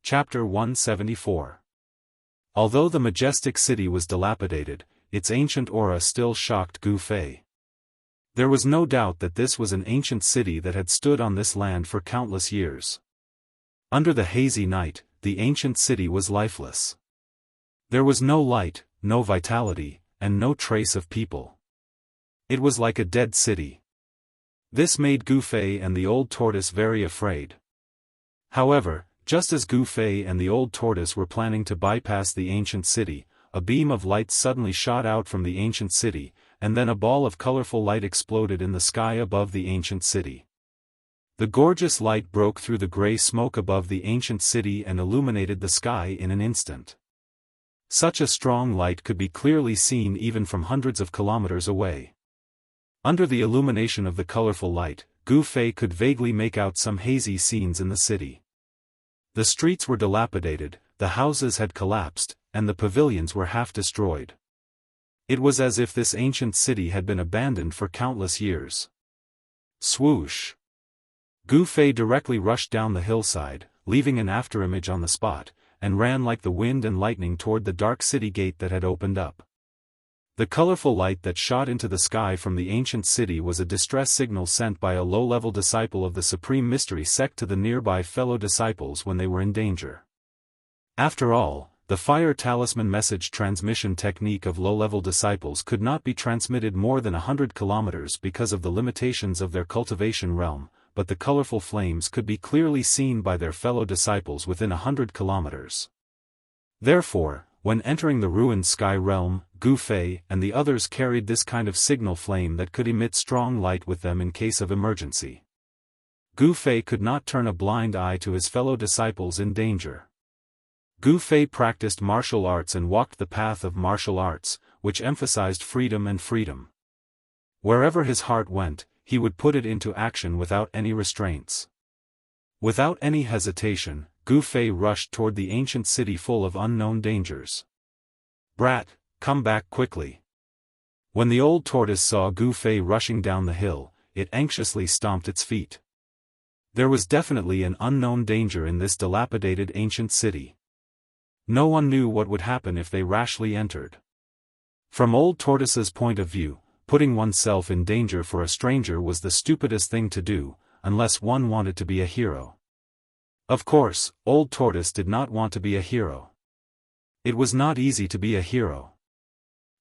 Chapter 174. Although the majestic city was dilapidated, its ancient aura still shocked Gu Fei. There was no doubt that this was an ancient city that had stood on this land for countless years. Under the hazy night, the ancient city was lifeless. There was no light, no vitality, and no trace of people. It was like a dead city. This made Gu Fei and the old tortoise very afraid. However, just as Gu Fei and the old tortoise were planning to bypass the ancient city, a beam of light suddenly shot out from the ancient city, and then a ball of colorful light exploded in the sky above the ancient city. The gorgeous light broke through the gray smoke above the ancient city and illuminated the sky in an instant. Such a strong light could be clearly seen even from hundreds of kilometers away. Under the illumination of the colorful light, Gu Fei could vaguely make out some hazy scenes in the city. The streets were dilapidated, the houses had collapsed, and the pavilions were half destroyed. It was as if this ancient city had been abandoned for countless years. Swoosh! Gu Fei directly rushed down the hillside, leaving an afterimage on the spot, and ran like the wind and lightning toward the dark city gate that had opened up. The colorful light that shot into the sky from the ancient city was a distress signal sent by a low-level disciple of the Supreme Mystery sect to the nearby fellow disciples when they were in danger. After all, the fire talisman message transmission technique of low-level disciples could not be transmitted more than 100 kilometers because of the limitations of their cultivation realm, but the colorful flames could be clearly seen by their fellow disciples within 100 kilometers. Therefore, when entering the ruined sky realm, Gu Fei and the others carried this kind of signal flame that could emit strong light with them in case of emergency. Gu Fei could not turn a blind eye to his fellow disciples in danger. Gu Fei practiced martial arts and walked the path of martial arts, which emphasized freedom and freedom. Wherever his heart went, he would put it into action without any restraints. Without any hesitation, Gu Fei rushed toward the ancient city full of unknown dangers. "Brat, come back quickly." When the old tortoise saw Gu Fei rushing down the hill, it anxiously stomped its feet. There was definitely an unknown danger in this dilapidated ancient city. No one knew what would happen if they rashly entered. From old tortoise's point of view, putting oneself in danger for a stranger was the stupidest thing to do, unless one wanted to be a hero. Of course, old tortoise did not want to be a hero. It was not easy to be a hero.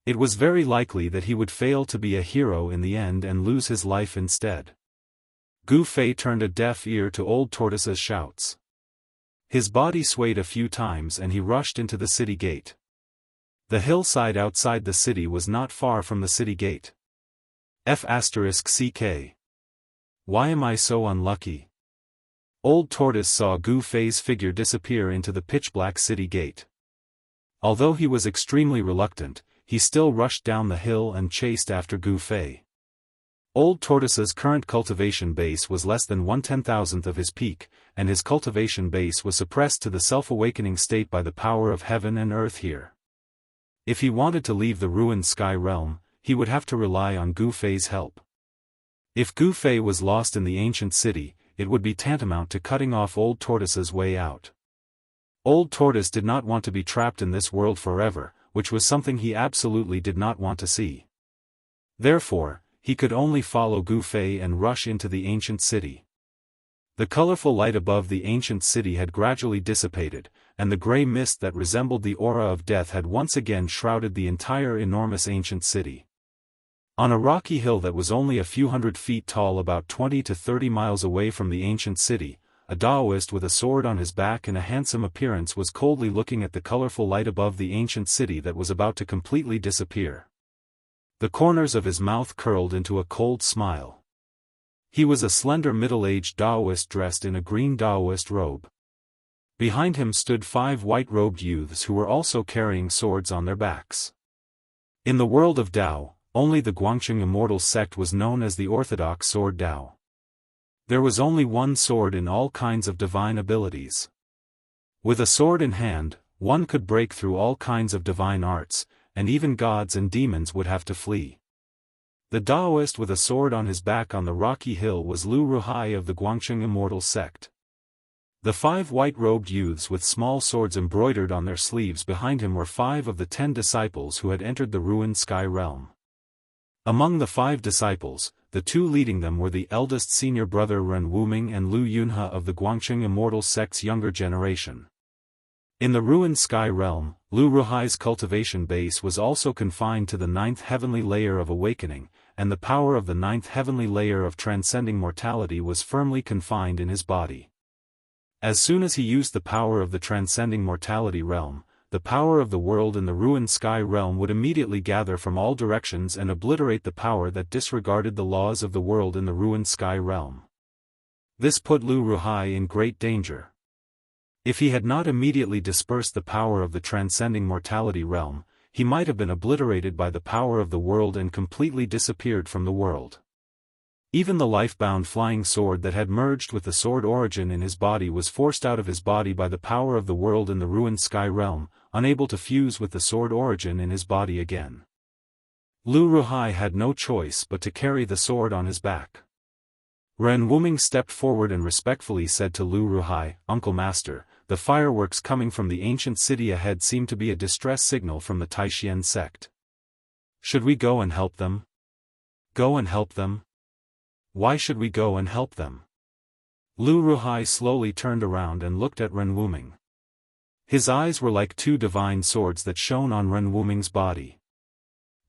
It was very likely that he would fail to be a hero in the end and lose his life instead. Gu Fei turned a deaf ear to old tortoise's shouts. His body swayed a few times and he rushed into the city gate. The hillside outside the city was not far from the city gate. F***CK. Why am I so unlucky? Old tortoise saw Gu Fei's figure disappear into the pitch-black city gate. Although he was extremely reluctant, he still rushed down the hill and chased after Gu Fei. Old tortoise's current cultivation base was less than 1/10,000th of his peak, and his cultivation base was suppressed to the self-awakening state by the power of heaven and earth here. If he wanted to leave the ruined sky realm, he would have to rely on Gu Fei's help. If Gu Fei was lost in the ancient city, it would be tantamount to cutting off old tortoise's way out. Old tortoise did not want to be trapped in this world forever, which was something he absolutely did not want to see. Therefore, he could only follow Gu Fei and rush into the ancient city. The colorful light above the ancient city had gradually dissipated, and the gray mist that resembled the aura of death had once again shrouded the entire enormous ancient city. On a rocky hill that was only a few hundred feet tall about 20 to 30 miles away from the ancient city, a Daoist with a sword on his back and a handsome appearance was coldly looking at the colorful light above the ancient city that was about to completely disappear. The corners of his mouth curled into a cold smile. He was a slender middle-aged Daoist dressed in a green Daoist robe. Behind him stood 5 white-robed youths who were also carrying swords on their backs. In the world of Dao, only the Guangqing Immortal sect was known as the Orthodox Sword Dao. There was only one sword in all kinds of divine abilities. With a sword in hand, one could break through all kinds of divine arts, and even gods and demons would have to flee. The Daoist with a sword on his back on the rocky hill was Lu Ruhai of the Guangqing Immortal sect. The 5 white-robed youths with small swords embroidered on their sleeves behind him were 5 of the 10 disciples who had entered the ruined sky realm. Among the 5 disciples, the 2 leading them were the eldest senior brother Ren Wuming and Lu Yunhe of the Guangqing Immortal sect's younger generation. In the ruined sky realm, Lu Ruhai's cultivation base was also confined to the 9th heavenly layer of awakening, and the power of the 9th heavenly layer of transcending mortality was firmly confined in his body. As soon as he used the power of the transcending mortality realm, the power of the world in the ruined sky realm would immediately gather from all directions and obliterate the power that disregarded the laws of the world in the ruined sky realm. This put Lu Ruhai in great danger. If he had not immediately dispersed the power of the transcending mortality realm, he might have been obliterated by the power of the world and completely disappeared from the world. Even the life-bound flying sword that had merged with the sword origin in his body was forced out of his body by the power of the world in the ruined sky realm, unable to fuse with the sword origin in his body again. Lu Ruhai had no choice but to carry the sword on his back. Ren Wuming stepped forward and respectfully said to Lu Ruhai, "Uncle Master, the fireworks coming from the ancient city ahead seem to be a distress signal from the Taishan sect. Should we go and help them?" "Go and help them? Why should we go and help them?" Lu Ruhai slowly turned around and looked at Ren Wuming. His eyes were like 2 divine swords that shone on Ren Wuming's body.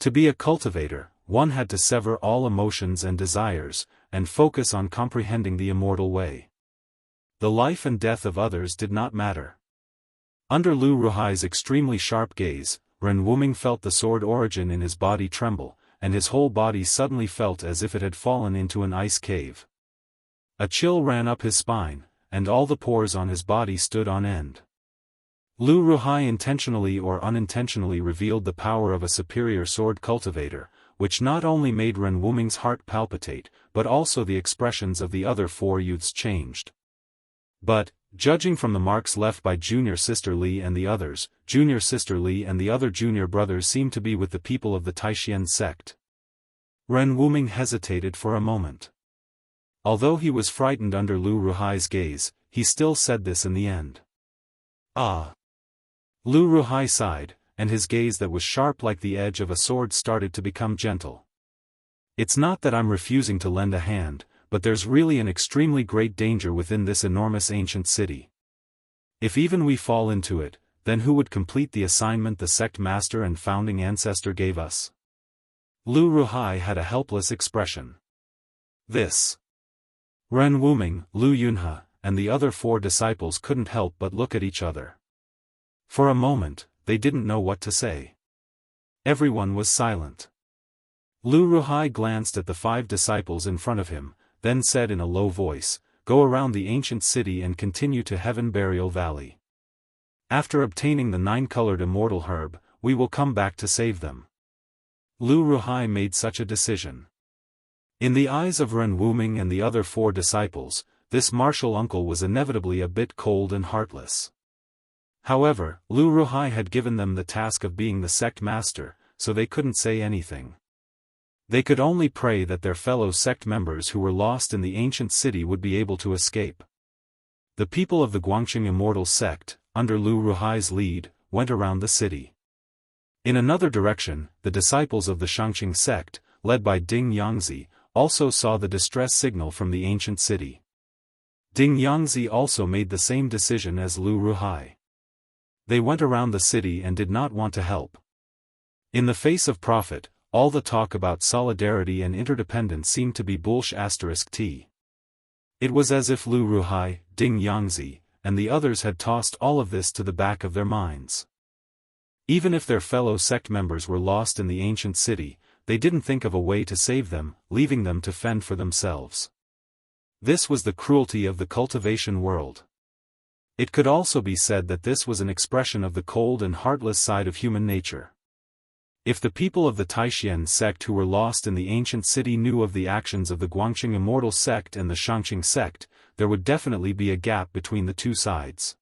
To be a cultivator, one had to sever all emotions and desires, and focus on comprehending the immortal way. The life and death of others did not matter. Under Lu Ruhai's extremely sharp gaze, Ren Wuming felt the sword origin in his body tremble, and his whole body suddenly felt as if it had fallen into an ice cave. A chill ran up his spine, and all the pores on his body stood on end. Lu Ruhai intentionally or unintentionally revealed the power of a superior sword cultivator, which not only made Ren Wuming's heart palpitate, but also the expressions of the other 4 youths changed. But, judging from the marks left by Junior Sister Li and the others, Junior Sister Li and the other junior brothers seemed to be with the people of the Taishan sect. Ren Wuming hesitated for a moment. Although he was frightened under Lu Ruhai's gaze, he still said this in the end. "Ah." Lu Ruhai sighed, and his gaze that was sharp like the edge of a sword started to become gentle. "It's not that I'm refusing to lend a hand, but there's really an extremely great danger within this enormous ancient city. If even we fall into it, then who would complete the assignment the sect master and founding ancestor gave us?" Lu Ruhai had a helpless expression. "This." Ren Wuming, Lu Yunhe, and the other 4 disciples couldn't help but look at each other. For a moment, they didn't know what to say. Everyone was silent. Lu Ruhai glanced at the 5 disciples in front of him, then said in a low voice, "Go around the ancient city and continue to Heaven Burial Valley. After obtaining the 9-colored immortal herb, we will come back to save them." Lu Ruhai made such a decision. In the eyes of Ren Wuming and the other 4 disciples, this martial uncle was inevitably a bit cold and heartless. However, Lu Ruhai had given them the task of being the sect master, so they couldn't say anything. They could only pray that their fellow sect members who were lost in the ancient city would be able to escape. The people of the Guangqing Immortal sect, under Lu Ruhai's lead, went around the city. In another direction, the disciples of the Xianxia sect, led by Ding Yangzi, also saw the distress signal from the ancient city. Ding Yangzi also made the same decision as Lu Ruhai. They went around the city and did not want to help. In the face of profit, all the talk about solidarity and interdependence seemed to be bullshit. It was as if Lu Ruhai, Ding Yangzi, and the others had tossed all of this to the back of their minds. Even if their fellow sect members were lost in the ancient city, they didn't think of a way to save them, leaving them to fend for themselves. This was the cruelty of the cultivation world. It could also be said that this was an expression of the cold and heartless side of human nature. If the people of the Taishan sect who were lost in the ancient city knew of the actions of the Guangqing Immortal sect and the Xianxia sect, there would definitely be a gap between the 2 sides.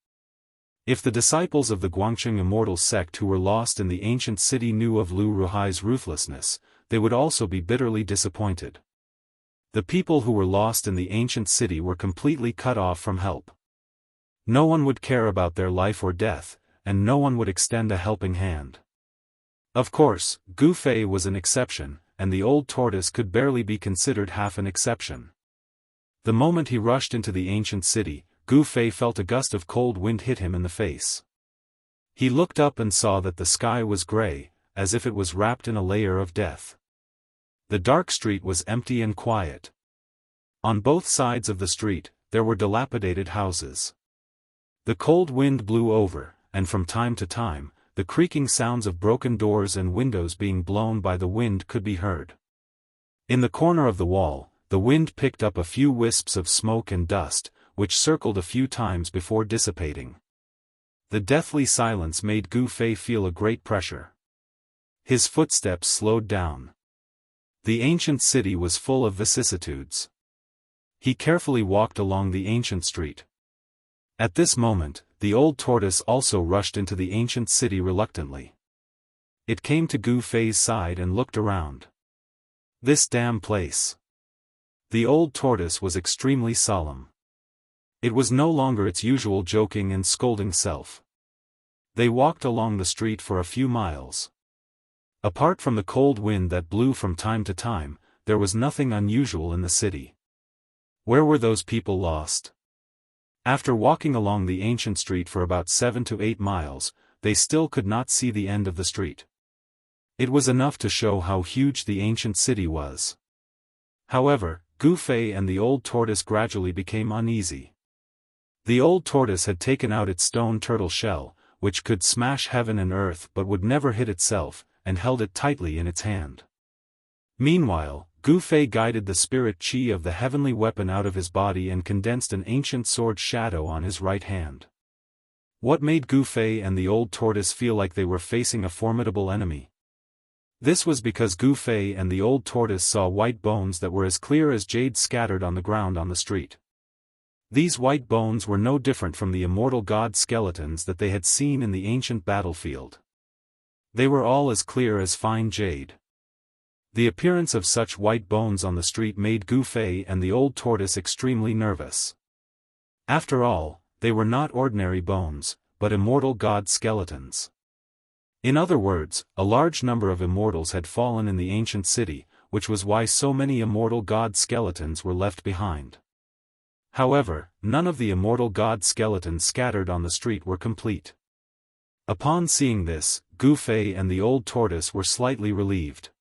If the disciples of the Guangqing Immortal sect who were lost in the ancient city knew of Lu Ruhai's ruthlessness, they would also be bitterly disappointed. The people who were lost in the ancient city were completely cut off from help. No one would care about their life or death, and no one would extend a helping hand. Of course, Gu Fei was an exception, and the old tortoise could barely be considered half an exception. The moment he rushed into the ancient city, Gu Fei felt a gust of cold wind hit him in the face. He looked up and saw that the sky was gray, as if it was wrapped in a layer of death. The dark street was empty and quiet. On both sides of the street, there were dilapidated houses. The cold wind blew over, and from time to time, the creaking sounds of broken doors and windows being blown by the wind could be heard. In the corner of the wall, the wind picked up a few wisps of smoke and dust, which circled a few times before dissipating. The deathly silence made Gu Fei feel a great pressure. His footsteps slowed down. The ancient city was full of vicissitudes. He carefully walked along the ancient street. At this moment, the old tortoise also rushed into the ancient city reluctantly. It came to Gu Fei's side and looked around. This damn place. The old tortoise was extremely solemn. It was no longer its usual joking and scolding self. They walked along the street for a few miles. Apart from the cold wind that blew from time to time, there was nothing unusual in the city. Where were those people lost? After walking along the ancient street for about 7 to 8 miles, they still could not see the end of the street. It was enough to show how huge the ancient city was. However, Gu Fei and the old tortoise gradually became uneasy. The old tortoise had taken out its stone turtle shell, which could smash heaven and earth but would never hit itself, and held it tightly in its hand. Meanwhile, Gu Fei guided the spirit chi of the heavenly weapon out of his body and condensed an ancient sword shadow on his right hand. What made Gu Fei and the old tortoise feel like they were facing a formidable enemy? This was because Gu Fei and the old tortoise saw white bones that were as clear as jade scattered on the ground on the street. These white bones were no different from the immortal god skeletons that they had seen in the ancient battlefield. They were all as clear as fine jade. The appearance of such white bones on the street made Gu Fei and the old tortoise extremely nervous. After all, they were not ordinary bones, but immortal god skeletons. In other words, a large number of immortals had fallen in the ancient city, which was why so many immortal god skeletons were left behind. However, none of the immortal god skeletons scattered on the street were complete. Upon seeing this, Gu Fei and the old tortoise were slightly relieved.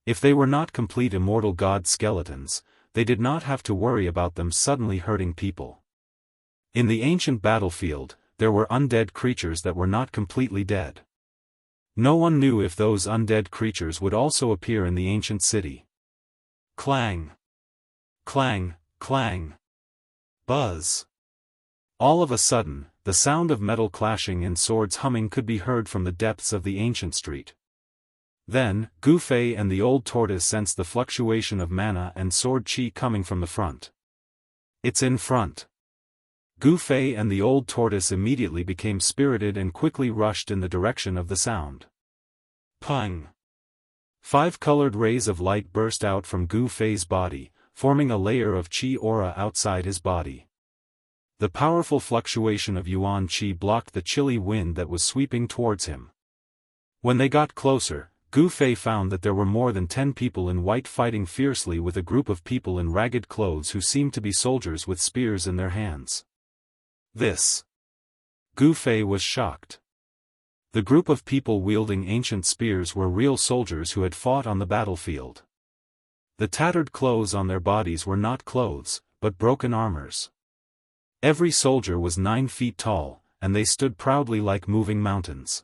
If they were not complete immortal god skeletons, they did not have to worry about them suddenly hurting people. In the ancient battlefield, there were undead creatures that were not completely dead. No one knew if those undead creatures would also appear in the ancient city. Clang! Clang, clang! Buzz! All of a sudden, the sound of metal clashing and swords humming could be heard from the depths of the ancient street. Then, Gu Fei and the old tortoise sensed the fluctuation of mana and sword chi coming from the front. It's in front. Gu Fei and the old tortoise immediately became spirited and quickly rushed in the direction of the sound. Pang! 5 colored rays of light burst out from Gu Fei's body, forming a layer of chi aura outside his body. The powerful fluctuation of yuan chi blocked the chilly wind that was sweeping towards him. When they got closer, Gu Fei found that there were more than 10 people in white fighting fiercely with a group of people in ragged clothes who seemed to be soldiers with spears in their hands. This. Gu Fei was shocked. The group of people wielding ancient spears were real soldiers who had fought on the battlefield. The tattered clothes on their bodies were not clothes, but broken armors. Every soldier was 9 feet tall, and they stood proudly like moving mountains.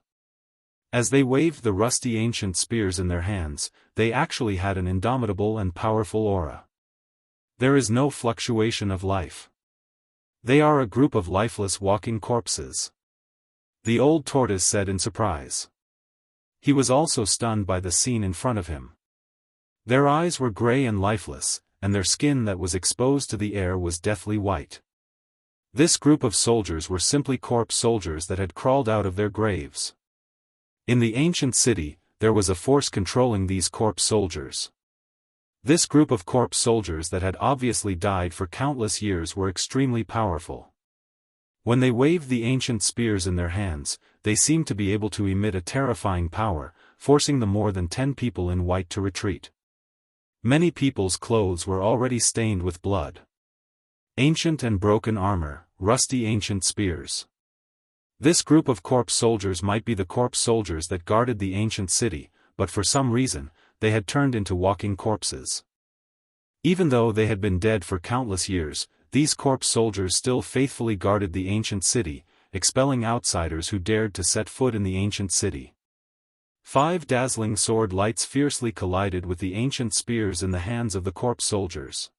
As they waved the rusty ancient spears in their hands, they actually had an indomitable and powerful aura. There is no fluctuation of life. They are a group of lifeless walking corpses. The old tortoise said in surprise. He was also stunned by the scene in front of him. Their eyes were gray and lifeless, and their skin that was exposed to the air was deathly white. This group of soldiers were simply corpse soldiers that had crawled out of their graves. In the ancient city, there was a force controlling these corpse soldiers. This group of corpse soldiers that had obviously died for countless years were extremely powerful. When they waved the ancient spears in their hands, they seemed to be able to emit a terrifying power, forcing the more than 10 people in white to retreat. Many people's clothes were already stained with blood. Ancient and broken armor, rusty ancient spears. This group of corpse soldiers might be the corpse soldiers that guarded the ancient city, but for some reason, they had turned into walking corpses. Even though they had been dead for countless years, these corpse soldiers still faithfully guarded the ancient city, expelling outsiders who dared to set foot in the ancient city. 5 dazzling sword lights fiercely collided with the ancient spears in the hands of the corpse soldiers.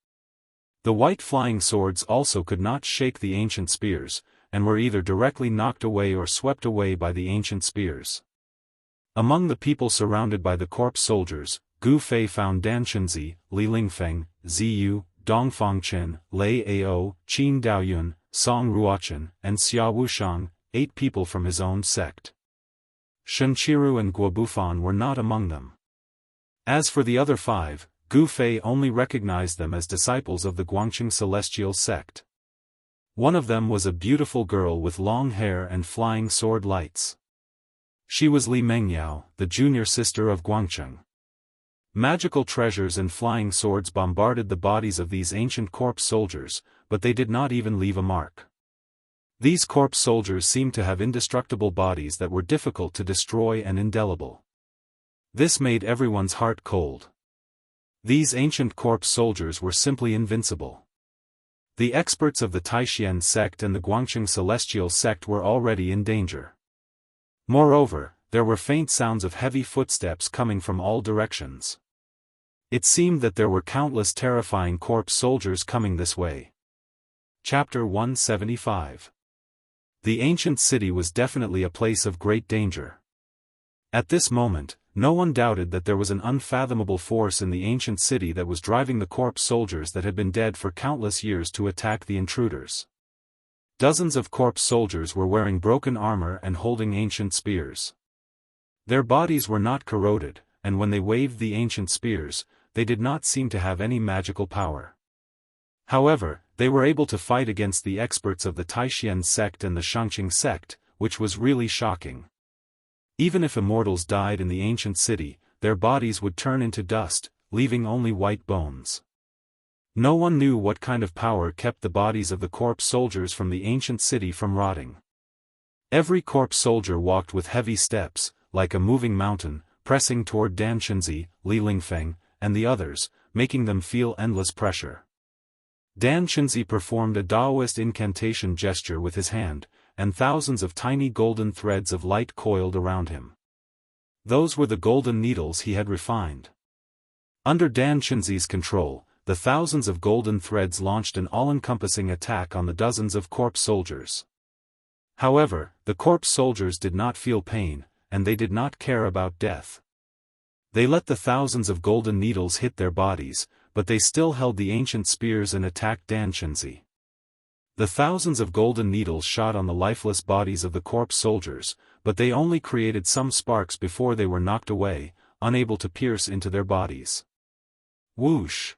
The white flying swords also could not shake the ancient spears, and were either directly knocked away or swept away by the ancient spears. Among the people surrounded by the corpse soldiers, Gu Fei found Dan Chenzi, Li Lingfeng, Ziyu, Dong Fangchen, Lei Ao, Qin Daoyun, Song Ruochen, and Xia Wushang, 8 people from his own sect. Shenqiru and Guobufan were not among them. As for the other 5, Gu Fei only recognized them as disciples of the Guangqing Celestial sect. One of them was a beautiful girl with long hair and flying sword lights. She was Li Mengyao, the junior sister of Guangcheng. Magical treasures and flying swords bombarded the bodies of these ancient corpse soldiers, but they did not even leave a mark. These corpse soldiers seemed to have indestructible bodies that were difficult to destroy and indelible. This made everyone's heart cold. These ancient corpse soldiers were simply invincible. The experts of the Taishan sect and the Guangqing Celestial sect were already in danger. Moreover, there were faint sounds of heavy footsteps coming from all directions. It seemed that there were countless terrifying corpse soldiers coming this way. Chapter 175. The ancient city was definitely a place of great danger. At this moment, no one doubted that there was an unfathomable force in the ancient city that was driving the corpse soldiers that had been dead for countless years to attack the intruders. Dozens of corpse soldiers were wearing broken armor and holding ancient spears. Their bodies were not corroded, and when they waved the ancient spears, they did not seem to have any magical power. However, they were able to fight against the experts of the Taishan sect and the Shangqing sect, which was really shocking. Even if immortals died in the ancient city, their bodies would turn into dust, leaving only white bones. No one knew what kind of power kept the bodies of the corpse soldiers from the ancient city from rotting. Every corpse soldier walked with heavy steps, like a moving mountain, pressing toward Dan Chenzi, Li Lingfeng, and the others, making them feel endless pressure. Dan Chenzi performed a Daoist incantation gesture with his hand, and thousands of tiny golden threads of light coiled around him. Those were the golden needles he had refined. Under Dan Chenzi's control, the thousands of golden threads launched an all-encompassing attack on the dozens of corpse soldiers. However, the corpse soldiers did not feel pain, and they did not care about death. They let the thousands of golden needles hit their bodies, but they still held the ancient spears and attacked Dan Chenzi. The thousands of golden needles shot on the lifeless bodies of the corpse soldiers, but they only created some sparks before they were knocked away, unable to pierce into their bodies. Whoosh!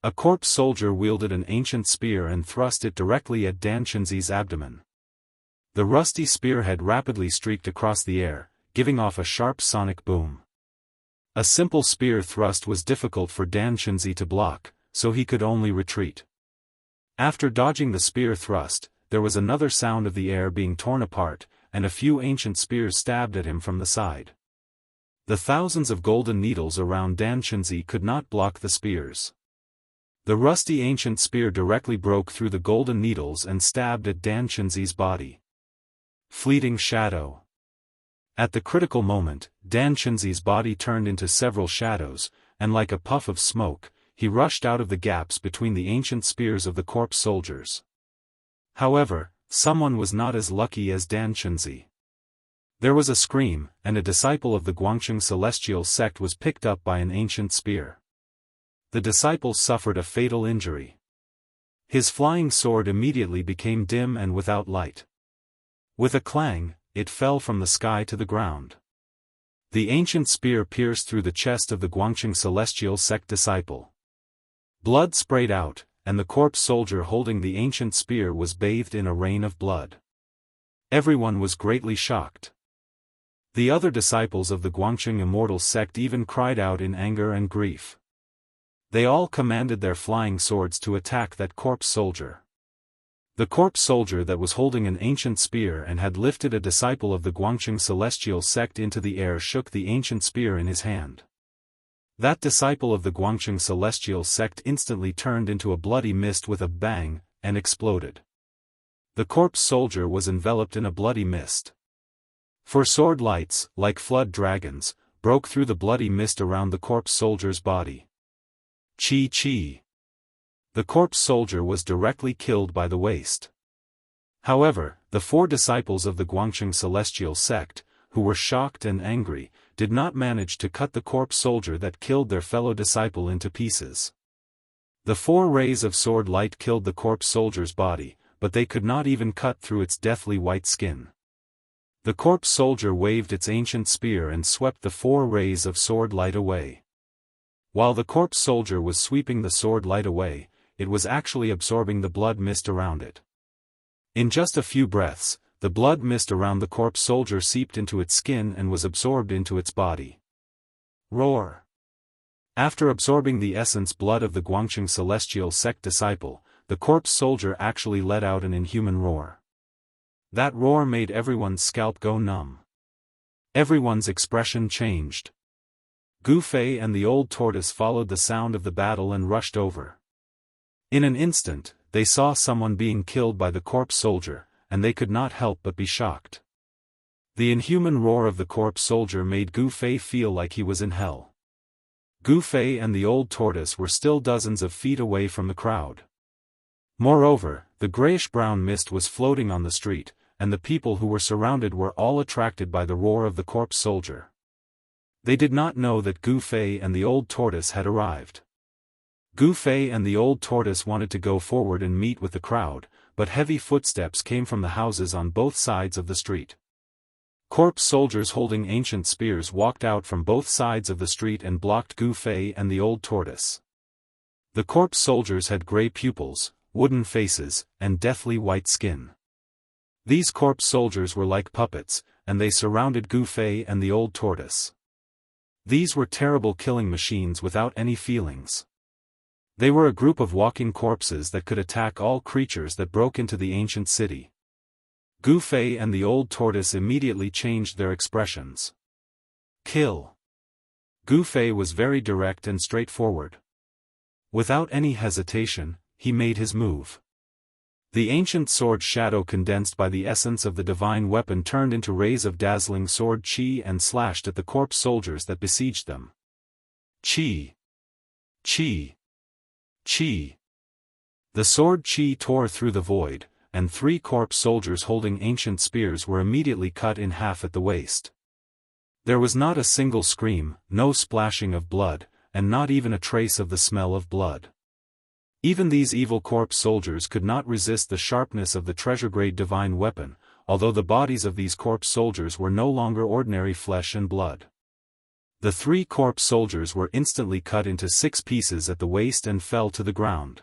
A corpse soldier wielded an ancient spear and thrust it directly at Dan Chenzi's abdomen. The rusty spearhead rapidly streaked across the air, giving off a sharp sonic boom. A simple spear thrust was difficult for Dan Chenzi to block, so he could only retreat. After dodging the spear thrust, there was another sound of the air being torn apart, and a few ancient spears stabbed at him from the side. The thousands of golden needles around Dan Chenzi could not block the spears. The rusty ancient spear directly broke through the golden needles and stabbed at Dan Chenzi's body. Fleeting shadow. At the critical moment, Dan Chenzi's body turned into several shadows, and like a puff of smoke, he rushed out of the gaps between the ancient spears of the corpse soldiers. However, someone was not as lucky as Dan Chenzi. There was a scream, and a disciple of the Guangqing Celestial sect was picked up by an ancient spear. The disciple suffered a fatal injury. His flying sword immediately became dim and without light. With a clang, it fell from the sky to the ground. The ancient spear pierced through the chest of the Guangqing Celestial sect disciple. Blood sprayed out, and the corpse soldier holding the ancient spear was bathed in a rain of blood. Everyone was greatly shocked. The other disciples of the Guangqing Immortal sect even cried out in anger and grief. They all commanded their flying swords to attack that corpse soldier. The corpse soldier that was holding an ancient spear and had lifted a disciple of the Guangqing celestial sect into the air shook the ancient spear in his hand. That disciple of the Guangqing celestial sect instantly turned into a bloody mist with a bang, and exploded. The corpse soldier was enveloped in a bloody mist. For sword lights, like flood dragons, broke through the bloody mist around the corpse soldier's body. Chi. The corpse soldier was directly killed by the waste. However, the 4 disciples of the Guangqing celestial sect, who were shocked and angry, did not manage to cut the corpse soldier that killed their fellow disciple into pieces. The 4 rays of sword light killed the corpse soldier's body, but they could not even cut through its deathly white skin. The corpse soldier waved its ancient spear and swept the 4 rays of sword light away. While the corpse soldier was sweeping the sword light away, it was actually absorbing the blood mist around it. In just a few breaths, the blood mist around the corpse soldier seeped into its skin and was absorbed into its body. Roar! After absorbing the essence blood of the Guangqing celestial sect disciple, the corpse soldier actually let out an inhuman roar. That roar made everyone's scalp go numb. Everyone's expression changed. Gu Fei and the old tortoise followed the sound of the battle and rushed over. In an instant, they saw someone being killed by the corpse soldier, and they could not help but be shocked. The inhuman roar of the corpse soldier made Gu Fei feel like he was in hell. Gu Fei and the old tortoise were still dozens of feet away from the crowd. Moreover, the grayish-brown mist was floating on the street, and the people who were surrounded were all attracted by the roar of the corpse soldier. They did not know that Gu Fei and the old tortoise had arrived. Gu Fei and the old tortoise wanted to go forward and meet with the crowd, but heavy footsteps came from the houses on both sides of the street. Corpse soldiers holding ancient spears walked out from both sides of the street and blocked Gu Fei and the old tortoise. The corpse soldiers had gray pupils, wooden faces, and deathly white skin. These corpse soldiers were like puppets, and they surrounded Gu Fei and the old tortoise. These were terrible killing machines without any feelings. They were a group of walking corpses that could attack all creatures that broke into the ancient city. Gu Fei and the old tortoise immediately changed their expressions. Kill. Gu Fei was very direct and straightforward. Without any hesitation, he made his move. The ancient sword shadow condensed by the essence of the divine weapon turned into rays of dazzling sword chi and slashed at the corpse soldiers that besieged them. Chi. Chi. Chi. The sword chi tore through the void, and 3 corpse soldiers holding ancient spears were immediately cut in half at the waist. There was not a single scream, no splashing of blood, and not even a trace of the smell of blood. Even these evil corpse soldiers could not resist the sharpness of the treasure-grade divine weapon, although the bodies of these corpse soldiers were no longer ordinary flesh and blood. The 3 corpse soldiers were instantly cut into 6 pieces at the waist and fell to the ground.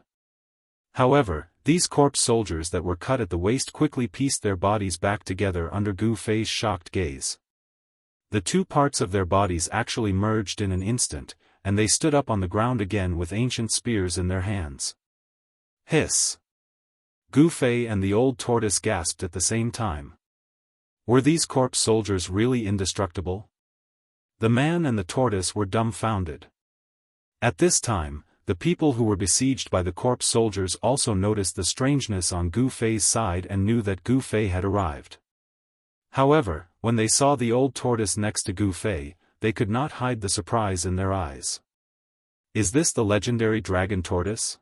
However, these corpse soldiers that were cut at the waist quickly pieced their bodies back together under Gu Fei's shocked gaze. The 2 parts of their bodies actually merged in an instant, and they stood up on the ground again with ancient spears in their hands. Hiss! Gu Fei and the old tortoise gasped at the same time. Were these corpse soldiers really indestructible? The man and the tortoise were dumbfounded. At this time, the people who were besieged by the corpse soldiers also noticed the strangeness on Gu Fei's side and knew that Gu Fei had arrived. However, when they saw the old tortoise next to Gu Fei, they could not hide the surprise in their eyes. Is this the legendary dragon tortoise?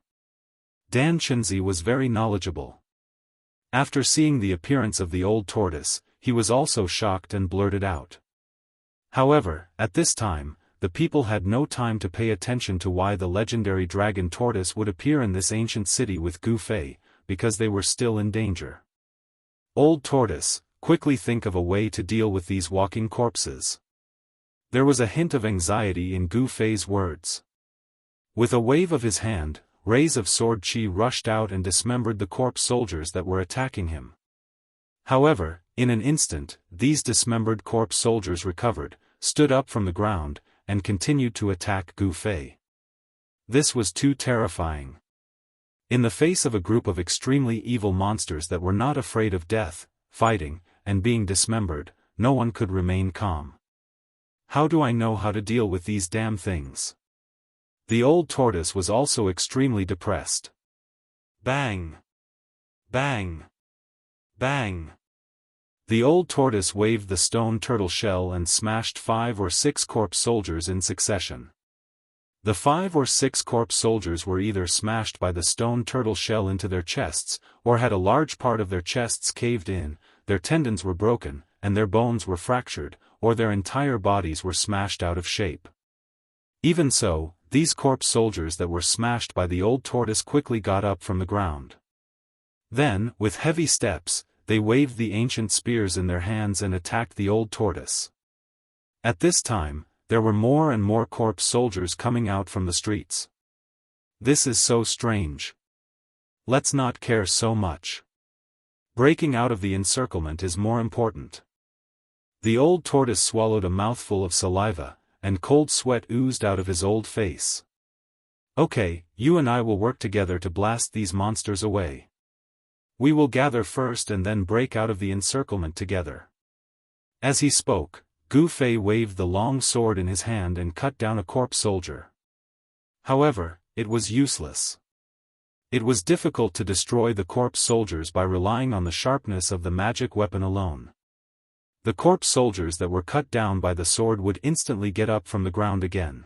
Dan Chenzi was very knowledgeable. After seeing the appearance of the old tortoise, he was also shocked and blurted out. However, at this time, the people had no time to pay attention to why the legendary dragon tortoise would appear in this ancient city with Gu Fei, because they were still in danger. Old tortoise, quickly think of a way to deal with these walking corpses. There was a hint of anxiety in Gu Fei's words. With a wave of his hand, rays of sword chi rushed out and dismembered the corpse soldiers that were attacking him. However, in an instant, these dismembered corpse soldiers recovered, stood up from the ground, and continued to attack Gu Fei. This was too terrifying. In the face of a group of extremely evil monsters that were not afraid of death, fighting, and being dismembered, no one could remain calm. How do I know how to deal with these damn things? The old tortoise was also extremely depressed. Bang! Bang! Bang! The old tortoise waved the stone turtle shell and smashed 5 or 6 corpse soldiers in succession. The 5 or 6 corpse soldiers were either smashed by the stone turtle shell into their chests, or had a large part of their chests caved in, their tendons were broken, and their bones were fractured, or their entire bodies were smashed out of shape. Even so, these corpse soldiers that were smashed by the old tortoise quickly got up from the ground. Then, with heavy steps, they waved the ancient spears in their hands and attacked the old tortoise. At this time, there were more and more corpse soldiers coming out from the streets. This is so strange. Let's not care so much. Breaking out of the encirclement is more important. The old tortoise swallowed a mouthful of saliva, and cold sweat oozed out of his old face. Okay, you and I will work together to blast these monsters away. We will gather first and then break out of the encirclement together. As he spoke, Gu Fei waved the long sword in his hand and cut down a corpse soldier. However, it was useless. It was difficult to destroy the corpse soldiers by relying on the sharpness of the magic weapon alone. The corpse soldiers that were cut down by the sword would instantly get up from the ground again.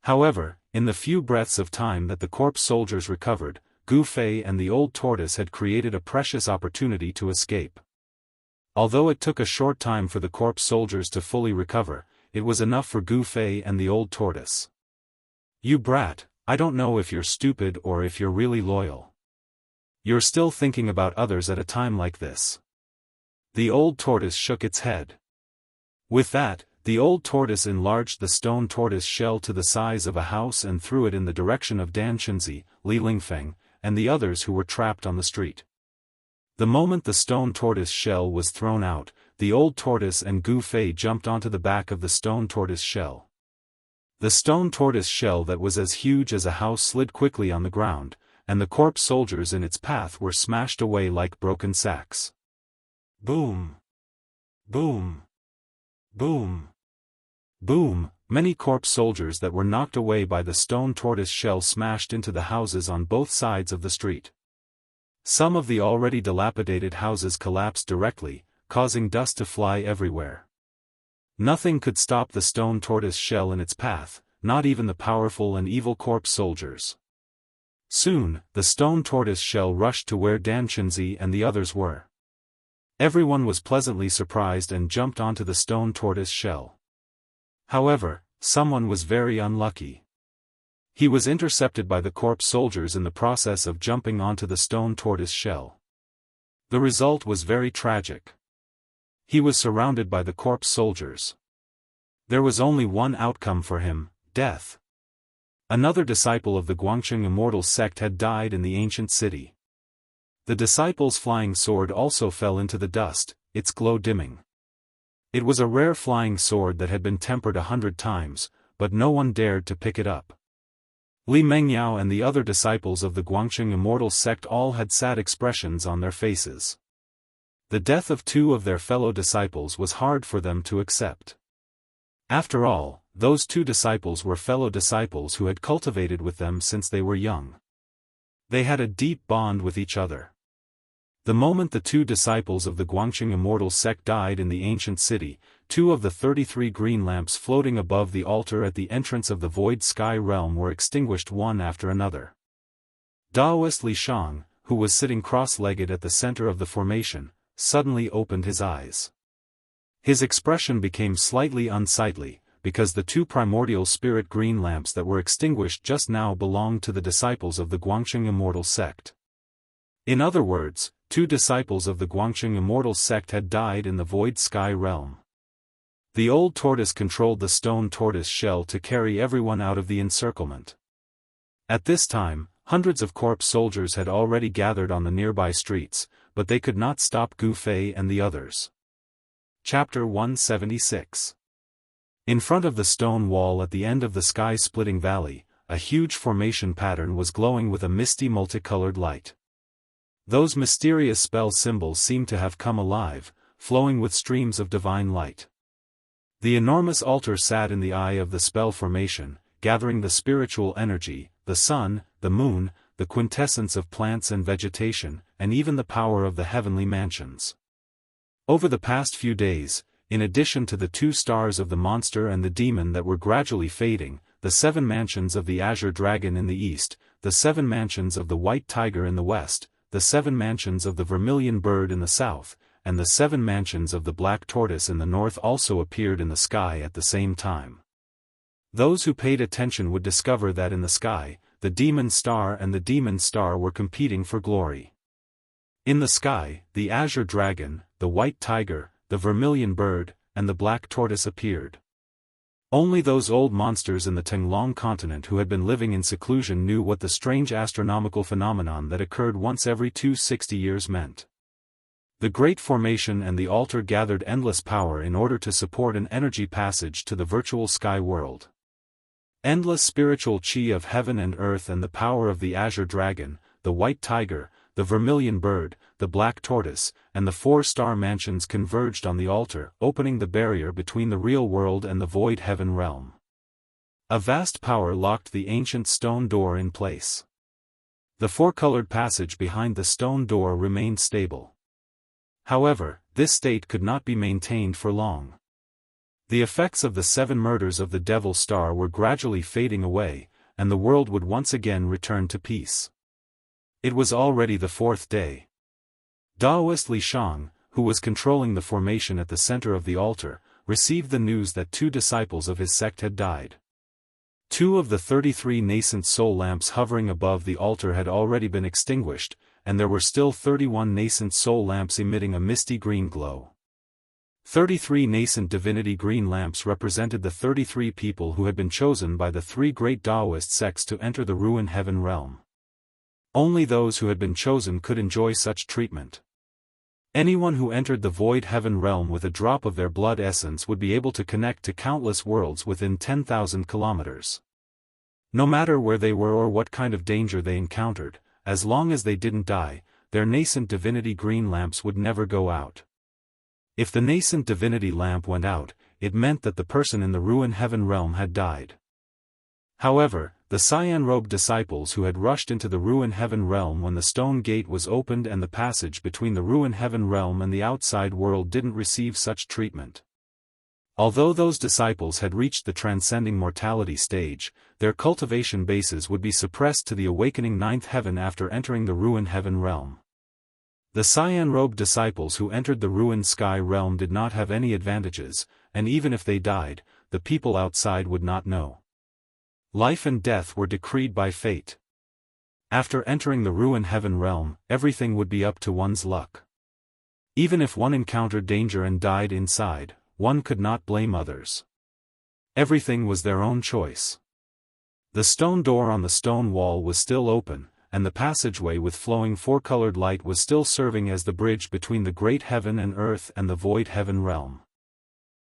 However, in the few breaths of time that the corpse soldiers recovered, Gu Fei and the old tortoise had created a precious opportunity to escape. Although it took a short time for the corpse soldiers to fully recover, it was enough for Gu Fei and the old tortoise. You brat, I don't know if you're stupid or if you're really loyal. You're still thinking about others at a time like this. The old tortoise shook its head. With that, the old tortoise enlarged the stone tortoise shell to the size of a house and threw it in the direction of Dan Chunzi, Li Lingfeng, and the others who were trapped on the street. The moment the stone tortoise shell was thrown out, the old tortoise and Gu Fei jumped onto the back of the stone tortoise shell. The stone tortoise shell that was as huge as a house slid quickly on the ground, and the corpse soldiers in its path were smashed away like broken sacks. Boom! Boom! Boom! Boom! Many corpse soldiers that were knocked away by the stone tortoise shell smashed into the houses on both sides of the street. Some of the already dilapidated houses collapsed directly, causing dust to fly everywhere. Nothing could stop the stone tortoise shell in its path, not even the powerful and evil corpse soldiers. Soon, the stone tortoise shell rushed to where Dan Chunzi and the others were. Everyone was pleasantly surprised and jumped onto the stone tortoise shell. However, someone was very unlucky. He was intercepted by the corpse soldiers in the process of jumping onto the stone tortoise shell. The result was very tragic. He was surrounded by the corpse soldiers. There was only one outcome for him: death. Another disciple of the Guangqing Immortal sect had died in the ancient city. The disciple's flying sword also fell into the dust, its glow dimming. It was a rare flying sword that had been tempered 100 times, but no one dared to pick it up. Li Mengyao and the other disciples of the Guangqing Immortal sect all had sad expressions on their faces. The death of 2 of their fellow disciples was hard for them to accept. After all, those 2 disciples were fellow disciples who had cultivated with them since they were young. They had a deep bond with each other. The moment the 2 disciples of the Guangqing Immortal sect died in the ancient city, 2 of the 33 green lamps floating above the altar at the entrance of the void sky realm were extinguished one after another. Daoist Li Shang, who was sitting cross-legged at the center of the formation, suddenly opened his eyes. His expression became slightly unsightly, because the 2 primordial spirit green lamps that were extinguished just now belonged to the disciples of the Guangqing Immortal sect. In other words, 2 disciples of the Guangqing Immortal sect had died in the void sky realm. The old tortoise controlled the stone tortoise shell to carry everyone out of the encirclement. At this time, Hundreds of corpse soldiers had already gathered on the nearby streets, but they could not stop Gu Fei and the others. Chapter 176. In front of the stone wall at the end of the sky-splitting valley, a huge formation pattern was glowing with a misty multicolored light. Those mysterious spell symbols seemed to have come alive, flowing with streams of divine light. The enormous altar sat in the eye of the spell formation, gathering the spiritual energy, the sun, the moon, the quintessence of plants and vegetation, and even the power of the heavenly mansions. Over the past few days, in addition to the 2 stars of the monster and the demon that were gradually fading, the 7 mansions of the azure dragon in the east, the 7 mansions of the white tiger in the west, the 7 mansions of the vermilion bird in the south, and the 7 mansions of the black tortoise in the north also appeared in the sky at the same time. Those who paid attention would discover that in the sky, the demon star and the demon star were competing for glory. In the sky, the azure dragon, the white tiger, the vermilion bird, and the black tortoise appeared. Only those old monsters in the Tenglong continent who had been living in seclusion knew what the strange astronomical phenomenon that occurred once every 260 years meant. The great formation and the altar gathered endless power in order to support an energy passage to the virtual sky world. Endless spiritual chi of heaven and earth and the power of the azure dragon, the white tiger, the vermilion bird, the black tortoise, and the 4-star mansions converged on the altar, opening the barrier between the real world and the void heaven realm. A vast power locked the ancient stone door in place. The 4-colored passage behind the stone door remained stable. However, this state could not be maintained for long. The effects of the 7 murders of the Devil Star were gradually fading away, and the world would once again return to peace. It was already the 4th day. Daoist Li Shang, who was controlling the formation at the center of the altar, received the news that 2 disciples of his sect had died. 2 of the 33 nascent soul lamps hovering above the altar had already been extinguished, and there were still 31 nascent soul lamps emitting a misty green glow. 33 nascent divinity green lamps represented the 33 people who had been chosen by the 3 great Daoist sects to enter the ruin heaven realm. Only those who had been chosen could enjoy such treatment. Anyone who entered the void heaven realm with a drop of their blood essence would be able to connect to countless worlds within 10,000 kilometers. No matter where they were or what kind of danger they encountered, as long as they didn't die, their nascent divinity green lamps would never go out. If the nascent divinity lamp went out, it meant that the person in the ruin heaven realm had died. However, the cyan-robed disciples who had rushed into the ruin heaven realm when the stone gate was opened and the passage between the ruin heaven realm and the outside world didn't receive such treatment. Although those disciples had reached the transcending mortality stage, their cultivation bases would be suppressed to the awakening 9th heaven after entering the ruin heaven realm. The cyan-robed disciples who entered the ruined sky realm did not have any advantages, and even if they died, the people outside would not know. Life and death were decreed by fate. After entering the ruin heaven realm, everything would be up to one's luck. Even if one encountered danger and died inside, one could not blame others. Everything was their own choice. The stone door on the stone wall was still open, and the passageway with flowing 4-colored light was still serving as the bridge between the great heaven and earth and the void heaven realm.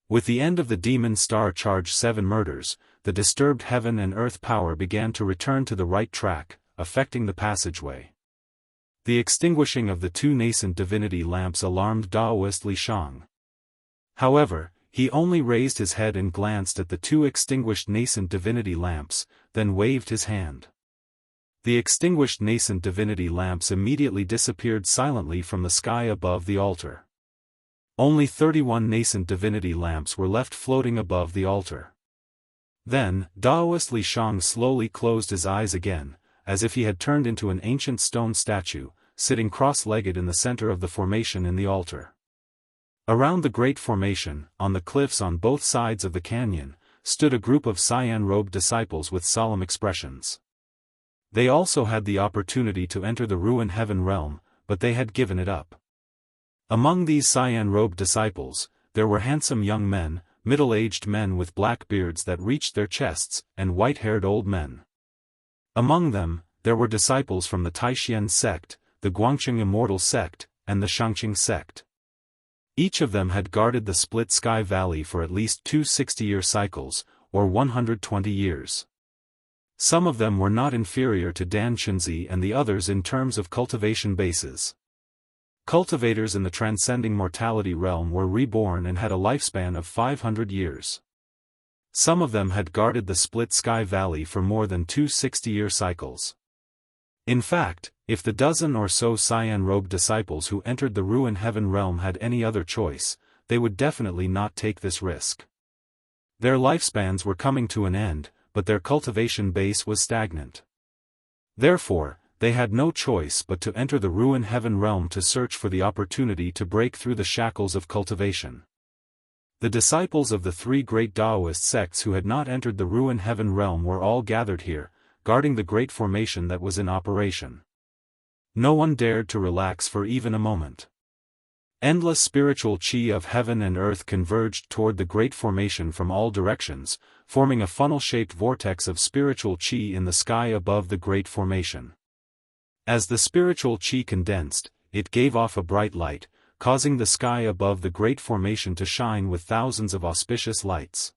With the end of the demon star charge 7 murders, the disturbed heaven and earth power began to return to the right track, affecting the passageway. The extinguishing of the 2 nascent divinity lamps alarmed Daoist Li Shang. However, he only raised his head and glanced at the 2 extinguished nascent divinity lamps, then waved his hand. The extinguished nascent divinity lamps immediately disappeared silently from the sky above the altar. Only 31 nascent divinity lamps were left floating above the altar. Then, Daoist Li Shang slowly closed his eyes again, as if he had turned into an ancient stone statue, sitting cross-legged in the center of the formation in the altar. Around the great formation, on the cliffs on both sides of the canyon, stood a group of cyan-robed disciples with solemn expressions. They also had the opportunity to enter the ruin heaven realm, but they had given it up. Among these cyan-robed disciples, there were handsome young men, middle-aged men with black beards that reached their chests, and white-haired old men. Among them, there were disciples from the Taixian sect, the Guangqing Immortal sect, and the Shangqing sect. Each of them had guarded the Split Sky Valley for at least 2 60-year cycles, or 120 years. Some of them were not inferior to Dan Chunzi and the others in terms of cultivation bases. Cultivators in the transcending mortality realm were reborn and had a lifespan of 500 years. Some of them had guarded the Split Sky Valley for more than 2 60-year cycles. In fact, if the dozen or so cyan-robed disciples who entered the Ruin Heaven realm had any other choice, they would definitely not take this risk. Their lifespans were coming to an end, but their cultivation base was stagnant. Therefore, they had no choice but to enter the Ruin Heaven realm to search for the opportunity to break through the shackles of cultivation. The disciples of the 3 great Daoist sects who had not entered the Ruin Heaven realm were all gathered here, guarding the great formation that was in operation. No one dared to relax for even a moment. Endless spiritual qi of heaven and earth converged toward the great formation from all directions, forming a funnel-shaped vortex of spiritual qi in the sky above the great formation. As the spiritual qi condensed, it gave off a bright light, causing the sky above the great formation to shine with thousands of auspicious lights.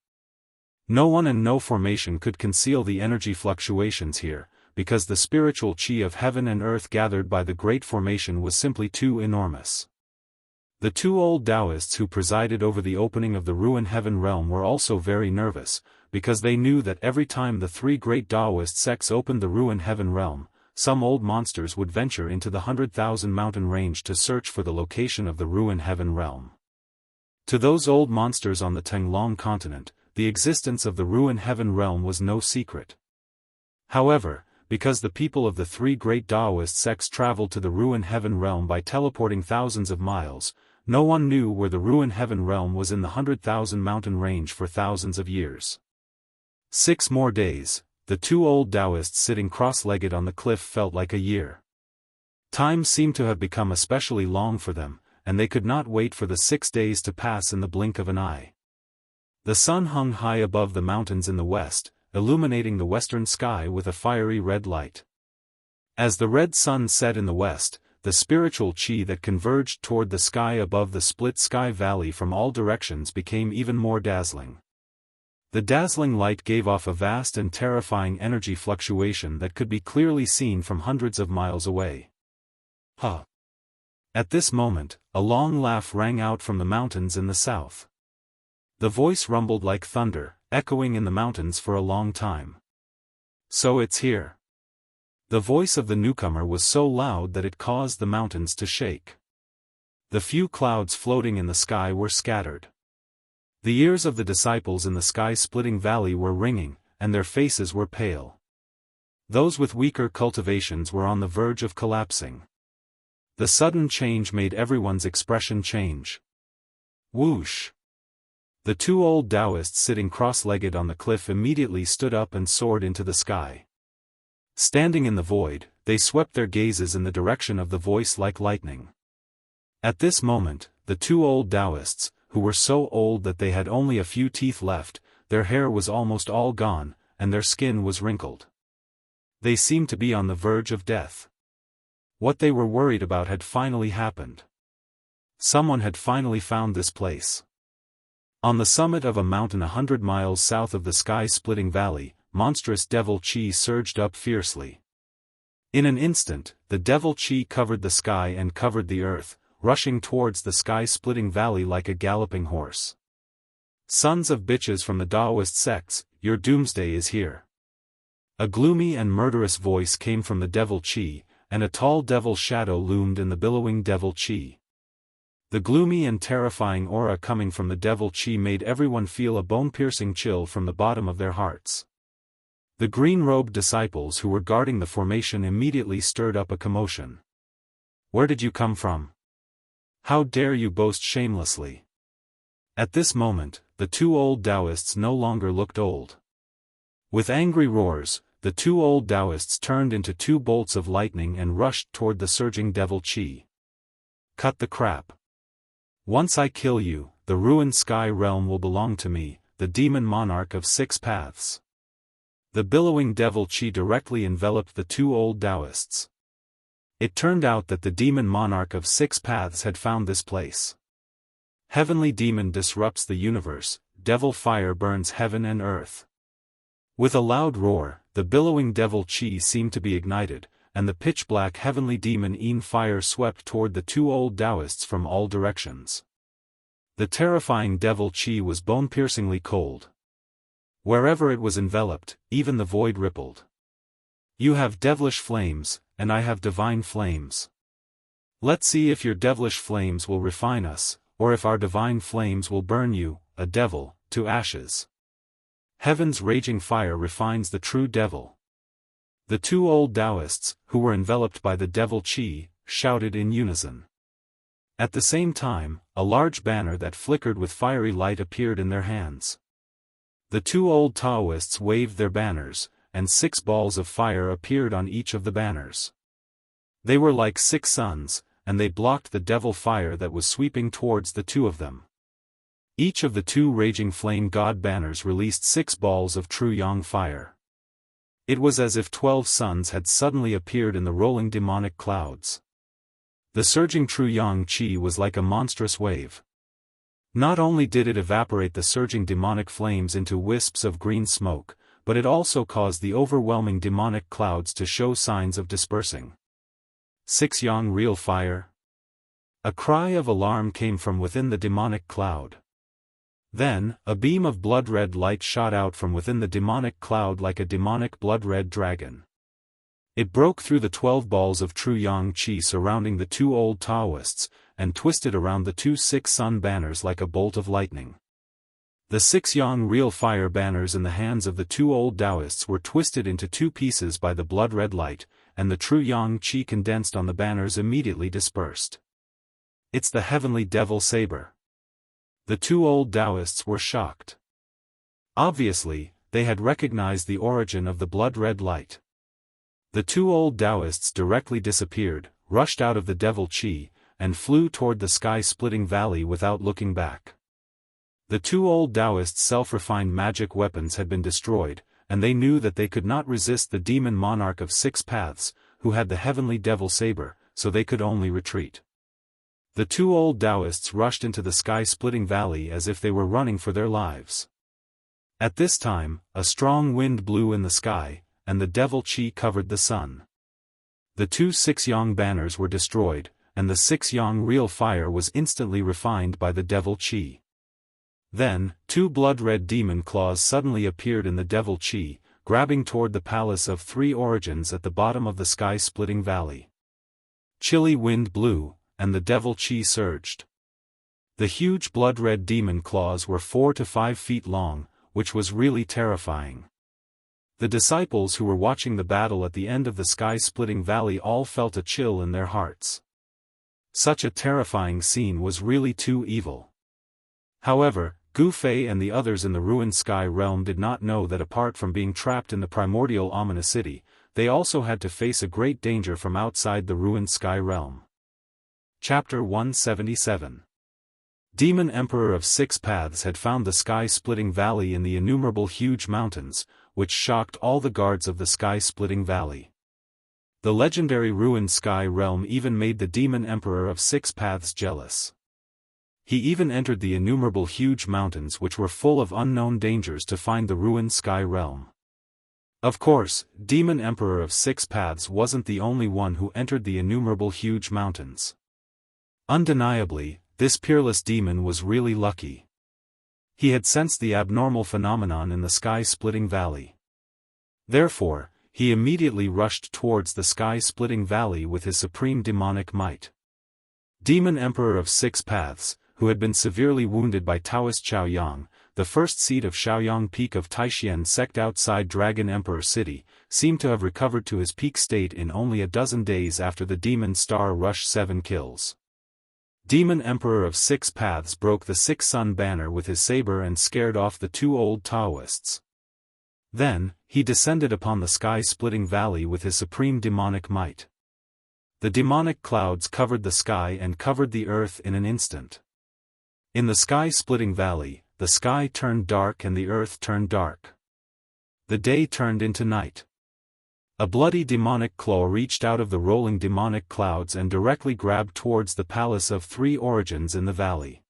No one and no formation could conceal the energy fluctuations here, because the spiritual qi of heaven and earth gathered by the great formation was simply too enormous. The 2 old Daoists who presided over the opening of the Ruin Heaven realm were also very nervous, because they knew that every time the 3 great Daoist sects opened the Ruin Heaven realm, some old monsters would venture into the 100,000 mountain range to search for the location of the Ruin Heaven realm. To those old monsters on the Tenglong continent, the existence of the Ruin Heaven realm was no secret. However, because the people of the 3 great Daoist sects traveled to the Ruin Heaven realm by teleporting thousands of miles, no one knew where the Ruin Heaven realm was in the 100,000 mountain range for thousands of years. 6 more days. The 2 old Daoists sitting cross-legged on the cliff felt like a year. Time seemed to have become especially long for them, and they could not wait for the 6 days to pass in the blink of an eye. The sun hung high above the mountains in the west, illuminating the western sky with a fiery red light. As the red sun set in the west, the spiritual qi that converged toward the sky above the Split Sky Valley from all directions became even more dazzling. The dazzling light gave off a vast and terrifying energy fluctuation that could be clearly seen from hundreds of miles away. Huh! At this moment, a long laugh rang out from the mountains in the south. The voice rumbled like thunder, echoing in the mountains for a long time. So it's here. The voice of the newcomer was so loud that it caused the mountains to shake. The few clouds floating in the sky were scattered. The ears of the disciples in the sky-splitting valley were ringing, and their faces were pale. Those with weaker cultivations were on the verge of collapsing. The sudden change made everyone's expression change. Whoosh! The 2 old Daoists sitting cross-legged on the cliff immediately stood up and soared into the sky. Standing in the void, they swept their gazes in the direction of the voice like lightning. At this moment, the 2 old Daoists, who were so old that they had only a few teeth left, their hair was almost all gone, and their skin was wrinkled. They seemed to be on the verge of death. What they were worried about had finally happened. Someone had finally found this place. On the summit of a mountain 100 miles south of the sky-splitting valley, monstrous devil qi surged up fiercely. In an instant, the devil qi covered the sky and covered the earth, rushing towards the sky-splitting valley like a galloping horse. Sons of bitches from the Daoist sects, your doomsday is here. A gloomy and murderous voice came from the devil qi, and a tall devil shadow loomed in the billowing devil qi. The gloomy and terrifying aura coming from the devil qi made everyone feel a bone-piercing chill from the bottom of their hearts. The green-robed disciples who were guarding the formation immediately stirred up a commotion. Where did you come from? How dare you boast shamelessly? At this moment, the 2 old Daoists no longer looked old. With angry roars, the 2 old Daoists turned into 2 bolts of lightning and rushed toward the surging devil qi. Cut the crap. Once I kill you, the ruined sky realm will belong to me, the demon monarch of 6 paths. The billowing devil chi directly enveloped the two old Daoists. It turned out that the demon monarch of 6 paths had found this place. Heavenly demon disrupts the universe, devil fire burns heaven and earth. With a loud roar, the billowing devil chi seemed to be ignited, and the pitch-black heavenly demon fire swept toward the two old Daoists from all directions. The terrifying devil chi was bone-piercingly cold. Wherever it was enveloped, even the void rippled. You have devilish flames, and I have divine flames. Let's see if your devilish flames will refine us, or if our divine flames will burn you, a devil, to ashes. Heaven's raging fire refines the true devil. The two old Daoists, who were enveloped by the devil chi, shouted in unison. At the same time, a large banner that flickered with fiery light appeared in their hands. The two old Taoists waved their banners, and 6 balls of fire appeared on each of the banners. They were like 6 suns, and they blocked the devil fire that was sweeping towards the two of them. Each of the 2 raging flame god banners released 6 balls of true yang fire. It was as if 12 suns had suddenly appeared in the rolling demonic clouds. The surging true yang chi was like a monstrous wave. Not only did it evaporate the surging demonic flames into wisps of green smoke, but it also caused the overwhelming demonic clouds to show signs of dispersing. 6 yang real fire? A cry of alarm came from within the demonic cloud. Then, a beam of blood-red light shot out from within the demonic cloud like a demonic blood-red dragon. It broke through the 12 balls of true yang chi surrounding the two old Taoists, and twisted around the 2 6 sun banners like a bolt of lightning. The 6 yang real fire banners in the hands of the two old Daoists were twisted into 2 pieces by the blood-red light, and the true yang chi condensed on the banners immediately dispersed. It's the heavenly devil saber. The two old Daoists were shocked. Obviously, they had recognized the origin of the blood-red light. The two old Daoists directly disappeared, rushed out of the devil chi, and flew toward the sky-splitting valley without looking back. The two old Daoists' self-refined magic weapons had been destroyed, and they knew that they could not resist the demon monarch of 6 paths, who had the heavenly devil saber, so they could only retreat. The two old Daoists rushed into the sky-splitting valley as if they were running for their lives. At this time, a strong wind blew in the sky, and the devil chi covered the sun. The 2 6 yang banners were destroyed, and the 6 yang real fire was instantly refined by the devil chi. Then, 2 blood-red demon claws suddenly appeared in the devil chi, grabbing toward the palace of 3 origins at the bottom of the sky-splitting valley. Chilly wind blew, and the devil chi surged. The huge blood-red demon claws were 4 to 5 feet long, which was really terrifying. The disciples who were watching the battle at the end of the sky-splitting valley all felt a chill in their hearts. Such a terrifying scene was really too evil. However, Gu Fei and the others in the ruined sky realm did not know that apart from being trapped in the primordial ominous city, they also had to face a great danger from outside the ruined sky realm. Chapter 177. Demon Emperor of 6 Paths had found the sky-splitting valley in the innumerable huge mountains, which shocked all the guards of the sky-splitting valley. The legendary ruined sky realm even made the Demon Emperor of 6 Paths jealous. He even entered the innumerable huge mountains which were full of unknown dangers to find the ruined sky realm. Of course, Demon Emperor of 6 Paths wasn't the only one who entered the innumerable huge mountains. Undeniably, this peerless demon was really lucky. He had sensed the abnormal phenomenon in the sky-splitting valley. Therefore, he immediately rushed towards the sky-splitting valley with his supreme demonic might. Demon Emperor of 6 Paths, who had been severely wounded by Taoist Shaoyang, the first seat of Shaoyang Peak of Taishian sect outside Dragon Emperor City, seemed to have recovered to his peak state in only a dozen days after the Demon Star Rush 7 kills. Demon Emperor of 6 Paths broke the 6 Sun banner with his saber and scared off the 2 old Taoists. Then, he descended upon the sky-splitting valley with his supreme demonic might. The demonic clouds covered the sky and covered the earth in an instant. In the sky-splitting valley, the sky turned dark and the earth turned dark. The day turned into night. A bloody demonic claw reached out of the rolling demonic clouds and directly grabbed towards the Palace of Three Origins in the valley.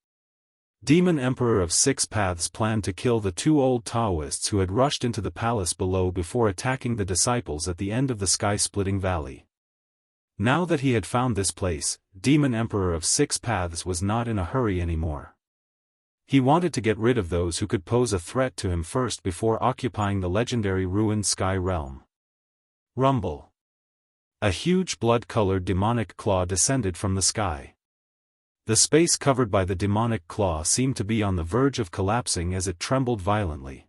Demon Emperor of Six Paths planned to kill the two old Daoists who had rushed into the palace below before attacking the disciples at the end of the sky-splitting valley. Now that he had found this place, Demon Emperor of Six Paths was not in a hurry anymore. He wanted to get rid of those who could pose a threat to him first before occupying the legendary ruined sky realm. Rumble. A huge blood-colored demonic claw descended from the sky. The space covered by the demonic claw seemed to be on the verge of collapsing as it trembled violently.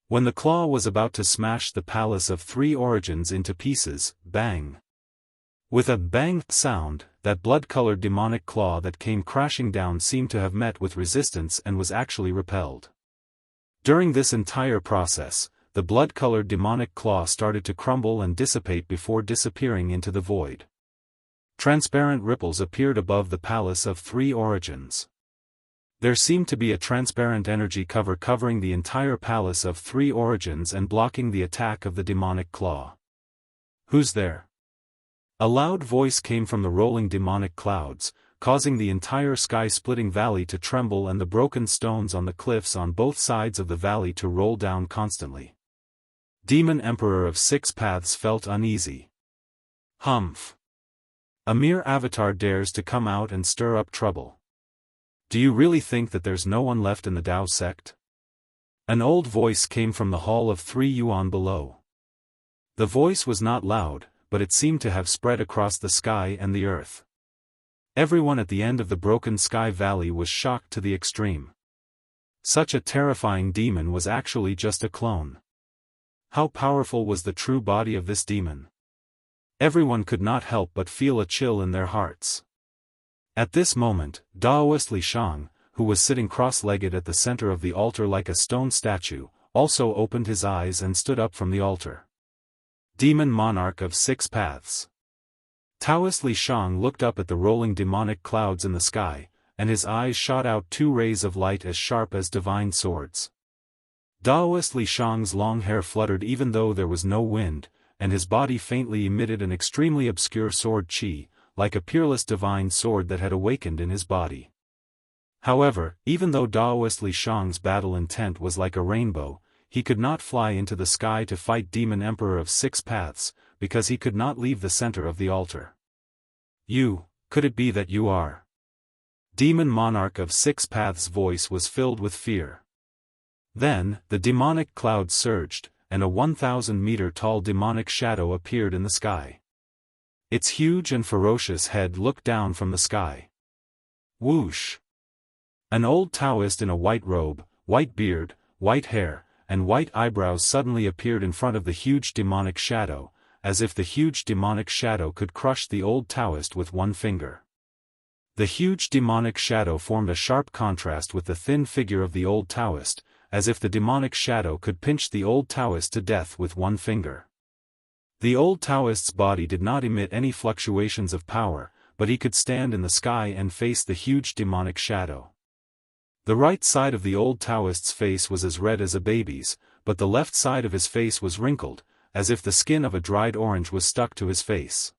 When the claw was about to smash the Palace of Three Origins into pieces, bang! With a bang sound, that blood-colored demonic claw that came crashing down seemed to have met with resistance and was actually repelled. During this entire process, the blood-colored demonic claw started to crumble and dissipate before disappearing into the void. Transparent ripples appeared above the Palace of Three Origins. There seemed to be a transparent energy cover covering the entire Palace of Three Origins and blocking the attack of the demonic claw. "Who's there?" A loud voice came from the rolling demonic clouds, causing the entire sky-splitting valley to tremble and the broken stones on the cliffs on both sides of the valley to roll down constantly. Demon Emperor of Six Paths felt uneasy. Humph. A mere avatar dares to come out and stir up trouble. Do you really think that there's no one left in the Dao sect? An old voice came from the Hall of Three Yuan below. The voice was not loud, but it seemed to have spread across the sky and the earth. Everyone at the end of the broken sky valley was shocked to the extreme. Such a terrifying demon was actually just a clone. How powerful was the true body of this demon? Everyone could not help but feel a chill in their hearts. At this moment, Daoist Li Shang, who was sitting cross-legged at the center of the altar like a stone statue, also opened his eyes and stood up from the altar. Demon Monarch of Six Paths. Daoist Li Shang looked up at the rolling demonic clouds in the sky, and his eyes shot out two rays of light as sharp as divine swords. Daoist Li Shang's long hair fluttered even though there was no wind, and his body faintly emitted an extremely obscure sword chi, like a peerless divine sword that had awakened in his body. However, even though Daoist Li Shang's battle intent was like a rainbow, he could not fly into the sky to fight Demon Emperor of Six Paths, because he could not leave the center of the altar. Could it be that you are? Demon Monarch of Six Paths' voice was filled with fear. Then, the demonic cloud surged, and a 1,000-meter-tall demonic shadow appeared in the sky. Its huge and ferocious head looked down from the sky. Whoosh! An old Taoist in a white robe, white beard, white hair, and white eyebrows suddenly appeared in front of the huge demonic shadow, as if the huge demonic shadow could crush the old Taoist with one finger. The huge demonic shadow formed a sharp contrast with the thin figure of the old Taoist, as if the demonic shadow could pinch the old Taoist to death with one finger. The old Taoist's body did not emit any fluctuations of power, but he could stand in the sky and face the huge demonic shadow. The right side of the old Taoist's face was as red as a baby's, but the left side of his face was wrinkled, as if the skin of a dried orange was stuck to his face.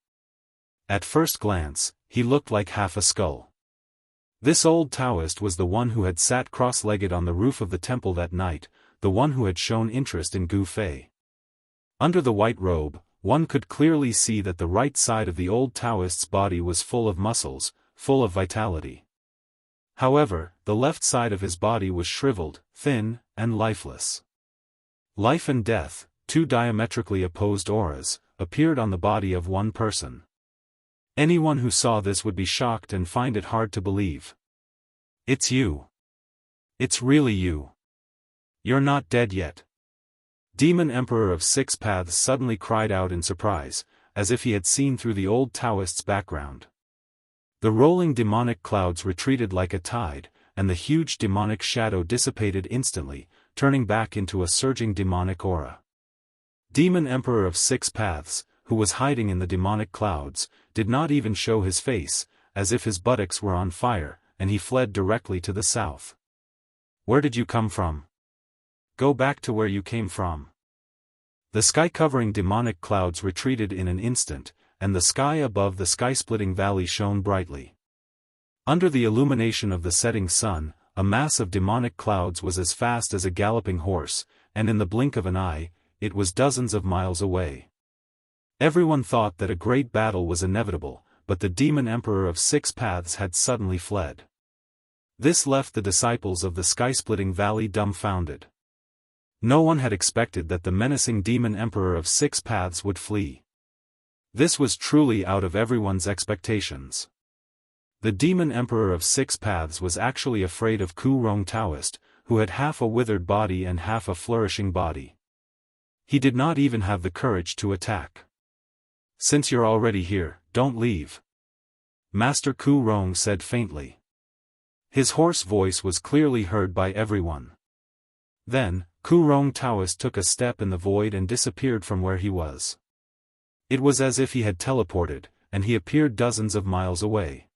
At first glance, he looked like half a skull. This old Taoist was the one who had sat cross-legged on the roof of the temple that night, the one who had shown interest in Gu Fei. Under the white robe, one could clearly see that the right side of the old Taoist's body was full of muscles, full of vitality. However, the left side of his body was shriveled, thin, and lifeless. Life and death, two diametrically opposed auras, appeared on the body of one person. Anyone who saw this would be shocked and find it hard to believe. It's you. It's really you. You're not dead yet. Demon Emperor of Six Paths suddenly cried out in surprise, as if he had seen through the old Taoist's background. The rolling demonic clouds retreated like a tide, and the huge demonic shadow dissipated instantly, turning back into a surging demonic aura. Demon Emperor of Six Paths, who was hiding in the demonic clouds, did not even show his face, as if his buttocks were on fire, and he fled directly to the south. Where did you come from? Go back to where you came from. The sky-covering demonic clouds retreated in an instant, and the sky above the sky-splitting valley shone brightly. Under the illumination of the setting sun, a mass of demonic clouds was as fast as a galloping horse, and in the blink of an eye, it was dozens of miles away. Everyone thought that a great battle was inevitable, but the demon emperor of Six Paths had suddenly fled. This left the disciples of the sky-splitting valley dumbfounded. No one had expected that the menacing demon emperor of Six Paths would flee. This was truly out of everyone's expectations. The demon emperor of Six Paths was actually afraid of Kurong Daoist, who had half a withered body and half a flourishing body. He did not even have the courage to attack. "Since you're already here, don't leave," Master Kurong said faintly. His hoarse voice was clearly heard by everyone. Then, Kurong Daoist took a step in the void and disappeared from where he was. It was as if he had teleported, and he appeared dozens of miles away.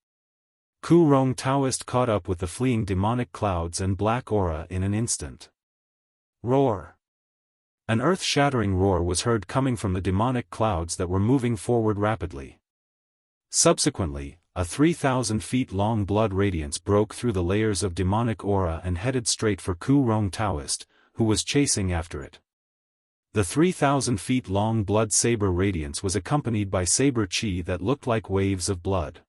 Kurong Daoist caught up with the fleeing demonic clouds and black aura in an instant. Roar! An earth-shattering roar was heard coming from the demonic clouds that were moving forward rapidly. Subsequently, a 3,000 feet long blood radiance broke through the layers of demonic aura and headed straight for Kurong Daoist, who was chasing after it. The 3,000 feet long blood saber radiance was accompanied by saber chi that looked like waves of blood.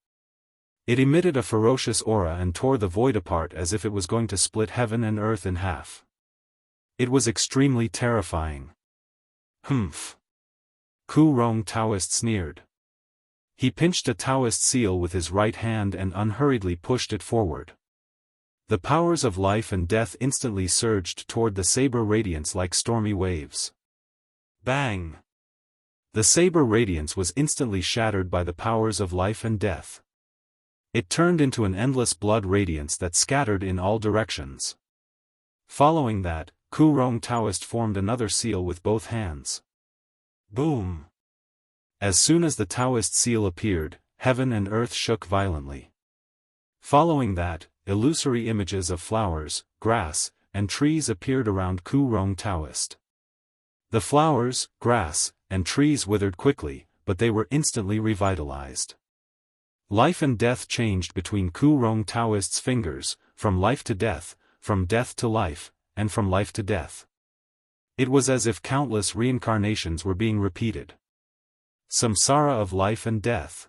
It emitted a ferocious aura and tore the void apart as if it was going to split heaven and earth in half. It was extremely terrifying. Humph! Kurong Daoist sneered. He pinched a Taoist seal with his right hand and unhurriedly pushed it forward. The powers of life and death instantly surged toward the saber radiance like stormy waves. Bang! The saber radiance was instantly shattered by the powers of life and death. It turned into an endless blood radiance that scattered in all directions. Following that, Kurong Daoist formed another seal with both hands. Boom! As soon as the Taoist seal appeared, heaven and earth shook violently. Following that, illusory images of flowers, grass, and trees appeared around Kurong Daoist. The flowers, grass, and trees withered quickly, but they were instantly revitalized. Life and death changed between Kurong Daoist's fingers, from life to death, from death to life, and from life to death. It was as if countless reincarnations were being repeated. Samsara of life and death.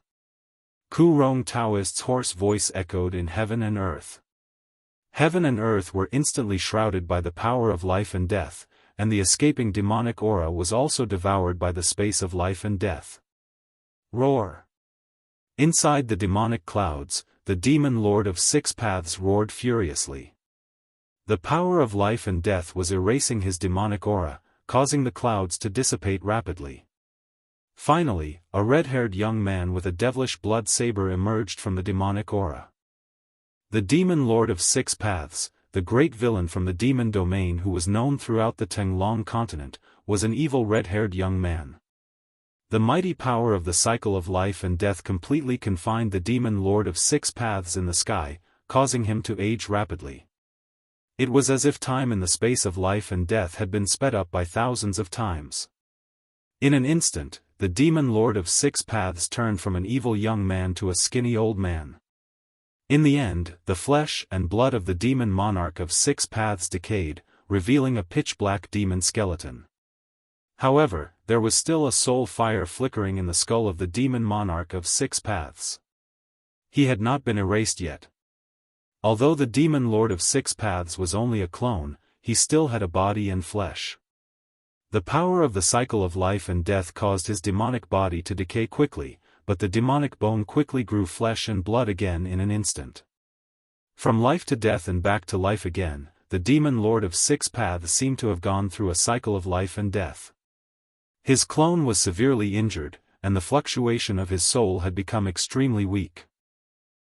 Kurong Daoist's hoarse voice echoed in heaven and earth. Heaven and earth were instantly shrouded by the power of life and death, and the escaping demonic aura was also devoured by the space of life and death. Roar! Inside the demonic clouds, the demon lord of Six Paths roared furiously. The power of life and death was erasing his demonic aura, causing the clouds to dissipate rapidly. Finally, a red-haired young man with a devilish blood saber emerged from the demonic aura. The demon lord of Six Paths, the great villain from the demon domain who was known throughout the Tenglong continent, was an evil red-haired young man. The mighty power of the cycle of life and death completely confined the demon lord of Six Paths in the sky, causing him to age rapidly. It was as if time in the space of life and death had been sped up by thousands of times. In an instant, the demon lord of Six Paths turned from an evil young man to a skinny old man. In the end, the flesh and blood of the demon monarch of Six Paths decayed, revealing a pitch-black demon skeleton. However, there was still a soul fire flickering in the skull of the demon monarch of Six Paths. He had not been erased yet. Although the demon lord of Six Paths was only a clone, he still had a body and flesh. The power of the cycle of life and death caused his demonic body to decay quickly, but the demonic bone quickly grew flesh and blood again in an instant. From life to death and back to life again, the demon lord of Six Paths seemed to have gone through a cycle of life and death. His clone was severely injured, and the fluctuation of his soul had become extremely weak.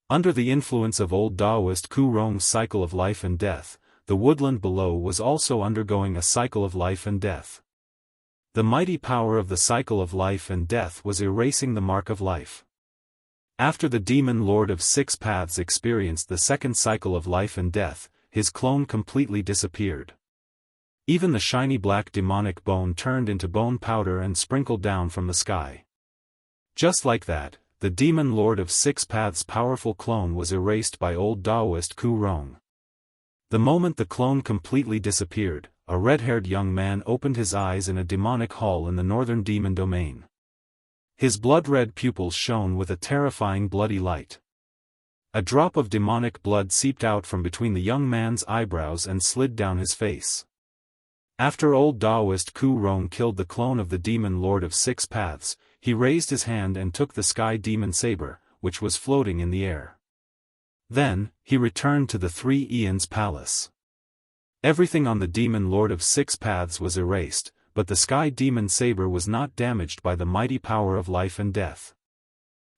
Under the influence of old Daoist Kurong's cycle of life and death, the woodland below was also undergoing a cycle of life and death. The mighty power of the cycle of life and death was erasing the mark of life. After the demon lord of Six Paths experienced the second cycle of life and death, his clone completely disappeared. Even the shiny black demonic bone turned into bone powder and sprinkled down from the sky. Just like that, the demon lord of six paths' powerful clone was erased by old Daoist Ku Rong. The moment the clone completely disappeared, a red-haired young man opened his eyes in a demonic hall in the northern demon domain. His blood-red pupils shone with a terrifying bloody light. A drop of demonic blood seeped out from between the young man's eyebrows and slid down his face. After old Daoist Ku Rong killed the clone of the demon lord of six paths, he raised his hand and took the sky demon saber, which was floating in the air. Then, he returned to the Three Eons Palace. Everything on the demon lord of six paths was erased, but the sky demon saber was not damaged by the mighty power of life and death.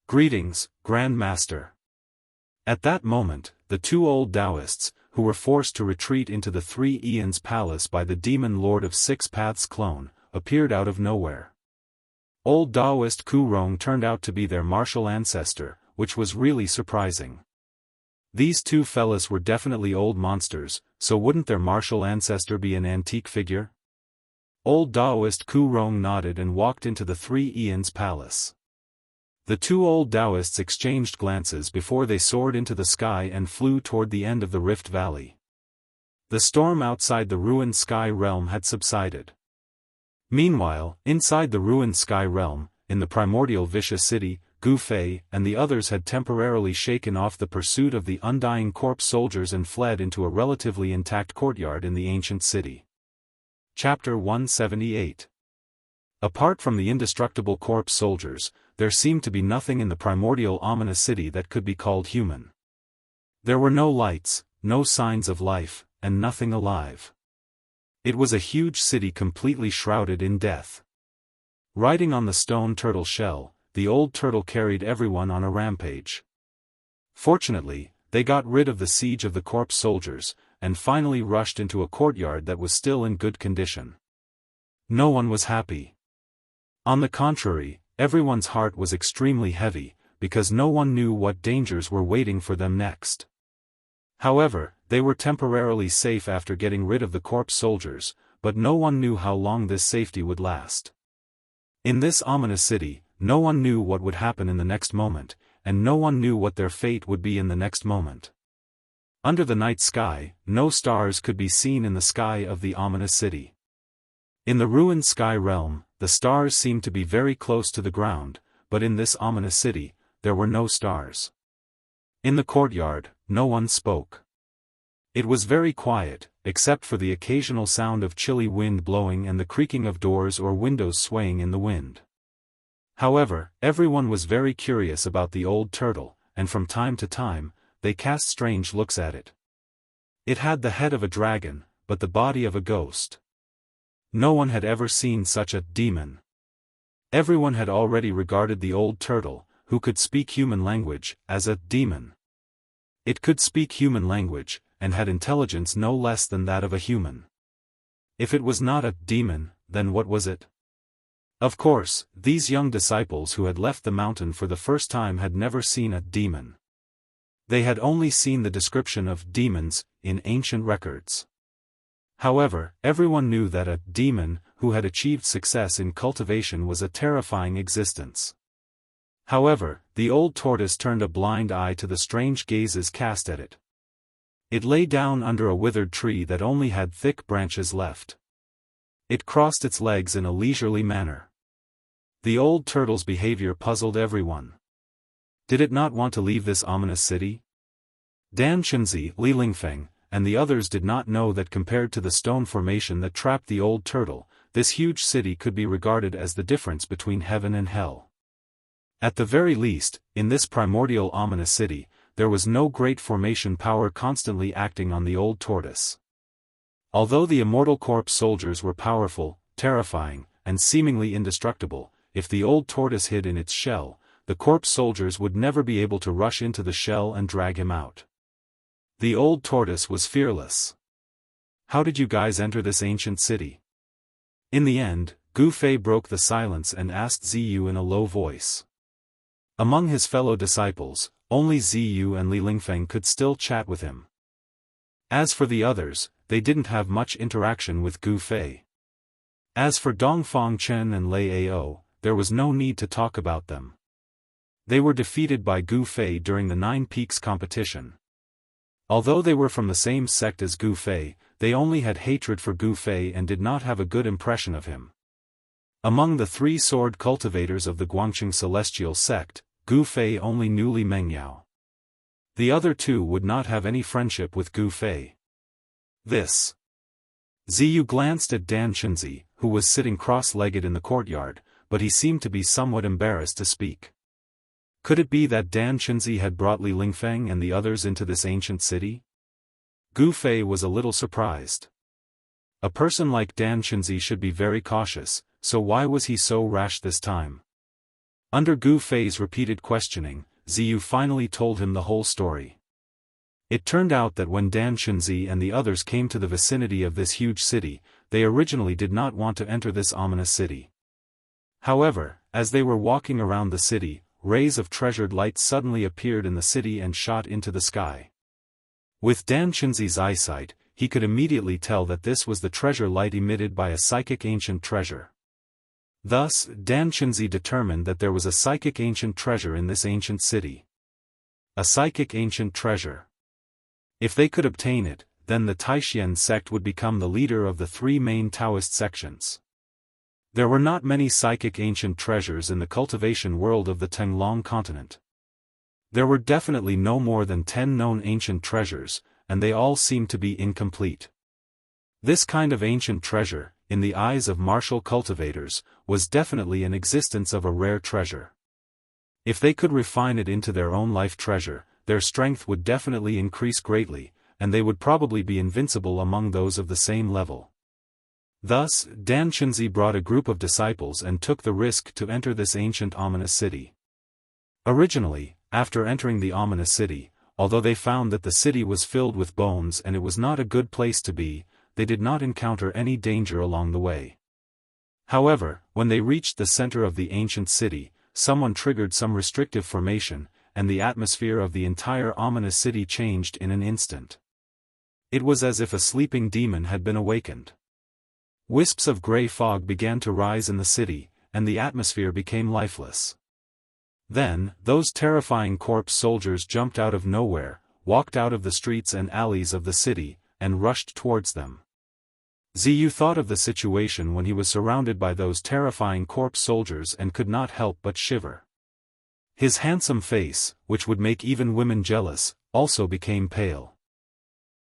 Greetings, Grand Master. At that moment, the two old Daoists, who were forced to retreat into the Three Eons Palace by the demon lord of six paths clone, appeared out of nowhere. Old Daoist Ku Rong turned out to be their martial ancestor, which was really surprising. These two fellas were definitely old monsters, so wouldn't their martial ancestor be an antique figure? Old Daoist Ku Rong nodded and walked into the Three Eons Palace. The two old Daoists exchanged glances before they soared into the sky and flew toward the end of the Rift Valley. The storm outside the ruined sky realm had subsided. Meanwhile, inside the ruined sky realm, in the primordial vicious city, Gu Fei and the others had temporarily shaken off the pursuit of the undying corpse soldiers and fled into a relatively intact courtyard in the ancient city. Chapter 178. Apart from the indestructible corpse soldiers, there seemed to be nothing in the primordial ominous city that could be called human. There were no lights, no signs of life, and nothing alive. It was a huge city completely shrouded in death. Riding on the stone turtle shell, the old turtle carried everyone on a rampage. Fortunately, they got rid of the siege of the corpse soldiers, and finally rushed into a courtyard that was still in good condition. No one was happy. On the contrary, everyone's heart was extremely heavy, because no one knew what dangers were waiting for them next. However, they were temporarily safe after getting rid of the corpse soldiers, but no one knew how long this safety would last. In this ominous city, no one knew what would happen in the next moment, and no one knew what their fate would be in the next moment. Under the night sky, no stars could be seen in the sky of the ominous city. In the ruined sky realm, the stars seemed to be very close to the ground, but in this ominous city, there were no stars. In the courtyard, no one spoke. It was very quiet, except for the occasional sound of chilly wind blowing and the creaking of doors or windows swaying in the wind. However, everyone was very curious about the old turtle, and from time to time, they cast strange looks at it. It had the head of a dragon, but the body of a ghost. No one had ever seen such a demon. Everyone had already regarded the old turtle, who could speak human language, as a demon. It could speak human language, and had intelligence no less than that of a human. If it was not a demon, then what was it? Of course, these young disciples who had left the mountain for the first time had never seen a demon. They had only seen the description of demons in ancient records. However, everyone knew that a demon who had achieved success in cultivation was a terrifying existence. However, the old tortoise turned a blind eye to the strange gazes cast at it. It lay down under a withered tree that only had thick branches left. It crossed its legs in a leisurely manner. The old turtle's behavior puzzled everyone. Did it not want to leave this ominous city? Dan Chunzi, Li Lingfeng, and the others did not know that compared to the stone formation that trapped the old turtle, this huge city could be regarded as the difference between heaven and hell. At the very least, in this primordial ominous city, there was no great formation power constantly acting on the old tortoise. Although the immortal corpse soldiers were powerful, terrifying, and seemingly indestructible, if the old tortoise hid in its shell, the corpse soldiers would never be able to rush into the shell and drag him out. The old tortoise was fearless. How did you guys enter this ancient city? In the end, Gu Fei broke the silence and asked Ziyu in a low voice. Among his fellow disciples, only Ziyu and Li Lingfeng could still chat with him. As for the others, they didn't have much interaction with Gu Fei. As for Dongfang Chen and Lei Ao, there was no need to talk about them. They were defeated by Gu Fei during the Nine Peaks competition. Although they were from the same sect as Gu Fei, they only had hatred for Gu Fei and did not have a good impression of him. Among the 3 sword cultivators of the Guangqing Celestial sect, Gu Fei only knew Li Mengyao. The other 2 would not have any friendship with Gu Fei. This. Ziyu glanced at Dan Chenzi, who was sitting cross-legged in the courtyard, but he seemed to be somewhat embarrassed to speak. Could it be that Dan Chenzi had brought Li Lingfeng and the others into this ancient city? Gu Fei was a little surprised. A person like Dan Chenzi should be very cautious, so why was he so rash this time? Under Gu Fei's repeated questioning, Ziyu finally told him the whole story. It turned out that when Dan Chenzi and the others came to the vicinity of this huge city, they originally did not want to enter this ominous city. However, as they were walking around the city, rays of treasured light suddenly appeared in the city and shot into the sky. With Dan Chenzi's eyesight, he could immediately tell that this was the treasure light emitted by a psychic ancient treasure. Thus, Dan Chenzi determined that there was a psychic ancient treasure in this ancient city. A psychic ancient treasure. If they could obtain it, then the Taishan sect would become the leader of the 3 main Taoist sections. There were not many psychic ancient treasures in the cultivation world of the Tenglong continent. There were definitely no more than 10 known ancient treasures, and they all seemed to be incomplete. This kind of ancient treasure, in the eyes of martial cultivators, was definitely an existence of a rare treasure. If they could refine it into their own life treasure, their strength would definitely increase greatly, and they would probably be invincible among those of the same level. Thus, Dan Chenzi brought a group of disciples and took the risk to enter this ancient ominous city. Originally, after entering the ominous city, although they found that the city was filled with bones and it was not a good place to be, they did not encounter any danger along the way. However, when they reached the center of the ancient city, someone triggered some restrictive formation, and the atmosphere of the entire ominous city changed in an instant. It was as if a sleeping demon had been awakened. Wisps of gray fog began to rise in the city, and the atmosphere became lifeless. Then, those terrifying corpse soldiers jumped out of nowhere, walked out of the streets and alleys of the city, and rushed towards them. Ziyu thought of the situation when he was surrounded by those terrifying corpse soldiers and could not help but shiver. His handsome face, which would make even women jealous, also became pale.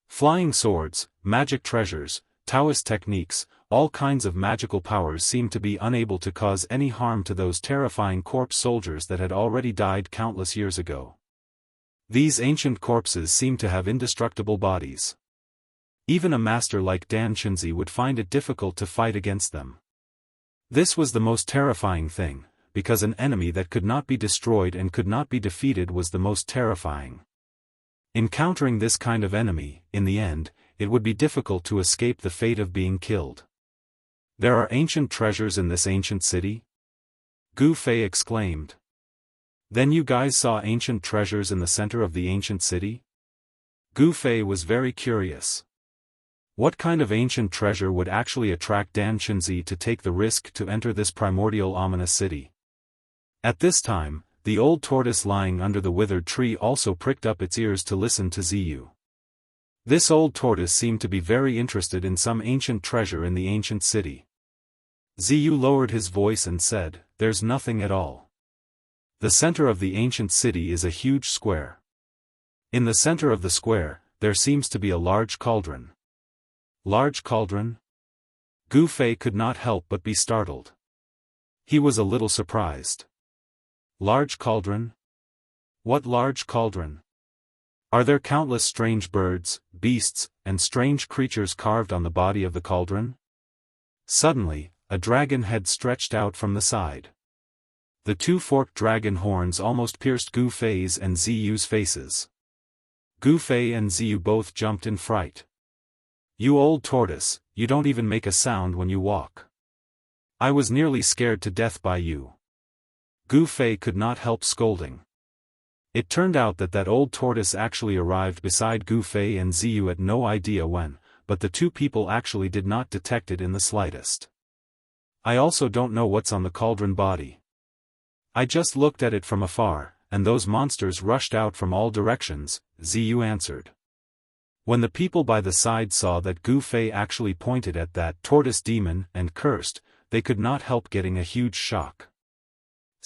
Flying swords, magic treasures, Taoist techniques, all kinds of magical powers seemed to be unable to cause any harm to those terrifying corpse soldiers that had already died countless years ago. These ancient corpses seemed to have indestructible bodies. Even a master like Dan Chenzi would find it difficult to fight against them. This was the most terrifying thing, because an enemy that could not be destroyed and could not be defeated was the most terrifying. Encountering this kind of enemy, in the end, it would be difficult to escape the fate of being killed. There are ancient treasures in this ancient city? Gu Fei exclaimed. Then you guys saw ancient treasures in the center of the ancient city? Gu Fei was very curious. What kind of ancient treasure would actually attract Dan Chenzi to take the risk to enter this primordial ominous city? At this time, the old tortoise lying under the withered tree also pricked up its ears to listen to Ziyu. This old tortoise seemed to be very interested in some ancient treasure in the ancient city. Ziyu lowered his voice and said, "There's nothing at all. The center of the ancient city is a huge square. In the center of the square, there seems to be a large cauldron." Large cauldron? Gu Fei could not help but be startled. He was a little surprised. Large cauldron? What large cauldron? Are there countless strange birds, beasts, and strange creatures carved on the body of the cauldron? Suddenly, a dragon head stretched out from the side. The 2 forked dragon horns almost pierced Gu Fei's and Ziyu's faces. Gu Fei and Ziyu both jumped in fright. "You old tortoise, you don't even make a sound when you walk. I was nearly scared to death by you." Gu Fei could not help scolding. It turned out that that old tortoise actually arrived beside Gu Fei and Ziyu at no idea when, but the two people actually did not detect it in the slightest. I also don't know what's on the cauldron body. I just looked at it from afar, and those monsters rushed out from all directions, Ziyu answered. When the people by the side saw that Gu Fei actually pointed at that tortoise demon and cursed, they could not help getting a huge shock.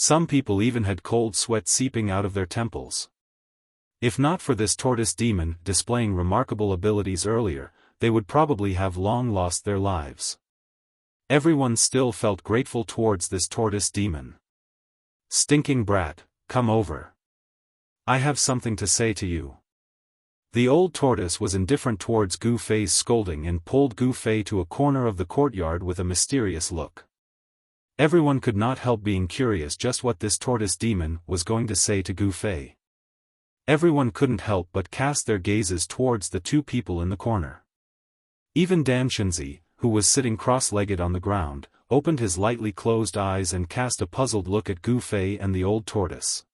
Some people even had cold sweat seeping out of their temples. If not for this tortoise demon displaying remarkable abilities earlier, they would probably have long lost their lives. Everyone still felt grateful towards this tortoise demon. Stinking brat, come over. I have something to say to you. The old tortoise was indifferent towards Gu Fei's scolding and pulled Gu Fei to a corner of the courtyard with a mysterious look. Everyone could not help being curious just what this tortoise demon was going to say to Gu Fei. Everyone couldn't help but cast their gazes towards the two people in the corner. Even Dan Shenzi, who was sitting cross-legged on the ground, opened his lightly closed eyes and cast a puzzled look at Gu Fei and the old tortoise.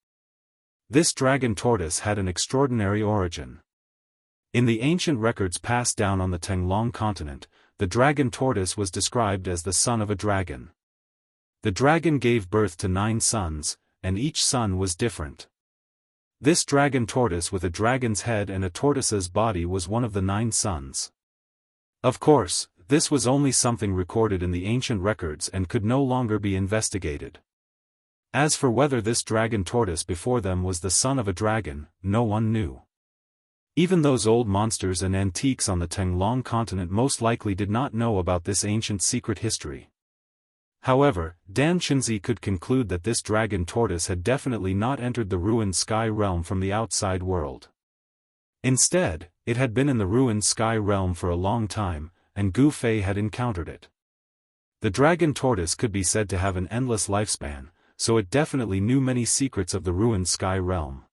This dragon tortoise had an extraordinary origin. In the ancient records passed down on the Tenglong continent, the dragon tortoise was described as the son of a dragon. The dragon gave birth to 9 sons, and each son was different. This dragon tortoise with a dragon's head and a tortoise's body was one of the 9 sons. Of course, this was only something recorded in the ancient records and could no longer be investigated. As for whether this dragon tortoise before them was the son of a dragon, no one knew. Even those old monsters and antiques on the Tenglong continent most likely did not know about this ancient secret history. However, Dan Shenzi could conclude that this dragon tortoise had definitely not entered the ruined sky realm from the outside world. Instead, it had been in the ruined sky realm for a long time, and Gu Fei had encountered it. The dragon tortoise could be said to have an endless lifespan, so it definitely knew many secrets of the ruined sky realm.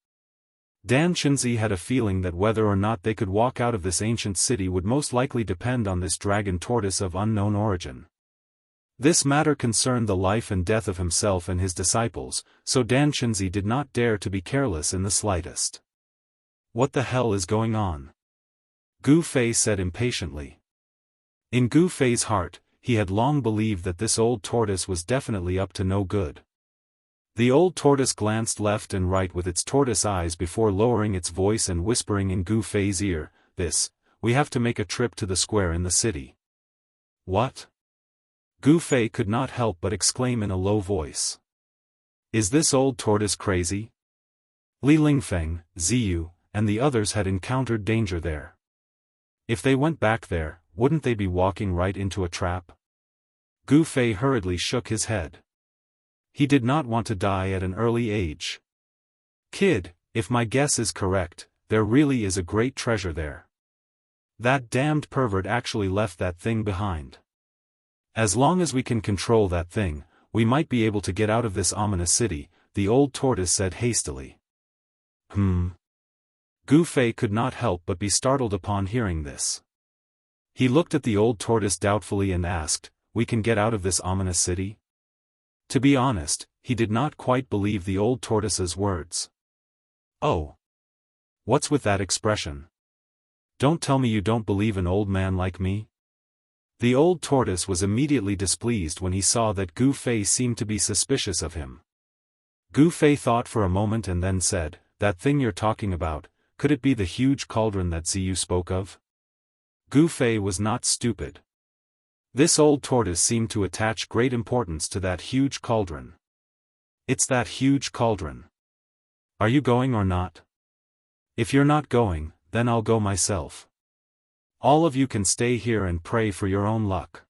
Dan Shenzi had a feeling that whether or not they could walk out of this ancient city would most likely depend on this dragon tortoise of unknown origin. This matter concerned the life and death of himself and his disciples, so Dan Shenzi did not dare to be careless in the slightest. What the hell is going on? Gu Fei said impatiently. In Gu Fei's heart, he had long believed that this old tortoise was definitely up to no good. The old tortoise glanced left and right with its tortoise eyes before lowering its voice and whispering in Gu Fei's ear, we have to make a trip to the square in the city. What? Gu Fei could not help but exclaim in a low voice. Is this old tortoise crazy? Li Lingfeng, Ziyu, and the others had encountered danger there. If they went back there, wouldn't they be walking right into a trap? Gu Fei hurriedly shook his head. He did not want to die at an early age. Kid, if my guess is correct, there really is a great treasure there. That damned pervert actually left that thing behind. As long as we can control that thing, we might be able to get out of this ominous city, the old tortoise said hastily. Gu Fei could not help but be startled upon hearing this. He looked at the old tortoise doubtfully and asked, we can get out of this ominous city? To be honest, he did not quite believe the old tortoise's words. Oh. What's with that expression? Don't tell me you don't believe an old man like me? The old tortoise was immediately displeased when he saw that Gu Fei seemed to be suspicious of him. Gu Fei thought for a moment and then said, that thing you're talking about, could it be the huge cauldron that Ziyu spoke of? Gu Fei was not stupid. This old tortoise seemed to attach great importance to that huge cauldron. It's that huge cauldron. Are you going or not? If you're not going, then I'll go myself. All of you can stay here and pray for your own luck.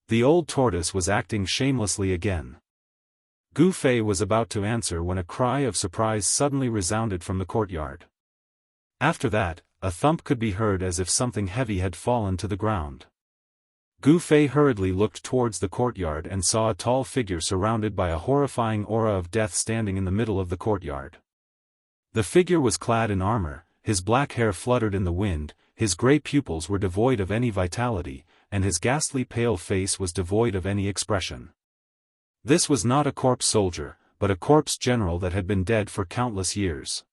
The old tortoise was acting shamelessly again. Gu Fei was about to answer when a cry of surprise suddenly resounded from the courtyard. After that, a thump could be heard as if something heavy had fallen to the ground. Gu Fei hurriedly looked towards the courtyard and saw a tall figure surrounded by a horrifying aura of death standing in the middle of the courtyard. The figure was clad in armor, his black hair fluttered in the wind, his grey pupils were devoid of any vitality, and his ghastly pale face was devoid of any expression. This was not a corpse soldier, but a corpse general that had been dead for countless years.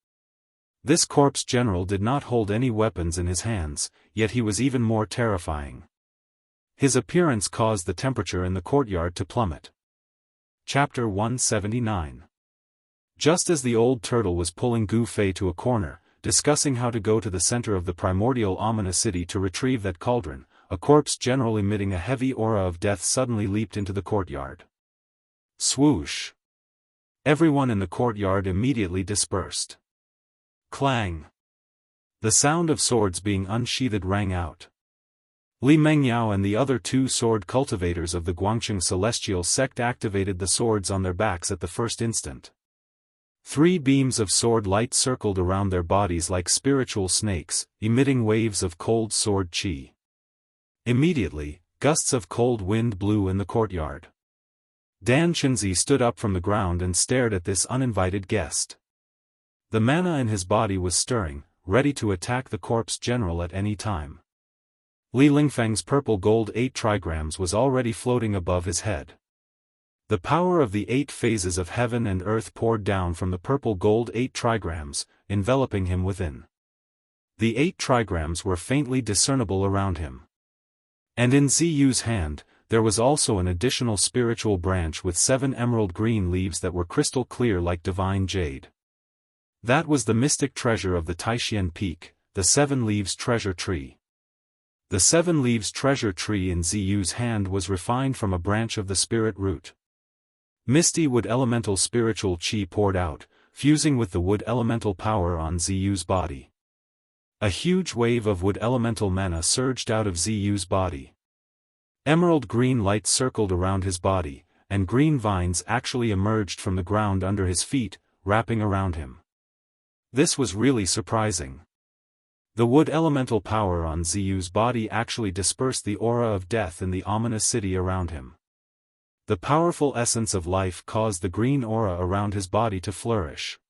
This corpse general did not hold any weapons in his hands, yet he was even more terrifying. His appearance caused the temperature in the courtyard to plummet. Chapter 179. Just as the old turtle was pulling Gu Fei to a corner, discussing how to go to the center of the primordial ominous city to retrieve that cauldron, a corpse general emitting a heavy aura of death suddenly leaped into the courtyard. Swoosh! Everyone in the courtyard immediately dispersed. Clang! The sound of swords being unsheathed rang out. Li Mengyao and the other two sword cultivators of the Guangqing celestial sect activated the swords on their backs at the first instant. 3 beams of sword light circled around their bodies like spiritual snakes, emitting waves of cold sword qi. Immediately, gusts of cold wind blew in the courtyard. Dan Chenzi stood up from the ground and stared at this uninvited guest. The mana in his body was stirring, ready to attack the corpse general at any time. Li Lingfeng's purple gold 8 trigrams was already floating above his head. The power of the 8 phases of heaven and earth poured down from the purple gold 8 trigrams, enveloping him within. The 8 trigrams were faintly discernible around him. And in Ziyu's hand, there was also an additional spiritual branch with 7 emerald green leaves that were crystal clear like divine jade. That was the mystic treasure of the Taixian Peak, the 7 Leaves Treasure Tree. The 7 Leaves Treasure Tree in Ziyu's hand was refined from a branch of the spirit root. Misty wood elemental spiritual qi poured out, fusing with the wood elemental power on Ziyu's body. A huge wave of wood elemental mana surged out of Ziyu's body. Emerald green light circled around his body, and green vines actually emerged from the ground under his feet, wrapping around him. This was really surprising. The wood elemental power on Ziyu's body actually dispersed the aura of death in the ominous city around him. The powerful essence of life caused the green aura around his body to flourish.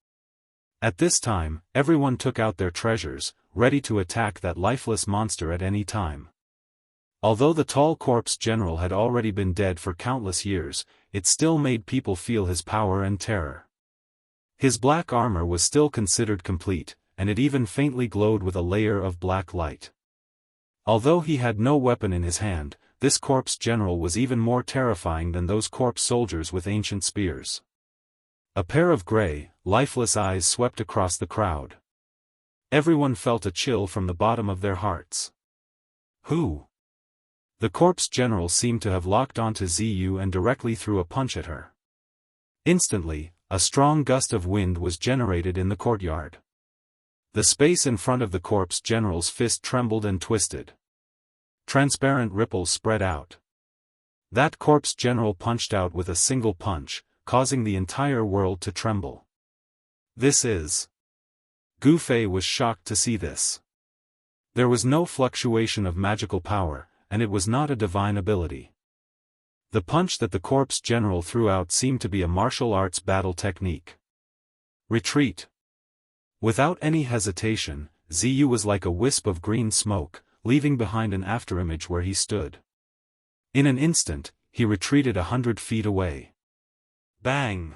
At this time, everyone took out their treasures, ready to attack that lifeless monster at any time. Although the tall corpse general had already been dead for countless years, it still made people feel his power and terror. His black armor was still considered complete, and it even faintly glowed with a layer of black light. Although he had no weapon in his hand, this corpse general was even more terrifying than those corpse soldiers with ancient spears. A pair of gray, lifeless eyes swept across the crowd. Everyone felt a chill from the bottom of their hearts. Who? The corpse general seemed to have locked onto Ziyu and directly threw a punch at her. Instantly, a strong gust of wind was generated in the courtyard. The space in front of the corpse general's fist trembled and twisted. Transparent ripples spread out. That corpse general punched out with a single punch, causing the entire world to tremble. This is... Gu Fei was shocked to see this. There was no fluctuation of magical power, and it was not a divine ability. The punch that the corpse general threw out seemed to be a martial arts battle technique. Retreat. Without any hesitation, Ziyu was like a wisp of green smoke, leaving behind an afterimage where he stood. In an instant, he retreated 100 feet away. Bang!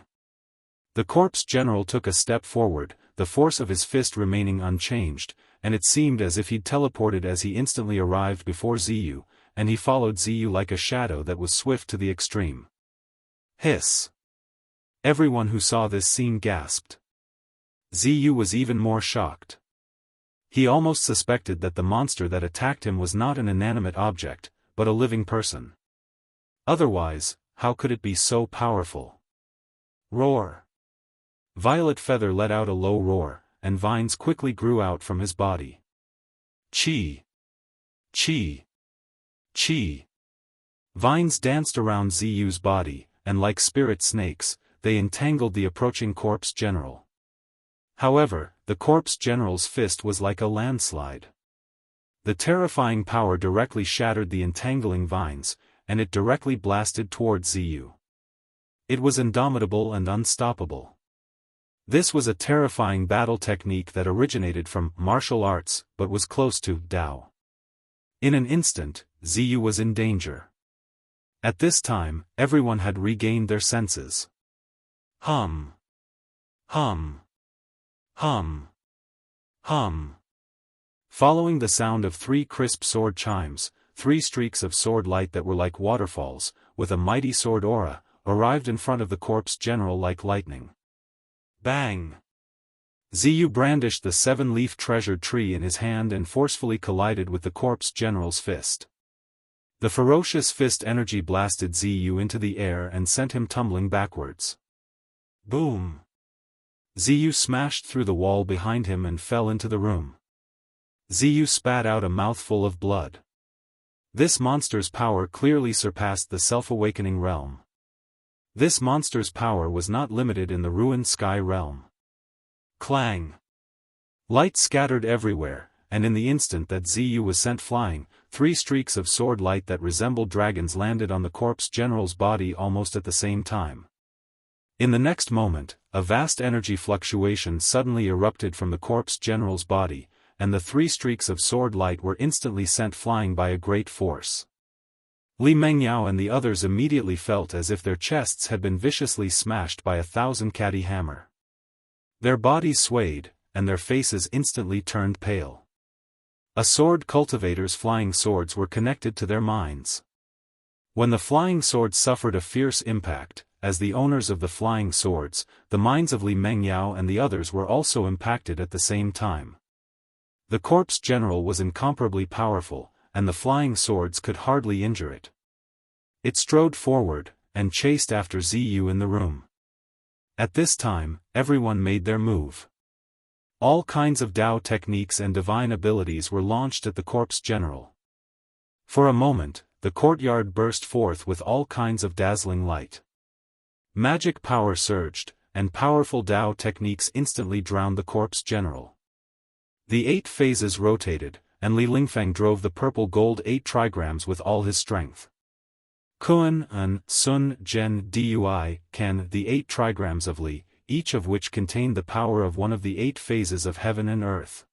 The corpse general took a step forward, the force of his fist remaining unchanged, and it seemed as if he'd teleported as he instantly arrived before Ziyu, and he followed Ziyu like a shadow that was swift to the extreme. Hiss! Everyone who saw this scene gasped. Ziyu was even more shocked. He almost suspected that the monster that attacked him was not an inanimate object, but a living person. Otherwise, how could it be so powerful? Roar! Violet Feather let out a low roar, and vines quickly grew out from his body. Chi! Chi! Chi! Vines danced around Ziyu's body, and like spirit snakes, they entangled the approaching corpse general. However, the corpse general's fist was like a landslide. The terrifying power directly shattered the entangling vines, and it directly blasted toward Ziyu. It was indomitable and unstoppable. This was a terrifying battle technique that originated from martial arts, but was close to Dao. In an instant, Ziyu was in danger. At this time, everyone had regained their senses. Hum. Hum. Hum. Hum. Following the sound of 3 crisp sword chimes, 3 streaks of sword light that were like waterfalls, with a mighty sword aura, arrived in front of the corpse general like lightning. Bang! Ziyu brandished the 7-leaf treasured tree in his hand and forcefully collided with the corpse general's fist. The ferocious fist energy blasted Ziyu into the air and sent him tumbling backwards. Boom! Ziyu smashed through the wall behind him and fell into the room. Ziyu spat out a mouthful of blood. This monster's power clearly surpassed the self-awakening realm. This monster's power was not limited in the ruined sky realm. Clang! Light scattered everywhere, and in the instant that Ziyu was sent flying, 3 streaks of sword light that resembled dragons landed on the corpse general's body almost at the same time. In the next moment, a vast energy fluctuation suddenly erupted from the corpse general's body, and the 3 streaks of sword light were instantly sent flying by a great force. Li Mengyao and the others immediately felt as if their chests had been viciously smashed by 1,000 catty hammer. Their bodies swayed, and their faces instantly turned pale. A sword cultivator's flying swords were connected to their minds. When the flying swords suffered a fierce impact, as the owners of the flying swords, the minds of Li Mengyao and the others were also impacted at the same time. The corpse general was incomparably powerful, and the flying swords could hardly injure it. It strode forward, and chased after Ziyu in the room. At this time, everyone made their move. All kinds of Dao techniques and divine abilities were launched at the corpse general. For a moment, the courtyard burst forth with all kinds of dazzling light. Magic power surged, and powerful Dao techniques instantly drowned the corpse general. The 8 phases rotated, and Li Lingfeng drove the purple gold 8 trigrams with all his strength. Kun, An, Sun, Zhen, Dui, Ken, the 8 trigrams of Li, each of which contained the power of one of the 8 phases of heaven and earth.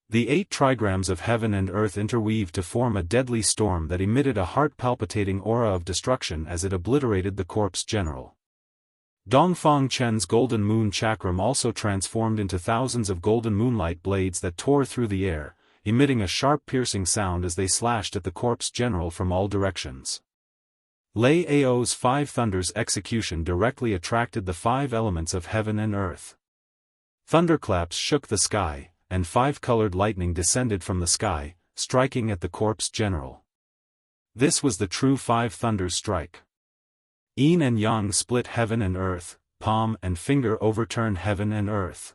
The 8 trigrams of heaven and earth interweaved to form a deadly storm that emitted a heart-palpitating aura of destruction as it obliterated the corpse general. Dongfang Chen's golden moon chakram also transformed into thousands of golden moonlight blades that tore through the air, emitting a sharp piercing sound as they slashed at the corpse general from all directions. Lei Ao's 5 thunders execution directly attracted the 5 elements of heaven and earth. Thunderclaps shook the sky, and 5-colored lightning descended from the sky, striking at the corpse general. This was the true 5 thunders strike. Yin and Yang split heaven and earth, palm and finger overturned heaven and earth.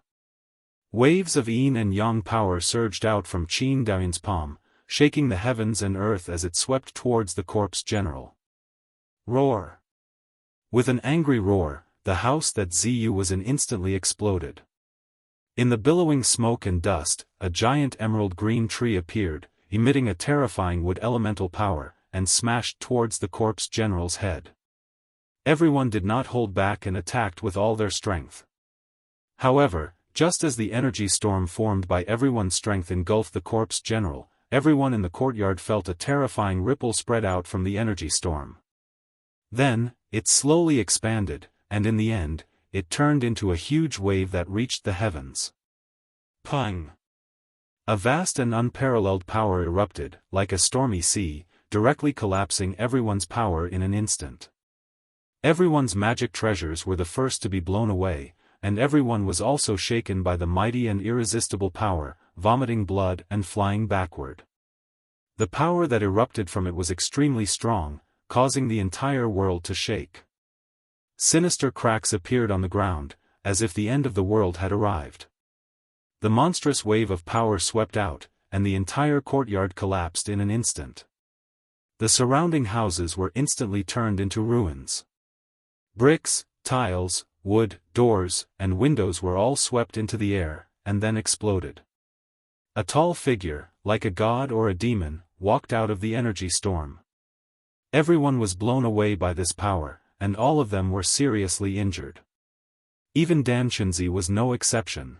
Waves of Yin and Yang power surged out from Qin Daoyin's palm, shaking the heavens and earth as it swept towards the corpse general. Roar! With an angry roar, the house that Ziyu was in instantly exploded. In the billowing smoke and dust, a giant emerald green tree appeared, emitting a terrifying wood elemental power, and smashed towards the corpse general's head. Everyone did not hold back and attacked with all their strength. However, just as the energy storm formed by everyone's strength engulfed the corpse general, everyone in the courtyard felt a terrifying ripple spread out from the energy storm. Then, it slowly expanded, and in the end, it turned into a huge wave that reached the heavens. Pang! A vast and unparalleled power erupted, like a stormy sea, directly collapsing everyone's power in an instant. Everyone's magic treasures were the first to be blown away, and everyone was also shaken by the mighty and irresistible power, vomiting blood and flying backward. The power that erupted from it was extremely strong, causing the entire world to shake. Sinister cracks appeared on the ground, as if the end of the world had arrived. The monstrous wave of power swept out, and the entire courtyard collapsed in an instant. The surrounding houses were instantly turned into ruins. Bricks, tiles, wood, doors, and windows were all swept into the air, and then exploded. A tall figure, like a god or a demon, walked out of the energy storm. Everyone was blown away by this power, and all of them were seriously injured. Even Dan Chunzi was no exception.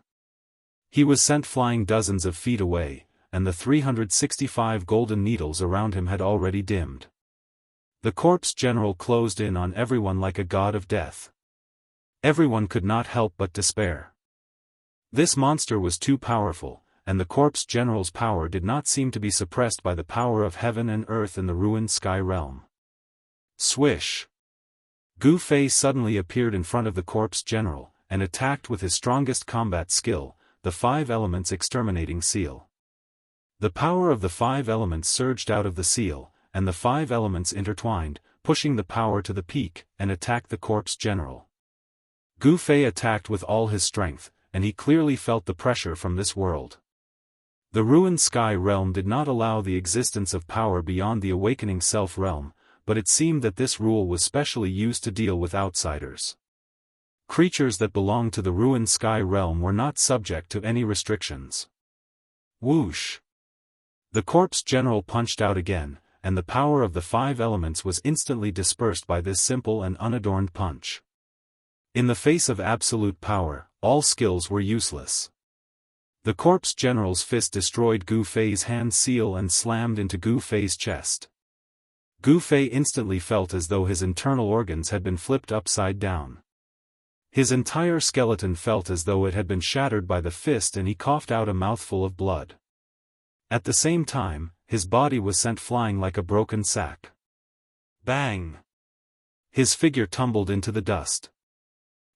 He was sent flying dozens of feet away, and the 365 golden needles around him had already dimmed. The corpse general closed in on everyone like a god of death. Everyone could not help but despair. This monster was too powerful, and the corpse general's power did not seem to be suppressed by the power of heaven and earth in the ruined sky realm. Swish! Gu Fei suddenly appeared in front of the corpse general, and attacked with his strongest combat skill, the 5 elements exterminating seal. The power of the 5 elements surged out of the seal, and the 5 elements intertwined, pushing the power to the peak, and attacked the corpse general. Gu Fei attacked with all his strength, and he clearly felt the pressure from this world. The ruined sky realm did not allow the existence of power beyond the awakening self realm, but it seemed that this rule was specially used to deal with outsiders. Creatures that belonged to the ruined sky realm were not subject to any restrictions. Whoosh! The corpse general punched out again, and the power of the 5 elements was instantly dispersed by this simple and unadorned punch. In the face of absolute power, all skills were useless. The corpse general's fist destroyed Gu Fei's hand seal and slammed into Gu Fei's chest. Gu Fei instantly felt as though his internal organs had been flipped upside down. His entire skeleton felt as though it had been shattered by the fist, and he coughed out a mouthful of blood. At the same time, his body was sent flying like a broken sack. Bang! His figure tumbled into the dust.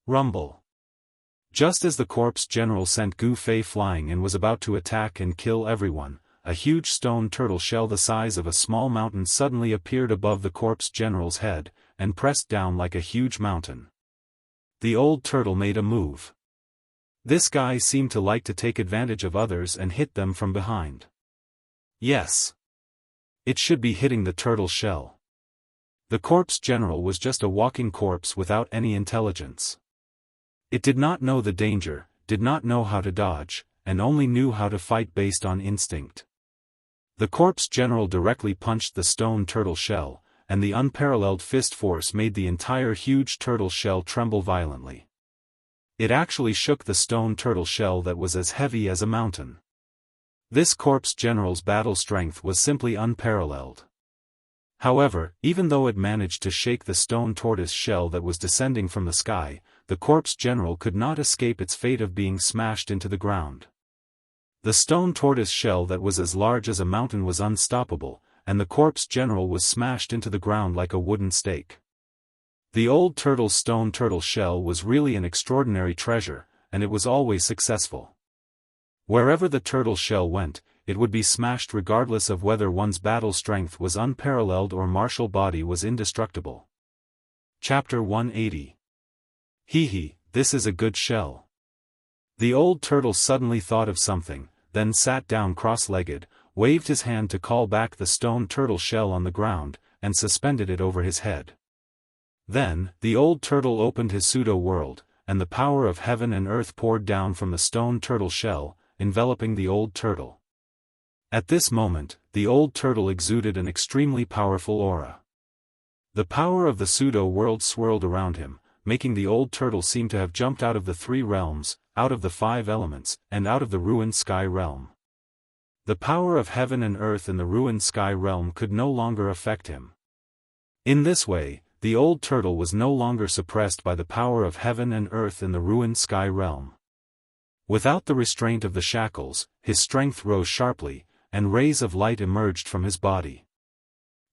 Rumble! Just as the corpse general sent Gu Fei flying and was about to attack and kill everyone, a huge stone turtle shell the size of a small mountain suddenly appeared above the corpse general's head, and pressed down like a huge mountain. The old turtle made a move. This guy seemed to like to take advantage of others and hit them from behind. Yes. It should be hitting the turtle shell. The corpse general was just a walking corpse without any intelligence. It did not know the danger, did not know how to dodge, and only knew how to fight based on instinct. The corpse general directly punched the stone turtle shell, and the unparalleled fist force made the entire huge turtle shell tremble violently. It actually shook the stone turtle shell that was as heavy as a mountain. This corpse general's battle strength was simply unparalleled. However, even though it managed to shake the stone tortoise shell that was descending from the sky, the corpse general could not escape its fate of being smashed into the ground. The stone tortoise shell that was as large as a mountain was unstoppable, and the corpse general was smashed into the ground like a wooden stake. The old turtle's stone turtle shell was really an extraordinary treasure, and it was always successful. Wherever the turtle shell went, it would be smashed regardless of whether one's battle strength was unparalleled or martial body was indestructible. Chapter 180. Hee, this is a good shell. The old turtle suddenly thought of something, then sat down cross-legged, waved his hand to call back the stone turtle shell on the ground, and suspended it over his head. Then, the old turtle opened his pseudo-world, and the power of heaven and earth poured down from the stone turtle shell, enveloping the old turtle. At this moment, the old turtle exuded an extremely powerful aura. The power of the pseudo-world swirled around him, making the old turtle seem to have jumped out of the 3 realms, out of the 5 elements, and out of the ruined sky realm. The power of heaven and earth in the ruined sky realm could no longer affect him. In this way, the old turtle was no longer suppressed by the power of heaven and earth in the ruined sky realm. Without the restraint of the shackles, his strength rose sharply, and rays of light emerged from his body.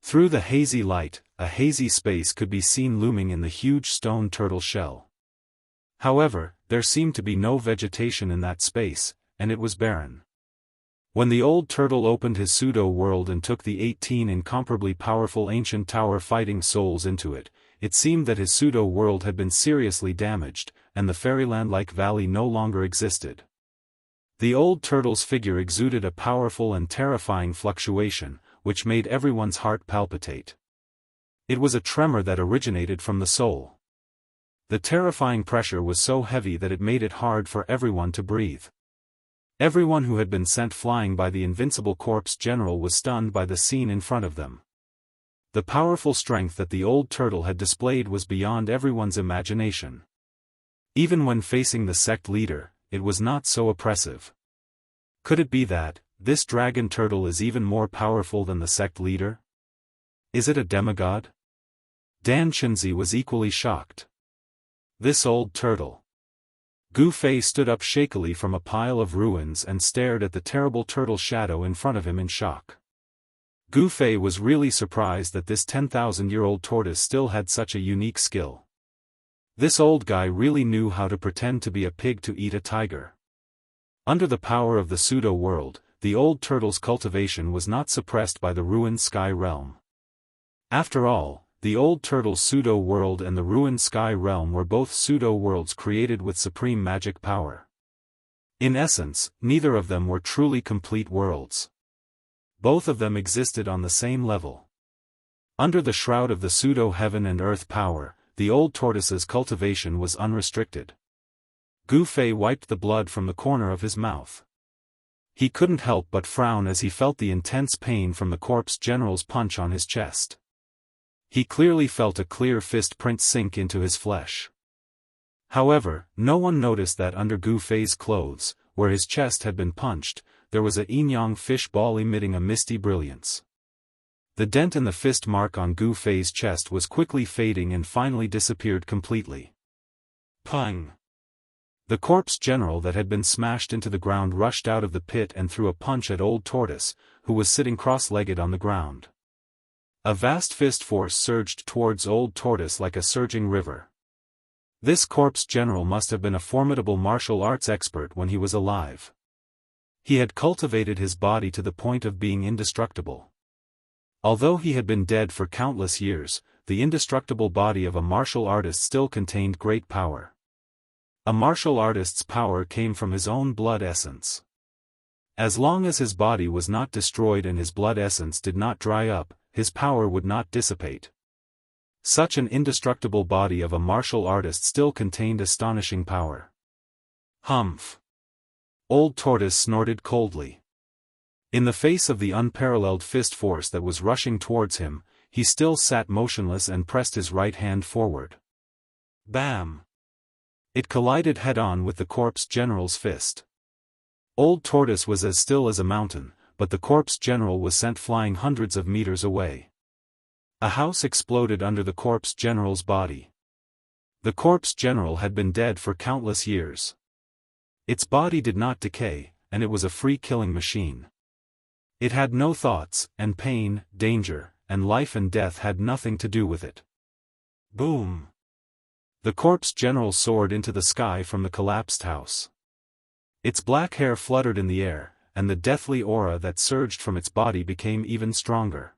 Through the hazy light, a hazy space could be seen looming in the huge stone turtle shell. However, there seemed to be no vegetation in that space, and it was barren. When the old turtle opened his pseudo-world and took the 18 incomparably powerful ancient tower fighting souls into it, it seemed that his pseudo-world had been seriously damaged, and the fairyland-like valley no longer existed. The old turtle's figure exuded a powerful and terrifying fluctuation, which made everyone's heart palpitate. It was a tremor that originated from the soul. The terrifying pressure was so heavy that it made it hard for everyone to breathe. Everyone who had been sent flying by the invincible corpse general was stunned by the scene in front of them. The powerful strength that the old turtle had displayed was beyond everyone's imagination. Even when facing the sect leader, it was not so oppressive. Could it be that this dragon turtle is even more powerful than the sect leader? Is it a demigod? Dan Chenzi was equally shocked. This old turtle. Gu Fei stood up shakily from a pile of ruins and stared at the terrible turtle shadow in front of him in shock. Gu Fei was really surprised that this 10,000-year-old tortoise still had such a unique skill. This old guy really knew how to pretend to be a pig to eat a tiger. Under the power of the pseudo-world, the old turtle's cultivation was not suppressed by the ruined sky realm. After all, the old turtle's pseudo-world and the ruined sky realm were both pseudo-worlds created with supreme magic power. In essence, neither of them were truly complete worlds. Both of them existed on the same level. Under the shroud of the pseudo-heaven and earth power, the old tortoise's cultivation was unrestricted. Gu Fei wiped the blood from the corner of his mouth. He couldn't help but frown as he felt the intense pain from the corpse general's punch on his chest. He clearly felt a clear fist print sink into his flesh. However, no one noticed that under Gu Fei's clothes, where his chest had been punched, there was a yin-yang fish ball emitting a misty brilliance. The dent in the fist mark on Gu Fei's chest was quickly fading and finally disappeared completely. Pung! The corpse general that had been smashed into the ground rushed out of the pit and threw a punch at Old Tortoise, who was sitting cross-legged on the ground. A vast fist force surged towards Old Tortoise like a surging river. This corpse general must have been a formidable martial arts expert when he was alive. He had cultivated his body to the point of being indestructible. Although he had been dead for countless years, the indestructible body of a martial artist still contained great power. A martial artist's power came from his own blood essence. As long as his body was not destroyed and his blood essence did not dry up, his power would not dissipate. Such an indestructible body of a martial artist still contained astonishing power. Humph! Old Tortoise snorted coldly. In the face of the unparalleled fist force that was rushing towards him, he still sat motionless and pressed his right hand forward. Bam! It collided head-on with the corpse general's fist. Old Tortoise was as still as a mountain, but the corpse general was sent flying hundreds of meters away. A house exploded under the corpse general's body. The corpse general had been dead for countless years. Its body did not decay, and it was a free-killing machine. It had no thoughts, and pain, danger, and life and death had nothing to do with it. Boom! The corpse general soared into the sky from the collapsed house. Its black hair fluttered in the air, and the deathly aura that surged from its body became even stronger.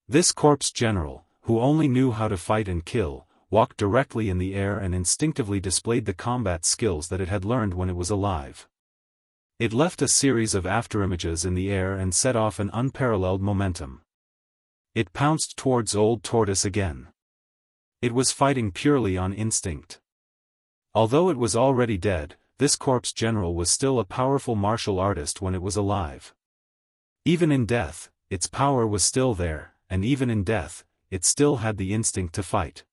This corpse general, who only knew how to fight and kill, walked directly in the air and instinctively displayed the combat skills that it had learned when it was alive. It left a series of afterimages in the air and set off an unparalleled momentum. It pounced towards Old Tortoise again. It was fighting purely on instinct. Although it was already dead, this corpse general was still a powerful martial artist when it was alive. Even in death, its power was still there, and even in death, it still had the instinct to fight.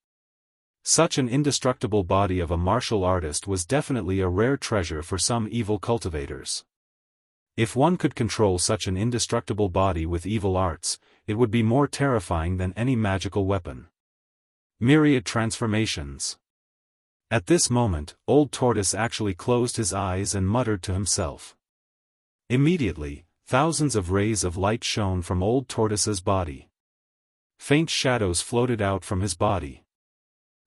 Such an indestructible body of a martial artist was definitely a rare treasure for some evil cultivators. If one could control such an indestructible body with evil arts, it would be more terrifying than any magical weapon. Myriad transformations. At this moment, Old Tortoise actually closed his eyes and muttered to himself. Immediately, thousands of rays of light shone from Old Tortoise's body. Faint shadows floated out from his body.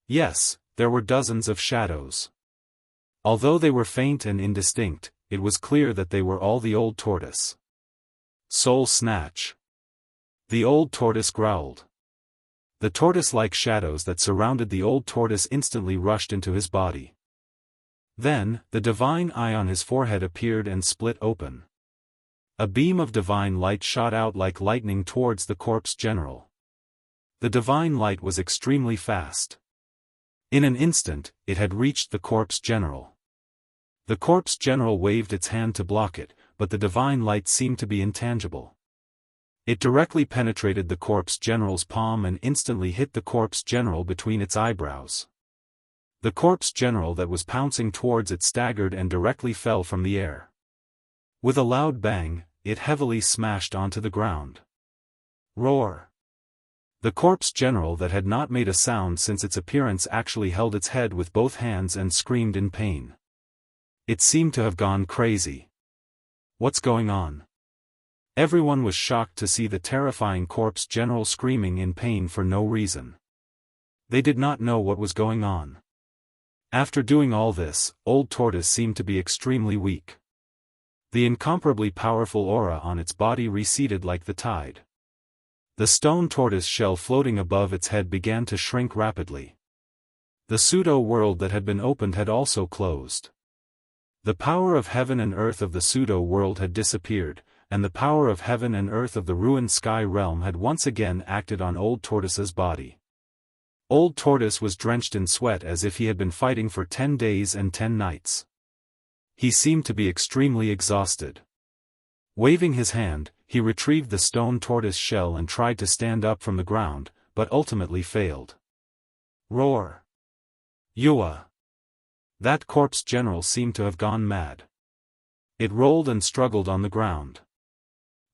Yes, there were dozens of shadows. Although they were faint and indistinct, it was clear that they were all the Old Tortoise. Soul snatch. The Old Tortoise growled. The tortoise-like shadows that surrounded the Old Tortoise instantly rushed into his body. Then, the divine eye on his forehead appeared and split open. A beam of divine light shot out like lightning towards the corpse general. The divine light was extremely fast. In an instant, it had reached the corpse general. The corpse general waved its hand to block it, but the divine light seemed to be intangible. It directly penetrated the corpse general's palm and instantly hit the corpse general between its eyebrows. The corpse general that was pouncing towards it staggered and directly fell from the air. With a loud bang, it heavily smashed onto the ground. Roar! The corpse general that had not made a sound since its appearance actually held its head with both hands and screamed in pain. It seemed to have gone crazy. What's going on? Everyone was shocked to see the terrifying corpse general screaming in pain for no reason. They did not know what was going on. After doing all this, Old Tortoise seemed to be extremely weak. The incomparably powerful aura on its body receded like the tide. The stone tortoise shell floating above its head began to shrink rapidly. The pseudo-world that had been opened had also closed. The power of heaven and earth of the pseudo-world had disappeared, and the power of heaven and earth of the ruined sky realm had once again acted on Old Tortoise's body. Old Tortoise was drenched in sweat as if he had been fighting for 10 days and 10 nights. He seemed to be extremely exhausted. Waving his hand, he retrieved the stone tortoise shell and tried to stand up from the ground, but ultimately failed. Roar! Yua! That corpse general seemed to have gone mad. It rolled and struggled on the ground.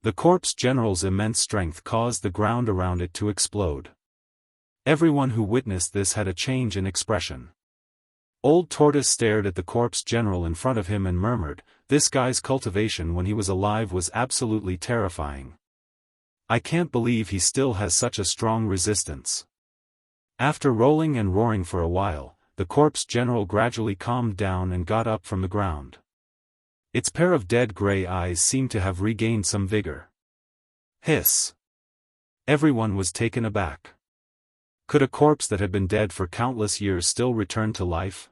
The corpse general's immense strength caused the ground around it to explode. Everyone who witnessed this had a change in expression. Old Tortoise stared at the corpse general in front of him and murmured, "This guy's cultivation when he was alive was absolutely terrifying. I can't believe he still has such a strong resistance." After rolling and roaring for a while, the corpse general gradually calmed down and got up from the ground. Its pair of dead gray eyes seemed to have regained some vigor. Hiss! Everyone was taken aback. Could a corpse that had been dead for countless years still return to life?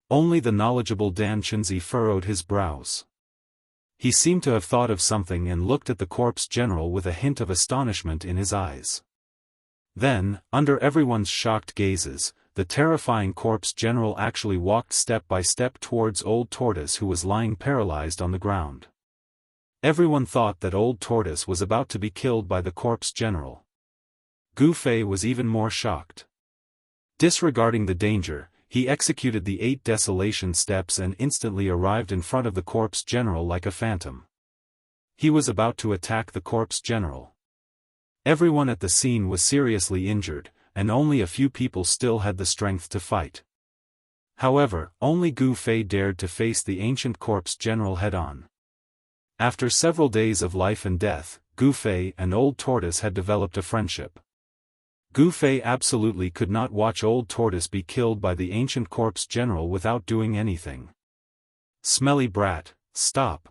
Only the knowledgeable Dan Chenzi furrowed his brows. He seemed to have thought of something and looked at the corpse general with a hint of astonishment in his eyes. Then, under everyone's shocked gazes, the terrifying corpse general actually walked step by step towards Old Tortoise, who was lying paralyzed on the ground. Everyone thought that Old Tortoise was about to be killed by the corpse general. Gu Fei was even more shocked. Disregarding the danger, he executed the 8 desolation steps and instantly arrived in front of the corpse general like a phantom. He was about to attack the corpse general. Everyone at the scene was seriously injured, and only a few people still had the strength to fight. However, only Gu Fei dared to face the ancient corpse general head-on. After several days of life and death, Gu Fei and Old Tortoise had developed a friendship. Gu Fei absolutely could not watch Old Tortoise be killed by the ancient corpse general without doing anything. "Smelly brat, stop!"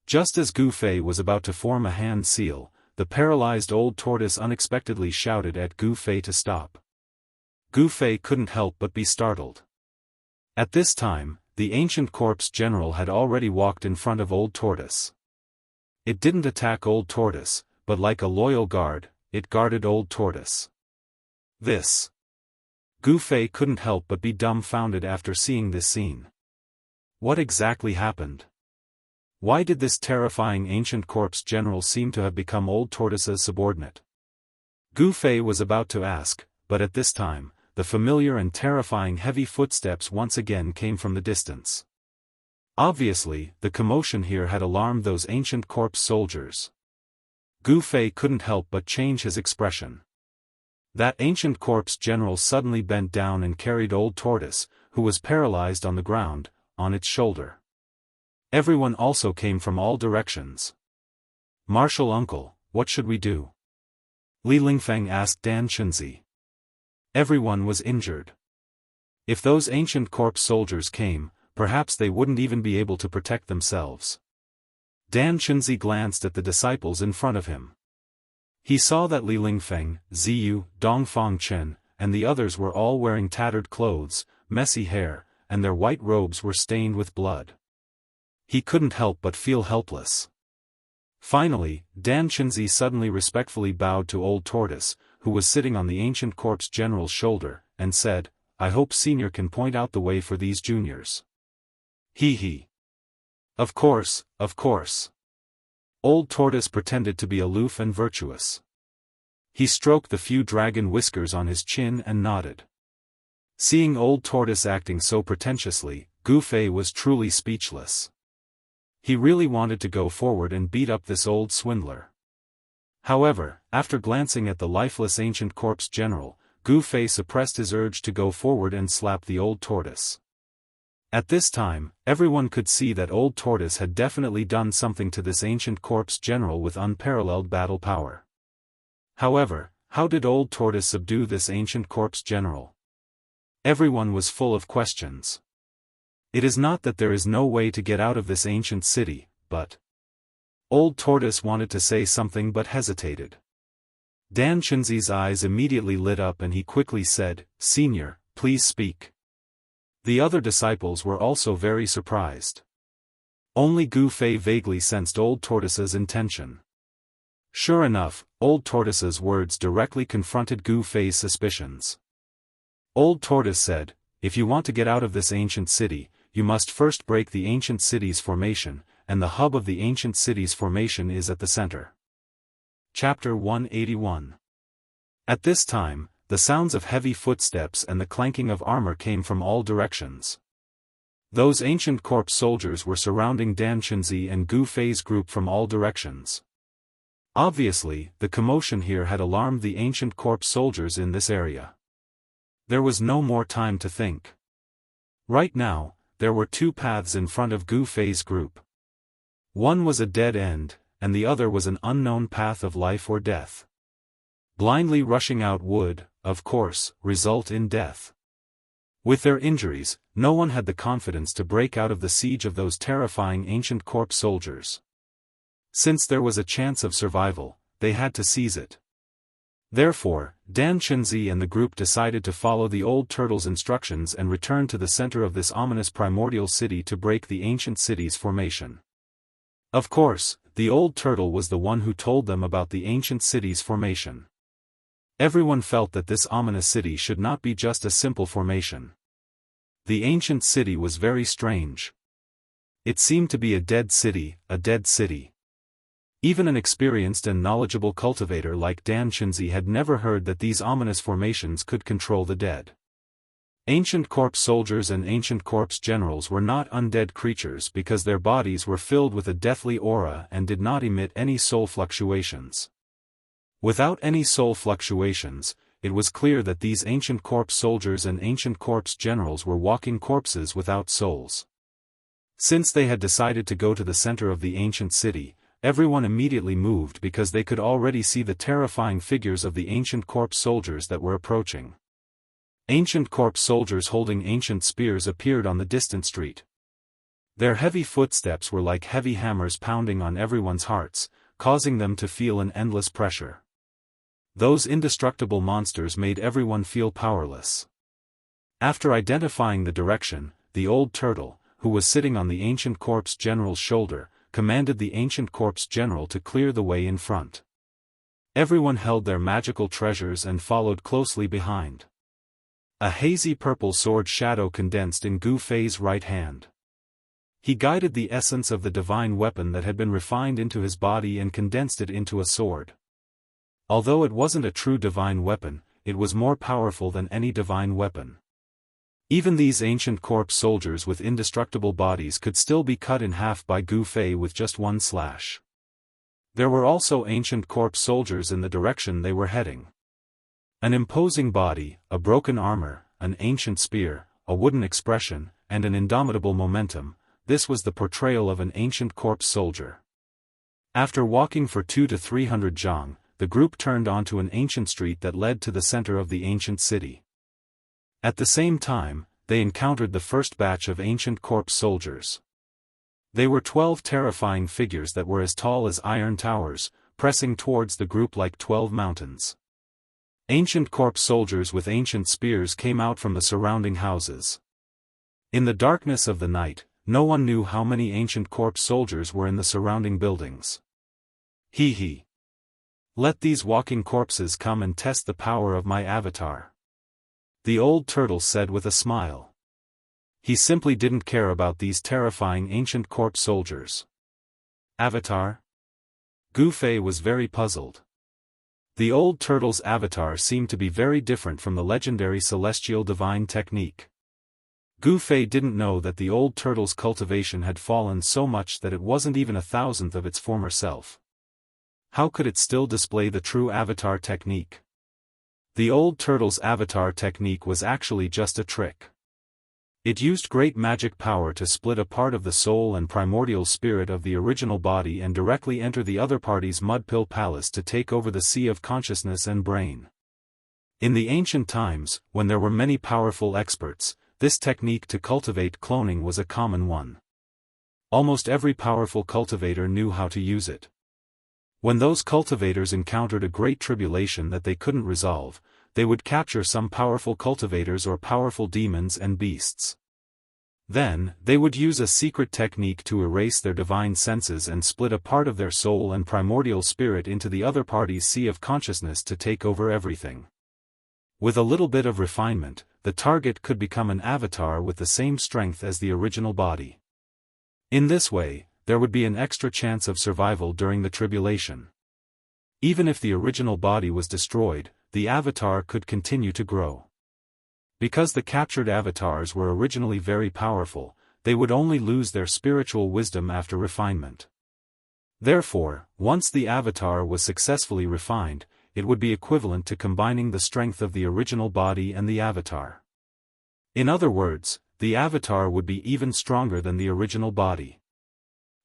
Just as Gu Fei was about to form a hand seal, the paralyzed Old Tortoise unexpectedly shouted at Gu Fei to stop. Gu Fei couldn't help but be startled. At this time, the ancient corpse general had already walked in front of Old Tortoise. It didn't attack Old Tortoise, but like a loyal guard, it guarded Old Tortoise. This. Gu Fei couldn't help but be dumbfounded after seeing this scene. What exactly happened? Why did this terrifying ancient corpse general seem to have become Old Tortoise's subordinate? Gu Fei was about to ask, but at this time, the familiar and terrifying heavy footsteps once again came from the distance. Obviously, the commotion here had alarmed those ancient corpse soldiers. Gu Fei couldn't help but change his expression. That ancient corpse general suddenly bent down and carried Old Tortoise, who was paralyzed on the ground, on its shoulder. Everyone also came from all directions. "Martial uncle, what should we do?" Li Lingfeng asked Dan Chenzi. Everyone was injured. If those ancient corpse soldiers came, perhaps they wouldn't even be able to protect themselves. Dan Chenzi glanced at the disciples in front of him. He saw that Li Lingfeng, Ziyu, Dongfang Chen, and the others were all wearing tattered clothes, messy hair, and their white robes were stained with blood. He couldn't help but feel helpless. Finally, Dan Chenzi suddenly respectfully bowed to Old Tortoise, who was sitting on the ancient corpse general's shoulder, and said, "I hope Senior can point out the way for these juniors." He. Of course, of course. Old Tortoise pretended to be aloof and virtuous. He stroked the few dragon whiskers on his chin and nodded. Seeing Old Tortoise acting so pretentiously, Gu Fei was truly speechless. He really wanted to go forward and beat up this old swindler. However, after glancing at the lifeless ancient corpse general, Gu Fei suppressed his urge to go forward and slap the old tortoise. At this time, everyone could see that old tortoise had definitely done something to this ancient corpse general with unparalleled battle power. However, how did old tortoise subdue this ancient corpse general? Everyone was full of questions. It is not that there is no way to get out of this ancient city, but... Old tortoise wanted to say something but hesitated. Dan Chenzi's eyes immediately lit up and he quickly said, "Senior, please speak." The other disciples were also very surprised. Only Gu Fei vaguely sensed old tortoise's intention. Sure enough, old tortoise's words directly confronted Gu Fei's suspicions. Old tortoise said, "If you want to get out of this ancient city, you must first break the ancient city's formation, and the hub of the ancient city's formation is at the center." Chapter 181. At this time, the sounds of heavy footsteps and the clanking of armor came from all directions. Those ancient corpse soldiers were surrounding Dan Chenzi and Gu Fei's group from all directions. Obviously, the commotion here had alarmed the ancient corpse soldiers in this area. There was no more time to think. Right now, there were two paths in front of Gu Fei's group. One was a dead end, and the other was an unknown path of life or death. Blindly rushing out would, of course, result in death. With their injuries, no one had the confidence to break out of the siege of those terrifying ancient corpse soldiers. Since there was a chance of survival, they had to seize it. Therefore, Dan Chenzi and the group decided to follow the old turtle's instructions and return to the center of this ominous primordial city to break the ancient city's formation. Of course, the old turtle was the one who told them about the ancient city's formation. Everyone felt that this ominous city should not be just a simple formation. The ancient city was very strange. It seemed to be a dead city, a dead city. Even an experienced and knowledgeable cultivator like Dan Chenzi had never heard that these ominous formations could control the dead. Ancient corpse soldiers and ancient corpse generals were not undead creatures because their bodies were filled with a deathly aura and did not emit any soul fluctuations. Without any soul fluctuations, it was clear that these ancient corpse soldiers and ancient corpse generals were walking corpses without souls. Since they had decided to go to the center of the ancient city, everyone immediately moved because they could already see the terrifying figures of the ancient corpse soldiers that were approaching. Ancient corpse soldiers holding ancient spears appeared on the distant street. Their heavy footsteps were like heavy hammers pounding on everyone's hearts, causing them to feel an endless pressure. Those indestructible monsters made everyone feel powerless. After identifying the direction, the old turtle, who was sitting on the ancient corpse general's shoulder, commanded the ancient corpse general to clear the way in front. Everyone held their magical treasures and followed closely behind. A hazy purple sword shadow condensed in Gu Fei's right hand. He guided the essence of the divine weapon that had been refined into his body and condensed it into a sword. Although it wasn't a true divine weapon, it was more powerful than any divine weapon. Even these ancient corpse soldiers with indestructible bodies could still be cut in half by Gu Fei with just one slash. There were also ancient corpse soldiers in the direction they were heading. An imposing body, a broken armor, an ancient spear, a wooden expression, and an indomitable momentum, this was the portrayal of an ancient corpse soldier. After walking for 200 to 300 zhang, the group turned onto an ancient street that led to the center of the ancient city. At the same time, they encountered the first batch of ancient corpse soldiers. They were 12 terrifying figures that were as tall as iron towers, pressing towards the group like 12 mountains. Ancient corpse soldiers with ancient spears came out from the surrounding houses. In the darkness of the night, no one knew how many ancient corpse soldiers were in the surrounding buildings. Hee. Let these walking corpses come and test the power of my avatar. The old turtle said with a smile. He simply didn't care about these terrifying ancient corpse soldiers. Avatar? Gu Fei was very puzzled. The old turtle's avatar seemed to be very different from the legendary celestial divine technique. Gu Fei didn't know that the old turtle's cultivation had fallen so much that it wasn't even 1,000th of its former self. how could it still display the true avatar technique? The old turtle's avatar technique was actually just a trick. It used great magic power to split a part of the soul and primordial spirit of the original body and directly enter the other party's mud-pill palace to take over the sea of consciousness and brain. In the ancient times, when there were many powerful experts, this technique to cultivate cloning was a common one. Almost every powerful cultivator knew how to use it. When those cultivators encountered a great tribulation that they couldn't resolve, they would capture some powerful cultivators or powerful demons and beasts. Then, they would use a secret technique to erase their divine senses and split a part of their soul and primordial spirit into the other party's sea of consciousness to take over everything. With a little bit of refinement, the target could become an avatar with the same strength as the original body. In this way, there would be an extra chance of survival during the tribulation. Even if the original body was destroyed, the avatar could continue to grow. Because the captured avatars were originally very powerful, they would only lose their spiritual wisdom after refinement. Therefore, once the avatar was successfully refined, it would be equivalent to combining the strength of the original body and the avatar. In other words, the avatar would be even stronger than the original body.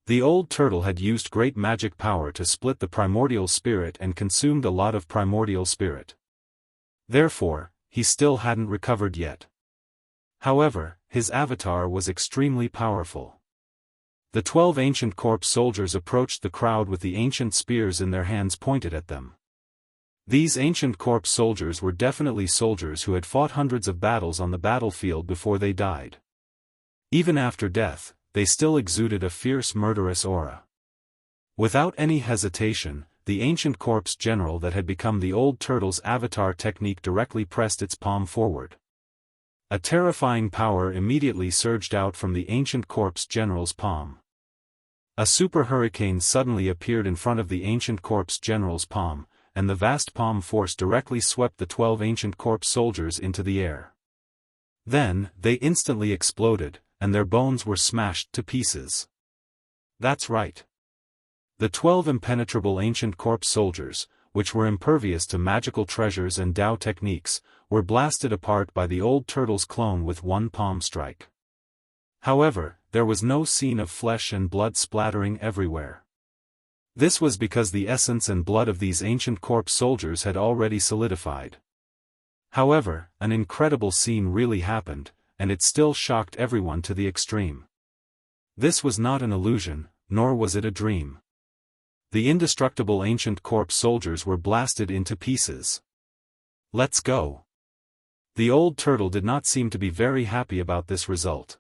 The old turtle had used great magic power to split the primordial spirit and consumed a lot of primordial spirit. Therefore, he still hadn't recovered yet. However, his avatar was extremely powerful. The 12 ancient corpse soldiers approached the crowd with the ancient spears in their hands pointed at them. These ancient corpse soldiers were definitely soldiers who had fought hundreds of battles on the battlefield before they died. Even after death, they still exuded a fierce murderous aura. Without any hesitation, the ancient corpse general that had become the old turtle's avatar technique directly pressed its palm forward. A terrifying power immediately surged out from the ancient corpse general's palm. A super hurricane suddenly appeared in front of the ancient corpse general's palm, and the vast palm force directly swept the 12 ancient corpse soldiers into the air. Then, they instantly exploded, and their bones were smashed to pieces. That's right. The 12 impenetrable ancient corpse soldiers, which were impervious to magical treasures and Dao techniques, were blasted apart by the old turtle's clone with one palm strike. However, there was no scene of flesh and blood splattering everywhere. This was because the essence and blood of these ancient corpse soldiers had already solidified. However, an incredible scene really happened, and it still shocked everyone to the extreme. This was not an illusion, nor was it a dream. The indestructible ancient corpse soldiers were blasted into pieces. Let's go. The old turtle did not seem to be very happy about this result.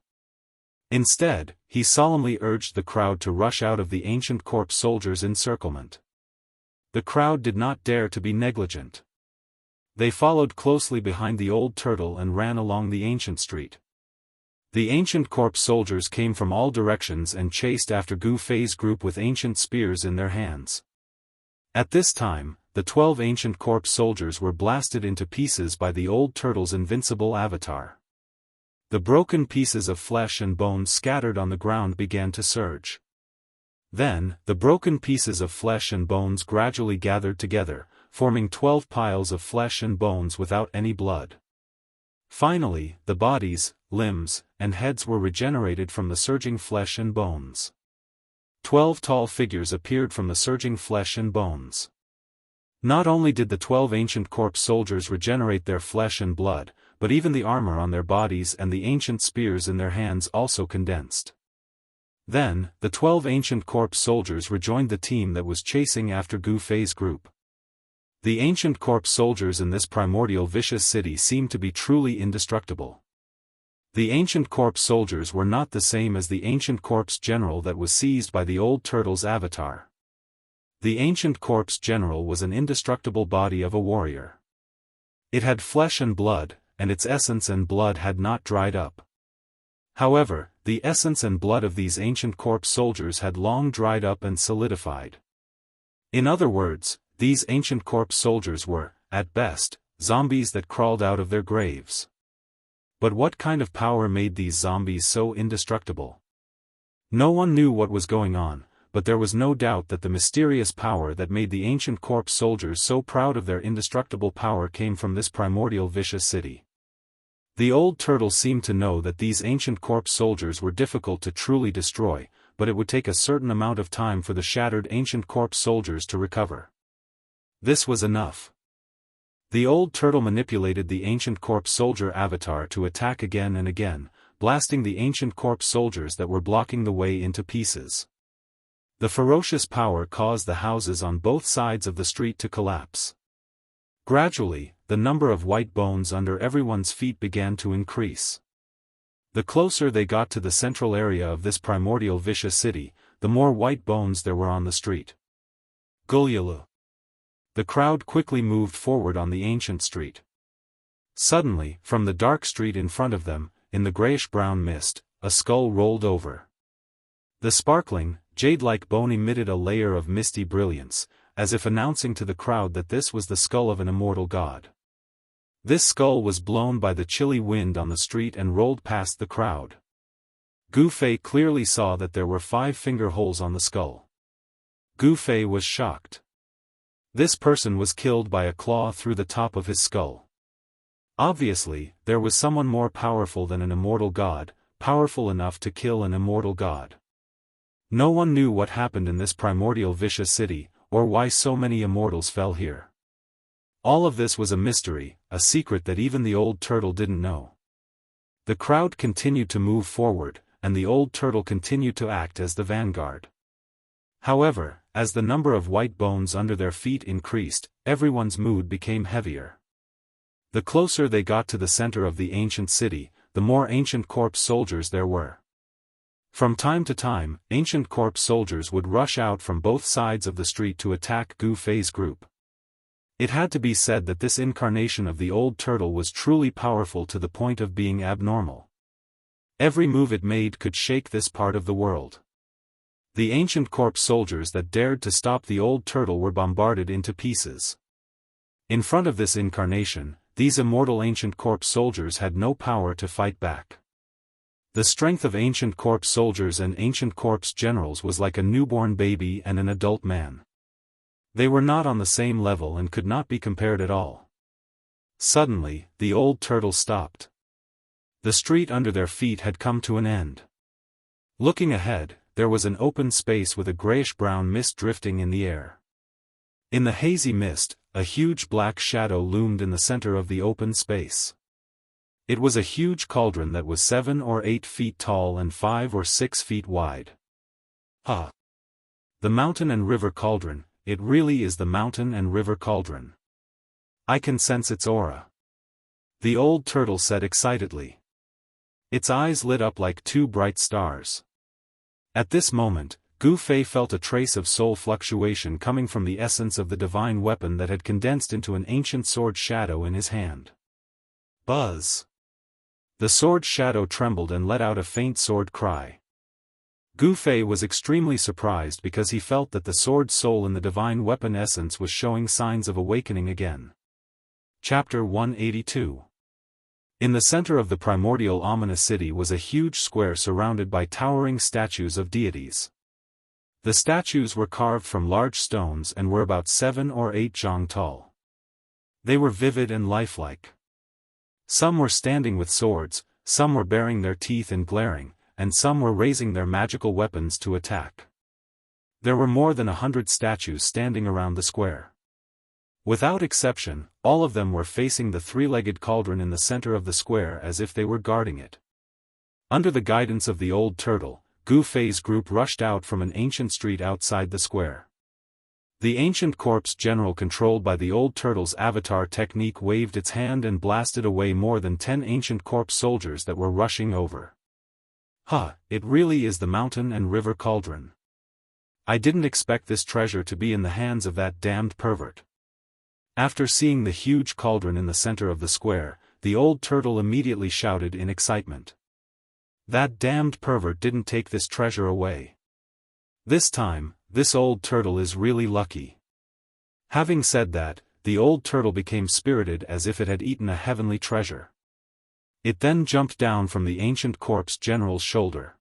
Instead, he solemnly urged the crowd to rush out of the ancient corpse soldiers' encirclement. The crowd did not dare to be negligent. They followed closely behind the old turtle and ran along the ancient street. The ancient corpse soldiers came from all directions and chased after Gu Fei's group with ancient spears in their hands. At this time, the 12 ancient corpse soldiers were blasted into pieces by the old turtle's invincible avatar. The broken pieces of flesh and bones scattered on the ground began to surge. Then, the broken pieces of flesh and bones gradually gathered together, forming 12 piles of flesh and bones without any blood. Finally, the bodies, limbs, and heads were regenerated from the surging flesh and bones. 12 tall figures appeared from the surging flesh and bones. Not only did the 12 ancient corpse soldiers regenerate their flesh and blood, but even the armor on their bodies and the ancient spears in their hands also condensed. Then, the 12 ancient corpse soldiers rejoined the team that was chasing after Gu Fei's group. The ancient corpse soldiers in this primordial vicious city seemed to be truly indestructible. The ancient corpse soldiers were not the same as the ancient corpse general that was seized by the old turtle's avatar. The ancient corpse general was an indestructible body of a warrior. It had flesh and blood, and its essence and blood had not dried up. However, the essence and blood of these ancient corpse soldiers had long dried up and solidified. In other words, these ancient corpse soldiers were, at best, zombies that crawled out of their graves. But what kind of power made these zombies so indestructible? No one knew what was going on, but there was no doubt that the mysterious power that made the ancient corpse soldiers so proud of their indestructible power came from this primordial vicious city. The old turtle seemed to know that these ancient corpse soldiers were difficult to truly destroy, but it would take a certain amount of time for the shattered ancient corpse soldiers to recover. This was enough. The old turtle manipulated the ancient corpse soldier avatar to attack again and again, blasting the ancient corpse soldiers that were blocking the way into pieces. The ferocious power caused the houses on both sides of the street to collapse. Gradually, the number of white bones under everyone's feet began to increase. The closer they got to the central area of this primordial vicious city, the more white bones there were on the street. Gulyalu. The crowd quickly moved forward on the ancient street. Suddenly, from the dark street in front of them, in the grayish-brown mist, a skull rolled over. The sparkling, jade-like bone emitted a layer of misty brilliance, as if announcing to the crowd that this was the skull of an immortal god. This skull was blown by the chilly wind on the street and rolled past the crowd. Gu Fei clearly saw that there were 5 finger holes on the skull. Gu Fei was shocked. This person was killed by a claw through the top of his skull. Obviously, there was someone more powerful than an immortal god, powerful enough to kill an immortal god. No one knew what happened in this primordial vicious city, or why so many immortals fell here. All of this was a mystery, a secret that even the old turtle didn't know. The crowd continued to move forward, and the old turtle continued to act as the vanguard. However, as the number of white bones under their feet increased, everyone's mood became heavier. The closer they got to the center of the ancient city, the more ancient corpse soldiers there were. From time to time, ancient corpse soldiers would rush out from both sides of the street to attack Gu Fei's group. It had to be said that this incarnation of the old turtle was truly powerful to the point of being abnormal. Every move it made could shake this part of the world. The ancient corpse soldiers that dared to stop the old turtle were bombarded into pieces. In front of this incarnation, these immortal ancient corpse soldiers had no power to fight back. The strength of ancient corpse soldiers and ancient corpse generals was like a newborn baby and an adult man. They were not on the same level and could not be compared at all. Suddenly, the old turtle stopped. The street under their feet had come to an end. Looking ahead, there was an open space with a grayish-brown mist drifting in the air. In the hazy mist, a huge black shadow loomed in the center of the open space. It was a huge cauldron that was 7 or 8 feet tall and 5 or 6 feet wide. The mountain and river cauldron. It really is the mountain and river cauldron. I can sense its aura. The old turtle said excitedly. Its eyes lit up like 2 bright stars. At this moment, Gu Fei felt a trace of soul fluctuation coming from the essence of the divine weapon that had condensed into an ancient sword shadow in his hand. Buzz! The sword shadow trembled and let out a faint sword cry. Gu Fei was extremely surprised because he felt that the sword soul in the divine weapon essence was showing signs of awakening again. Chapter 182. In the center of the primordial ominous city was a huge square surrounded by towering statues of deities. The statues were carved from large stones and were about 7 or 8 zhang tall. They were vivid and lifelike. Some were standing with swords, some were baring their teeth and glaring, and some were raising their magical weapons to attack. There were more than 100 statues standing around the square. Without exception, all of them were facing the 3-legged cauldron in the center of the square as if they were guarding it. Under the guidance of the old turtle, Gu Fei's group rushed out from an ancient street outside the square. The ancient corpse general controlled by the old turtle's avatar technique waved its hand and blasted away more than 10 ancient corpse soldiers that were rushing over. It really is the mountain and river cauldron. I didn't expect this treasure to be in the hands of that damned pervert. After seeing the huge cauldron in the center of the square, the old turtle immediately shouted in excitement. That damned pervert didn't take this treasure away. This time, this old turtle is really lucky. Having said that, the old turtle became spirited as if it had eaten a heavenly treasure. It then jumped down from the ancient corpse general's shoulder.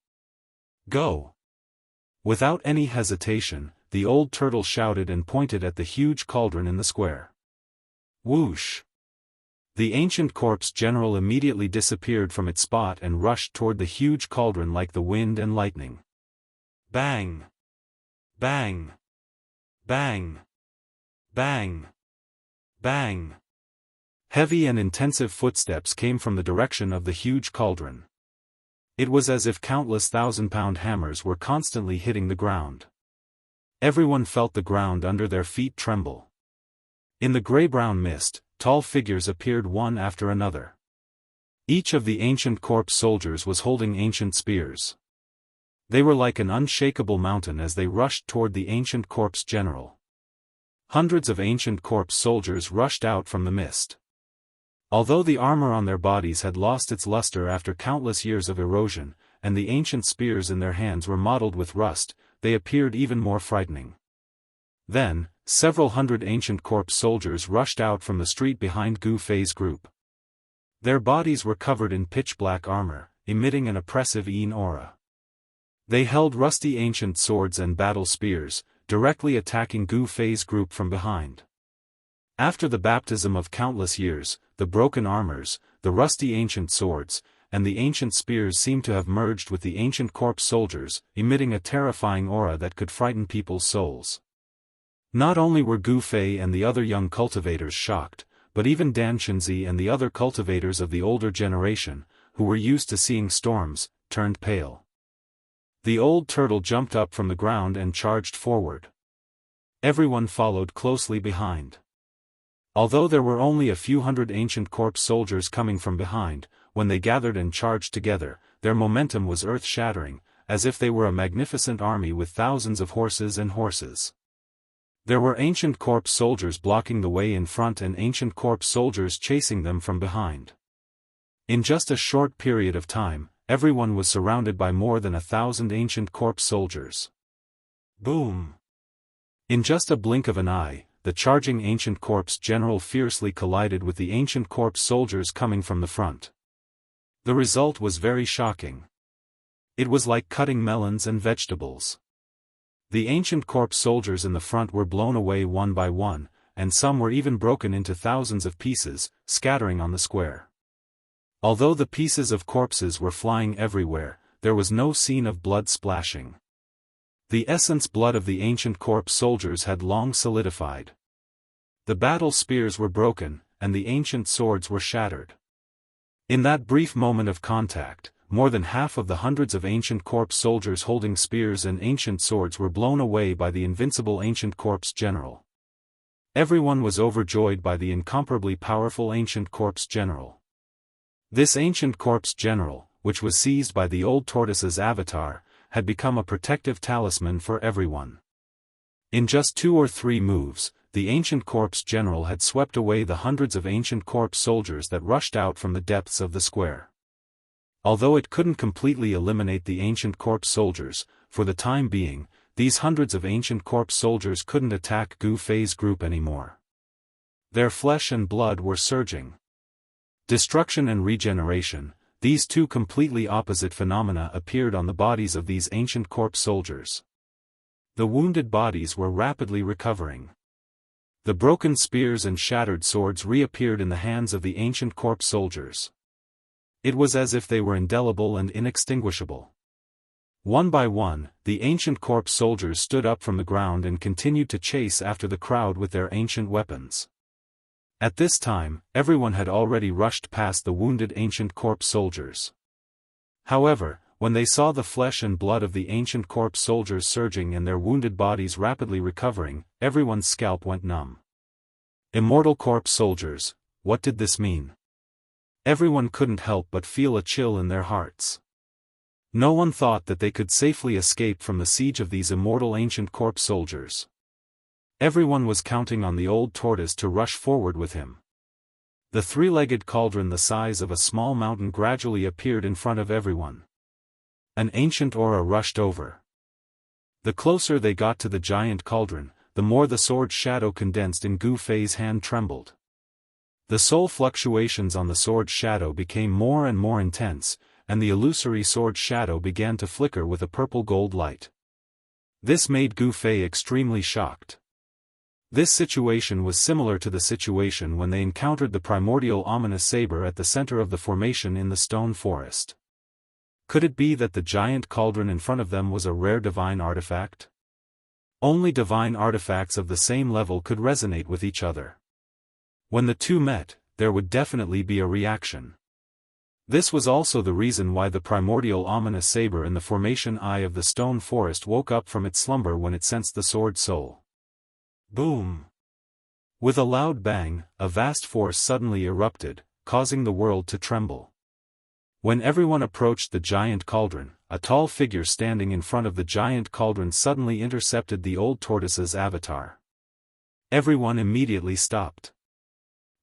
Go! Without any hesitation, the old turtle shouted and pointed at the huge cauldron in the square. Whoosh! The ancient corpse general immediately disappeared from its spot and rushed toward the huge cauldron like the wind and lightning. Bang! Bang! Bang! Bang! Bang! Heavy and intensive footsteps came from the direction of the huge cauldron. It was as if countless thousand-pound hammers were constantly hitting the ground. Everyone felt the ground under their feet tremble. In the gray-brown mist, tall figures appeared one after another. Each of the ancient corpse soldiers was holding ancient spears. They were like an unshakable mountain as they rushed toward the ancient corpse general. Hundreds of ancient corpse soldiers rushed out from the mist. Although the armor on their bodies had lost its luster after countless years of erosion, and the ancient spears in their hands were mottled with rust, they appeared even more frightening. Then, several hundred ancient corpse soldiers rushed out from the street behind Gu Fei's group. Their bodies were covered in pitch-black armor, emitting an oppressive aura. They held rusty ancient swords and battle spears, directly attacking Gu Fei's group from behind. After the baptism of countless years, the broken armors, the rusty ancient swords, and the ancient spears seemed to have merged with the ancient corpse soldiers, emitting a terrifying aura that could frighten people's souls. Not only were Gu Fei and the other young cultivators shocked, but even Dan Xinzi and the other cultivators of the older generation, who were used to seeing storms, turned pale. The old turtle jumped up from the ground and charged forward. Everyone followed closely behind. Although there were only a few hundred ancient corpse soldiers coming from behind, when they gathered and charged together, their momentum was earth-shattering, as if they were a magnificent army with thousands of horses and horses. There were ancient corpse soldiers blocking the way in front and ancient corpse soldiers chasing them from behind. In just a short period of time, everyone was surrounded by more than 1,000 ancient corpse soldiers. Boom! In just a blink of an eye, the charging ancient corpse general fiercely collided with the ancient corpse soldiers coming from the front. The result was very shocking. It was like cutting melons and vegetables. The ancient corpse soldiers in the front were blown away one by one, and some were even broken into thousands of pieces, scattering on the square. Although the pieces of corpses were flying everywhere, there was no scene of blood splashing. The essence blood of the ancient corpse soldiers had long solidified. The battle spears were broken, and the ancient swords were shattered. In that brief moment of contact, more than half of the hundreds of ancient corpse soldiers holding spears and ancient swords were blown away by the invincible ancient corpse general. Everyone was overjoyed by the incomparably powerful ancient corpse general. This ancient corpse general, which was seized by the old tortoise's avatar, had become a protective talisman for everyone. In just 2 or 3 moves, the ancient corpse general had swept away the hundreds of ancient corpse soldiers that rushed out from the depths of the square. Although it couldn't completely eliminate the ancient corpse soldiers, for the time being, these hundreds of ancient corpse soldiers couldn't attack Gu Fei's group anymore. Their flesh and blood were surging. Destruction and regeneration, these two completely opposite phenomena appeared on the bodies of these ancient corpse soldiers. The wounded bodies were rapidly recovering. The broken spears and shattered swords reappeared in the hands of the ancient corpse soldiers. It was as if they were indelible and inextinguishable. One by one, the ancient corpse soldiers stood up from the ground and continued to chase after the crowd with their ancient weapons. At this time, everyone had already rushed past the wounded ancient corpse soldiers. However, when they saw the flesh and blood of the ancient corpse soldiers surging and their wounded bodies rapidly recovering, everyone's scalp went numb. Immortal corpse soldiers, what did this mean? Everyone couldn't help but feel a chill in their hearts. No one thought that they could safely escape from the siege of these immortal ancient corpse soldiers. Everyone was counting on the old tortoise to rush forward with him. The 3-legged cauldron the size of a small mountain gradually appeared in front of everyone. An ancient aura rushed over. The closer they got to the giant cauldron, the more the sword shadow condensed in Gu Fei's hand trembled. The soul fluctuations on the sword shadow became more and more intense, and the illusory sword shadow began to flicker with a purple-gold light. This made Gu Fei extremely shocked. This situation was similar to the situation when they encountered the primordial ominous saber at the center of the formation in the stone forest. Could it be that the giant cauldron in front of them was a rare divine artifact? Only divine artifacts of the same level could resonate with each other. When the two met, there would definitely be a reaction. This was also the reason why the primordial ominous saber in the formation eye of the stone forest woke up from its slumber when it sensed the sword soul. Boom! With a loud bang, a vast force suddenly erupted, causing the world to tremble. When everyone approached the giant cauldron, a tall figure standing in front of the giant cauldron suddenly intercepted the old tortoise's avatar. Everyone immediately stopped.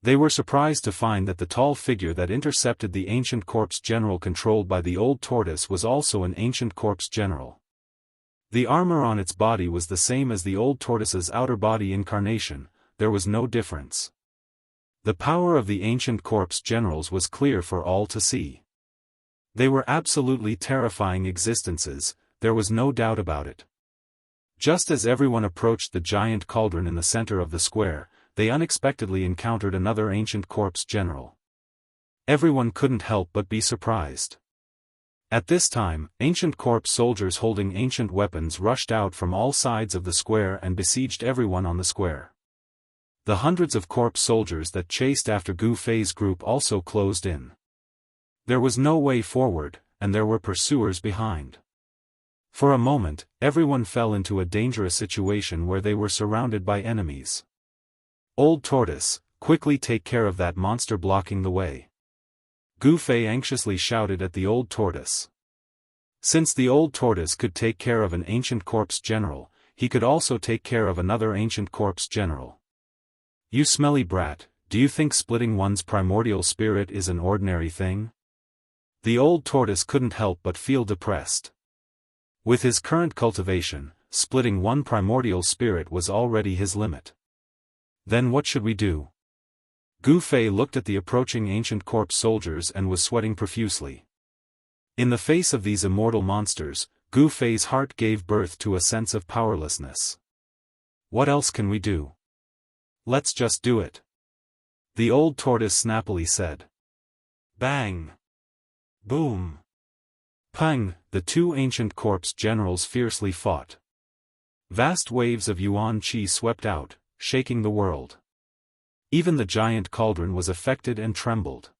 They were surprised to find that the tall figure that intercepted the ancient corpse general controlled by the old tortoise was also an ancient corpse general. The armor on its body was the same as the old tortoise's outer body incarnation, there was no difference. The power of the ancient corpse generals was clear for all to see. They were absolutely terrifying existences, there was no doubt about it. Just as everyone approached the giant cauldron in the center of the square, they unexpectedly encountered another ancient corpse general. Everyone couldn't help but be surprised. At this time, ancient corpse soldiers holding ancient weapons rushed out from all sides of the square and besieged everyone on the square. The hundreds of corpse soldiers that chased after Gu Fei's group also closed in. There was no way forward, and there were pursuers behind. For a moment, everyone fell into a dangerous situation where they were surrounded by enemies. Old Tortoise, quickly take care of that monster blocking the way. Gu Fei anxiously shouted at the old tortoise. Since the old tortoise could take care of an ancient corpse general, he could also take care of another ancient corpse general. You smelly brat, do you think splitting one's primordial spirit is an ordinary thing? The old tortoise couldn't help but feel depressed. With his current cultivation, splitting one primordial spirit was already his limit. Then what should we do? Gu Fei looked at the approaching ancient corpse soldiers and was sweating profusely. In the face of these immortal monsters, Gu Fei's heart gave birth to a sense of powerlessness. What else can we do? Let's just do it. The old tortoise snappily said. Bang! Boom! Pang! The two ancient corpse generals fiercely fought. Vast waves of yuan qi swept out, shaking the world. Even the giant cauldron was affected and trembled.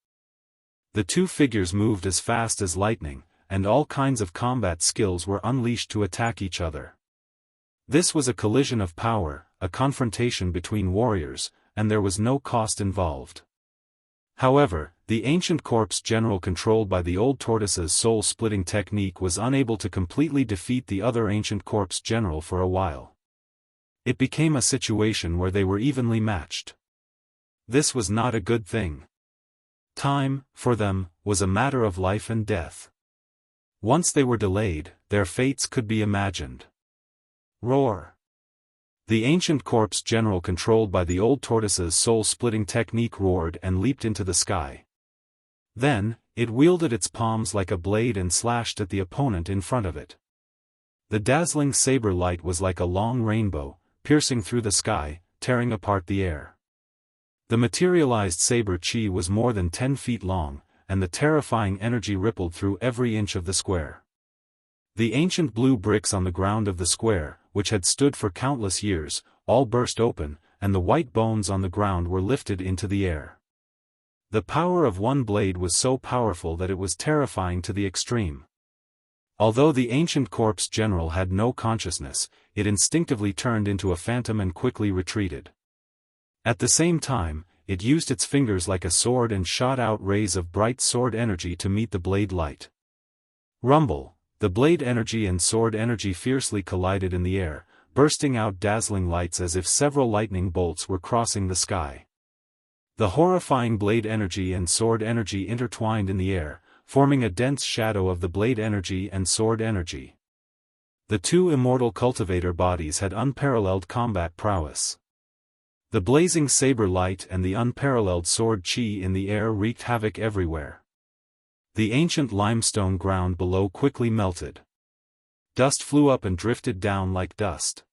The two figures moved as fast as lightning, and all kinds of combat skills were unleashed to attack each other. This was a collision of power, a confrontation between warriors, and there was no cost involved. However, the ancient corpse general controlled by the old tortoise's soul-splitting technique was unable to completely defeat the other ancient corpse general for a while. It became a situation where they were evenly matched. This was not a good thing. Time, for them, was a matter of life and death. Once they were delayed, their fates could be imagined. Roar! The ancient corpse general controlled by the old tortoise's soul-splitting technique roared and leaped into the sky. Then, it wielded its palms like a blade and slashed at the opponent in front of it. The dazzling saber light was like a long rainbow, piercing through the sky, tearing apart the air. The materialized saber chi was more than 10 feet long, and the terrifying energy rippled through every inch of the square. The ancient blue bricks on the ground of the square, which had stood for countless years, all burst open, and the white bones on the ground were lifted into the air. The power of one blade was so powerful that it was terrifying to the extreme. Although the ancient corpse general had no consciousness, it instinctively turned into a phantom and quickly retreated. At the same time, it used its fingers like a sword and shot out rays of bright sword energy to meet the blade light. Rumble! The blade energy and sword energy fiercely collided in the air, bursting out dazzling lights as if several lightning bolts were crossing the sky. The horrifying blade energy and sword energy intertwined in the air, forming a dense shadow of the blade energy and sword energy. The two immortal cultivator bodies had unparalleled combat prowess. The blazing saber light and the unparalleled sword chi in the air wreaked havoc everywhere. The ancient limestone ground below quickly melted. Dust flew up and drifted down like dust.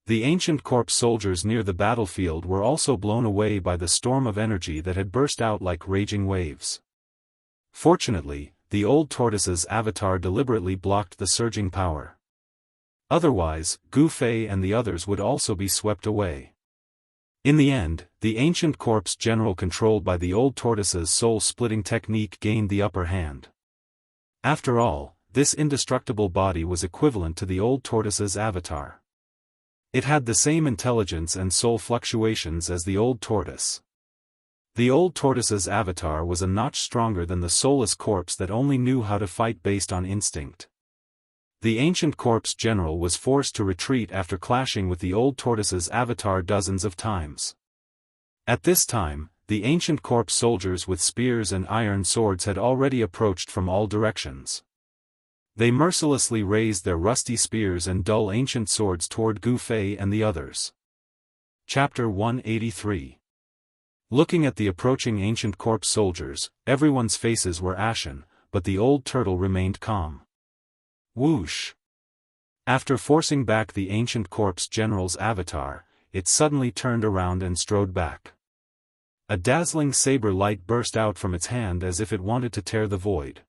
The ancient corpse soldiers near the battlefield were also blown away by the storm of energy that had burst out like raging waves. Fortunately, the old tortoise's avatar deliberately blocked the surging power. Otherwise, Gu Fei and the others would also be swept away. In the end, the ancient corpse general controlled by the old tortoise's soul-splitting technique gained the upper hand. After all, this indestructible body was equivalent to the old tortoise's avatar. It had the same intelligence and soul fluctuations as the old tortoise. The old tortoise's avatar was a notch stronger than the soulless corpse that only knew how to fight based on instinct. The ancient corpse general was forced to retreat after clashing with the old tortoise's avatar dozens of times. At this time, the ancient corpse soldiers with spears and iron swords had already approached from all directions. They mercilessly raised their rusty spears and dull ancient swords toward Gu Fei and the others. Chapter 183. Looking at the approaching ancient corpse soldiers, everyone's faces were ashen, but the old turtle remained calm. Whoosh! After forcing back the ancient corpse general's avatar, it suddenly turned around and strode back. A dazzling saber light burst out from its hand as if it wanted to tear the void.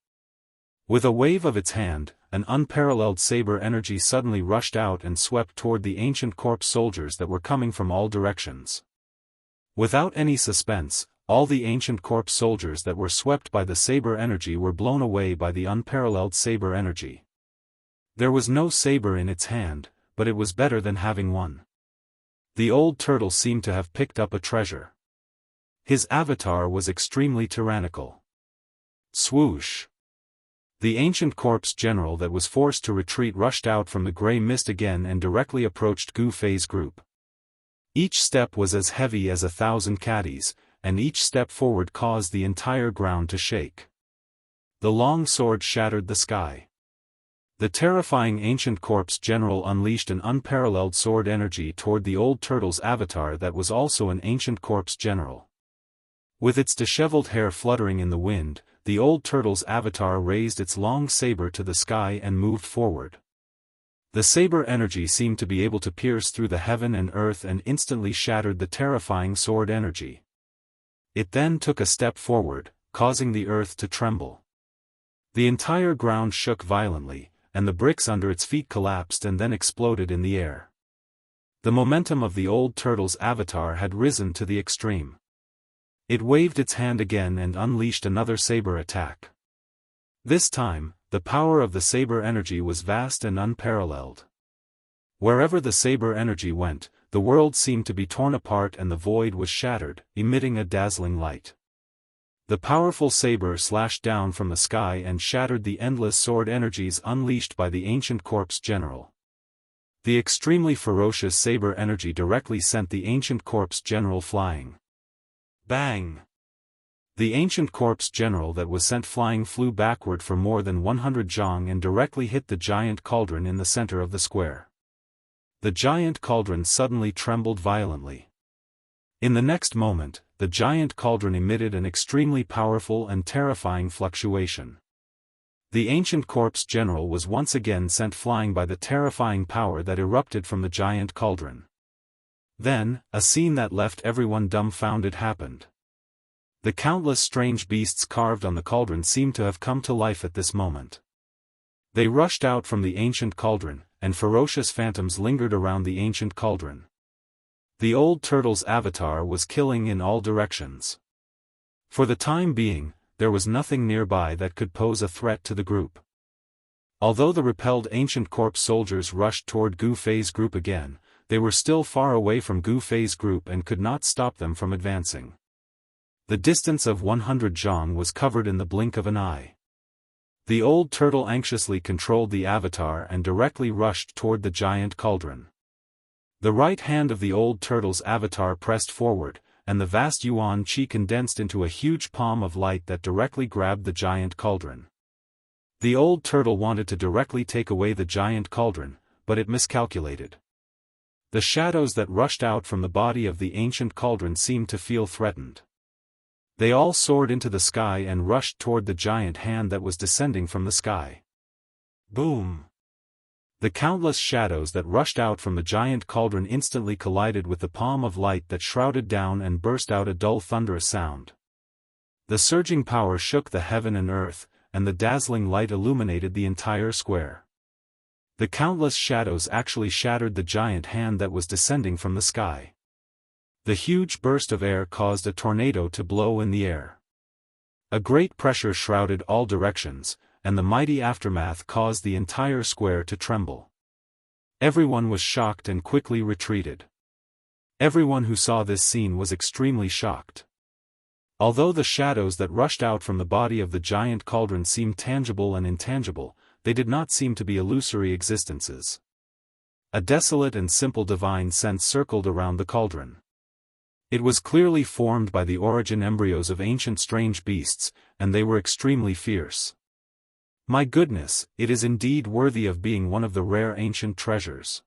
With a wave of its hand, an unparalleled saber energy suddenly rushed out and swept toward the ancient corpse soldiers that were coming from all directions. Without any suspense, all the ancient corpse soldiers that were swept by the saber energy were blown away by the unparalleled saber energy. There was no saber in its hand, but it was better than having one. The old turtle seemed to have picked up a treasure. His avatar was extremely tyrannical. Swoosh! The ancient corpse general that was forced to retreat rushed out from the gray mist again and directly approached Gu Fei's group. Each step was as heavy as 1,000 caddies, and each step forward caused the entire ground to shake. The long sword shattered the sky. The terrifying ancient corpse general unleashed an unparalleled sword energy toward the old turtle's avatar that was also an ancient corpse general. With its disheveled hair fluttering in the wind, the old turtle's avatar raised its long saber to the sky and moved forward. The saber energy seemed to be able to pierce through the heaven and earth and instantly shattered the terrifying sword energy. It then took a step forward, causing the earth to tremble. The entire ground shook violently, and the bricks under its feet collapsed and then exploded in the air. The momentum of the old turtle's avatar had risen to the extreme. It waved its hand again and unleashed another saber attack. This time, the power of the saber energy was vast and unparalleled. Wherever the saber energy went, the world seemed to be torn apart and the void was shattered, emitting a dazzling light. The powerful saber slashed down from the sky and shattered the endless sword energies unleashed by the ancient corpse general. The extremely ferocious saber energy directly sent the ancient corpse general flying. Bang! The ancient corpse general that was sent flying flew backward for more than 100 zhang and directly hit the giant cauldron in the center of the square. The giant cauldron suddenly trembled violently. In the next moment, the giant cauldron emitted an extremely powerful and terrifying fluctuation. The ancient corpse general was once again sent flying by the terrifying power that erupted from the giant cauldron. Then, a scene that left everyone dumbfounded happened. The countless strange beasts carved on the cauldron seemed to have come to life at this moment. They rushed out from the ancient cauldron, and ferocious phantoms lingered around the ancient cauldron. The old turtle's avatar was killing in all directions. For the time being, there was nothing nearby that could pose a threat to the group. Although the repelled ancient corpse soldiers rushed toward Gu Fei's group again, they were still far away from Gu Fei's group and could not stop them from advancing. The distance of 100 zhang was covered in the blink of an eye. The old turtle anxiously controlled the avatar and directly rushed toward the giant cauldron. The right hand of the old turtle's avatar pressed forward, and the vast yuan qi condensed into a huge palm of light that directly grabbed the giant cauldron. The old turtle wanted to directly take away the giant cauldron, but it miscalculated. The shadows that rushed out from the body of the ancient cauldron seemed to feel threatened. They all soared into the sky and rushed toward the giant hand that was descending from the sky. Boom! The countless shadows that rushed out from the giant cauldron instantly collided with the palm of light that shrouded down and burst out a dull thunderous sound. The surging power shook the heaven and earth, and the dazzling light illuminated the entire square. The countless shadows actually shattered the giant hand that was descending from the sky. The huge burst of air caused a tornado to blow in the air. A great pressure shrouded all directions, and the mighty aftermath caused the entire square to tremble. Everyone was shocked and quickly retreated. Everyone who saw this scene was extremely shocked. Although the shadows that rushed out from the body of the giant cauldron seemed tangible and intangible, they did not seem to be illusory existences. A desolate and simple divine sense circled around the cauldron. It was clearly formed by the origin embryos of ancient strange beasts, and they were extremely fierce. My goodness, it is indeed worthy of being one of the rare ancient treasures.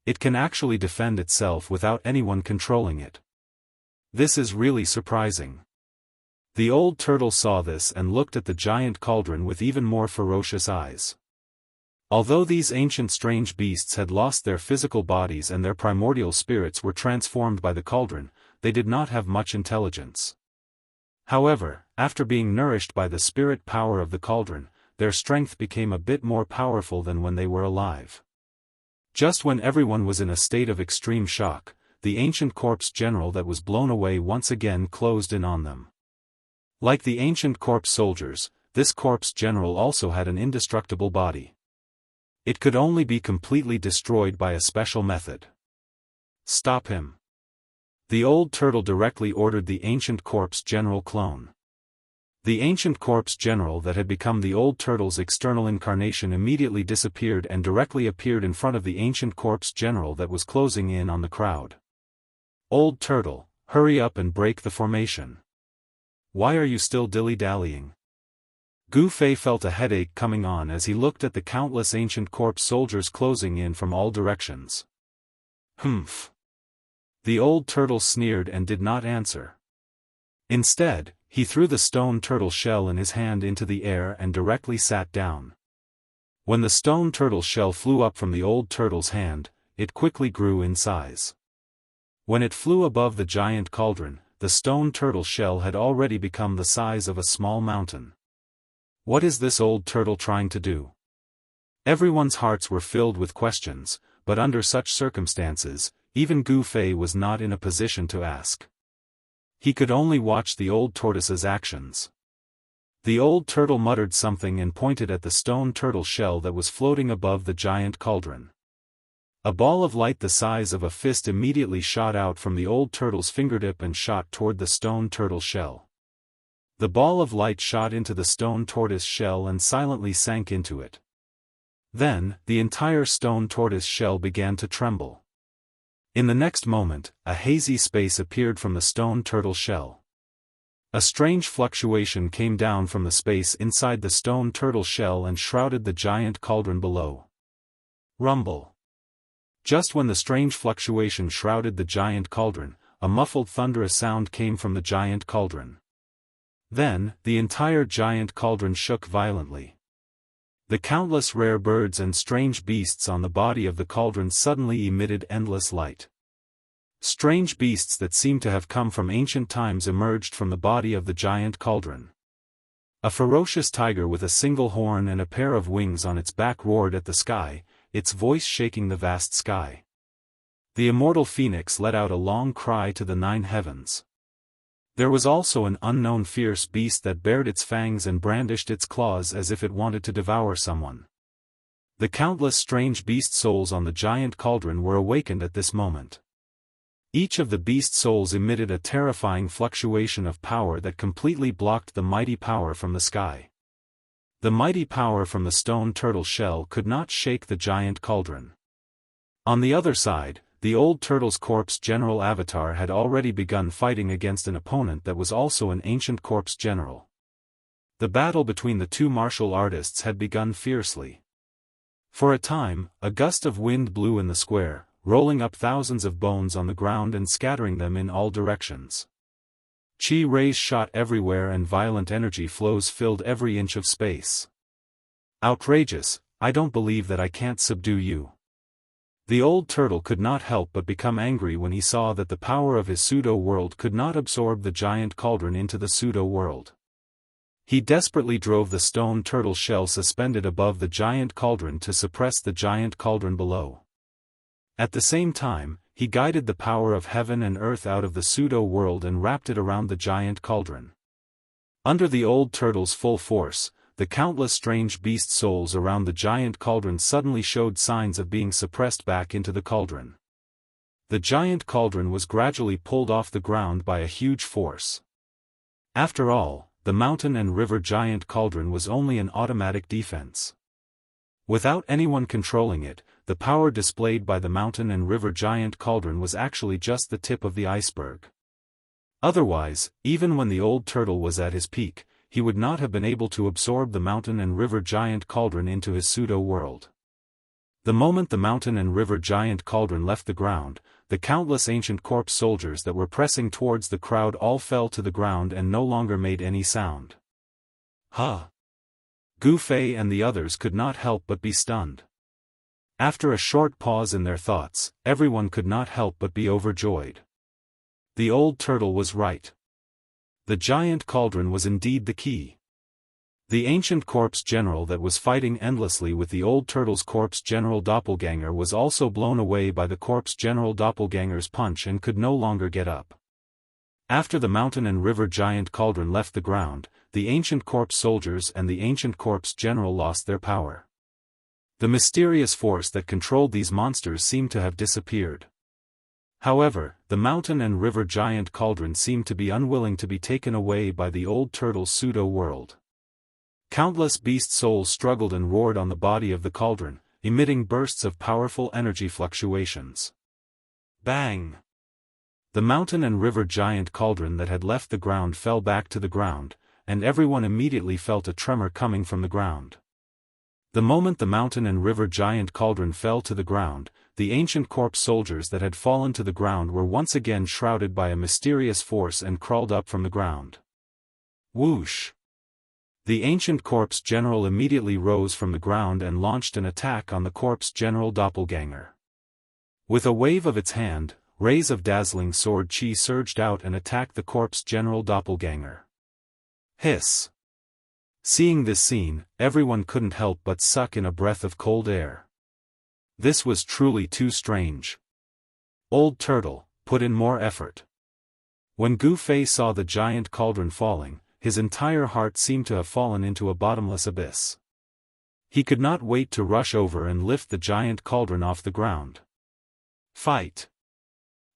It can actually defend itself without anyone controlling it. This is really surprising. The old turtle saw this and looked at the giant cauldron with even more ferocious eyes. Although these ancient strange beasts had lost their physical bodies and their primordial spirits were transformed by the cauldron, they did not have much intelligence. However, after being nourished by the spirit power of the cauldron, their strength became a bit more powerful than when they were alive. Just when everyone was in a state of extreme shock, the ancient corpse general that was blown away once again closed in on them. Like the ancient corpse soldiers, this corpse general also had an indestructible body. It could only be completely destroyed by a special method. Stop him. The old turtle directly ordered the ancient corpse general clone. The ancient corpse general that had become the old turtle's external incarnation immediately disappeared and directly appeared in front of the ancient corpse general that was closing in on the crowd. Old turtle, hurry up and break the formation. Why are you still dilly-dallying? Gu Fei felt a headache coming on as he looked at the countless ancient corpse soldiers closing in from all directions. Humph. The old turtle sneered and did not answer. Instead, he threw the stone turtle shell in his hand into the air and directly sat down. When the stone turtle shell flew up from the old turtle's hand, it quickly grew in size. When it flew above the giant cauldron, the stone turtle shell had already become the size of a small mountain. What is this old turtle trying to do? Everyone's hearts were filled with questions, but under such circumstances, even Gu Fei was not in a position to ask. He could only watch the old tortoise's actions. The old turtle muttered something and pointed at the stone turtle shell that was floating above the giant cauldron. A ball of light the size of a fist immediately shot out from the old turtle's fingertip and shot toward the stone turtle shell. The ball of light shot into the stone tortoise shell and silently sank into it. Then, the entire stone tortoise shell began to tremble. In the next moment, a hazy space appeared from the stone turtle shell. A strange fluctuation came down from the space inside the stone turtle shell and shrouded the giant cauldron below. Rumble. Just when the strange fluctuation shrouded the giant cauldron, a muffled thunderous sound came from the giant cauldron. Then, the entire giant cauldron shook violently. The countless rare birds and strange beasts on the body of the cauldron suddenly emitted endless light. Strange beasts that seemed to have come from ancient times emerged from the body of the giant cauldron. A ferocious tiger with a single horn and a pair of wings on its back roared at the sky, its voice shaking the vast sky. The immortal phoenix let out a long cry to the 9 heavens. There was also an unknown fierce beast that bared its fangs and brandished its claws as if it wanted to devour someone. The countless strange beast souls on the giant cauldron were awakened at this moment. Each of the beast souls emitted a terrifying fluctuation of power that completely blocked the mighty power from the sky. The mighty power from the stone turtle shell could not shake the giant cauldron. On the other side, the old turtle's corpse general avatar had already begun fighting against an opponent that was also an ancient corpse general. The battle between the two martial artists had begun fiercely. For a time, a gust of wind blew in the square, rolling up thousands of bones on the ground and scattering them in all directions. Chi rays shot everywhere and violent energy flows filled every inch of space. Outrageous, I don't believe that I can't subdue you." The old turtle could not help but become angry when he saw that the power of his pseudo-world could not absorb the giant cauldron into the pseudo-world. He desperately drove the stone turtle shell suspended above the giant cauldron to suppress the giant cauldron below. At the same time, he guided the power of heaven and earth out of the pseudo-world and wrapped it around the giant cauldron. Under the old turtle's full force, the countless strange beast souls around the giant cauldron suddenly showed signs of being suppressed back into the cauldron. The giant cauldron was gradually pulled off the ground by a huge force. After all, the mountain and river giant cauldron was only an automatic defense. Without anyone controlling it, the power displayed by the mountain and river giant cauldron was actually just the tip of the iceberg. Otherwise, even when the old turtle was at his peak, he would not have been able to absorb the mountain and river giant cauldron into his pseudo-world. The moment the mountain and river giant cauldron left the ground, the countless ancient corpse soldiers that were pressing towards the crowd all fell to the ground and no longer made any sound. Huh! Gu Fei and the others could not help but be stunned. After a short pause in their thoughts, everyone could not help but be overjoyed. The old turtle was right. The giant cauldron was indeed the key. The ancient corpse general that was fighting endlessly with the old turtle's corpse general doppelganger was also blown away by the corpse general doppelganger's punch and could no longer get up. After the mountain and river giant cauldron left the ground, the ancient corpse soldiers and the ancient corpse general lost their power. The mysterious force that controlled these monsters seemed to have disappeared. However, the mountain and river giant cauldron seemed to be unwilling to be taken away by the old turtle's pseudo-world. Countless beast souls struggled and roared on the body of the cauldron, emitting bursts of powerful energy fluctuations. Bang! The mountain and river giant cauldron that had left the ground fell back to the ground, and everyone immediately felt a tremor coming from the ground. The moment the mountain and river giant cauldron fell to the ground, the ancient corpse soldiers that had fallen to the ground were once again shrouded by a mysterious force and crawled up from the ground. Whoosh! The ancient corpse general immediately rose from the ground and launched an attack on the corpse general doppelganger. With a wave of its hand, rays of dazzling sword chi surged out and attacked the corpse general doppelganger. Hiss! Seeing this scene, everyone couldn't help but suck in a breath of cold air. This was truly too strange. Old turtle, put in more effort. When Gu Fei saw the giant cauldron falling, his entire heart seemed to have fallen into a bottomless abyss. He could not wait to rush over and lift the giant cauldron off the ground. Fight!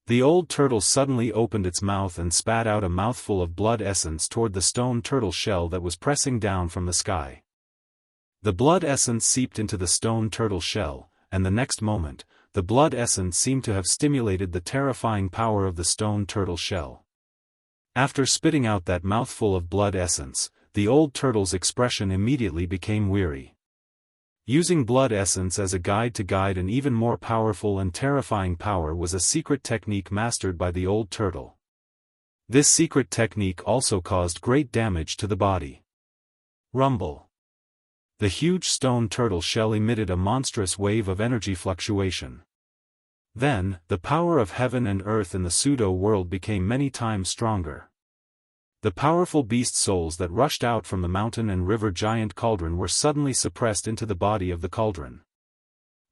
The old turtle suddenly opened its mouth and spat out a mouthful of blood essence toward the stone turtle shell that was pressing down from the sky. The blood essence seeped into the stone turtle shell, and the next moment, the blood essence seemed to have stimulated the terrifying power of the stone turtle shell. After spitting out that mouthful of blood essence, the old turtle's expression immediately became weary. Using blood essence as a guide to guide an even more powerful and terrifying power was a secret technique mastered by the old turtle. This secret technique also caused great damage to the body. Rumble! The huge stone turtle shell emitted a monstrous wave of energy fluctuation. Then, the power of heaven and earth in the pseudo-world became many times stronger. The powerful beast souls that rushed out from the mountain and river giant cauldron were suddenly suppressed into the body of the cauldron.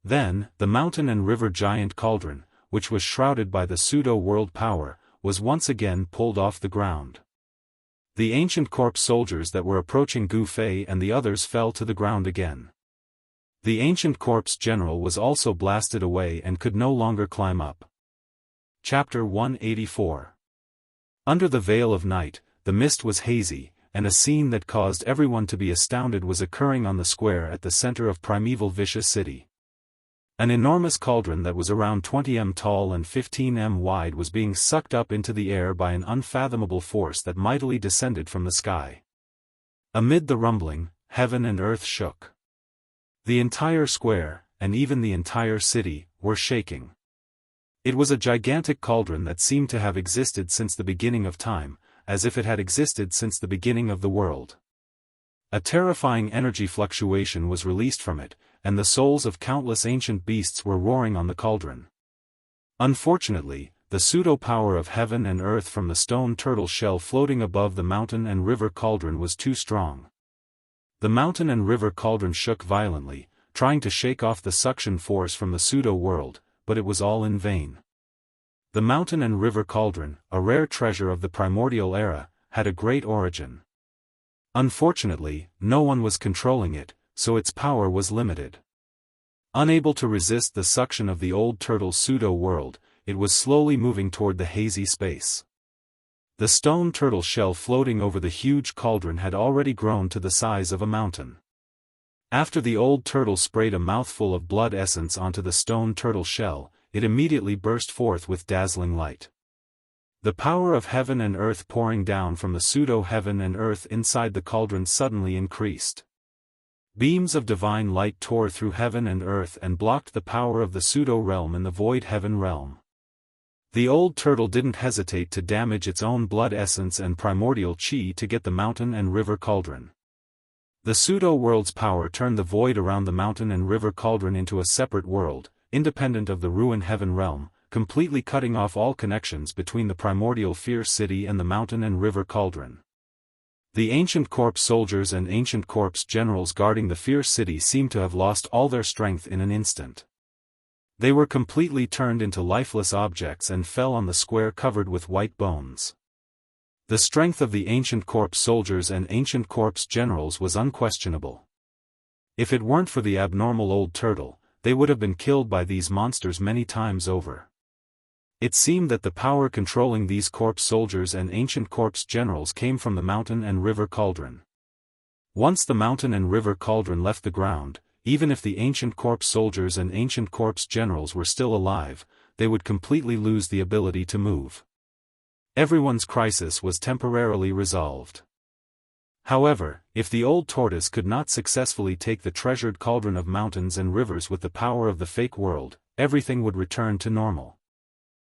Then, the mountain and river giant cauldron, which was shrouded by the pseudo-world power, was once again pulled off the ground. The ancient corpse soldiers that were approaching Gu Fei and the others fell to the ground again. The ancient corpse general was also blasted away and could no longer climb up. Chapter 184. Under the veil of night, the mist was hazy, and a scene that caused everyone to be astounded was occurring on the square at the center of primeval Wuxia City. An enormous cauldron that was around 20 m tall and 15 m wide was being sucked up into the air by an unfathomable force that mightily descended from the sky. Amid the rumbling, heaven and earth shook. The entire square, and even the entire city, were shaking. It was a gigantic cauldron that seemed to have existed since the beginning of time, as if it had existed since the beginning of the world. A terrifying energy fluctuation was released from it, and the souls of countless ancient beasts were roaring on the cauldron. Unfortunately, the pseudo-power of heaven and earth from the stone turtle shell floating above the mountain and river cauldron was too strong. The mountain and river cauldron shook violently, trying to shake off the suction force from the pseudo-world, but it was all in vain. The mountain and river cauldron, a rare treasure of the primordial era, had a great origin. Unfortunately, no one was controlling it, so its power was limited. Unable to resist the suction of the old turtle's pseudo-world, it was slowly moving toward the hazy space. The stone turtle shell floating over the huge cauldron had already grown to the size of a mountain. After the old turtle sprayed a mouthful of blood essence onto the stone turtle shell, it immediately burst forth with dazzling light. The power of heaven and earth pouring down from the pseudo-heaven and earth inside the cauldron suddenly increased. Beams of divine light tore through heaven and earth and blocked the power of the pseudo-realm in the void heaven realm. The old turtle didn't hesitate to damage its own blood essence and primordial chi to get the mountain and river cauldron. The pseudo-world's power turned the void around the mountain and river cauldron into a separate world, independent of the ruin heaven realm, completely cutting off all connections between the primordial fierce city and the mountain and river cauldron. The ancient corpse soldiers and ancient corpse generals guarding the fierce city seemed to have lost all their strength in an instant. They were completely turned into lifeless objects and fell on the square covered with white bones. The strength of the ancient corpse soldiers and ancient corpse generals was unquestionable. If it weren't for the abnormal old turtle, they would have been killed by these monsters many times over. It seemed that the power controlling these corpse soldiers and ancient corpse generals came from the mountain and river cauldron. Once the mountain and river cauldron left the ground, even if the ancient corpse soldiers and ancient corpse generals were still alive, they would completely lose the ability to move. Everyone's crisis was temporarily resolved. However, if the old tortoise could not successfully take the treasured cauldron of mountains and rivers with the power of the fake world, everything would return to normal.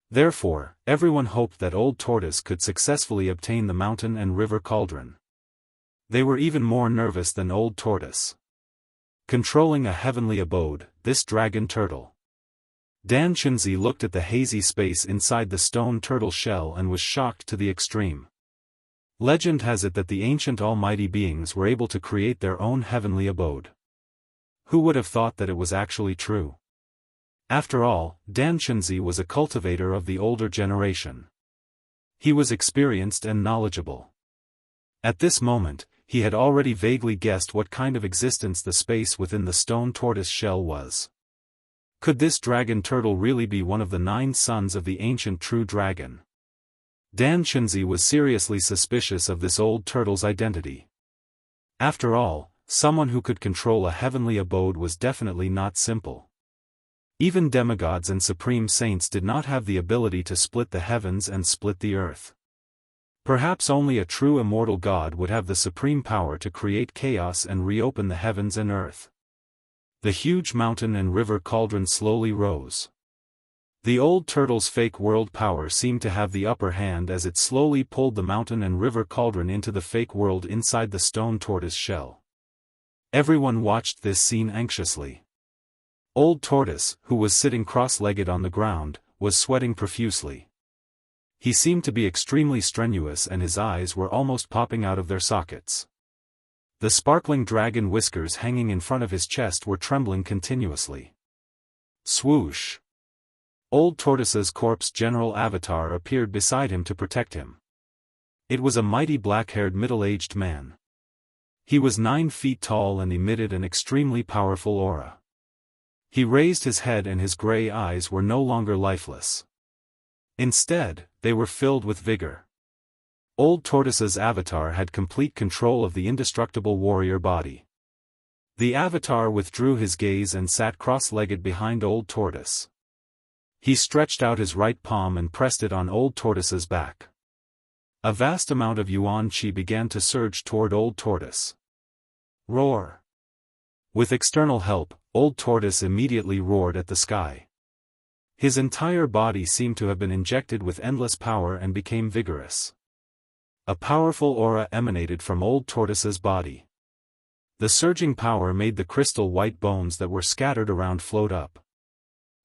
Therefore, everyone hoped that old tortoise could successfully obtain the mountain and river cauldron. They were even more nervous than old tortoise. Controlling a heavenly abode, this dragon turtle. Dan Chunzi looked at the hazy space inside the stone turtle shell and was shocked to the extreme. Legend has it that the ancient almighty beings were able to create their own heavenly abode. Who would have thought that it was actually true? After all, Dan Chunzi was a cultivator of the older generation. He was experienced and knowledgeable. At this moment, he had already vaguely guessed what kind of existence the space within the stone tortoise shell was. Could this dragon turtle really be one of the 9 sons of the ancient true dragon? Dan Chunzi was seriously suspicious of this old turtle's identity. After all, someone who could control a heavenly abode was definitely not simple. Even demigods and supreme saints did not have the ability to split the heavens and split the earth. Perhaps only a true immortal god would have the supreme power to create chaos and reopen the heavens and earth. The huge mountain and river cauldron slowly rose. The old turtle's fake world power seemed to have the upper hand as it slowly pulled the mountain and river cauldron into the fake world inside the stone tortoise shell. Everyone watched this scene anxiously. Old Tortoise, who was sitting cross-legged on the ground, was sweating profusely. He seemed to be extremely strenuous and his eyes were almost popping out of their sockets. The sparkling dragon whiskers hanging in front of his chest were trembling continuously. Swoosh! Old Tortoise's corpse general avatar appeared beside him to protect him. It was a mighty black-haired middle-aged man. He was 9 feet tall and emitted an extremely powerful aura. He raised his head and his gray eyes were no longer lifeless. Instead, they were filled with vigor. Old Tortoise's avatar had complete control of the indestructible warrior body. The avatar withdrew his gaze and sat cross-legged behind Old Tortoise. He stretched out his right palm and pressed it on Old Tortoise's back. A vast amount of yuan qi began to surge toward Old Tortoise. Roar! With external help, Old Tortoise immediately roared at the sky. His entire body seemed to have been injected with endless power and became vigorous. A powerful aura emanated from Old Tortoise's body. The surging power made the crystal white bones that were scattered around float up.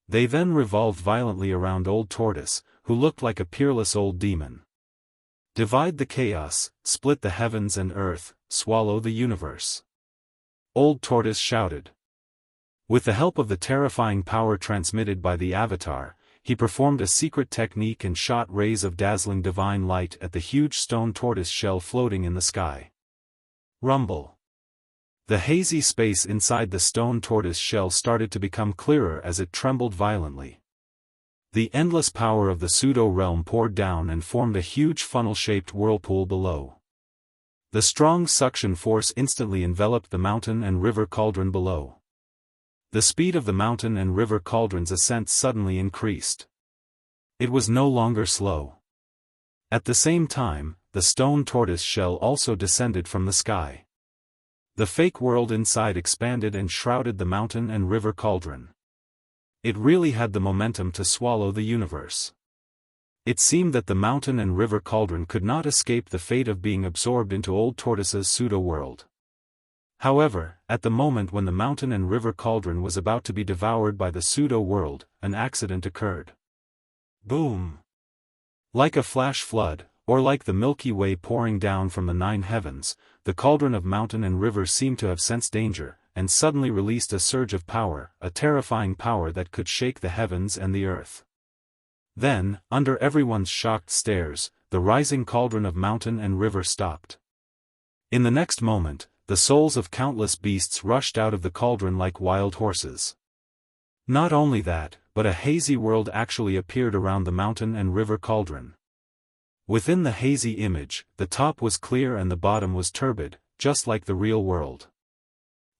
They then revolved violently around Old Tortoise, who looked like a peerless old demon. Divide the chaos, split the heavens and earth, swallow the universe. Old Tortoise shouted. With the help of the terrifying power transmitted by the Avatar, he performed a secret technique and shot rays of dazzling divine light at the huge stone tortoise shell floating in the sky. Rumble. The hazy space inside the stone tortoise shell started to become clearer as it trembled violently. The endless power of the pseudo-realm poured down and formed a huge funnel-shaped whirlpool below. The strong suction force instantly enveloped the mountain and river cauldron below. The speed of the mountain and river cauldron's ascent suddenly increased. It was no longer slow. At the same time, the stone tortoise shell also descended from the sky. The fake world inside expanded and shrouded the mountain and river cauldron. It really had the momentum to swallow the universe. It seemed that the mountain and river cauldron could not escape the fate of being absorbed into Old Tortoise's pseudo-world. However, at the moment when the mountain and river cauldron was about to be devoured by the pseudo-world, an accident occurred. Boom! Like a flash flood, or like the Milky Way pouring down from the 9 heavens, the cauldron of mountain and river seemed to have sensed danger, and suddenly released a surge of power, a terrifying power that could shake the heavens and the earth. Then, under everyone's shocked stares, the rising cauldron of mountain and river stopped. In the next moment, the souls of countless beasts rushed out of the cauldron like wild horses. Not only that, but a hazy world actually appeared around the mountain and river cauldron. Within the hazy image, the top was clear and the bottom was turbid, just like the real world.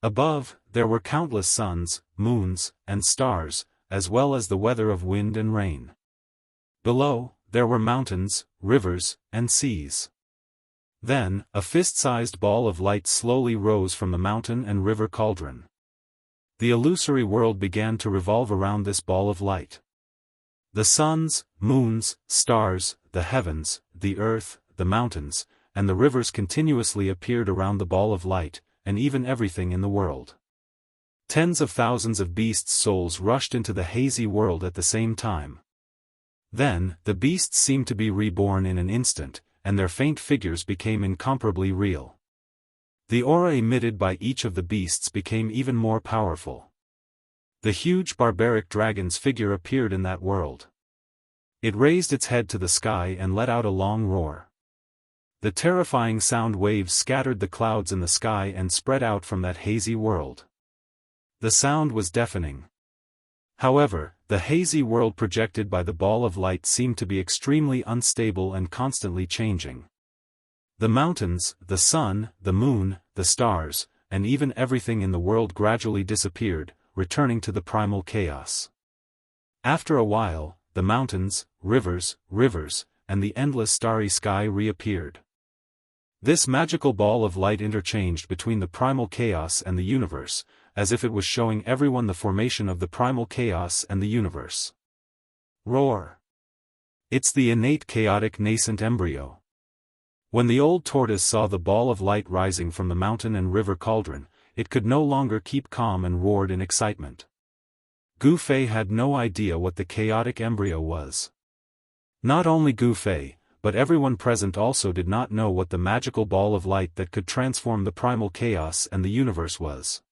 Above, there were countless suns, moons, and stars, as well as the weather of wind and rain. Below, there were mountains, rivers, and seas. Then, a fist-sized ball of light slowly rose from the mountain and river cauldron. The illusory world began to revolve around this ball of light. The suns, moons, stars, the heavens, the earth, the mountains, and the rivers continuously appeared around the ball of light, and even everything in the world. Tens of thousands of beasts' souls rushed into the hazy world at the same time. Then, the beasts seemed to be reborn in an instant, and their faint figures became incomparably real. The aura emitted by each of the beasts became even more powerful. The huge barbaric dragon's figure appeared in that world. It raised its head to the sky and let out a long roar. The terrifying sound waves scattered the clouds in the sky and spread out from that hazy world. The sound was deafening. However, the hazy world projected by the ball of light seemed to be extremely unstable and constantly changing. The mountains, the sun, the moon, the stars, and even everything in the world gradually disappeared, returning to the primal chaos. After a while, the mountains, rivers, and the endless starry sky reappeared. This magical ball of light interchanged between the primal chaos and the universe, as if it was showing everyone the formation of the primal chaos and the universe. Roar! It's the innate chaotic nascent embryo. When the old tortoise saw the ball of light rising from the mountain and river cauldron, it could no longer keep calm and roared in excitement. Gu Fei had no idea what the chaotic embryo was. Not only Gu Fei, but everyone present also did not know what the magical ball of light that could transform the primal chaos and the universe was.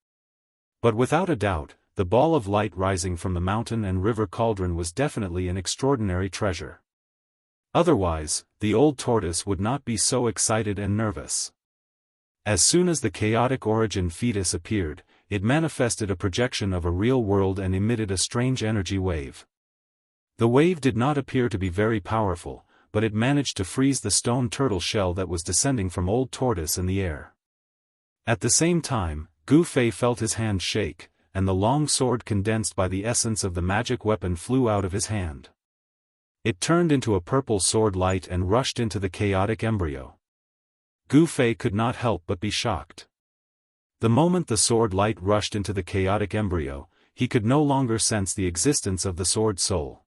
But without a doubt, the ball of light rising from the mountain and river cauldron was definitely an extraordinary treasure. Otherwise, the old tortoise would not be so excited and nervous. As soon as the chaotic origin fetus appeared, it manifested a projection of a real world and emitted a strange energy wave. The wave did not appear to be very powerful, but it managed to freeze the stone turtle shell that was descending from Old Tortoise in the air. At the same time, Gu Fei felt his hand shake, and the long sword condensed by the essence of the magic weapon flew out of his hand. It turned into a purple sword light and rushed into the chaotic embryo. Gu Fei could not help but be shocked. The moment the sword light rushed into the chaotic embryo, he could no longer sense the existence of the sword soul.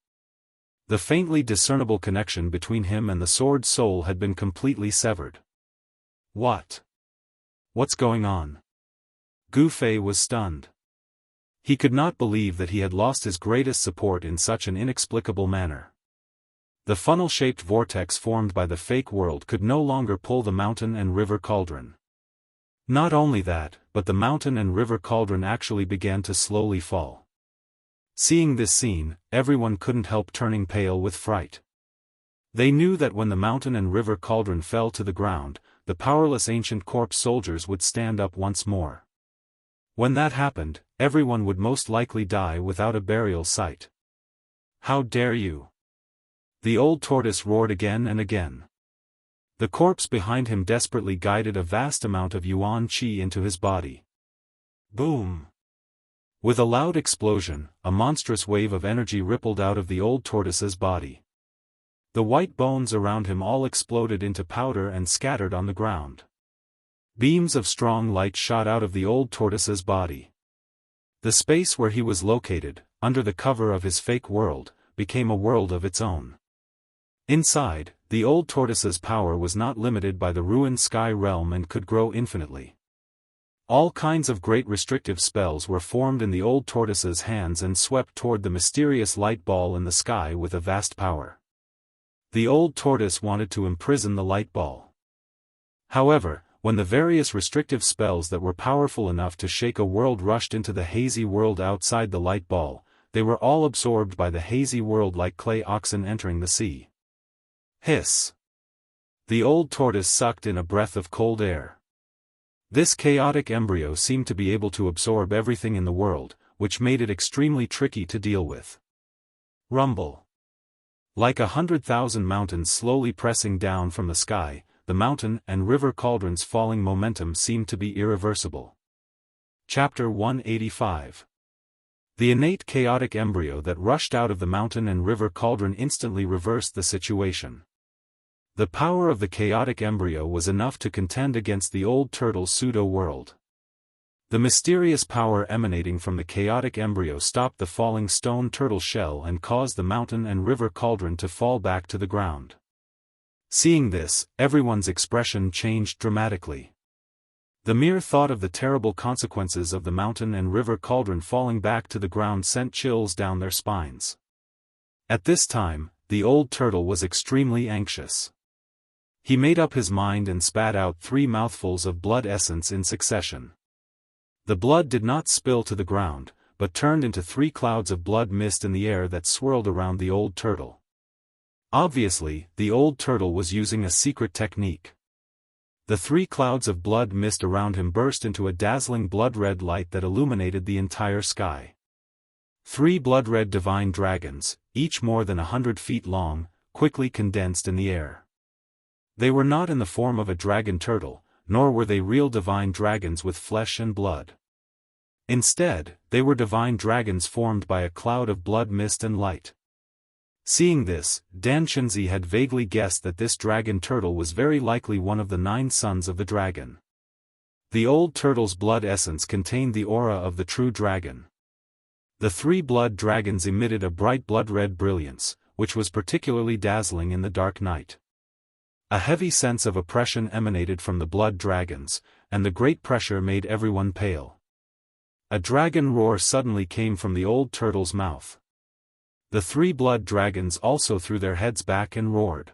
The faintly discernible connection between him and the sword soul had been completely severed. What's going on? Gu Fei was stunned. He could not believe that he had lost his greatest support in such an inexplicable manner. The funnel-shaped vortex formed by the fake world could no longer pull the mountain and river cauldron. Not only that, but the mountain and river cauldron actually began to slowly fall. Seeing this scene, everyone couldn't help turning pale with fright. They knew that when the mountain and river cauldron fell to the ground, the powerless ancient corpse soldiers would stand up once more. When that happened, everyone would most likely die without a burial site. "How dare you!" the old tortoise roared again and again. The corpse behind him desperately guided a vast amount of yuan qi into his body. Boom! With a loud explosion, a monstrous wave of energy rippled out of the old tortoise's body. The white bones around him all exploded into powder and scattered on the ground. Beams of strong light shot out of the old tortoise's body. The space where he was located, under the cover of his fake world, became a world of its own. Inside, the old tortoise's power was not limited by the ruined sky realm and could grow infinitely. All kinds of great restrictive spells were formed in the old tortoise's hands and swept toward the mysterious light ball in the sky with a vast power. The old tortoise wanted to imprison the light ball. However, when the various restrictive spells that were powerful enough to shake a world rushed into the hazy world outside the light ball, they were all absorbed by the hazy world like clay oxen entering the sea. Hiss! The old tortoise sucked in a breath of cold air. This chaotic embryo seemed to be able to absorb everything in the world, which made it extremely tricky to deal with. Rumble! Like 100,000 mountains slowly pressing down from the sky, the mountain and river cauldron's falling momentum seemed to be irreversible. Chapter 185. The innate chaotic embryo that rushed out of the mountain and river cauldron instantly reversed the situation. The power of the chaotic embryo was enough to contend against the old turtle's pseudo-world. The mysterious power emanating from the chaotic embryo stopped the falling stone turtle shell and caused the mountain and river cauldron to fall back to the ground. Seeing this, everyone's expression changed dramatically. The mere thought of the terrible consequences of the mountain and river cauldron falling back to the ground sent chills down their spines. At this time, the old turtle was extremely anxious. He made up his mind and spat out 3 mouthfuls of blood essence in succession. The blood did not spill to the ground, but turned into 3 clouds of blood mist in the air that swirled around the old turtle. Obviously, the old turtle was using a secret technique. The 3 clouds of blood mist around him burst into a dazzling blood-red light that illuminated the entire sky. 3 blood-red divine dragons, each more than 100 feet long, quickly condensed in the air. They were not in the form of a dragon turtle, nor were they real divine dragons with flesh and blood. Instead, they were divine dragons formed by a cloud of blood mist and light. Seeing this, Dan Chenzi had vaguely guessed that this dragon turtle was very likely one of the 9 sons of the dragon. The old turtle's blood essence contained the aura of the true dragon. The 3 blood dragons emitted a bright blood-red brilliance, which was particularly dazzling in the dark night. A heavy sense of oppression emanated from the blood dragons, and the great pressure made everyone pale. A dragon roar suddenly came from the old turtle's mouth. The 3 blood dragons also threw their heads back and roared.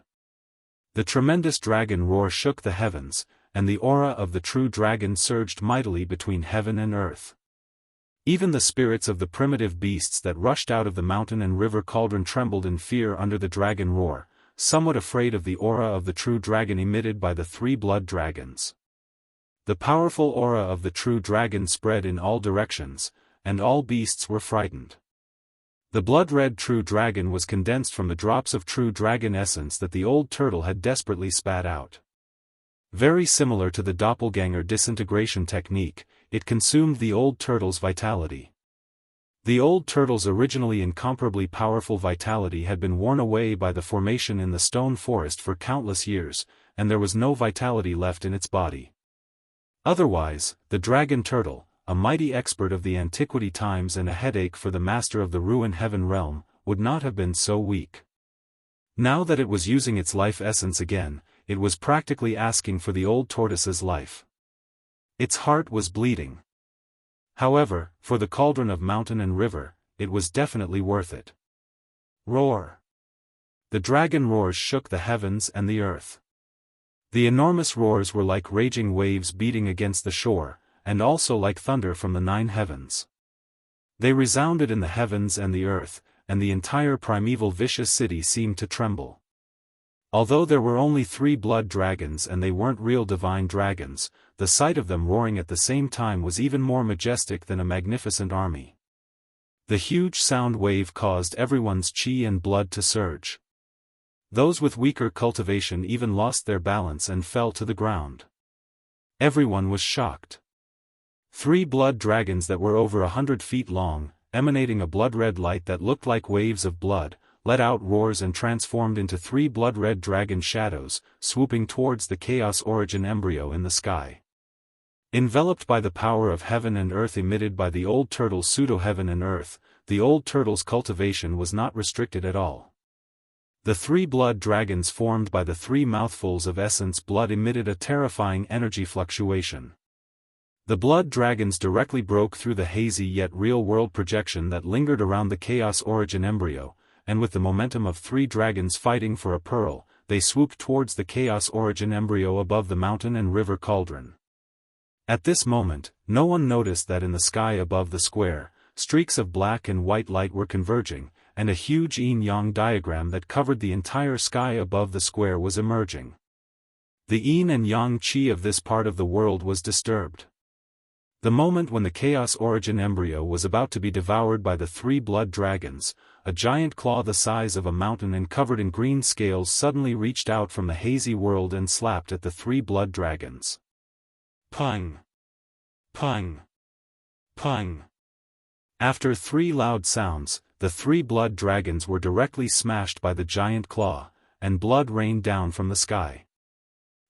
The tremendous dragon roar shook the heavens, and the aura of the true dragon surged mightily between heaven and earth. Even the spirits of the primitive beasts that rushed out of the mountain and river cauldron trembled in fear under the dragon roar, somewhat afraid of the aura of the true dragon emitted by the 3 blood dragons. The powerful aura of the true dragon spread in all directions, and all beasts were frightened. The blood-red true dragon was condensed from the drops of true dragon essence that the old turtle had desperately spat out. Very similar to the doppelganger disintegration technique, it consumed the old turtle's vitality. The old turtle's originally incomparably powerful vitality had been worn away by the formation in the stone forest for countless years, and there was no vitality left in its body. Otherwise, the dragon turtle, a mighty expert of the antiquity times and a headache for the master of the ruined heaven realm, would not have been so weak. Now that it was using its life essence again, it was practically asking for the old tortoise's life. Its heart was bleeding. However, for the cauldron of mountain and river, it was definitely worth it. Roar! The dragon roars shook the heavens and the earth. The enormous roars were like raging waves beating against the shore, and also like thunder from the 9 heavens. They resounded in the heavens and the earth, and the entire primeval vicious city seemed to tremble. Although there were only 3 blood dragons and they weren't real divine dragons, the sight of them roaring at the same time was even more majestic than a magnificent army. The huge sound wave caused everyone's chi and blood to surge. Those with weaker cultivation even lost their balance and fell to the ground. Everyone was shocked. 3 blood dragons that were over 100 feet long, emanating a blood-red light that looked like waves of blood, let out roars and transformed into 3 blood-red dragon shadows, swooping towards the Chaos Origin embryo in the sky. Enveloped by the power of heaven and earth emitted by the old turtle's pseudo-heaven and earth, the old turtle's cultivation was not restricted at all. The 3 blood dragons formed by the 3 mouthfuls of essence blood emitted a terrifying energy fluctuation. The blood dragons directly broke through the hazy yet real-world projection that lingered around the Chaos Origin embryo, and with the momentum of 3 dragons fighting for a pearl, they swooped towards the Chaos Origin embryo above the mountain and river cauldron. At this moment, no one noticed that in the sky above the square, streaks of black and white light were converging, and a huge yin-yang diagram that covered the entire sky above the square was emerging. The yin and yang chi of this part of the world was disturbed. The moment when the Chaos Origin embryo was about to be devoured by the 3 blood dragons, a giant claw the size of a mountain and covered in green scales suddenly reached out from the hazy world and slapped at the 3 blood dragons. Pung! Pung! Pung! After 3 loud sounds, the 3 blood dragons were directly smashed by the giant claw, and blood rained down from the sky.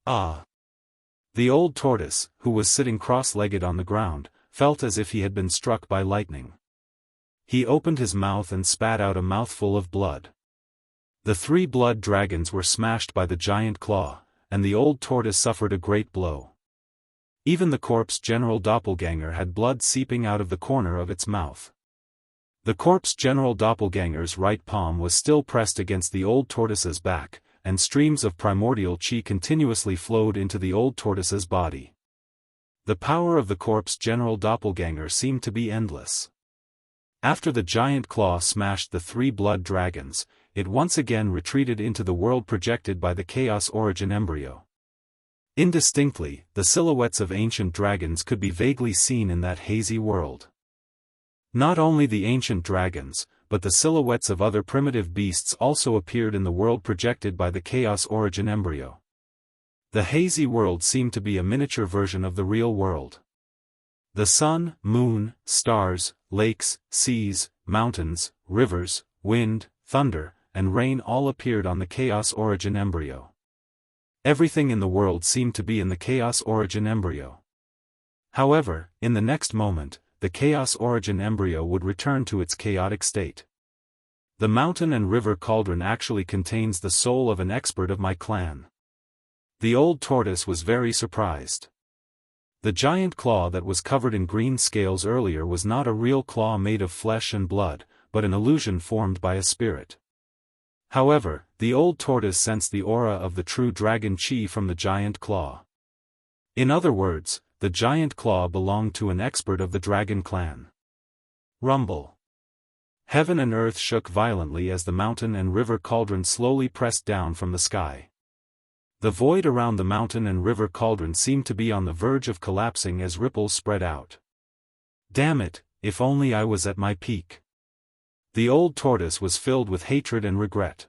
Ah! The old tortoise, who was sitting cross-legged on the ground, felt as if he had been struck by lightning. He opened his mouth and spat out a mouthful of blood. The 3 blood dragons were smashed by the giant claw, and the old tortoise suffered a great blow. Even the corpse general doppelganger had blood seeping out of the corner of its mouth. The corpse general doppelganger's right palm was still pressed against the old tortoise's back, and streams of primordial chi continuously flowed into the old tortoise's body. The power of the corpse general doppelganger seemed to be endless. After the giant claw smashed the 3 blood dragons, it once again retreated into the world projected by the Chaos Origin embryo. Indistinctly, the silhouettes of ancient dragons could be vaguely seen in that hazy world. Not only the ancient dragons, but the silhouettes of other primitive beasts also appeared in the world projected by the Chaos Origin embryo. The hazy world seemed to be a miniature version of the real world. The sun, moon, stars, lakes, seas, mountains, rivers, wind, thunder, and rain all appeared on the Chaos Origin embryo. Everything in the world seemed to be in the Chaos Origin embryo. However, in the next moment, the Chaos Origin embryo would return to its chaotic state. The mountain and river cauldron actually contains the soul of an expert of my clan. The old tortoise was very surprised. The giant claw that was covered in green scales earlier was not a real claw made of flesh and blood, but an illusion formed by a spirit. However, the old tortoise sensed the aura of the true dragon chi from the giant claw. In other words, the giant claw belonged to an expert of the dragon clan. Rumble. Heaven and earth shook violently as the mountain and river cauldron slowly pressed down from the sky. The void around the mountain and river cauldron seemed to be on the verge of collapsing as ripples spread out. Damn it, if only I was at my peak. The old tortoise was filled with hatred and regret.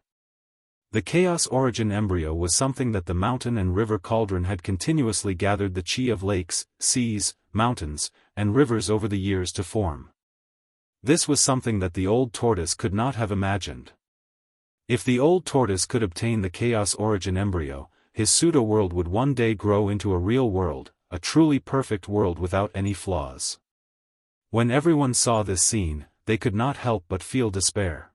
The Chaos Origin embryo was something that the mountain and river cauldron had continuously gathered the chi of lakes, seas, mountains, and rivers over the years to form. This was something that the old tortoise could not have imagined. If the old tortoise could obtain the Chaos Origin embryo, his pseudo-world would one day grow into a real world, a truly perfect world without any flaws. When everyone saw this scene, they could not help but feel despair.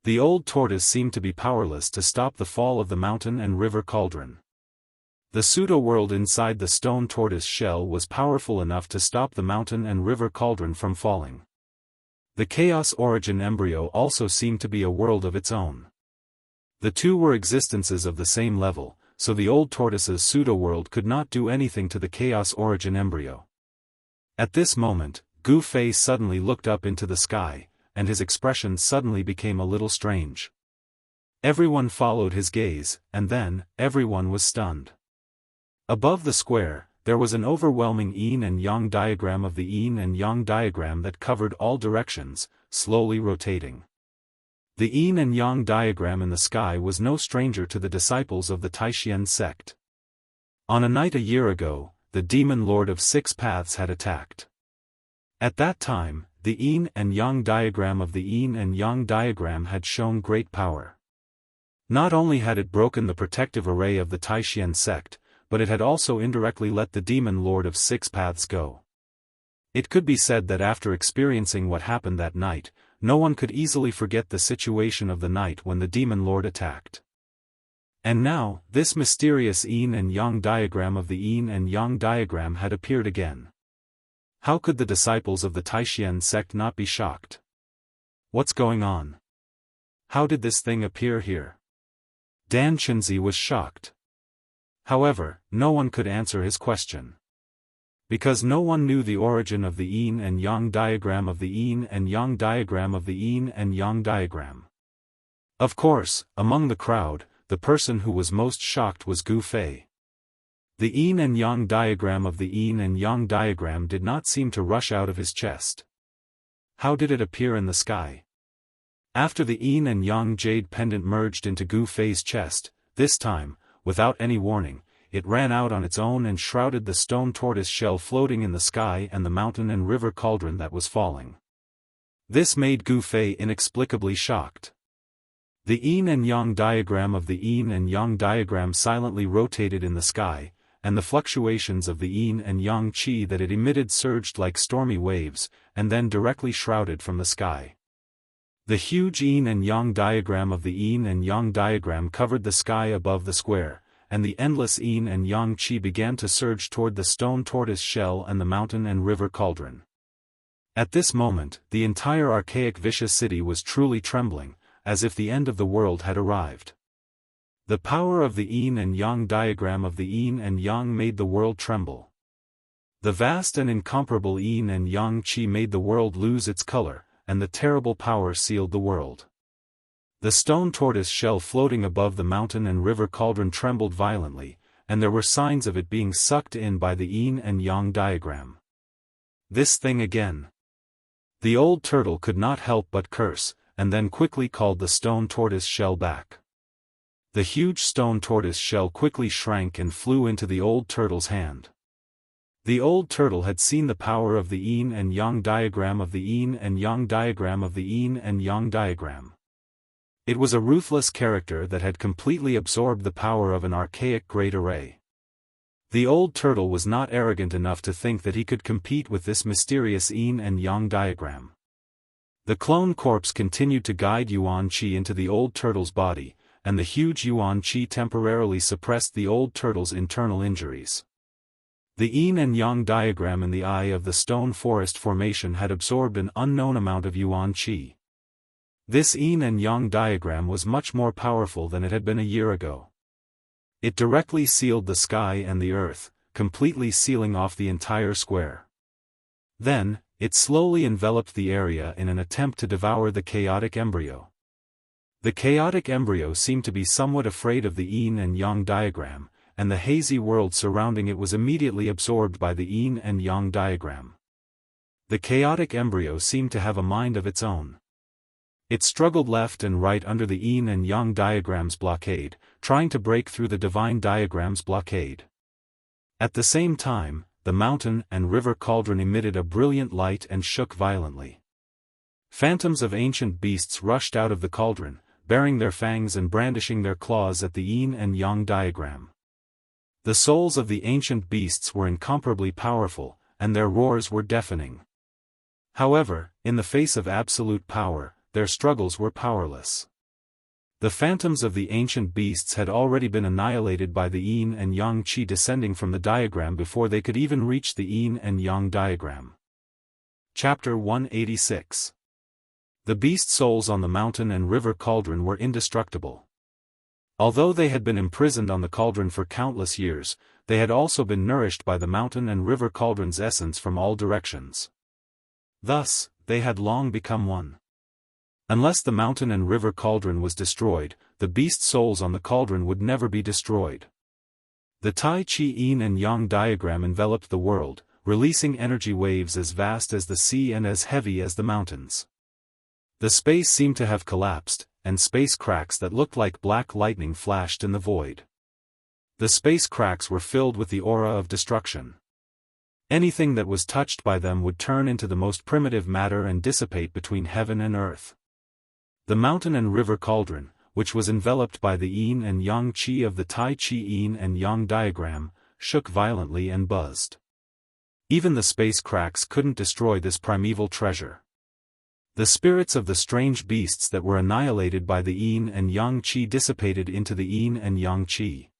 The old tortoise seemed to be powerless to stop the fall of the mountain and river cauldron. The pseudo-world inside the stone tortoise shell was powerful enough to stop the mountain and river cauldron from falling. The chaos origin embryo also seemed to be a world of its own. The two were existences of the same level, so the old tortoise's pseudo-world could not do anything to the chaos origin embryo. At this moment, Gu Fei suddenly looked up into the sky, and his expression suddenly became a little strange. Everyone followed his gaze, and then, everyone was stunned. Above the square, there was an overwhelming yin and yang diagram of the yin and yang diagram that covered all directions, slowly rotating. The yin and yang diagram in the sky was no stranger to the disciples of the Taishan sect. On a night a year ago, the demon lord of six paths had attacked. At that time, the yin and yang diagram of the yin and yang diagram had shown great power. Not only had it broken the protective array of the Taishan sect, but it had also indirectly let the demon lord of six paths go. It could be said that after experiencing what happened that night, no one could easily forget the situation of the night when the demon lord attacked. And now, this mysterious yin and yang diagram of the yin and yang diagram had appeared again. How could the disciples of the Taishan sect not be shocked? What's going on? How did this thing appear here? Dan Chenzi was shocked. However, no one could answer his question. Because no one knew the origin of the yin and yang diagram of the yin and yang diagram of the yin and yang diagram. Of course, among the crowd, the person who was most shocked was Gu Fei. The yin and yang diagram of the yin and yang diagram did not seem to rush out of his chest. How did it appear in the sky? After the yin and yang jade pendant merged into Gu Fei's chest, this time, without any warning, it ran out on its own and shrouded the stone tortoise shell floating in the sky and the mountain and river cauldron that was falling. This made Gu Fei inexplicably shocked. The yin and yang diagram of the yin and yang diagram silently rotated in the sky, and the fluctuations of the yin and yang qi that it emitted surged like stormy waves, and then directly shrouded from the sky. The huge yin and yang diagram of the yin and yang diagram covered the sky above the square, and the endless yin and yang qi began to surge toward the stone tortoise shell and the mountain and river cauldron. At this moment, the entire archaic vicious city was truly trembling, as if the end of the world had arrived. The power of the yin and yang diagram of the yin and yang made the world tremble. The vast and incomparable yin and yang qi made the world lose its color, and the terrible power sealed the world. The stone tortoise shell floating above the mountain and river cauldron trembled violently, and there were signs of it being sucked in by the yin and yang diagram. This thing again. The old turtle could not help but curse, and then quickly called the stone tortoise shell back. The huge stone tortoise shell quickly shrank and flew into the old turtle's hand. The old turtle had seen the power of the yin and yang diagram of the yin and yang diagram of the yin and yang diagram. It was a ruthless character that had completely absorbed the power of an archaic great array. The old turtle was not arrogant enough to think that he could compete with this mysterious yin and yang diagram. The clone corpse continued to guide Yuan Qi into the old turtle's body, and the huge Yuan Qi temporarily suppressed the old turtle's internal injuries. The yin and yang diagram in the eye of the stone forest formation had absorbed an unknown amount of Yuan Qi. This yin and yang diagram was much more powerful than it had been a year ago. It directly sealed the sky and the earth, completely sealing off the entire square. Then, it slowly enveloped the area in an attempt to devour the chaotic embryo. The chaotic embryo seemed to be somewhat afraid of the yin and yang diagram, and the hazy world surrounding it was immediately absorbed by the yin and yang diagram. The chaotic embryo seemed to have a mind of its own. It struggled left and right under the yin and yang diagram's blockade, trying to break through the divine diagram's blockade. At the same time, the mountain and river cauldron emitted a brilliant light and shook violently. Phantoms of ancient beasts rushed out of the cauldron, baring their fangs and brandishing their claws at the yin and yang diagram. The souls of the ancient beasts were incomparably powerful, and their roars were deafening. However, in the face of absolute power, their struggles were powerless. The phantoms of the ancient beasts had already been annihilated by the yin and yang qi descending from the diagram before they could even reach the yin and yang diagram. Chapter 186. The beast souls on the mountain and river cauldron were indestructible. Although they had been imprisoned on the cauldron for countless years, they had also been nourished by the mountain and river cauldron's essence from all directions. Thus, they had long become one. Unless the mountain and river cauldron was destroyed, the beast souls on the cauldron would never be destroyed. The Tai Chi yin and yang diagram enveloped the world, releasing energy waves as vast as the sea and as heavy as the mountains. The space seemed to have collapsed, and space cracks that looked like black lightning flashed in the void. The space cracks were filled with the aura of destruction. Anything that was touched by them would turn into the most primitive matter and dissipate between heaven and earth. The mountain and river cauldron, which was enveloped by the yin and yang qi of the Tai Chi yin and yang diagram, shook violently and buzzed. Even the space cracks couldn't destroy this primeval treasure. The spirits of the strange beasts that were annihilated by the yin and yang qi dissipated into the yin and yang qi.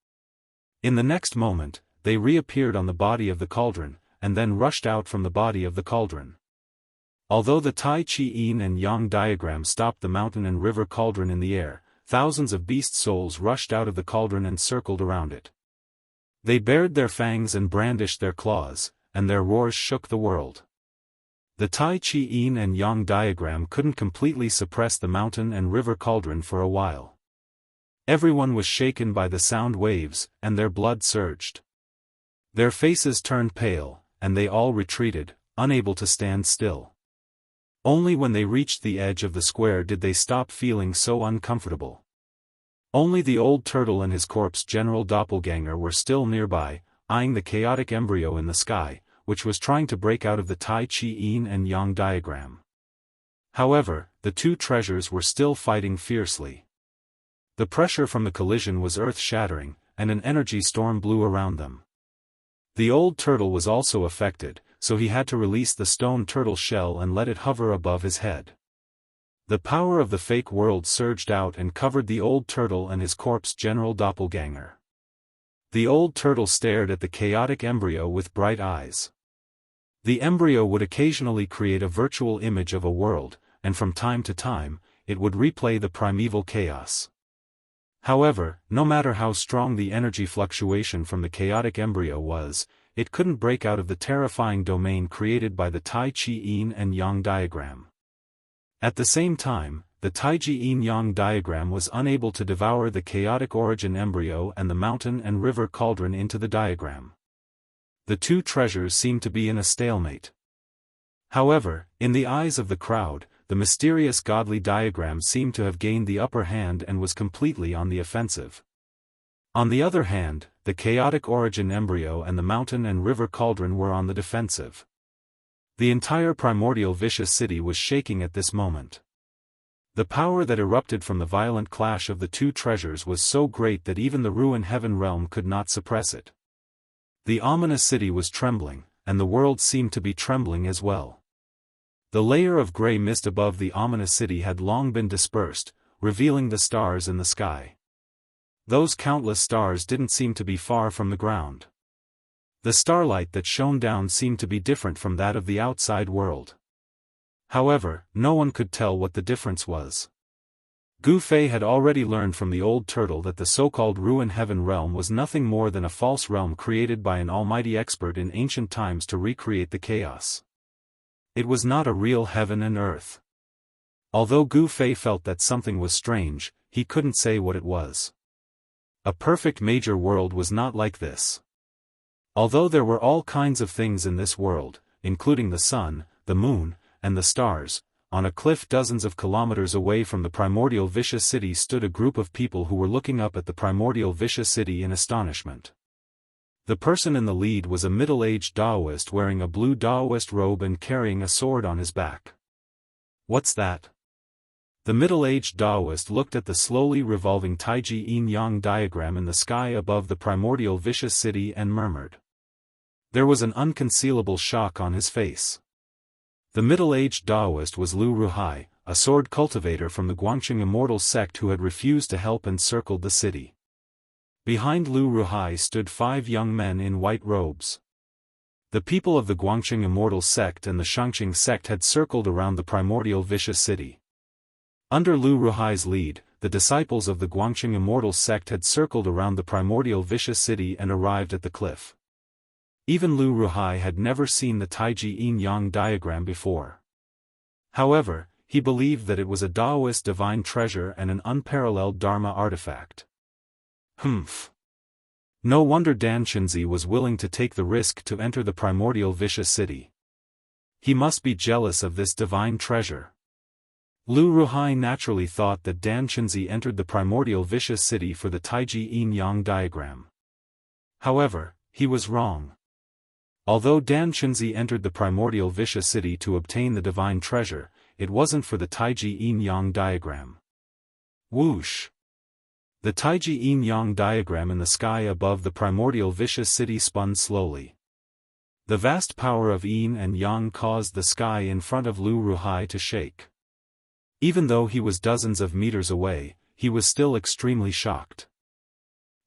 In the next moment, they reappeared on the body of the cauldron, and then rushed out from the body of the cauldron. Although the Tai Chi yin and yang diagram stopped the mountain and river cauldron in the air, thousands of beast souls rushed out of the cauldron and circled around it. They bared their fangs and brandished their claws, and their roars shook the world. The Tai Chi yin and yang diagram couldn't completely suppress the mountain and river cauldron for a while. Everyone was shaken by the sound waves, and their blood surged. Their faces turned pale, and they all retreated, unable to stand still. Only when they reached the edge of the square did they stop feeling so uncomfortable. Only the old turtle and his corpse general doppelganger were still nearby, eyeing the chaotic embryo in the sky, which was trying to break out of the Tai Chi yin and yang diagram. However, the two treasures were still fighting fiercely. The pressure from the collision was earth-shattering, and an energy storm blew around them. The old turtle was also affected, so he had to release the stone turtle shell and let it hover above his head. The power of the fake world surged out and covered the old turtle and his corpse general doppelganger. The old turtle stared at the chaotic embryo with bright eyes. The embryo would occasionally create a virtual image of a world, and from time to time, it would replay the primeval chaos. However, no matter how strong the energy fluctuation from the chaotic embryo was, it couldn't break out of the terrifying domain created by the Tai Chi yin and yang diagram. At the same time, the Tai Chi yin yang diagram was unable to devour the chaotic origin embryo and the mountain and river cauldron into the diagram. The two treasures seemed to be in a stalemate. However, in the eyes of the crowd, the mysterious godly diagram seemed to have gained the upper hand and was completely on the offensive. On the other hand, the chaotic origin embryo and the mountain and river cauldron were on the defensive. The entire primordial vicious city was shaking at this moment. The power that erupted from the violent clash of the two treasures was so great that even the ruin heaven realm could not suppress it. The ominous city was trembling, and the world seemed to be trembling as well. The layer of gray mist above the ominous city had long been dispersed, revealing the stars in the sky. Those countless stars didn't seem to be far from the ground. The starlight that shone down seemed to be different from that of the outside world. However, no one could tell what the difference was. Gu Fei had already learned from the old turtle that the so-called ruin heaven realm was nothing more than a false realm created by an almighty expert in ancient times to recreate the chaos. It was not a real heaven and earth. Although Gu Fei felt that something was strange, he couldn't say what it was. A perfect major world was not like this. Although there were all kinds of things in this world, including the sun, the moon, and the stars, on a cliff dozens of kilometers away from the primordial vicious city stood a group of people who were looking up at the primordial vicious city in astonishment. The person in the lead was a middle-aged Daoist wearing a blue Daoist robe and carrying a sword on his back. "What's that?" The middle-aged Daoist looked at the slowly revolving Taiji yin-yang diagram in the sky above the primordial vicious city and murmured. There was an unconcealable shock on his face. The middle-aged Daoist was Lu Ruhai, a sword cultivator from the Guangqing Immortal sect who had refused to help and circled the city. Behind Lu Ruhai stood 5 young men in white robes. The people of the Guangqing Immortal sect and the Xianxia sect had circled around the primordial vicious city. Under Lu Ruhai's lead, the disciples of the Guangqing Immortal sect had circled around the primordial vicious city and arrived at the cliff. Even Lu Ruhai had never seen the Taiji yin-yang diagram before. However, he believed that it was a Daoist divine treasure and an unparalleled Dharma artifact. Humph. No wonder Dan Xinzi was willing to take the risk to enter the primordial vicious city. He must be jealous of this divine treasure. Lu Ruhai naturally thought that Dan Xinzi entered the primordial vicious city for the Taiji yin-yang diagram. However, he was wrong. Although Dan Xinzi entered the primordial vicious city to obtain the divine treasure, it wasn't for the Taiji yin-yang diagram. Whoosh! The Taiji yin-yang diagram in the sky above the primordial vicious city spun slowly. The vast power of yin and yang caused the sky in front of Lu Ruhai to shake. Even though he was dozens of meters away, he was still extremely shocked.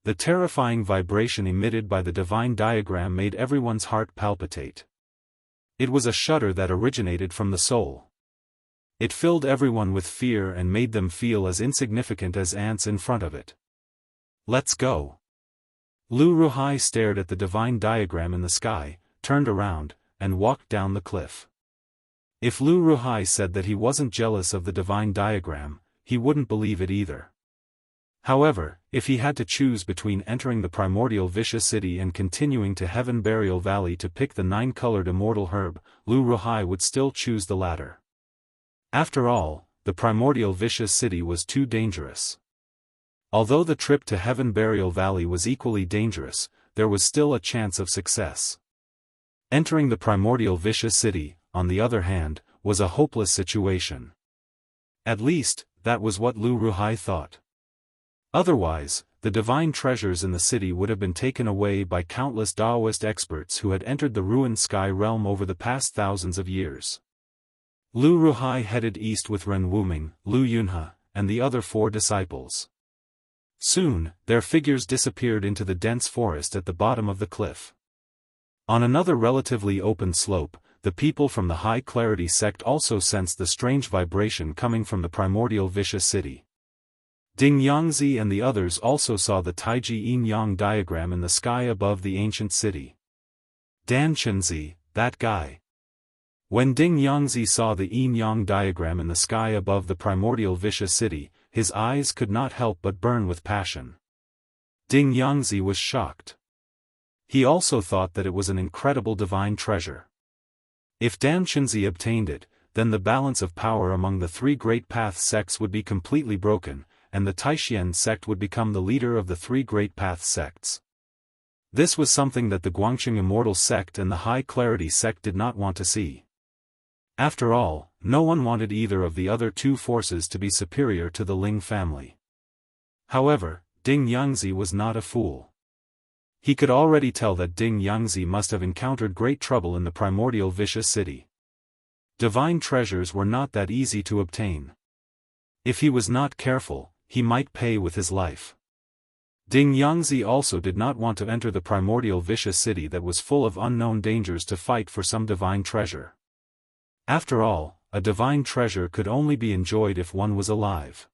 The terrifying vibration emitted by the divine diagram made everyone's heart palpitate. It was a shudder that originated from the soul. It filled everyone with fear and made them feel as insignificant as ants in front of it. Let's go. Lu Ruhai stared at the divine diagram in the sky, turned around, and walked down the cliff. If Lu Ruhai said that he wasn't jealous of the divine diagram, he wouldn't believe it either. However, if he had to choose between entering the primordial vicious city and continuing to Heaven Burial Valley to pick the 9-colored immortal herb, Lu Ruhai would still choose the latter. After all, the primordial vicious city was too dangerous. Although the trip to Heaven Burial Valley was equally dangerous, there was still a chance of success. Entering the primordial vicious city, on the other hand, was a hopeless situation. At least, that was what Lu Ruhai thought. Otherwise, the divine treasures in the city would have been taken away by countless Daoist experts who had entered the ruined sky realm over the past thousands of years. Lu Ruhai headed east with Ren Wuming, Lu Yunhe, and the other 4 disciples. Soon, their figures disappeared into the dense forest at the bottom of the cliff. On another relatively open slope, the people from the High Clarity sect also sensed the strange vibration coming from the primordial vicious city. Ding Yangzi and the others also saw the Taiji yin-yang diagram in the sky above the ancient city. Dan Xinzi, that guy. When Ding Yangzi saw the yin-yang diagram in the sky above the primordial vicious city, his eyes could not help but burn with passion. Ding Yangzi was shocked. He also thought that it was an incredible divine treasure. If Dan Xinzi obtained it, then the balance of power among the 3 Great Path sects would be completely broken, and the Taishian sect would become the leader of the 3 Great Path sects. This was something that the Guangqing Immortal sect and the High Clarity sect did not want to see. After all, no one wanted either of the other 2 forces to be superior to the Ling family. However, Ding Yangzi was not a fool. He could already tell that Ding Yangzi must have encountered great trouble in the primordial vicious city. Divine treasures were not that easy to obtain. If he was not careful, he might pay with his life. Ding Yangzi also did not want to enter the primordial vicious city that was full of unknown dangers to fight for some divine treasure. After all, a divine treasure could only be enjoyed if one was alive.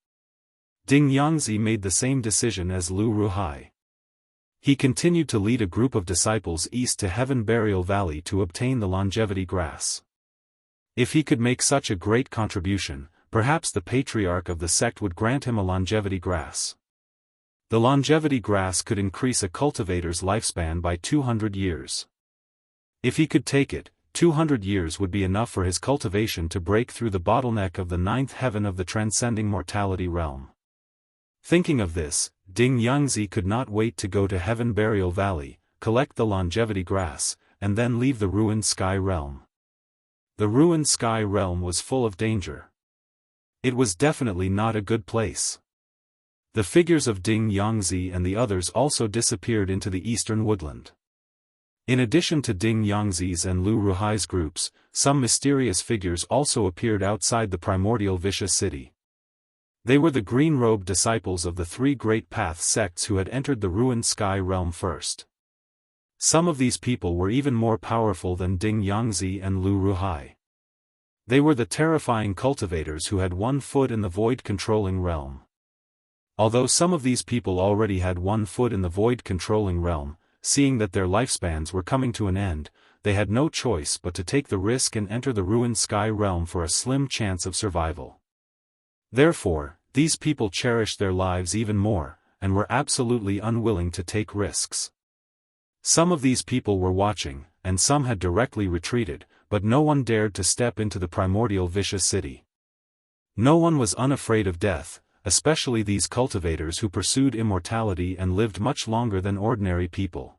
Ding Yangzi made the same decision as Lu Ruhai. He continued to lead a group of disciples east to Heaven Burial Valley to obtain the longevity grass. If he could make such a great contribution, perhaps the patriarch of the sect would grant him a longevity grass. The longevity grass could increase a cultivator's lifespan by 200 years. If he could take it, 200 years would be enough for his cultivation to break through the bottleneck of the 9th heaven of the transcending mortality realm. Thinking of this, Ding Yangzi could not wait to go to Heaven Burial Valley, collect the longevity grass, and then leave the ruined sky realm. The ruined sky realm was full of danger. It was definitely not a good place. The figures of Ding Yangzi and the others also disappeared into the eastern woodland. In addition to Ding Yangzi's and Lu Ruhai's groups, some mysterious figures also appeared outside the primordial Wuxia city. They were the green-robed disciples of the three Great Path sects who had entered the ruined sky realm first. Some of these people were even more powerful than Ding Yangzi and Lu Ruhai. They were the terrifying cultivators who had 1 foot in the void-controlling realm. Although some of these people already had 1 foot in the void-controlling realm, seeing that their lifespans were coming to an end, they had no choice but to take the risk and enter the ruined sky realm for a slim chance of survival. Therefore, these people cherished their lives even more, and were absolutely unwilling to take risks. Some of these people were watching, and some had directly retreated, but no one dared to step into the primordial Wuxia city. No one was unafraid of death, especially these cultivators who pursued immortality and lived much longer than ordinary people.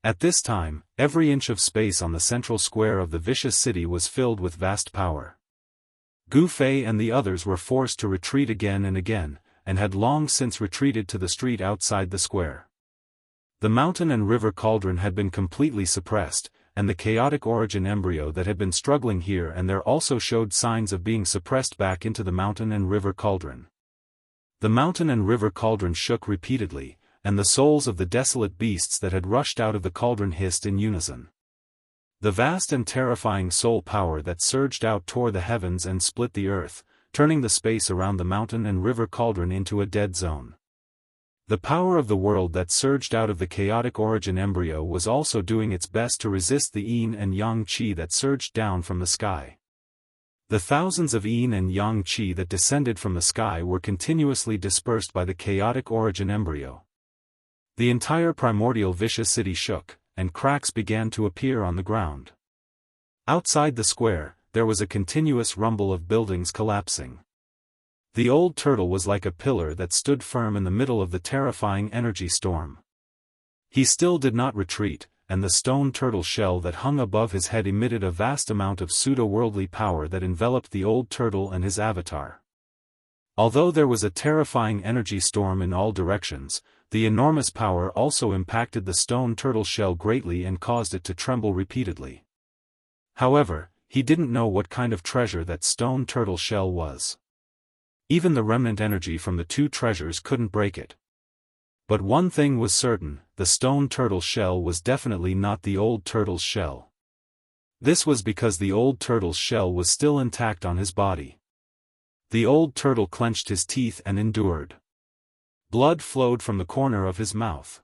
At this time, every inch of space on the central square of the Wuxia city was filled with vast power. Gu Fei and the others were forced to retreat again and again, and had long since retreated to the street outside the square. The mountain and river cauldron had been completely suppressed, and the chaotic origin embryo that had been struggling here and there also showed signs of being suppressed back into the mountain and river cauldron. The mountain and river cauldron shook repeatedly, and the souls of the desolate beasts that had rushed out of the cauldron hissed in unison. The vast and terrifying soul power that surged out tore the heavens and split the earth, turning the space around the mountain and river cauldron into a dead zone. The power of the world that surged out of the chaotic origin embryo was also doing its best to resist the yin and yang qi that surged down from the sky. The thousands of yin and yang qi that descended from the sky were continuously dispersed by the chaotic origin embryo. The entire primordial Wuxia city shook, and cracks began to appear on the ground. Outside the square, there was a continuous rumble of buildings collapsing. The old turtle was like a pillar that stood firm in the middle of the terrifying energy storm. He still did not retreat, and the stone turtle shell that hung above his head emitted a vast amount of pseudo-worldly power that enveloped the old turtle and his avatar. Although there was a terrifying energy storm in all directions, the enormous power also impacted the stone turtle shell greatly and caused it to tremble repeatedly. However, he didn't know what kind of treasure that stone turtle shell was. Even the remnant energy from the 2 treasures couldn't break it. But one thing was certain, the stone turtle shell was definitely not the old turtle's shell. This was because the old turtle's shell was still intact on his body. The old turtle clenched his teeth and endured. Blood flowed from the corner of his mouth.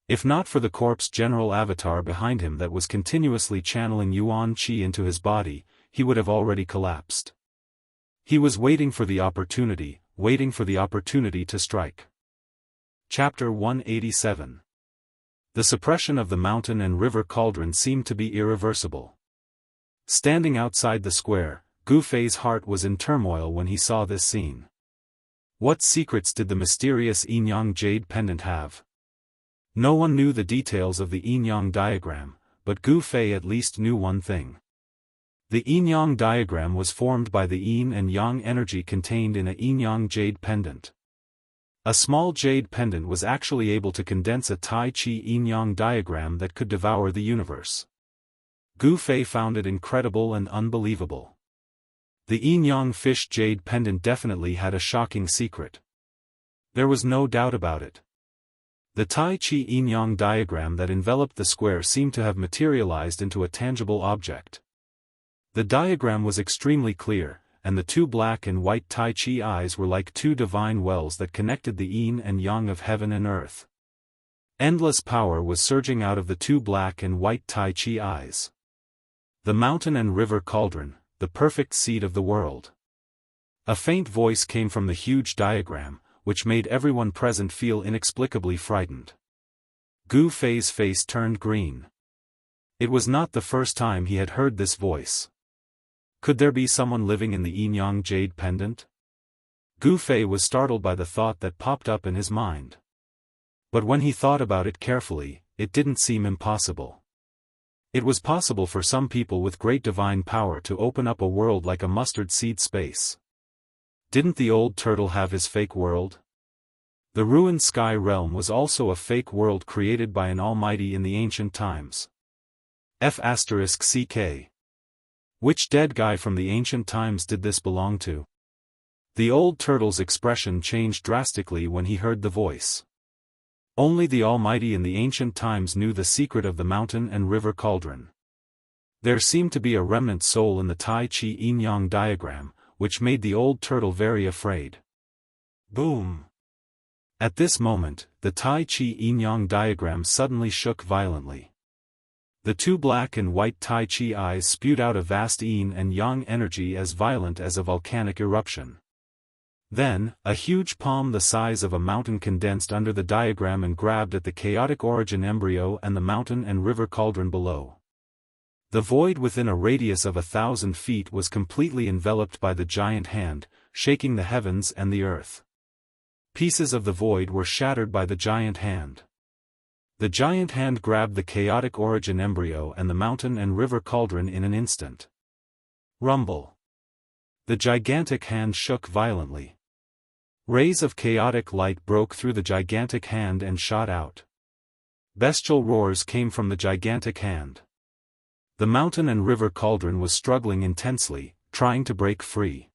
If not for the corpse general avatar behind him that was continuously channeling yuan qi into his body, he would have already collapsed. He was waiting for the opportunity to strike. Chapter 187. The suppression of the mountain and river cauldron seemed to be irreversible. Standing outside the square, Gu Fei's heart was in turmoil when he saw this scene. What secrets did the mysterious yin-yang jade pendant have? No one knew the details of the yin-yang diagram, but Gu Fei at least knew one thing. The yin-yang diagram was formed by the yin and yang energy contained in a yin-yang jade pendant. A small jade pendant was actually able to condense a Tai Chi yin-yang diagram that could devour the universe. Gu Fei found it incredible and unbelievable. The yin-yang fish jade pendant definitely had a shocking secret. There was no doubt about it. The Tai Chi yin-yang diagram that enveloped the square seemed to have materialized into a tangible object. The diagram was extremely clear, and the 2 black and white Tai Chi eyes were like 2 divine wells that connected the yin and yang of heaven and earth. Endless power was surging out of the 2 black and white Tai Chi eyes. The mountain and river cauldron, the perfect seed of the world. A faint voice came from the huge diagram, which made everyone present feel inexplicably frightened. Gu Fei's face turned green. It was not the first time he had heard this voice. Could there be someone living in the yin-yang jade pendant? Gu Fei was startled by the thought that popped up in his mind. But when he thought about it carefully, it didn't seem impossible. It was possible for some people with great divine power to open up a world like a mustard seed space. Didn't the old turtle have his fake world? The ruined sky realm was also a fake world created by an almighty in the ancient times. F***CK. Which dead guy from the ancient times did this belong to? The old turtle's expression changed drastically when he heard the voice. Only the Almighty in the ancient times knew the secret of the mountain and river cauldron. There seemed to be a remnant soul in the Tai Chi Yin-Yang diagram, which made the old turtle very afraid. Boom! At this moment, the Tai Chi Yin-Yang diagram suddenly shook violently. The two black and white Tai Chi eyes spewed out a vast yin and yang energy as violent as a volcanic eruption. Then, a huge palm the size of a mountain condensed under the diagram and grabbed at the chaotic origin embryo and the mountain and river cauldron below. The void within a radius of 1,000 feet was completely enveloped by the giant hand, shaking the heavens and the earth. Pieces of the void were shattered by the giant hand. The giant hand grabbed the chaotic origin embryo and the mountain and river cauldron in an instant. Rumble. The gigantic hand shook violently. Rays of chaotic light broke through the gigantic hand and shot out. Bestial roars came from the gigantic hand. The mountain and river cauldron was struggling intensely, trying to break free.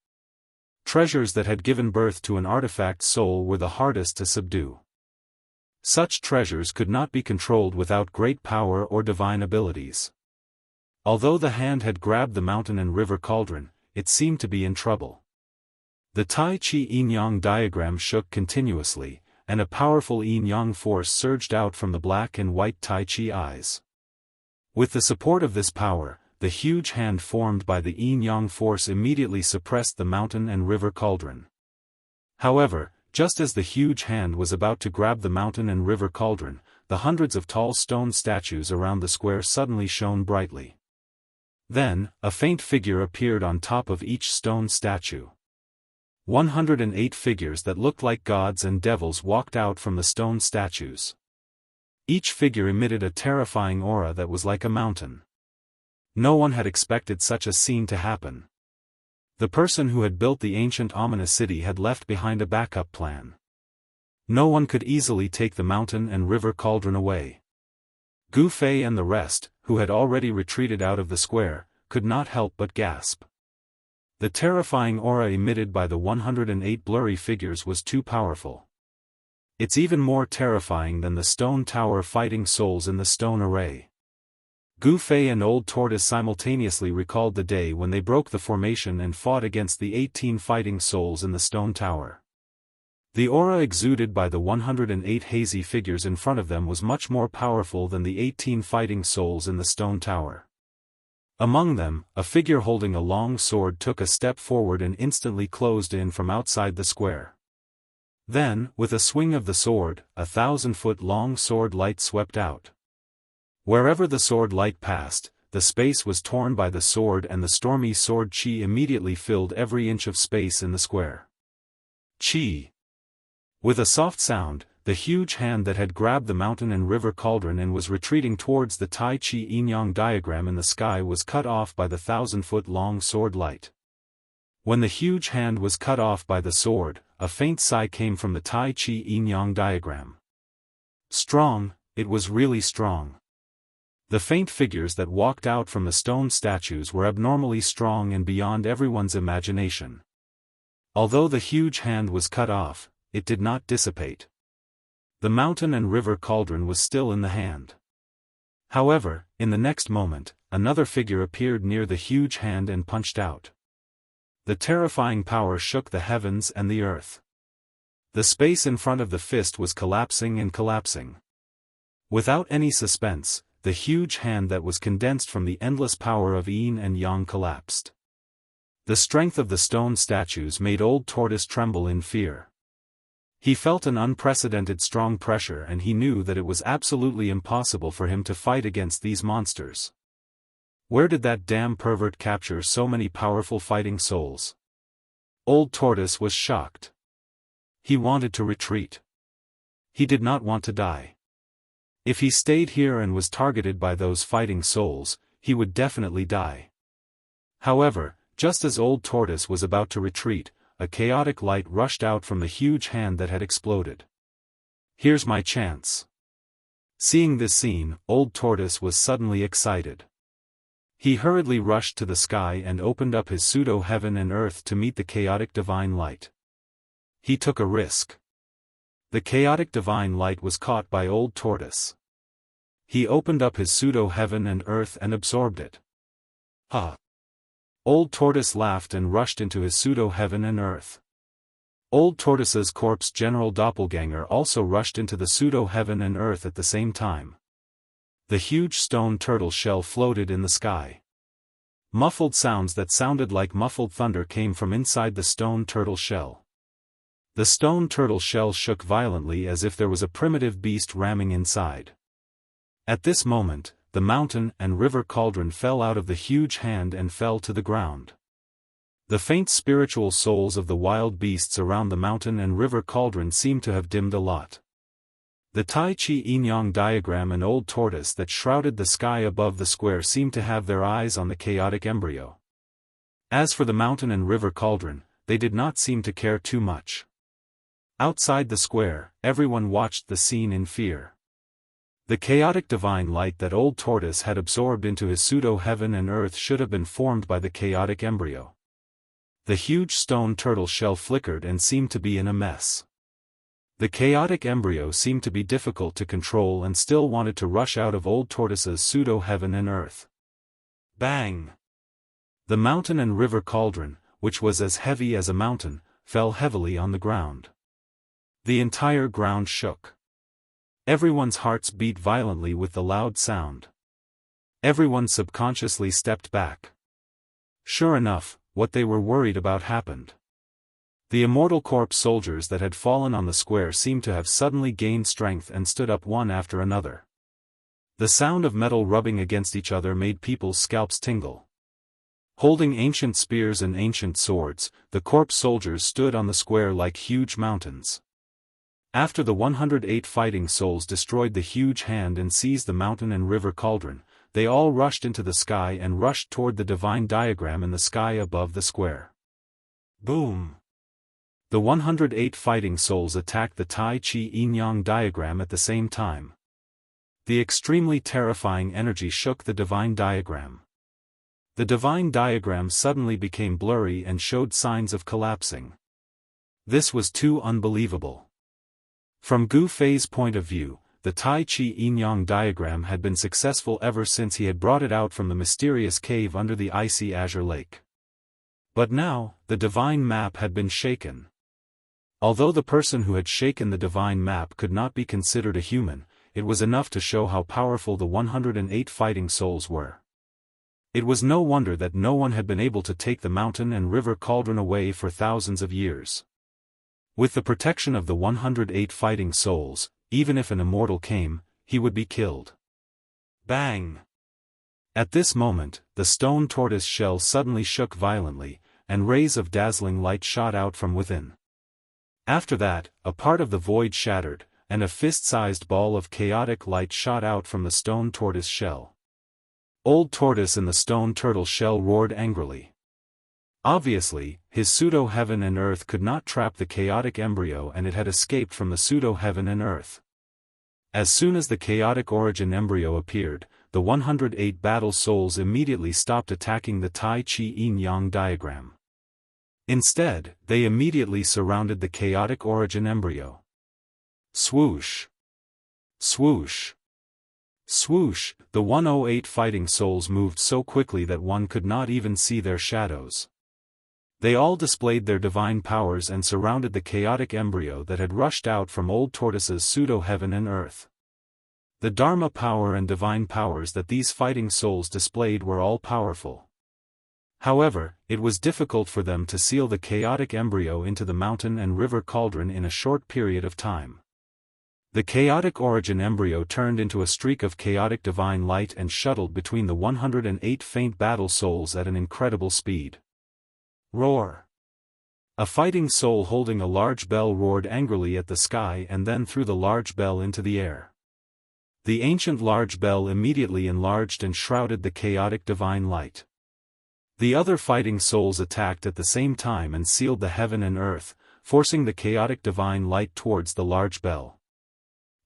Treasures that had given birth to an artifact soul were the hardest to subdue. Such treasures could not be controlled without great power or divine abilities. Although the hand had grabbed the mountain and river cauldron, it seemed to be in trouble. The Tai Chi Yin-Yang diagram shook continuously, and a powerful yin-yang force surged out from the black and white Tai Chi eyes. With the support of this power, the huge hand formed by the yin-yang force immediately suppressed the mountain and river cauldron. However, just as the huge hand was about to grab the mountain and river cauldron, the hundreds of tall stone statues around the square suddenly shone brightly. Then, a faint figure appeared on top of each stone statue. 108 figures that looked like gods and devils walked out from the stone statues. Each figure emitted a terrifying aura that was like a mountain. No one had expected such a scene to happen. The person who had built the ancient ominous city had left behind a backup plan. No one could easily take the mountain and river cauldron away. Gu Fei and the rest, who had already retreated out of the square, could not help but gasp. The terrifying aura emitted by the 108 blurry figures was too powerful. It's even more terrifying than the stone tower fighting souls in the stone array. Gu Fei and Old Tortoise simultaneously recalled the day when they broke the formation and fought against the 18 fighting souls in the stone tower. The aura exuded by the 108 hazy figures in front of them was much more powerful than the 18 fighting souls in the stone tower. Among them, a figure holding a long sword took a step forward and instantly closed in from outside the square. Then, with a swing of the sword, 1,000-foot-long sword light swept out. Wherever the sword light passed, the space was torn by the sword and the stormy sword chi immediately filled every inch of space in the square. Chi. With a soft sound, the huge hand that had grabbed the mountain and river cauldron and was retreating towards the Tai Chi Yin-Yang diagram in the sky was cut off by the 1,000-foot-long sword light. When the huge hand was cut off by the sword, a faint sigh came from the Tai Chi Yin-Yang diagram. Strong, it was really strong. The faint figures that walked out from the stone statues were abnormally strong and beyond everyone's imagination. Although the huge hand was cut off, it did not dissipate. The mountain and river cauldron was still in the hand. However, in the next moment, another figure appeared near the huge hand and punched out. The terrifying power shook the heavens and the earth. The space in front of the fist was collapsing and collapsing. Without any suspense, the huge hand that was condensed from the endless power of yin and yang collapsed. The strength of the stone statues made Old Tortoise tremble in fear. He felt an unprecedented strong pressure and he knew that it was absolutely impossible for him to fight against these monsters. Where did that damn pervert capture so many powerful fighting souls? Old Tortoise was shocked. He wanted to retreat. He did not want to die. If he stayed here and was targeted by those fighting souls, he would definitely die. However, just as Old Tortoise was about to retreat, a chaotic light rushed out from the huge hand that had exploded. Here's my chance. Seeing this scene, Old Tortoise was suddenly excited. He hurriedly rushed to the sky and opened up his pseudo-heaven and earth to meet the chaotic divine light. He took a risk. The chaotic divine light was caught by Old Tortoise. He opened up his pseudo-heaven and earth and absorbed it. Ha! Old Tortoise laughed and rushed into his pseudo-heaven and earth. Old Tortoise's corpse general doppelganger also rushed into the pseudo-heaven and earth at the same time. The huge stone turtle shell floated in the sky. Muffled sounds that sounded like muffled thunder came from inside the stone turtle shell. The stone turtle shell shook violently as if there was a primitive beast ramming inside. At this moment, the mountain and river cauldron fell out of the huge hand and fell to the ground. The faint spiritual souls of the wild beasts around the mountain and river cauldron seemed to have dimmed a lot. The Tai Chi Yin-Yang diagram and Old Tortoise that shrouded the sky above the square seemed to have their eyes on the chaotic embryo. As for the mountain and river cauldron, they did not seem to care too much. Outside the square, everyone watched the scene in fear. The chaotic divine light that Old Tortoise had absorbed into his pseudo-heaven and earth should have been formed by the chaotic embryo. The huge stone turtle shell flickered and seemed to be in a mess. The chaotic embryo seemed to be difficult to control and still wanted to rush out of Old Tortoise's pseudo-heaven and earth. Bang! The mountain and river cauldron, which was as heavy as a mountain, fell heavily on the ground. The entire ground shook. Everyone's hearts beat violently with the loud sound. Everyone subconsciously stepped back. Sure enough, what they were worried about happened. The Immortal Corps soldiers that had fallen on the square seemed to have suddenly gained strength and stood up one after another. The sound of metal rubbing against each other made people's scalps tingle. Holding ancient spears and ancient swords, the corps soldiers stood on the square like huge mountains. After the 108 fighting souls destroyed the huge hand and seized the mountain and river cauldron, they all rushed into the sky and rushed toward the divine diagram in the sky above the square. Boom! The 108 fighting souls attacked the Tai Chi Yin-Yang diagram at the same time. The extremely terrifying energy shook the divine diagram. The divine diagram suddenly became blurry and showed signs of collapsing. This was too unbelievable. From Gu Fei's point of view, the Tai Chi Yin-Yang diagram had been successful ever since he had brought it out from the mysterious cave under the icy azure lake. But now, the divine map had been shaken. Although the person who had shaken the divine map could not be considered a human, it was enough to show how powerful the 108 fighting souls were. It was no wonder that no one had been able to take the mountain and river cauldron away for thousands of years. With the protection of the 108 fighting souls, even if an immortal came, he would be killed. Bang! At this moment, the stone tortoise shell suddenly shook violently, and rays of dazzling light shot out from within. After that, a part of the void shattered, and a fist-sized ball of chaotic light shot out from the stone tortoise shell. Old Tortoise in the stone turtle shell roared angrily. Obviously, his pseudo-heaven and earth could not trap the chaotic embryo and it had escaped from the pseudo-heaven and earth. As soon as the chaotic origin embryo appeared, the 108 battle souls immediately stopped attacking the Tai Chi Yin-Yang diagram. Instead, they immediately surrounded the chaotic origin embryo. Swoosh! Swoosh! Swoosh! The 108 fighting souls moved so quickly that one could not even see their shadows. They all displayed their divine powers and surrounded the chaotic embryo that had rushed out from Old Tortoise's pseudo-heaven and earth. The Dharma power and divine powers that these fighting souls displayed were all powerful. However, it was difficult for them to seal the chaotic embryo into the mountain and river cauldron in a short period of time. The chaotic origin embryo turned into a streak of chaotic divine light and shuttled between the 108 faint battle souls at an incredible speed. Roar! A fighting soul holding a large bell roared angrily at the sky and then threw the large bell into the air. The ancient large bell immediately enlarged and shrouded the chaotic divine light. The other fighting souls attacked at the same time and sealed the heaven and earth, forcing the chaotic divine light towards the large bell.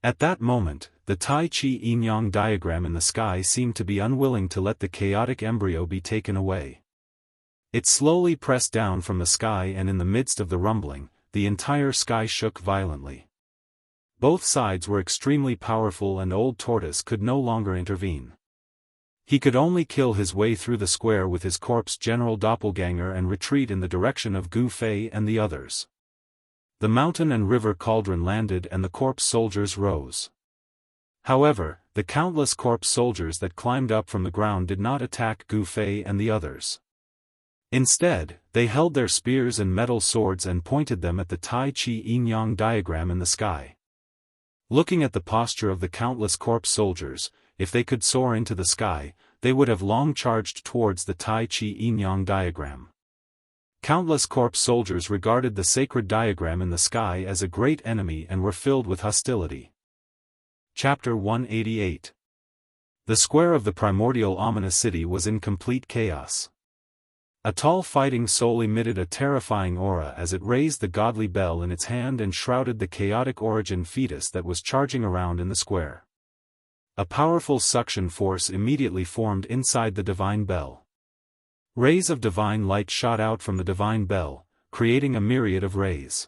At that moment, the Tai Chi yin-yang diagram in the sky seemed to be unwilling to let the chaotic embryo be taken away. It slowly pressed down from the sky, and in the midst of the rumbling, the entire sky shook violently. Both sides were extremely powerful, and Old Tortoise could no longer intervene. He could only kill his way through the square with his corpse general doppelganger and retreat in the direction of Gu Fei and the others. The mountain and river cauldron landed and the corpse soldiers rose. However, the countless corpse soldiers that climbed up from the ground did not attack Gu Fei and the others. Instead, they held their spears and metal swords and pointed them at the Tai Chi yin-yang diagram in the sky. Looking at the posture of the countless corpse soldiers, if they could soar into the sky, they would have long charged towards the Tai Chi yin-yang diagram. Countless corpse soldiers regarded the sacred diagram in the sky as a great enemy and were filled with hostility. Chapter 188. The square of the primordial ominous city was in complete chaos. A tall fighting soul emitted a terrifying aura as it raised the godly bell in its hand and shrouded the chaotic origin fetus that was charging around in the square. A powerful suction force immediately formed inside the divine bell. Rays of divine light shot out from the divine bell, creating a myriad of rays.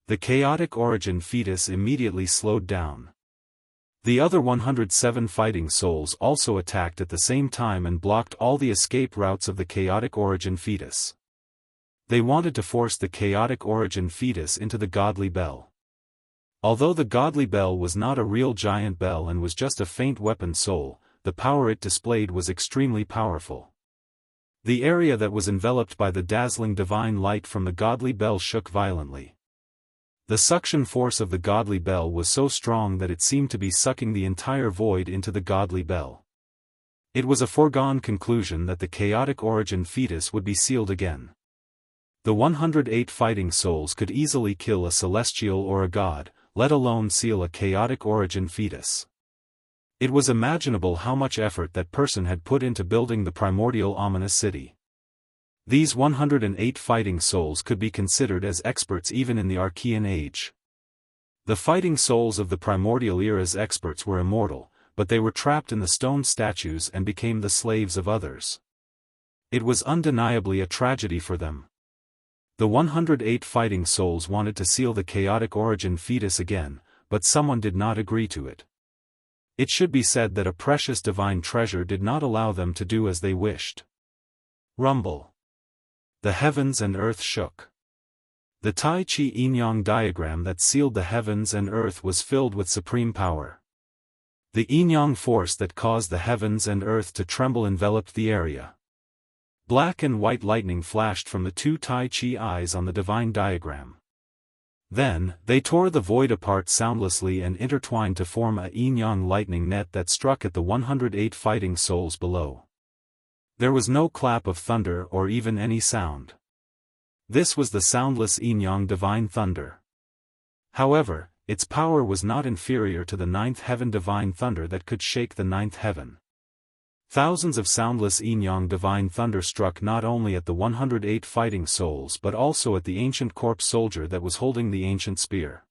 The chaotic origin fetus immediately slowed down. The other 107 fighting souls also attacked at the same time and blocked all the escape routes of the chaotic origin fetus. They wanted to force the chaotic origin fetus into the godly bell. Although the godly bell was not a real giant bell and was just a faint weapon soul, the power it displayed was extremely powerful. The area that was enveloped by the dazzling divine light from the godly bell shook violently. The suction force of the godly bell was so strong that it seemed to be sucking the entire void into the godly bell. It was a foregone conclusion that the chaotic origin fetus would be sealed again. The 108 fighting souls could easily kill a celestial or a god, let alone seal a chaotic origin fetus. It was imaginable how much effort that person had put into building the primordial ominous city. These 108 fighting souls could be considered as experts even in the Archean age. The fighting souls of the primordial era's experts were immortal, but they were trapped in the stone statues and became the slaves of others. It was undeniably a tragedy for them. The 108 fighting souls wanted to seal the chaotic origin fetus again, but someone did not agree to it. It should be said that a precious divine treasure did not allow them to do as they wished. Rumble. The heavens and earth shook. The Tai Chi yin-yang diagram that sealed the heavens and earth was filled with supreme power. The yin-yang force that caused the heavens and earth to tremble enveloped the area. Black and white lightning flashed from the two Tai Chi eyes on the divine diagram. Then, they tore the void apart soundlessly and intertwined to form a yin-yang lightning net that struck at the 108 fighting souls below. There was no clap of thunder or even any sound. This was the soundless yin-yang divine thunder. However, its power was not inferior to the ninth heaven divine thunder that could shake the ninth heaven. Thousands of soundless yin-yang divine thunder struck not only at the 108 fighting souls but also at the ancient corpse soldier that was holding the ancient spear.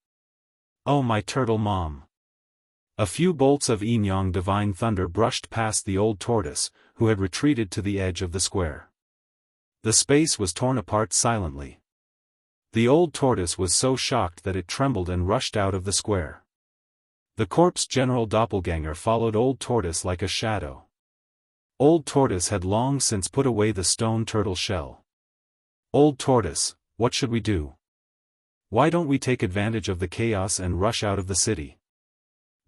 Oh my turtle mom! A few bolts of yin-yang divine thunder brushed past the old tortoise, who had retreated to the edge of the square. The space was torn apart silently. The old tortoise was so shocked that it trembled and rushed out of the square. The corpse general doppelganger followed old tortoise like a shadow. Old Tortoise had long since put away the stone turtle shell. Old Tortoise, what should we do? Why don't we take advantage of the chaos and rush out of the city?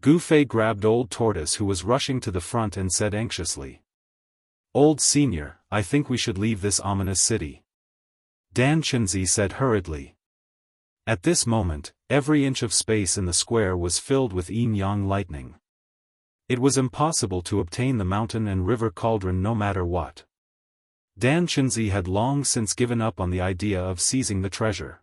Gu Fei grabbed Old Tortoise, who was rushing to the front, and said anxiously. Old Senior, I think we should leave this ominous city. Dan Chenzi said hurriedly. At this moment, every inch of space in the square was filled with yin-yang lightning. It was impossible to obtain the mountain and river cauldron no matter what. Dan Chenzi had long since given up on the idea of seizing the treasure.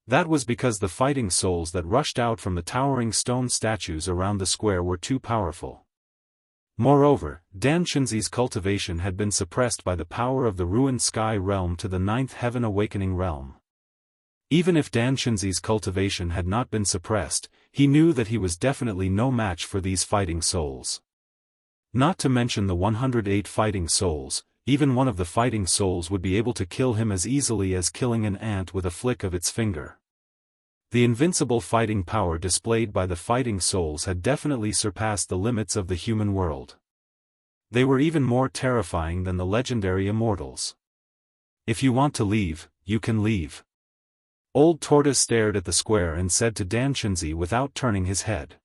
That was because the fighting souls that rushed out from the towering stone statues around the square were too powerful. Moreover, Dan Chenzi's cultivation had been suppressed by the power of the ruined sky realm to the ninth heaven awakening realm. Even if Dan Shinzi's cultivation had not been suppressed, he knew that he was definitely no match for these fighting souls. Not to mention the 108 fighting souls, even one of the fighting souls would be able to kill him as easily as killing an ant with a flick of its finger. The invincible fighting power displayed by the fighting souls had definitely surpassed the limits of the human world. They were even more terrifying than the legendary immortals. If you want to leave, you can leave. Old Tortoise stared at the square and said to Dan Shinzi without turning his head.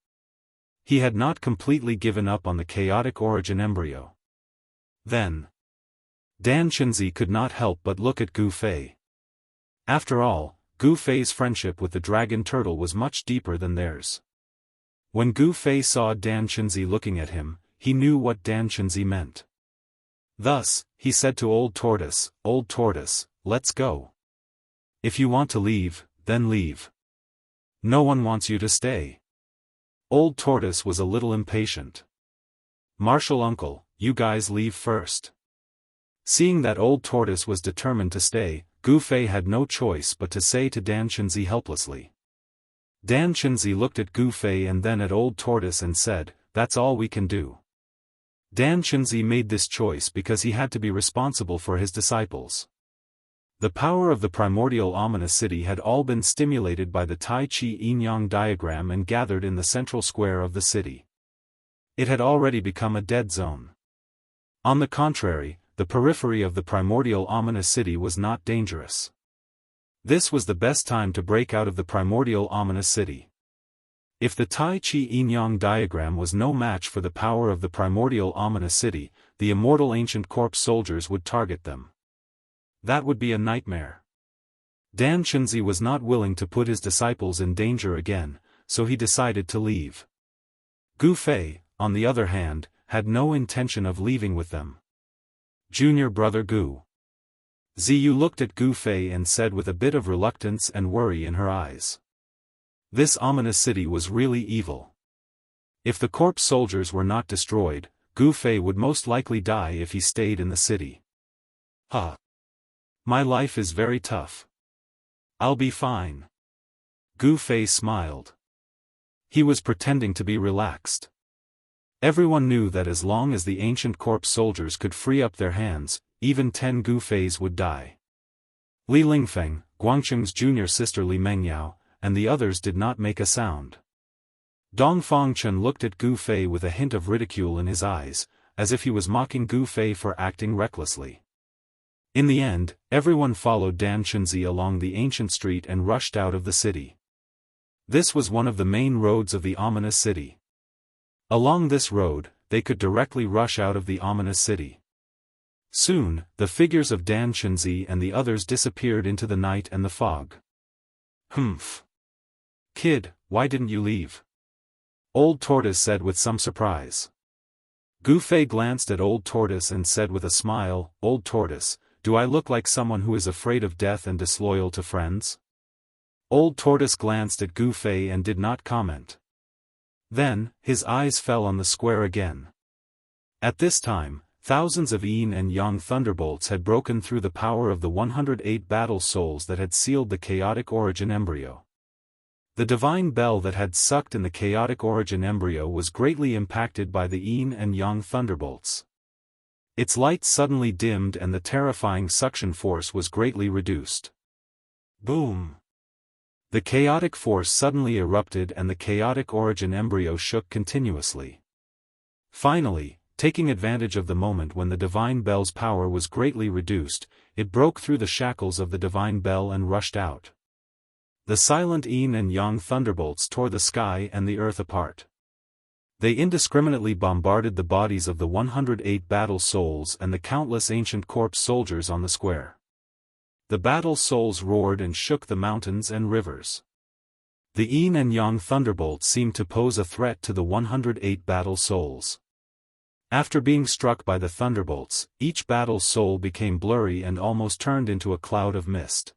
He had not completely given up on the chaotic origin embryo. Then, Dan Shinzi could not help but look at Gu Fei. After all, Gu Fei's friendship with the dragon turtle was much deeper than theirs. When Gu Fei saw Dan Shinzi looking at him, he knew what Dan Shinzi meant. Thus, he said to Old Tortoise, "Old Tortoise, let's go. If you want to leave, then leave. No one wants you to stay." Old Tortoise was a little impatient. "Martial uncle, you guys leave first." Seeing that Old Tortoise was determined to stay, Gu Fei had no choice but to say to Dan Shinzi helplessly. Dan Shinzi looked at Gu Fei and then at Old Tortoise and said, "That's all we can do." Dan Shinzi made this choice because he had to be responsible for his disciples. The power of the primordial ominous city had all been stimulated by the Tai Chi yin-yang diagram and gathered in the central square of the city. It had already become a dead zone. On the contrary, the periphery of the primordial ominous city was not dangerous. This was the best time to break out of the primordial ominous city. If the Tai Chi yin-yang diagram was no match for the power of the primordial ominous city, the immortal ancient corpse soldiers would target them. That would be a nightmare. Dan Shinzi was not willing to put his disciples in danger again, so he decided to leave. Gu Fei, on the other hand, had no intention of leaving with them. "Junior brother Gu." Ziyu looked at Gu Fei and said with a bit of reluctance and worry in her eyes. This ominous city was really evil. If the corpse soldiers were not destroyed, Gu Fei would most likely die if he stayed in the city. "Huh. My life is very tough. I'll be fine." Gu Fei smiled. He was pretending to be relaxed. Everyone knew that as long as the ancient corpse soldiers could free up their hands, even 10 Gu Feis would die. Li Lingfeng, Guangcheng's junior sister Li Mengyao, and the others did not make a sound. Dong Fangchen looked at Gu Fei with a hint of ridicule in his eyes, as if he was mocking Gu Fei for acting recklessly. In the end, everyone followed Dan Shinzi along the ancient street and rushed out of the city. This was one of the main roads of the ominous city. Along this road, they could directly rush out of the ominous city. Soon, the figures of Dan Shinzi and the others disappeared into the night and the fog. "Humph. Kid, why didn't you leave?" Old Tortoise said with some surprise. Gu Fei glanced at Old Tortoise and said with a smile, "Old Tortoise, do I look like someone who is afraid of death and disloyal to friends?" Old Tortoise glanced at Gu Fei and did not comment. Then, his eyes fell on the square again. At this time, thousands of yin and yang thunderbolts had broken through the power of the 108 battle souls that had sealed the chaotic origin embryo. The divine bell that had sucked in the chaotic origin embryo was greatly impacted by the yin and yang thunderbolts. Its light suddenly dimmed and the terrifying suction force was greatly reduced. Boom! The chaotic force suddenly erupted and the chaotic origin embryo shook continuously. Finally, taking advantage of the moment when the divine bell's power was greatly reduced, it broke through the shackles of the divine bell and rushed out. The silent yin and yang thunderbolts tore the sky and the earth apart. They indiscriminately bombarded the bodies of the 108 battle souls and the countless ancient corpse soldiers on the square. The battle souls roared and shook the mountains and rivers. The yin and yang thunderbolts seemed to pose a threat to the 108 battle souls. After being struck by the thunderbolts, each battle soul became blurry and almost turned into a cloud of mist.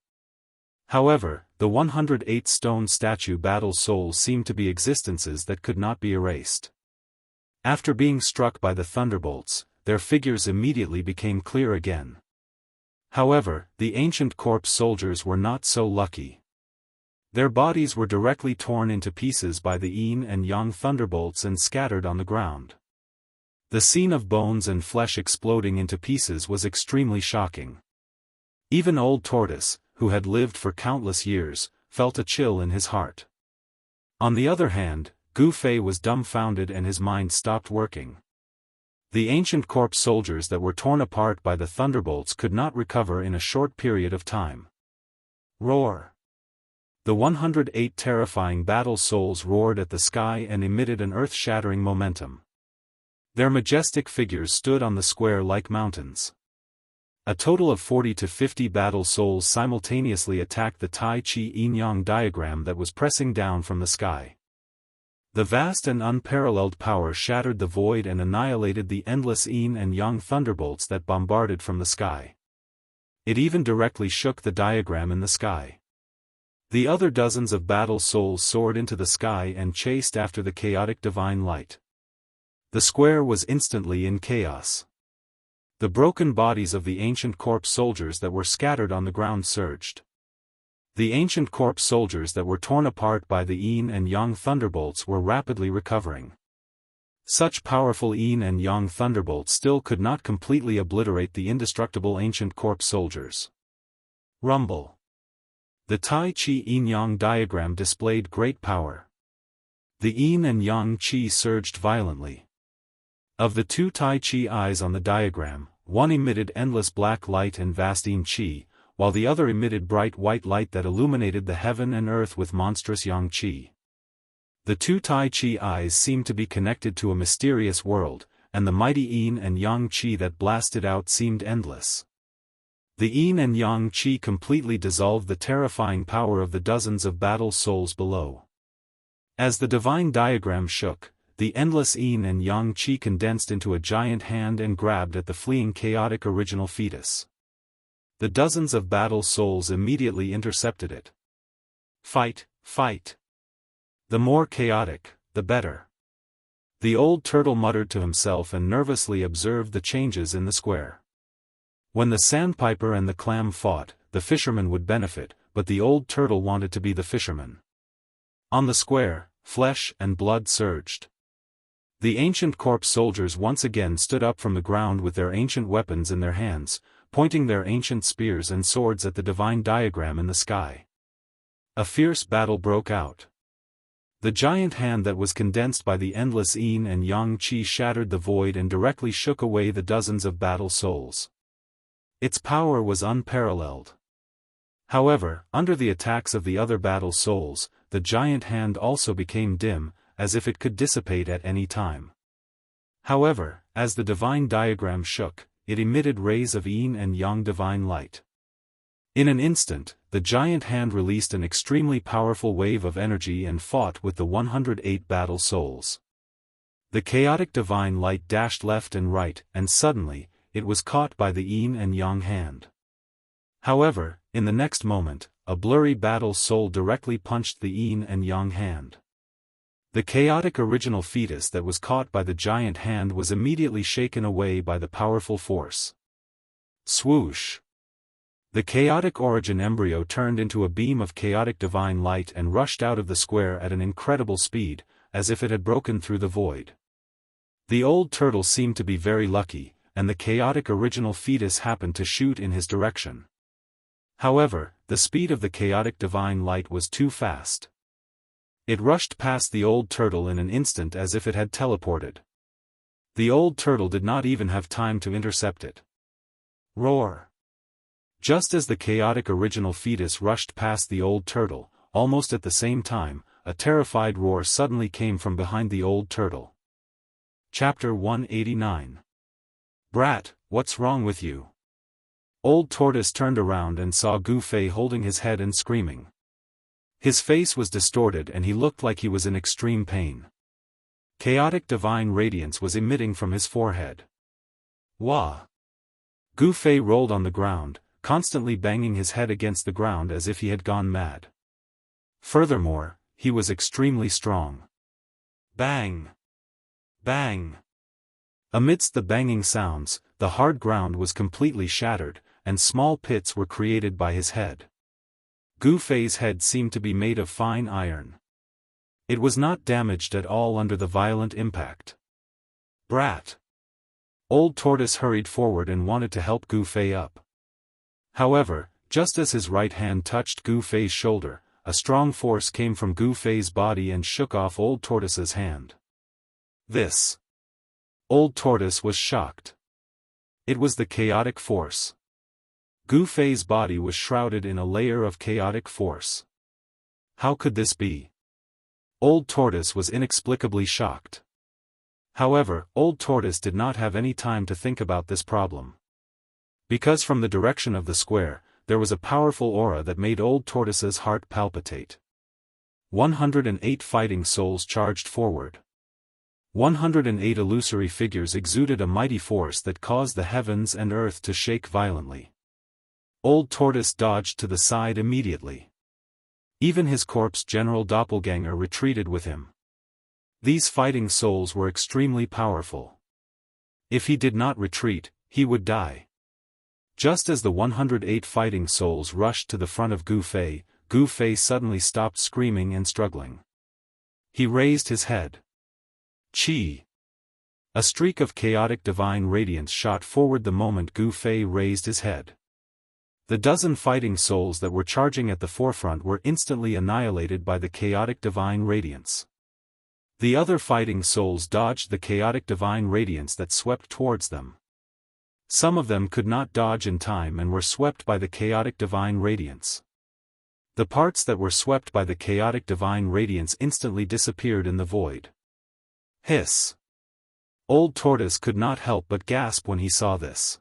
However, the 108 stone statue battle souls seemed to be existences that could not be erased. After being struck by the thunderbolts, their figures immediately became clear again. However, the ancient corpse soldiers were not so lucky. Their bodies were directly torn into pieces by the yin and yang thunderbolts and scattered on the ground. The scene of bones and flesh exploding into pieces was extremely shocking. Even old Tortoise, who had lived for countless years, felt a chill in his heart. On the other hand, Gu Fei was dumbfounded and his mind stopped working. The ancient corpse soldiers that were torn apart by the thunderbolts could not recover in a short period of time. Roar! The 108 terrifying battle souls roared at the sky and emitted an earth-shattering momentum. Their majestic figures stood on the square like mountains. A total of 40 to 50 battle souls simultaneously attacked the Tai Chi yin-yang diagram that was pressing down from the sky. The vast and unparalleled power shattered the void and annihilated the endless yin and yang thunderbolts that bombarded from the sky. It even directly shook the diagram in the sky. The other dozens of battle souls soared into the sky and chased after the chaotic divine light. The square was instantly in chaos. The broken bodies of the ancient corpse soldiers that were scattered on the ground surged. The ancient corpse soldiers that were torn apart by the yin and yang thunderbolts were rapidly recovering. Such powerful yin and yang thunderbolts still could not completely obliterate the indestructible ancient corpse soldiers. Rumble. The Tai Chi yin-yang diagram displayed great power. The yin and yang chi surged violently. Of the two Tai Chi eyes on the diagram, one emitted endless black light and vast yin chi, while the other emitted bright white light that illuminated the heaven and earth with monstrous yang chi. The two Tai Chi eyes seemed to be connected to a mysterious world, and the mighty yin and yang chi that blasted out seemed endless. The yin and yang chi completely dissolved the terrifying power of the dozens of battle souls below. As the divine diagram shook, the endless yin and yang chi condensed into a giant hand and grabbed at the fleeing chaotic original fetus. The dozens of battle souls immediately intercepted it. Fight, fight! The more chaotic, the better. The old turtle muttered to himself and nervously observed the changes in the square. When the sandpiper and the clam fought, the fisherman would benefit, but the old turtle wanted to be the fisherman. On the square, flesh and blood surged. The ancient corpse soldiers once again stood up from the ground with their ancient weapons in their hands, pointing their ancient spears and swords at the divine diagram in the sky. A fierce battle broke out. The giant hand that was condensed by the endless yin and yang chi shattered the void and directly shook away the dozens of battle souls. Its power was unparalleled. However, under the attacks of the other battle souls, the giant hand also became dim, as if it could dissipate at any time. However, as the divine diagram shook, it emitted rays of yin and yang divine light. In an instant, the giant hand released an extremely powerful wave of energy and fought with the 108 battle souls. The chaotic divine light dashed left and right, and suddenly, it was caught by the yin and yang hand. However, in the next moment, a blurry battle soul directly punched the yin and yang hand. The chaotic original fetus that was caught by the giant hand was immediately shaken away by the powerful force. Swoosh! The chaotic origin embryo turned into a beam of chaotic divine light and rushed out of the square at an incredible speed, as if it had broken through the void. The old turtle seemed to be very lucky, and the chaotic original fetus happened to shoot in his direction. However, the speed of the chaotic divine light was too fast. It rushed past the old turtle in an instant as if it had teleported. The old turtle did not even have time to intercept it. Roar! Just as the chaotic original fetus rushed past the old turtle, almost at the same time, a terrified roar suddenly came from behind the old turtle. Chapter 189. Brat, what's wrong with you? Old Tortoise turned around and saw Gu Fei holding his head and screaming. His face was distorted and he looked like he was in extreme pain. Chaotic divine radiance was emitting from his forehead. Wah! Gu Fei rolled on the ground, constantly banging his head against the ground as if he had gone mad. Furthermore, he was extremely strong. Bang! Bang! Amidst the banging sounds, the hard ground was completely shattered, and small pits were created by his head. Gu Fei's head seemed to be made of fine iron. It was not damaged at all under the violent impact. Brat! Old Tortoise hurried forward and wanted to help Gu Fei up. However, just as his right hand touched Gu Fei's shoulder, a strong force came from Gu Fei's body and shook off Old Tortoise's hand. This. Old Tortoise was shocked. It was the chaotic force. Gu Fei's body was shrouded in a layer of chaotic force. How could this be? Old Tortoise was inexplicably shocked. However, Old Tortoise did not have any time to think about this problem. Because from the direction of the square, there was a powerful aura that made Old Tortoise's heart palpitate. 108 fighting souls charged forward. 108 illusory figures exuded a mighty force that caused the heavens and earth to shake violently. Old Tortoise dodged to the side immediately. Even his corpse general doppelganger retreated with him. These fighting souls were extremely powerful. If he did not retreat, he would die. Just as the 108 fighting souls rushed to the front of Gu Fei suddenly stopped screaming and struggling. He raised his head. Chi! A streak of chaotic divine radiance shot forward the moment Gu Fei raised his head. The dozen fighting souls that were charging at the forefront were instantly annihilated by the chaotic divine radiance. The other fighting souls dodged the chaotic divine radiance that swept towards them. Some of them could not dodge in time and were swept by the chaotic divine radiance. The parts that were swept by the chaotic divine radiance instantly disappeared in the void. Hiss! Old Tortoise could not help but gasp when he saw this.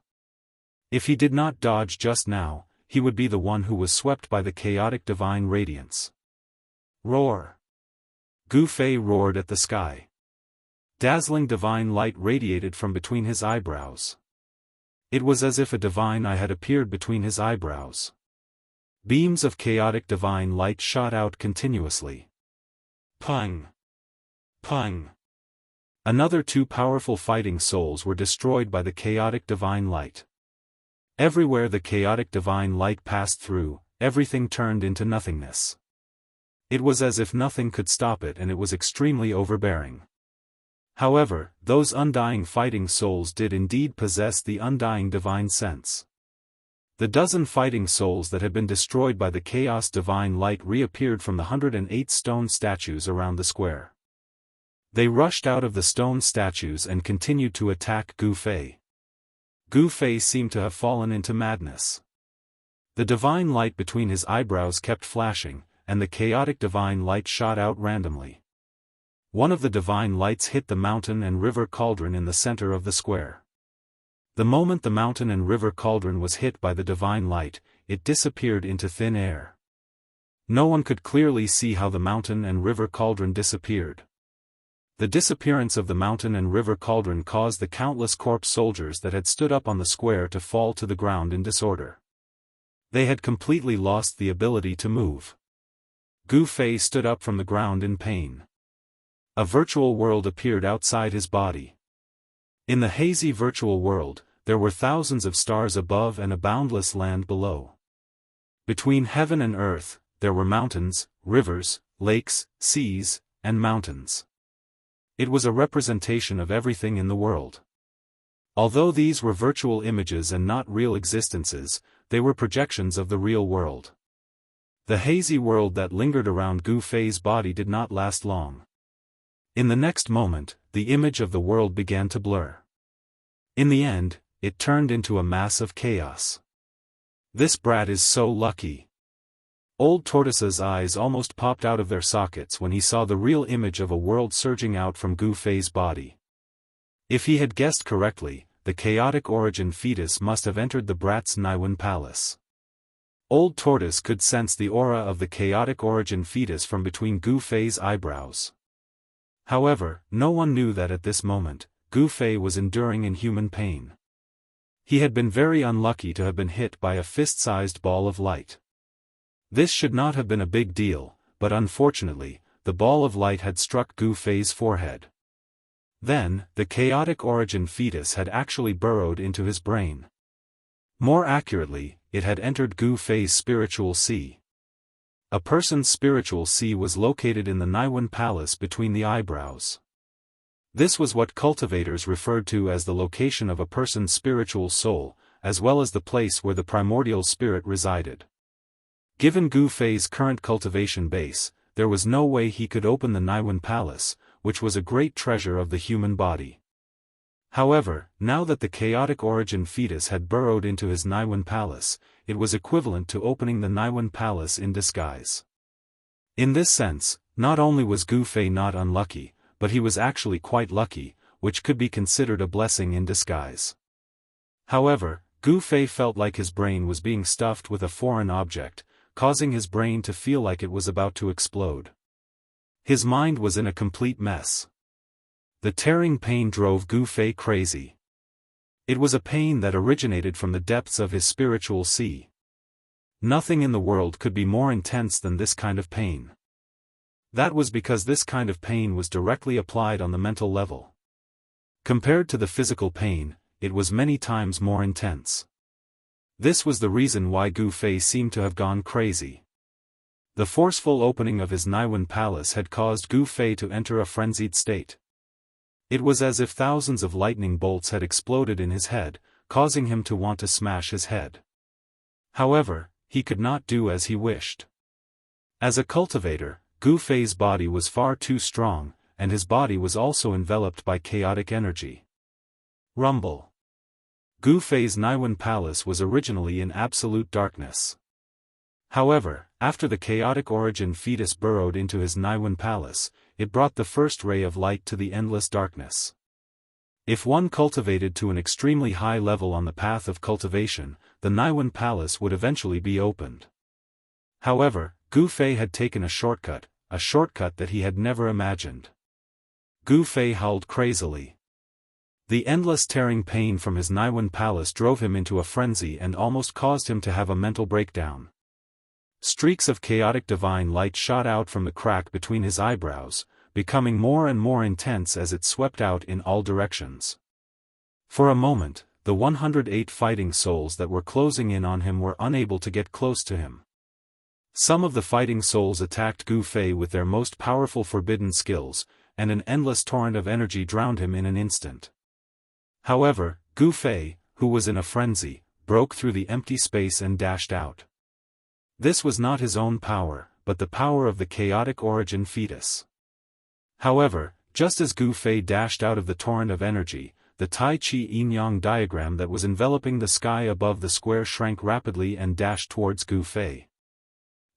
If he did not dodge just now, he would be the one who was swept by the chaotic divine radiance. Roar! Gu Fei roared at the sky. Dazzling divine light radiated from between his eyebrows. It was as if a divine eye had appeared between his eyebrows. Beams of chaotic divine light shot out continuously. Pung! Pung! Another two powerful fighting souls were destroyed by the chaotic divine light. Everywhere the chaotic divine light passed through, everything turned into nothingness. It was as if nothing could stop it, and it was extremely overbearing. However, those undying fighting souls did indeed possess the undying divine sense. The dozen fighting souls that had been destroyed by the chaos divine light reappeared from the 108 stone statues around the square. They rushed out of the stone statues and continued to attack Gu Fei. Gu Fei seemed to have fallen into madness. The divine light between his eyebrows kept flashing, and the chaotic divine light shot out randomly. One of the divine lights hit the mountain and river cauldron in the center of the square. The moment the mountain and river cauldron was hit by the divine light, it disappeared into thin air. No one could clearly see how the mountain and river cauldron disappeared. The disappearance of the mountain and river cauldron caused the countless corpse soldiers that had stood up on the square to fall to the ground in disorder. They had completely lost the ability to move. Gu Fei stood up from the ground in pain. A virtual world appeared outside his body. In the hazy virtual world, there were thousands of stars above and a boundless land below. Between heaven and earth, there were mountains, rivers, lakes, seas, and mountains. It was a representation of everything in the world. Although these were virtual images and not real existences, they were projections of the real world. The hazy world that lingered around Gu Fei's body did not last long. In the next moment, the image of the world began to blur. In the end, it turned into a mass of chaos. This brat is so lucky. Old Tortoise's eyes almost popped out of their sockets when he saw the real image of a world surging out from Gu Fei's body. If he had guessed correctly, the chaotic origin fetus must have entered the brat's Naiwan palace. Old Tortoise could sense the aura of the chaotic origin fetus from between Gu Fei's eyebrows. However, no one knew that at this moment, Gu Fei was enduring inhuman pain. He had been very unlucky to have been hit by a fist-sized ball of light. This should not have been a big deal, but unfortunately, the ball of light had struck Gu Fei's forehead. Then, the chaotic origin fetus had actually burrowed into his brain. More accurately, it had entered Gu Fei's spiritual sea. A person's spiritual sea was located in the Naiwen Palace between the eyebrows. This was what cultivators referred to as the location of a person's spiritual soul, as well as the place where the primordial spirit resided. Given Gu Fei's current cultivation base, there was no way he could open the Naiwen Palace, which was a great treasure of the human body. However, now that the chaotic origin fetus had burrowed into his Naiwen Palace, it was equivalent to opening the Naiwen Palace in disguise. In this sense, not only was Gu Fei not unlucky, but he was actually quite lucky, which could be considered a blessing in disguise. However, Gu Fei felt like his brain was being stuffed with a foreign object, causing his brain to feel like it was about to explode. His mind was in a complete mess. The tearing pain drove Gu Fei crazy. It was a pain that originated from the depths of his spiritual sea. Nothing in the world could be more intense than this kind of pain. That was because this kind of pain was directly applied on the mental level. Compared to the physical pain, it was many times more intense. This was the reason why Gu Fei seemed to have gone crazy. The forceful opening of his Naiwen Palace had caused Gu Fei to enter a frenzied state. It was as if thousands of lightning bolts had exploded in his head, causing him to want to smash his head. However, he could not do as he wished. As a cultivator, Gu Fei's body was far too strong, and his body was also enveloped by chaotic energy. Rumble. Gu Fei's Naiwen Palace was originally in absolute darkness. However, after the chaotic origin fetus burrowed into his Naiwen Palace, it brought the first ray of light to the endless darkness. If one cultivated to an extremely high level on the path of cultivation, the Naiwen Palace would eventually be opened. However, Gu Fei had taken a shortcut that he had never imagined. Gu Fei howled crazily. The endless tearing pain from his Naiwen Palace drove him into a frenzy and almost caused him to have a mental breakdown. Streaks of chaotic divine light shot out from the crack between his eyebrows, becoming more and more intense as it swept out in all directions. For a moment, the 108 fighting souls that were closing in on him were unable to get close to him. Some of the fighting souls attacked Gu Fei with their most powerful forbidden skills, and an endless torrent of energy drowned him in an instant. However, Gu Fei, who was in a frenzy, broke through the empty space and dashed out. This was not his own power, but the power of the chaotic origin fetus. However, just as Gu Fei dashed out of the torrent of energy, the Tai Chi yin-yang diagram that was enveloping the sky above the square shrank rapidly and dashed towards Gu Fei.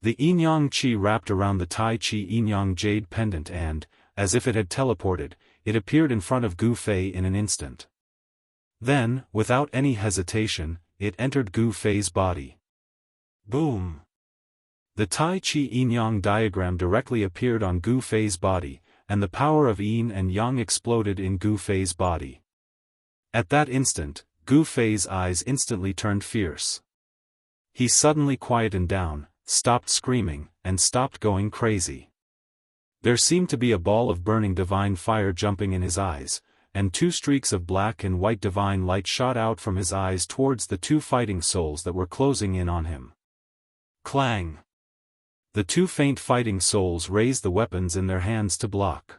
The yin-yang chi wrapped around the Tai Chi yin-yang jade pendant and, as if it had teleported, it appeared in front of Gu Fei in an instant. Then, without any hesitation, it entered Gu Fei's body. Boom! The Tai Chi yin-yang diagram directly appeared on Gu Fei's body, and the power of yin and yang exploded in Gu Fei's body. At that instant, Gu Fei's eyes instantly turned fierce. He suddenly quietened down, stopped screaming, and stopped going crazy. There seemed to be a ball of burning divine fire jumping in his eyes, and two streaks of black and white divine light shot out from his eyes towards the two fighting souls that were closing in on him. Clang! The two faint fighting souls raised the weapons in their hands to block.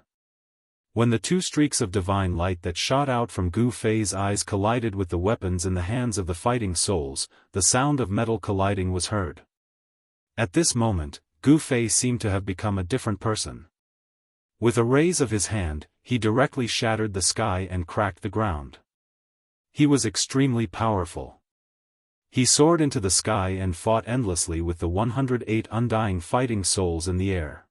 When the two streaks of divine light that shot out from Gu Fei's eyes collided with the weapons in the hands of the fighting souls, the sound of metal colliding was heard. At this moment, Gu Fei seemed to have become a different person. With a raise of his hand, he directly shattered the sky and cracked the ground. He was extremely powerful. He soared into the sky and fought endlessly with the 108 undying fighting souls in the air.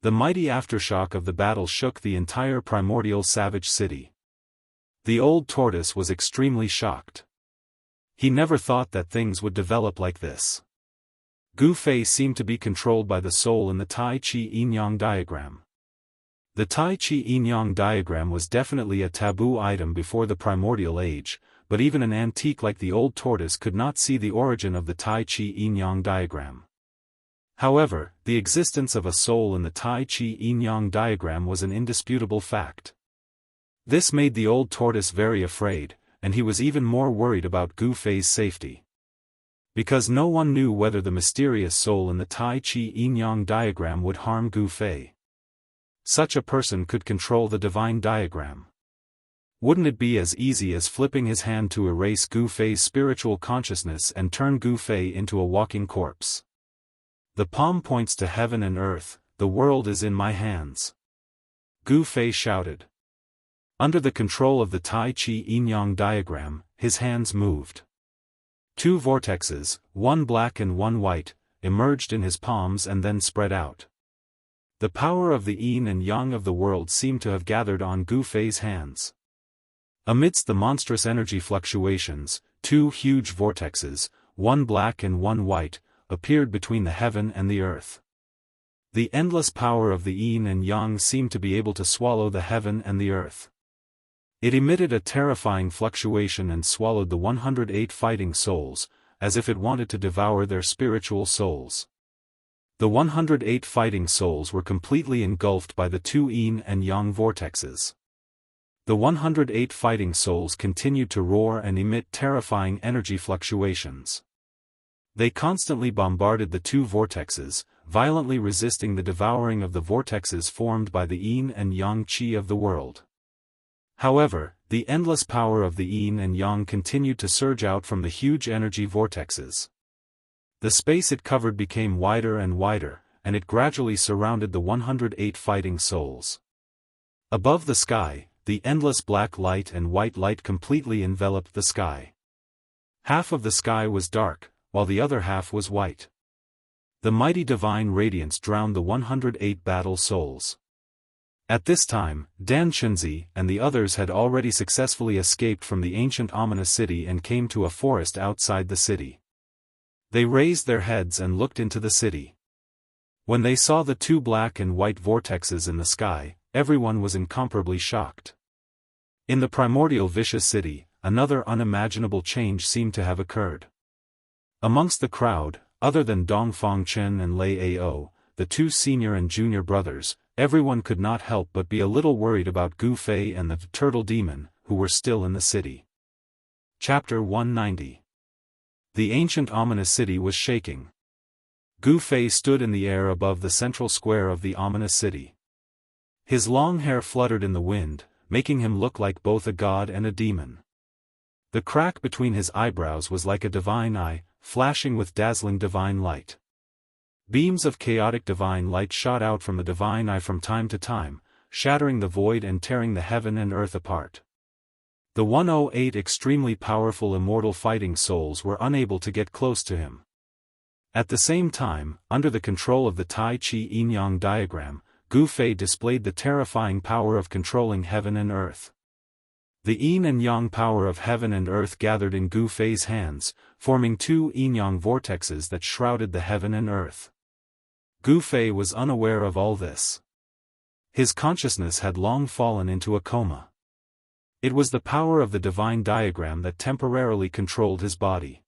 The mighty aftershock of the battle shook the entire primordial savage city. The old tortoise was extremely shocked. He never thought that things would develop like this. Gu Fei seemed to be controlled by the soul in the Tai Chi yin-yang diagram. The Tai Chi yin-yang diagram was definitely a taboo item before the primordial age, but even an antique like the old tortoise could not see the origin of the Tai Chi yin-yang diagram. However, the existence of a soul in the Tai Chi yin-yang diagram was an indisputable fact. This made the old tortoise very afraid, and he was even more worried about Gu Fei's safety. Because no one knew whether the mysterious soul in the Tai Chi yin-yang diagram would harm Gu Fei. Such a person could control the divine diagram. Wouldn't it be as easy as flipping his hand to erase Gu Fei's spiritual consciousness and turn Gu Fei into a walking corpse? The palm points to heaven and earth, the world is in my hands. Gu Fei shouted. Under the control of the Tai Chi yin-yang diagram, his hands moved. Two vortexes, one black and one white, emerged in his palms and then spread out. The power of the yin and yang of the world seemed to have gathered on Gu Fei's hands. Amidst the monstrous energy fluctuations, two huge vortexes, one black and one white, appeared between the heaven and the earth. The endless power of the yin and yang seemed to be able to swallow the heaven and the earth. It emitted a terrifying fluctuation and swallowed the 108 fighting souls, as if it wanted to devour their spiritual souls. The 108 fighting souls were completely engulfed by the two yin and yang vortexes. The 108 fighting souls continued to roar and emit terrifying energy fluctuations. They constantly bombarded the two vortexes, violently resisting the devouring of the vortexes formed by the yin and yang qi of the world. However, the endless power of the yin and yang continued to surge out from the huge energy vortexes. The space it covered became wider and wider, and it gradually surrounded the 108 fighting souls. Above the sky, the endless black light and white light completely enveloped the sky. Half of the sky was dark, while the other half was white. The mighty divine radiance drowned the 108 battle souls. At this time, Dan Chunzi and the others had already successfully escaped from the ancient ominous city and came to a forest outside the city. They raised their heads and looked into the city. When they saw the two black and white vortexes in the sky, everyone was incomparably shocked. In the primordial vicious city, another unimaginable change seemed to have occurred. Amongst the crowd, other than Dong Fangchen and Lei Ao, the two senior and junior brothers, everyone could not help but be a little worried about Gu Fei and the turtle demon, who were still in the city. Chapter 190. The ancient ominous city was shaking. Gu Fei stood in the air above the central square of the ominous city. His long hair fluttered in the wind, making him look like both a god and a demon. The crack between his eyebrows was like a divine eye, flashing with dazzling divine light. Beams of chaotic divine light shot out from the divine eye from time to time, shattering the void and tearing the heaven and earth apart. The 108 extremely powerful immortal fighting souls were unable to get close to him. At the same time, under the control of the Tai Chi yin-yang diagram, Gu Fei displayed the terrifying power of controlling heaven and earth. The yin and yang power of heaven and earth gathered in Gu Fei's hands, forming two yin-yang vortexes that shrouded the heaven and earth. Gu Fei was unaware of all this. His consciousness had long fallen into a coma. It was the power of the divine diagram that temporarily controlled his body.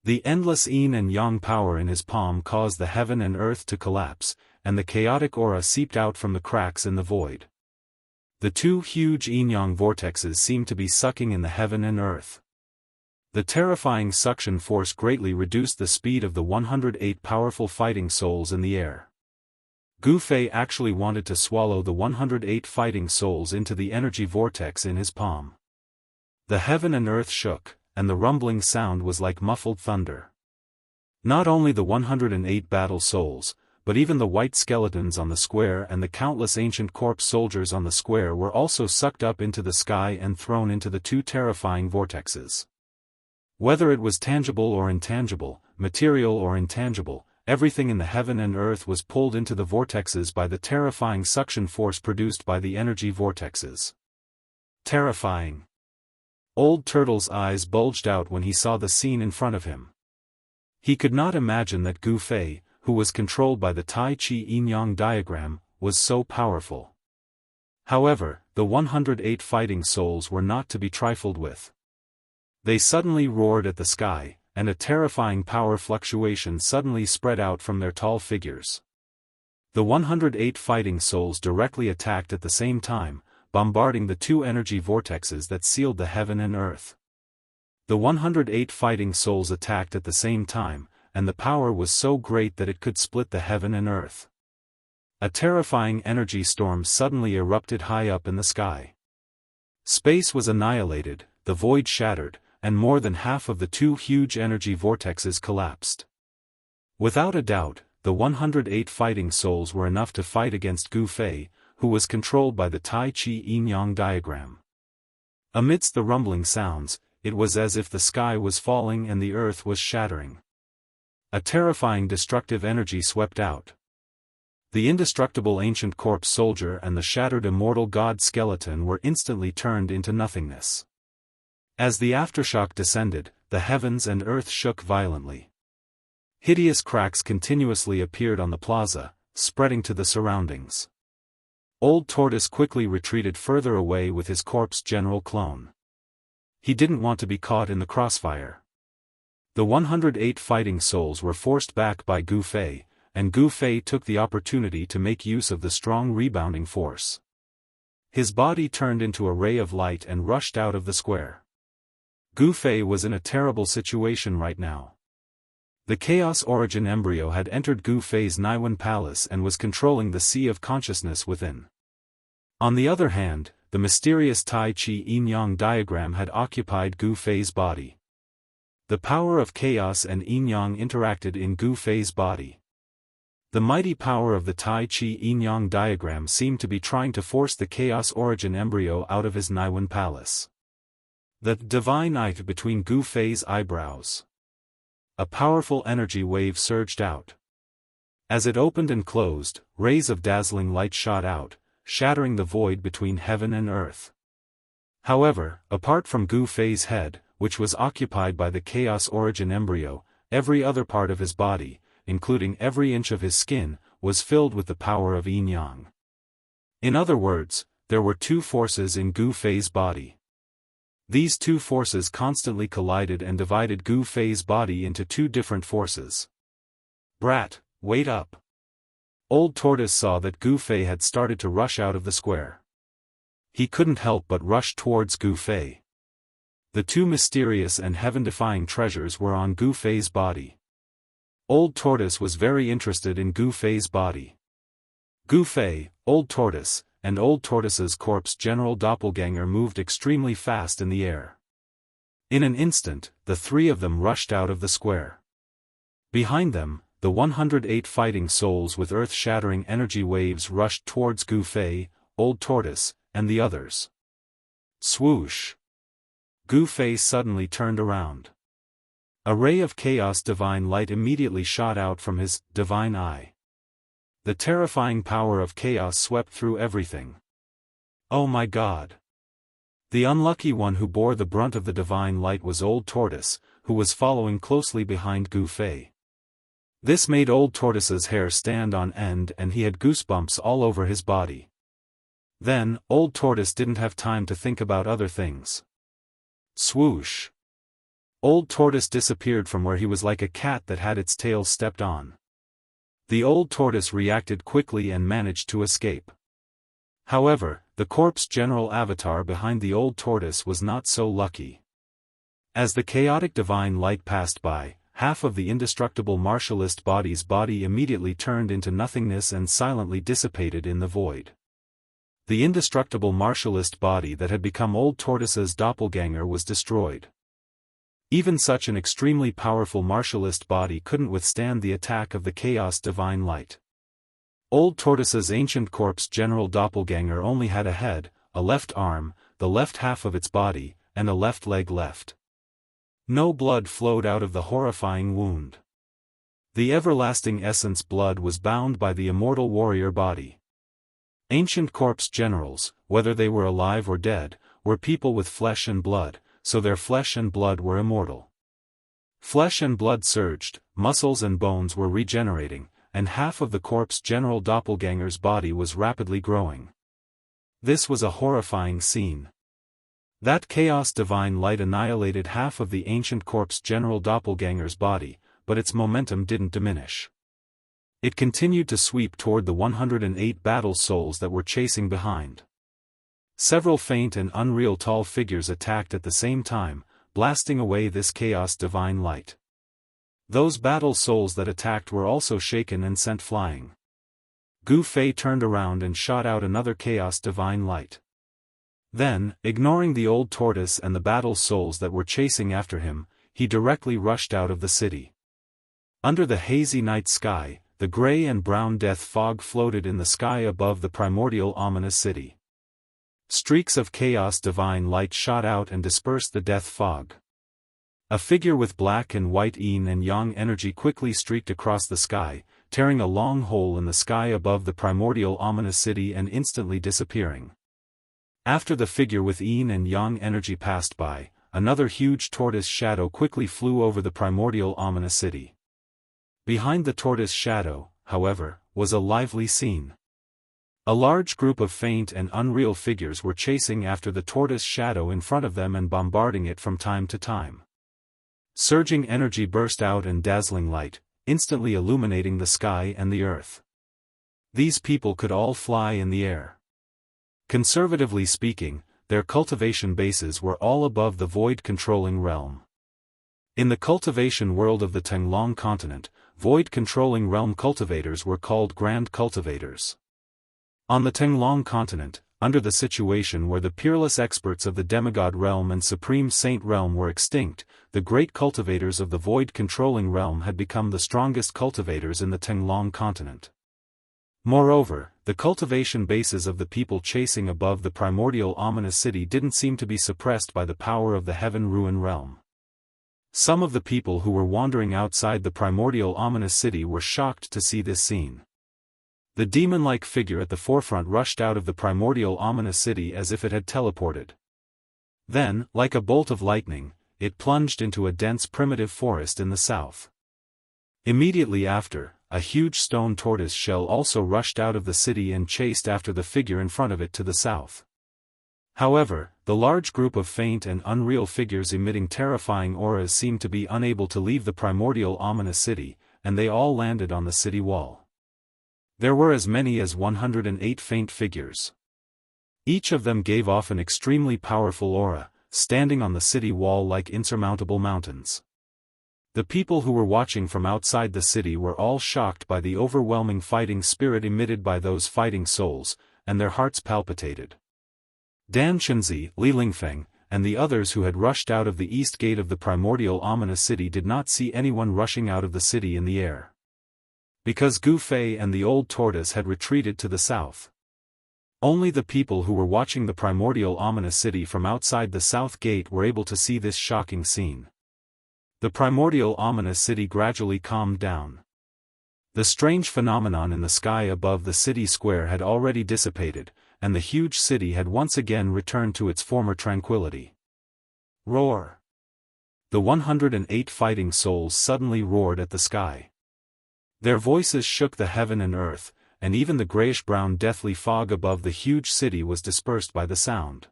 The endless yin and yang power in his palm caused the heaven and earth to collapse, and the chaotic aura seeped out from the cracks in the void. The two huge yin-yang vortexes seemed to be sucking in the heaven and earth. The terrifying suction force greatly reduced the speed of the 108 powerful fighting souls in the air. Gu Fei actually wanted to swallow the 108 fighting souls into the energy vortex in his palm. The heaven and earth shook, and the rumbling sound was like muffled thunder. Not only the 108 battle souls, but even the white skeletons on the square and the countless ancient corpse soldiers on the square were also sucked up into the sky and thrown into the two terrifying vortexes. Whether it was tangible or intangible, material or intangible, everything in the heaven and earth was pulled into the vortexes by the terrifying suction force produced by the energy vortexes. Terrifying. Old Turtle's eyes bulged out when he saw the scene in front of him. He could not imagine that Gu Fei, who was controlled by the Tai Chi yin-yang diagram, was so powerful. However, the 108 fighting souls were not to be trifled with. They suddenly roared at the sky, and a terrifying power fluctuation suddenly spread out from their tall figures. The 108 fighting souls directly attacked at the same time, bombarding the two energy vortexes that sealed the heaven and earth. The 108 fighting souls attacked at the same time, and the power was so great that it could split the heaven and earth. A terrifying energy storm suddenly erupted high up in the sky. Space was annihilated, the void shattered, and more than half of the two huge energy vortexes collapsed. Without a doubt, the 108 fighting souls were enough to fight against Gu Fei, who was controlled by the Tai Chi Yin-Yang diagram. Amidst the rumbling sounds, it was as if the sky was falling and the earth was shattering. A terrifying destructive energy swept out. The indestructible ancient corpse soldier and the shattered immortal god skeleton were instantly turned into nothingness. As the aftershock descended, the heavens and earth shook violently. Hideous cracks continuously appeared on the plaza, spreading to the surroundings. Old Tortoise quickly retreated further away with his corpse general clone. He didn't want to be caught in the crossfire. The 108 fighting souls were forced back by Gu Fei, and Gu Fei took the opportunity to make use of the strong rebounding force. His body turned into a ray of light and rushed out of the square. Gu Fei was in a terrible situation right now. The Chaos Origin embryo had entered Gu Fei's Naiwen Palace and was controlling the sea of consciousness within. On the other hand, the mysterious Tai Chi Yin-Yang diagram had occupied Gu Fei's body. The power of chaos and Yin-Yang interacted in Gu Fei's body. The mighty power of the Tai Chi Yin-Yang diagram seemed to be trying to force the Chaos Origin embryo out of his Naiwen Palace. The divine eye between Gu Fei's eyebrows. A powerful energy wave surged out. As it opened and closed, rays of dazzling light shot out, shattering the void between heaven and earth. However, apart from Gu Fei's head, which was occupied by the Chaos Origin embryo, every other part of his body, including every inch of his skin, was filled with the power of Yin-Yang. In other words, there were two forces in Gu Fei's body. These two forces constantly collided and divided Gu Fei's body into two different forces. Brat, wait up! Old Tortoise saw that Gu Fei had started to rush out of the square. He couldn't help but rush towards Gu Fei. The two mysterious and heaven-defying treasures were on Gu Fei's body. Old Tortoise was very interested in Gu Fei's body. Gu Fei, Old Tortoise, and Old Tortoise's corpse general doppelganger moved extremely fast in the air. In an instant, the three of them rushed out of the square. Behind them, the 108 fighting souls with earth-shattering energy waves rushed towards Gu Fei, Old Tortoise, and the others. Swoosh! Gu Fei suddenly turned around. A ray of chaos divine light immediately shot out from his divine eye. The terrifying power of chaos swept through everything. Oh my God! The unlucky one who bore the brunt of the divine light was Old Tortoise, who was following closely behind Gu Fei. This made Old Tortoise's hair stand on end and he had goosebumps all over his body. Then, Old Tortoise didn't have time to think about other things. Swoosh! Old Tortoise disappeared from where he was like a cat that had its tail stepped on. The Old Tortoise reacted quickly and managed to escape. However, the corpse general avatar behind the Old Tortoise was not so lucky. As the chaotic divine light passed by, half of the indestructible martialist body's body immediately turned into nothingness and silently dissipated in the void. The indestructible martialist body that had become Old Tortoise's doppelganger was destroyed. Even such an extremely powerful martialist body couldn't withstand the attack of the chaos divine light. Old Tortoise's ancient corpse general doppelganger only had a head, a left arm, the left half of its body, and a left leg left. No blood flowed out of the horrifying wound. The everlasting essence blood was bound by the immortal warrior body. Ancient corpse generals, whether they were alive or dead, were people with flesh and blood, so their flesh and blood were immortal. Flesh and blood surged, muscles and bones were regenerating, and half of the corpse general doppelganger's body was rapidly growing. This was a horrifying scene. That chaos divine light annihilated half of the ancient corpse general doppelganger's body, but its momentum didn't diminish. It continued to sweep toward the 108 battle souls that were chasing behind. Several faint and unreal tall figures attacked at the same time, blasting away this chaos divine light. Those battle souls that attacked were also shaken and sent flying. Gu Fei turned around and shot out another chaos divine light. Then, ignoring the old tortoise and the battle souls that were chasing after him, he directly rushed out of the city. Under the hazy night sky, the gray and brown death fog floated in the sky above the primordial ominous city. Streaks of chaos divine light shot out and dispersed the death fog. A figure with black and white yin and yang energy quickly streaked across the sky, tearing a long hole in the sky above the primordial ominous city and instantly disappearing. After the figure with yin and yang energy passed by, another huge tortoise shadow quickly flew over the primordial ominous city. Behind the tortoise shadow, however, was a lively scene. A large group of faint and unreal figures were chasing after the tortoise shadow in front of them and bombarding it from time to time. Surging energy burst out and dazzling light, instantly illuminating the sky and the earth. These people could all fly in the air. Conservatively speaking, their cultivation bases were all above the void-controlling realm. In the cultivation world of the Tenglong continent, void-controlling realm cultivators were called Grand Cultivators. On the Tenglong continent, under the situation where the peerless experts of the demigod realm and supreme saint realm were extinct, the great cultivators of the void-controlling realm had become the strongest cultivators in the Tenglong continent. Moreover, the cultivation bases of the people chasing above the primordial ominous city didn't seem to be suppressed by the power of the heaven ruin realm. Some of the people who were wandering outside the primordial ominous city were shocked to see this scene. The demon-like figure at the forefront rushed out of the primordial ominous city as if it had teleported. Then, like a bolt of lightning, it plunged into a dense primitive forest in the south. Immediately after, a huge stone tortoise shell also rushed out of the city and chased after the figure in front of it to the south. However, the large group of faint and unreal figures emitting terrifying auras seemed to be unable to leave the primordial ominous city, and they all landed on the city wall. There were as many as 108 faint figures. Each of them gave off an extremely powerful aura, standing on the city wall like insurmountable mountains. The people who were watching from outside the city were all shocked by the overwhelming fighting spirit emitted by those fighting souls, and their hearts palpitated. Dan Chenzi, Li Lingfeng, and the others who had rushed out of the east gate of the primordial ominous city did not see anyone rushing out of the city in the air. Because Gu Fei and the old tortoise had retreated to the south. Only the people who were watching the primordial ominous city from outside the south gate were able to see this shocking scene. The primordial ominous city gradually calmed down. The strange phenomenon in the sky above the city square had already dissipated, and the huge city had once again returned to its former tranquility. Roar! The 108 fighting souls suddenly roared at the sky. Their voices shook the heaven and earth, and even the grayish-brown deathly fog above the huge city was dispersed by the sound.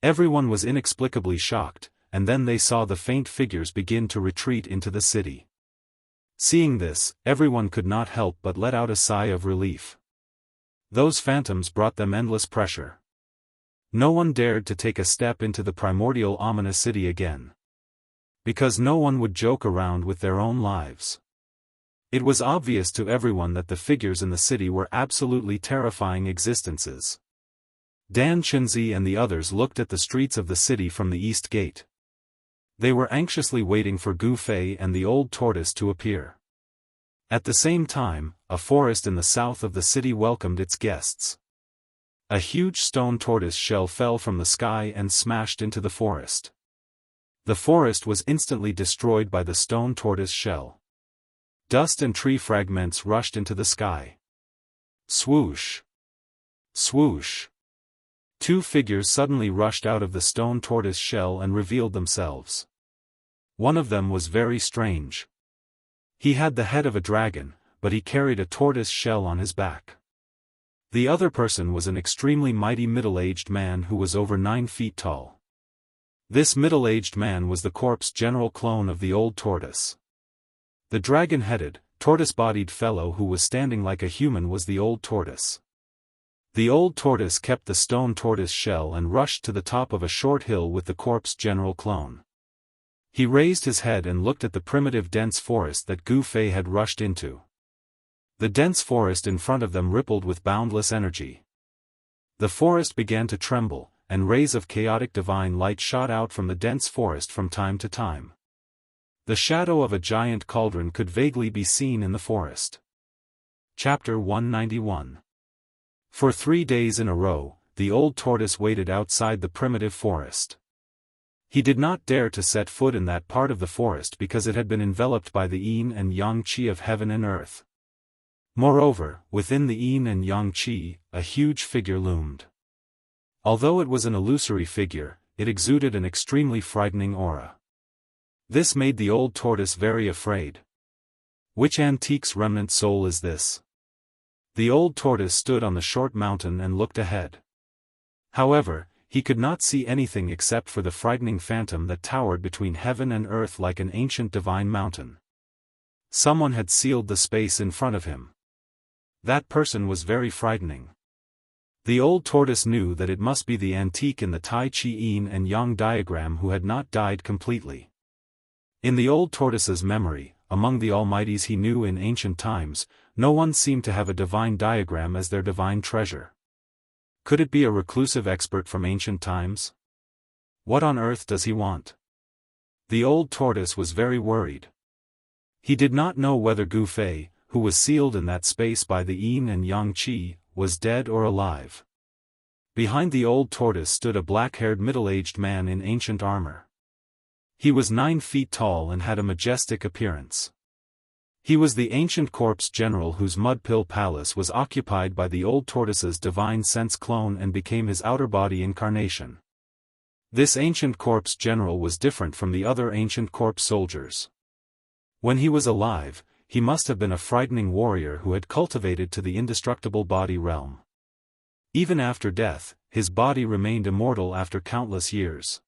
Everyone was inexplicably shocked, and then they saw the faint figures begin to retreat into the city. Seeing this, everyone could not help but let out a sigh of relief. Those phantoms brought them endless pressure. No one dared to take a step into the primordial ominous city again. Because no one would joke around with their own lives. It was obvious to everyone that the figures in the city were absolutely terrifying existences. Dan Chenzi and the others looked at the streets of the city from the east gate. They were anxiously waiting for Gu Fei and the old tortoise to appear. At the same time, a forest in the south of the city welcomed its guests. A huge stone tortoise shell fell from the sky and smashed into the forest. The forest was instantly destroyed by the stone tortoise shell. Dust and tree fragments rushed into the sky. Swoosh! Swoosh! Two figures suddenly rushed out of the stone tortoise shell and revealed themselves. One of them was very strange. He had the head of a dragon, but he carried a tortoise shell on his back. The other person was an extremely mighty middle-aged man who was over 9 feet tall. This middle-aged man was the corpse general clone of the old tortoise. The dragon-headed, tortoise-bodied fellow who was standing like a human was the old tortoise. The old tortoise kept the stone tortoise shell and rushed to the top of a short hill with the corpse general clone. He raised his head and looked at the primitive dense forest that Gu Fei had rushed into. The dense forest in front of them rippled with boundless energy. The forest began to tremble, and rays of chaotic divine light shot out from the dense forest from time to time. The shadow of a giant cauldron could vaguely be seen in the forest. Chapter 191. For 3 days in a row, the old tortoise waited outside the primitive forest. He did not dare to set foot in that part of the forest because it had been enveloped by the yin and yang qi of heaven and earth. Moreover, within the yin and yang qi, a huge figure loomed. Although it was an illusory figure, it exuded an extremely frightening aura. This made the old tortoise very afraid. Which antique's remnant soul is this? The old tortoise stood on the short mountain and looked ahead. However, he could not see anything except for the frightening phantom that towered between heaven and earth like an ancient divine mountain. Someone had sealed the space in front of him. That person was very frightening. The old tortoise knew that it must be the antique in the Tai Chi Yin and Yang diagram who had not died completely. In the old tortoise's memory, among the almighties he knew in ancient times, no one seemed to have a divine diagram as their divine treasure. Could it be a reclusive expert from ancient times? What on earth does he want? The old tortoise was very worried. He did not know whether Gu Fei, who was sealed in that space by the yin and yang qi, was dead or alive. Behind the old tortoise stood a black-haired middle-aged man in ancient armor. He was 9 feet tall and had a majestic appearance. He was the ancient corpse general whose mud-pill palace was occupied by the old tortoise's divine sense clone and became his outer body incarnation. This ancient corpse general was different from the other ancient corpse soldiers. When he was alive, he must have been a frightening warrior who had cultivated to the indestructible body realm. Even after death, his body remained immortal after countless years.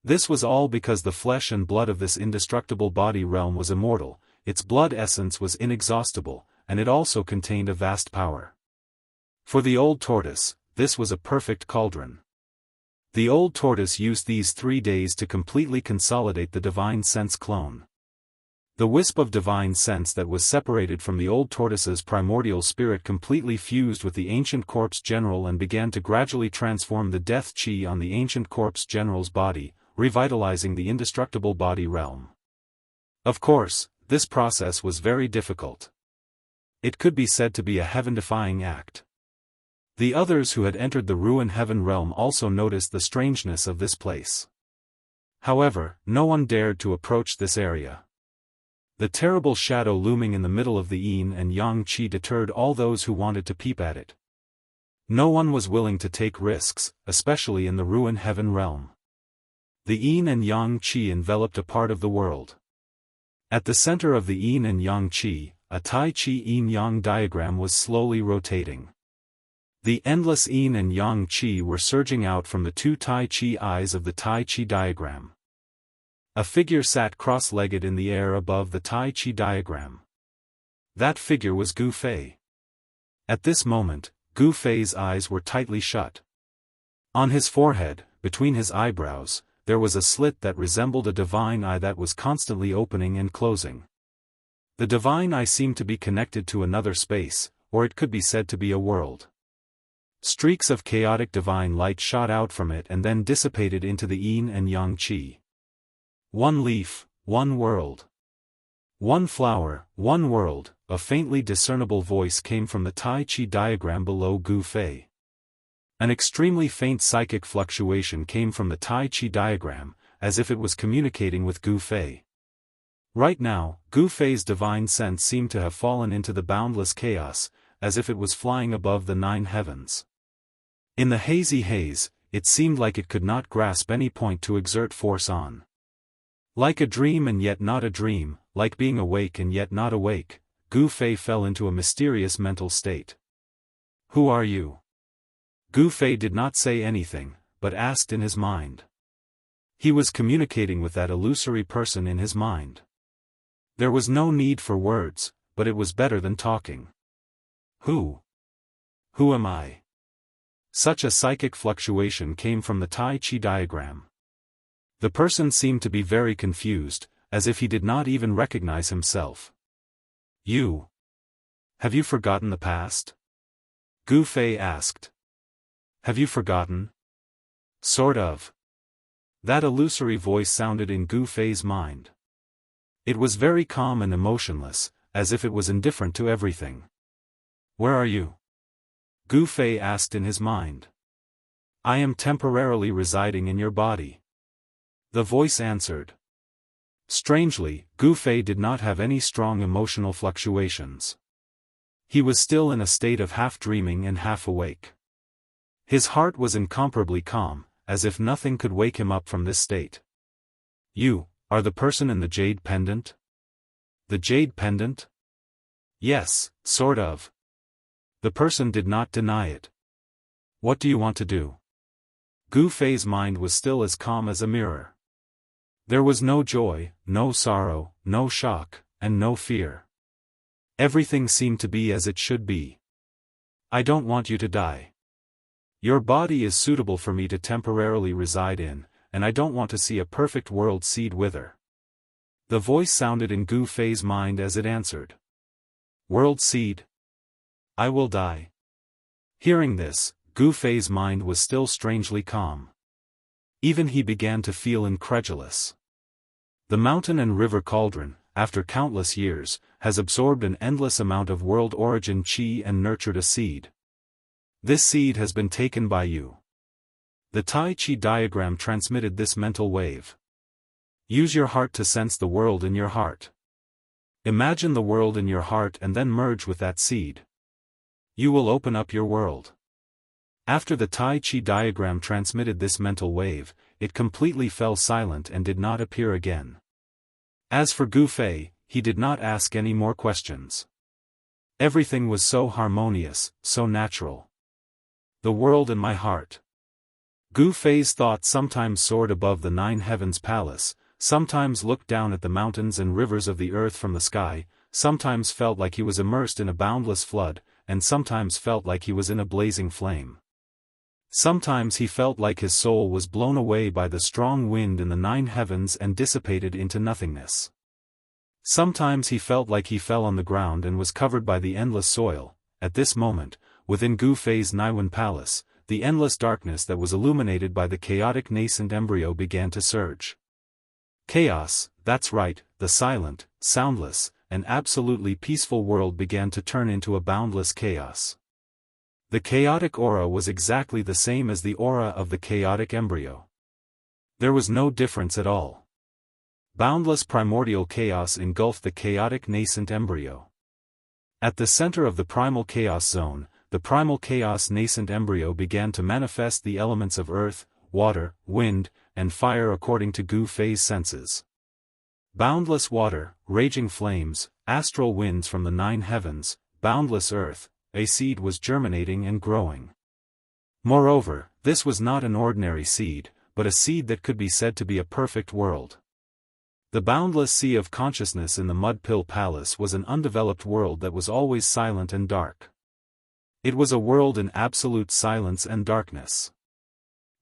This was all because the flesh and blood of this indestructible body realm was immortal, its blood essence was inexhaustible, and it also contained a vast power. For the old tortoise, this was a perfect cauldron. The old tortoise used these 3 days to completely consolidate the divine sense clone. The wisp of divine sense that was separated from the old tortoise's primordial spirit completely fused with the ancient corpse general and began to gradually transform the death chi on the ancient corpse general's body, revitalizing the indestructible body realm. Of course, this process was very difficult. It could be said to be a heaven-defying act. The others who had entered the ruin heaven realm also noticed the strangeness of this place. However, no one dared to approach this area. The terrible shadow looming in the middle of the yin and yang qi deterred all those who wanted to peep at it. No one was willing to take risks, especially in the ruin heaven realm. The yin and yang qi enveloped a part of the world. At the center of the yin and yang qi, a Tai Chi yin-yang diagram was slowly rotating. The endless yin and yang qi were surging out from the 2 Tai Chi eyes of the Tai Chi diagram. A figure sat cross-legged in the air above the Tai Chi diagram. That figure was Gu Fei. At this moment, Gu Fei's eyes were tightly shut. On his forehead, between his eyebrows, there was a slit that resembled a divine eye that was constantly opening and closing. The divine eye seemed to be connected to another space, or it could be said to be a world. Streaks of chaotic divine light shot out from it and then dissipated into the yin and yang qi. One leaf, one world. One flower, one world, a faintly discernible voice came from the Tai Chi diagram below Gu Fei. An extremely faint psychic fluctuation came from the Tai Chi diagram, as if it was communicating with Gu Fei. Right now, Gu Fei's divine sense seemed to have fallen into the boundless chaos, as if it was flying above the 9 heavens. In the hazy haze, it seemed like it could not grasp any point to exert force on. Like a dream and yet not a dream, like being awake and yet not awake, Gu Fei fell into a mysterious mental state. Who are you? Gu Fei did not say anything, but asked in his mind. He was communicating with that illusory person in his mind. There was no need for words, but it was better than talking. Who? Who am I? Such a psychic fluctuation came from the Tai Chi diagram. The person seemed to be very confused, as if he did not even recognize himself. You. Have you forgotten the past? Gu Fei asked. Have you forgotten? Sort of. That illusory voice sounded in Gu Fei's mind. It was very calm and emotionless, as if it was indifferent to everything. Where are you? Gu Fei asked in his mind. I am temporarily residing in your body. The voice answered. Strangely, Gu Fei did not have any strong emotional fluctuations. He was still in a state of half-dreaming and half-awake. His heart was incomparably calm, as if nothing could wake him up from this state. You are the person in the jade pendant? The jade pendant? Yes, sort of. The person did not deny it. What do you want to do? Gu Fei's mind was still as calm as a mirror. There was no joy, no sorrow, no shock, and no fear. Everything seemed to be as it should be. I don't want you to die. Your body is suitable for me to temporarily reside in, and I don't want to see a perfect world seed wither. The voice sounded in Gu Fei's mind as it answered. World seed? I will die. Hearing this, Gu Fei's mind was still strangely calm. Even he began to feel incredulous. The mountain and river cauldron, after countless years, has absorbed an endless amount of world origin qi and nurtured a seed. This seed has been taken by you. The Tai Chi diagram transmitted this mental wave. Use your heart to sense the world in your heart. Imagine the world in your heart and then merge with that seed. You will open up your world. After the Tai Chi diagram transmitted this mental wave, it completely fell silent and did not appear again. As for Gu Fei, he did not ask any more questions. Everything was so harmonious, so natural. The world in my heart. Gu Fei's thought sometimes soared above the 9 heavens palace, sometimes looked down at the mountains and rivers of the earth from the sky, sometimes felt like he was immersed in a boundless flood, and sometimes felt like he was in a blazing flame. Sometimes he felt like his soul was blown away by the strong wind in the 9 heavens and dissipated into nothingness. Sometimes he felt like he fell on the ground and was covered by the endless soil. At this moment, within Gu Fei's Naiwan palace, the endless darkness that was illuminated by the chaotic nascent embryo began to surge. Chaos, that's right, the silent, soundless, and absolutely peaceful world began to turn into a boundless chaos. The chaotic aura was exactly the same as the aura of the chaotic embryo. There was no difference at all. Boundless primordial chaos engulfed the chaotic nascent embryo. At the center of the primal chaos zone, the primal chaos nascent embryo began to manifest the elements of earth, water, wind, and fire according to Gu Fei's senses. Boundless water, raging flames, astral winds from the 9 heavens, boundless earth, a seed was germinating and growing. Moreover, this was not an ordinary seed, but a seed that could be said to be a perfect world. The boundless sea of consciousness in the Mud Pill Palace was an undeveloped world that was always silent and dark. It was a world in absolute silence and darkness.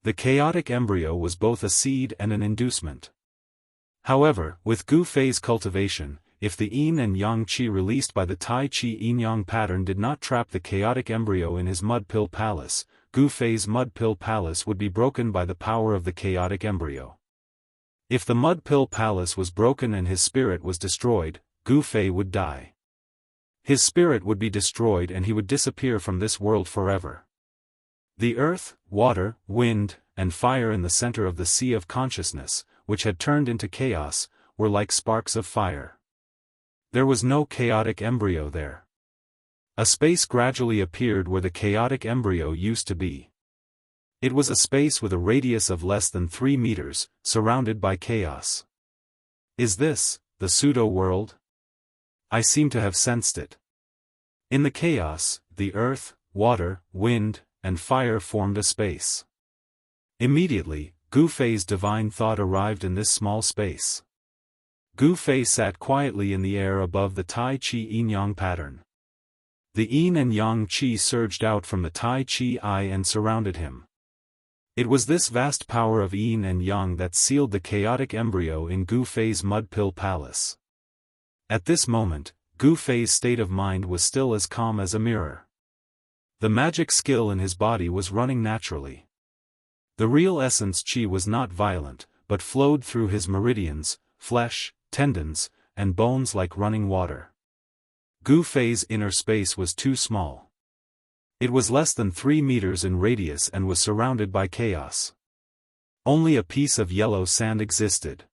The chaotic embryo was both a seed and an inducement. However, with Gu Fei's cultivation, if the yin and yang qi released by the Tai Chi yin-yang pattern did not trap the chaotic embryo in his Mud Pill Palace, Gu Fei's Mud Pill Palace would be broken by the power of the chaotic embryo. If the Mud Pill Palace was broken and his spirit was destroyed, Gu Fei would die. His spirit would be destroyed and he would disappear from this world forever. The earth, water, wind, and fire in the center of the sea of consciousness, which had turned into chaos, were like sparks of fire. There was no chaotic embryo there. A space gradually appeared where the chaotic embryo used to be. It was a space with a radius of less than 3 meters, surrounded by chaos. Is this the pseudo-world? I seem to have sensed it. In the chaos, the earth, water, wind, and fire formed a space. Immediately, Gu Fei's divine thought arrived in this small space. Gu Fei sat quietly in the air above the Tai Chi yin-yang pattern. The yin and yang qi surged out from the Tai Chi eye and surrounded him. It was this vast power of yin and yang that sealed the chaotic embryo in Gu Fei's mud pill palace. At this moment, Gu Fei's state of mind was still as calm as a mirror. The magic skill in his body was running naturally. The real essence qi was not violent, but flowed through his meridians, flesh, tendons, and bones like running water. Gu Fei's inner space was too small. It was less than 3 meters in radius and was surrounded by chaos. Only a piece of yellow sand existed.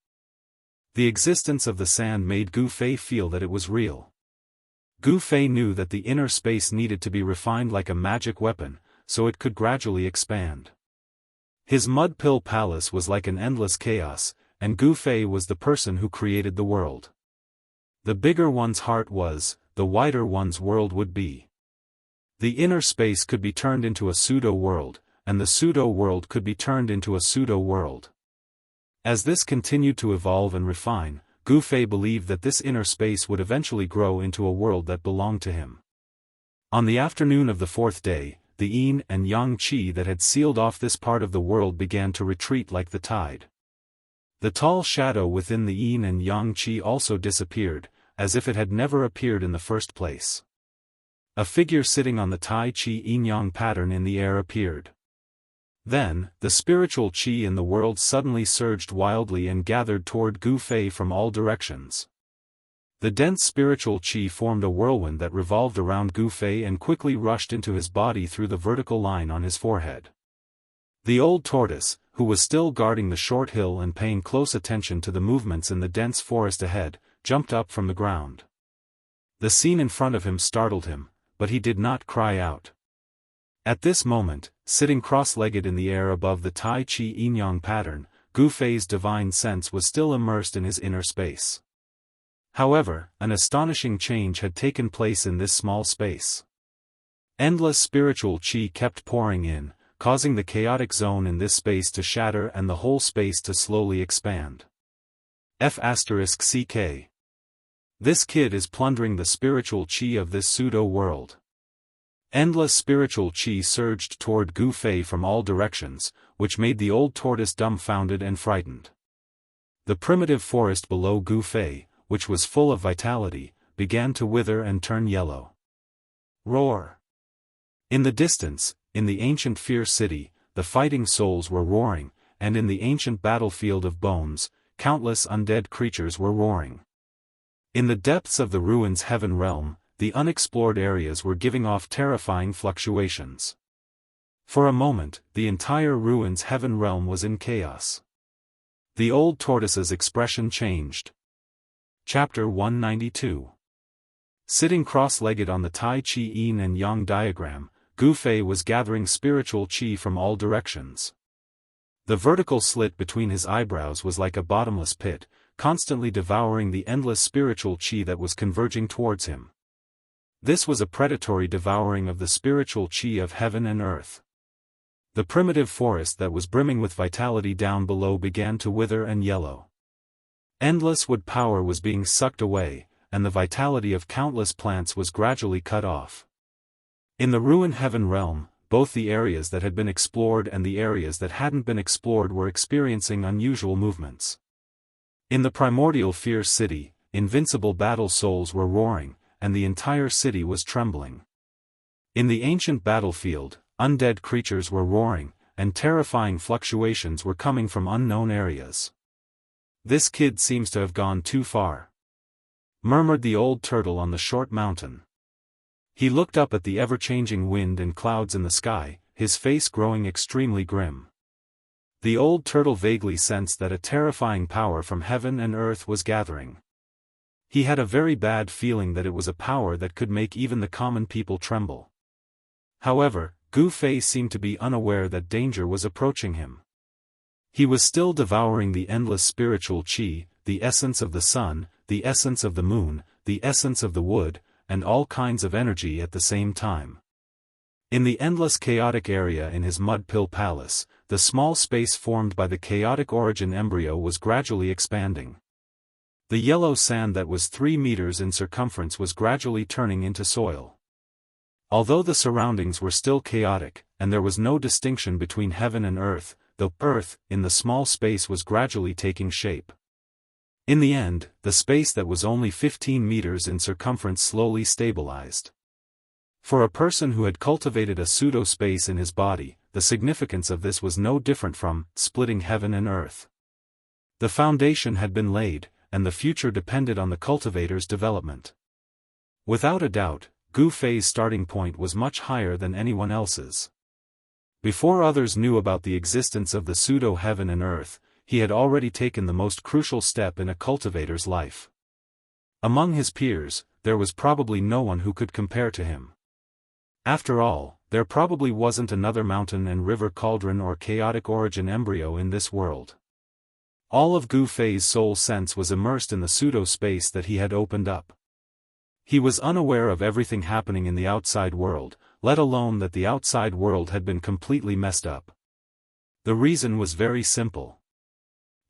The existence of the sand made Gu Fei feel that it was real. Gu Fei knew that the inner space needed to be refined like a magic weapon, so it could gradually expand. His mud pill palace was like an endless chaos, and Gu Fei was the person who created the world. The bigger one's heart was, the wider one's world would be. The inner space could be turned into a pseudo-world, and the pseudo-world could be turned into a pseudo-world. As this continued to evolve and refine, Gu Fei believed that this inner space would eventually grow into a world that belonged to him. On the afternoon of the 4th day, the yin and yang qi that had sealed off this part of the world began to retreat like the tide. The tall shadow within the yin and yang qi also disappeared, as if it had never appeared in the first place. A figure sitting on the Tai Chi yin-yang pattern in the air appeared. Then, the spiritual qi in the world suddenly surged wildly and gathered toward Gu Fei from all directions. The dense spiritual qi formed a whirlwind that revolved around Gu Fei and quickly rushed into his body through the vertical line on his forehead. The old tortoise, who was still guarding the short hill and paying close attention to the movements in the dense forest ahead, jumped up from the ground. The scene in front of him startled him, but he did not cry out. At this moment, sitting cross-legged in the air above the Tai Chi yin-yang pattern, Gu Fei's divine sense was still immersed in his inner space. However, an astonishing change had taken place in this small space. Endless spiritual qi kept pouring in, causing the chaotic zone in this space to shatter and the whole space to slowly expand. F***CK. This kid is plundering the spiritual qi of this pseudo-world. Endless spiritual qi surged toward Gu Fei from all directions, which made the old tortoise dumbfounded and frightened. The primitive forest below Gu Fei, which was full of vitality, began to wither and turn yellow. Roar! In the distance, in the ancient fierce city, the fighting souls were roaring, and in the ancient battlefield of bones, countless undead creatures were roaring. In the depths of the ruins' heaven realm, the unexplored areas were giving off terrifying fluctuations. For a moment, the entire ruins' heaven realm was in chaos. The old tortoise's expression changed. Chapter 192. Sitting cross-legged on the Tai Chi yin and yang diagram, Gu Fei was gathering spiritual qi from all directions. The vertical slit between his eyebrows was like a bottomless pit, constantly devouring the endless spiritual qi that was converging towards him. This was a predatory devouring of the spiritual qi of heaven and earth. The primitive forest that was brimming with vitality down below began to wither and yellow. Endless wood power was being sucked away, and the vitality of countless plants was gradually cut off. In the ruined heaven realm, both the areas that had been explored and the areas that hadn't been explored were experiencing unusual movements. In the primordial fierce city, invincible battle souls were roaring, and the entire city was trembling. In the ancient battlefield, undead creatures were roaring, and terrifying fluctuations were coming from unknown areas. This kid seems to have gone too far, murmured the old turtle on the short mountain. He looked up at the ever-changing wind and clouds in the sky, his face growing extremely grim. The old turtle vaguely sensed that a terrifying power from heaven and earth was gathering. He had a very bad feeling that it was a power that could make even the common people tremble. However, Gu Fei seemed to be unaware that danger was approaching him. He was still devouring the endless spiritual qi, the essence of the sun, the essence of the moon, the essence of the wood, and all kinds of energy at the same time. In the endless chaotic area in his mud pill palace, the small space formed by the chaotic origin embryo was gradually expanding. The yellow sand that was 3 meters in circumference was gradually turning into soil. Although the surroundings were still chaotic, and there was no distinction between heaven and earth, the earth, in the small space was gradually taking shape. In the end, the space that was only 15 meters in circumference slowly stabilized. For a person who had cultivated a pseudo-space in his body, the significance of this was no different from splitting heaven and earth. The foundation had been laid, and the future depended on the cultivator's development. Without a doubt, Gu Fei's starting point was much higher than anyone else's. Before others knew about the existence of the pseudo-heaven and earth, he had already taken the most crucial step in a cultivator's life. Among his peers, there was probably no one who could compare to him. After all, there probably wasn't another mountain and river cauldron or chaotic origin embryo in this world. All of Gu Fei's soul sense was immersed in the pseudo-space that he had opened up. He was unaware of everything happening in the outside world, let alone that the outside world had been completely messed up. The reason was very simple.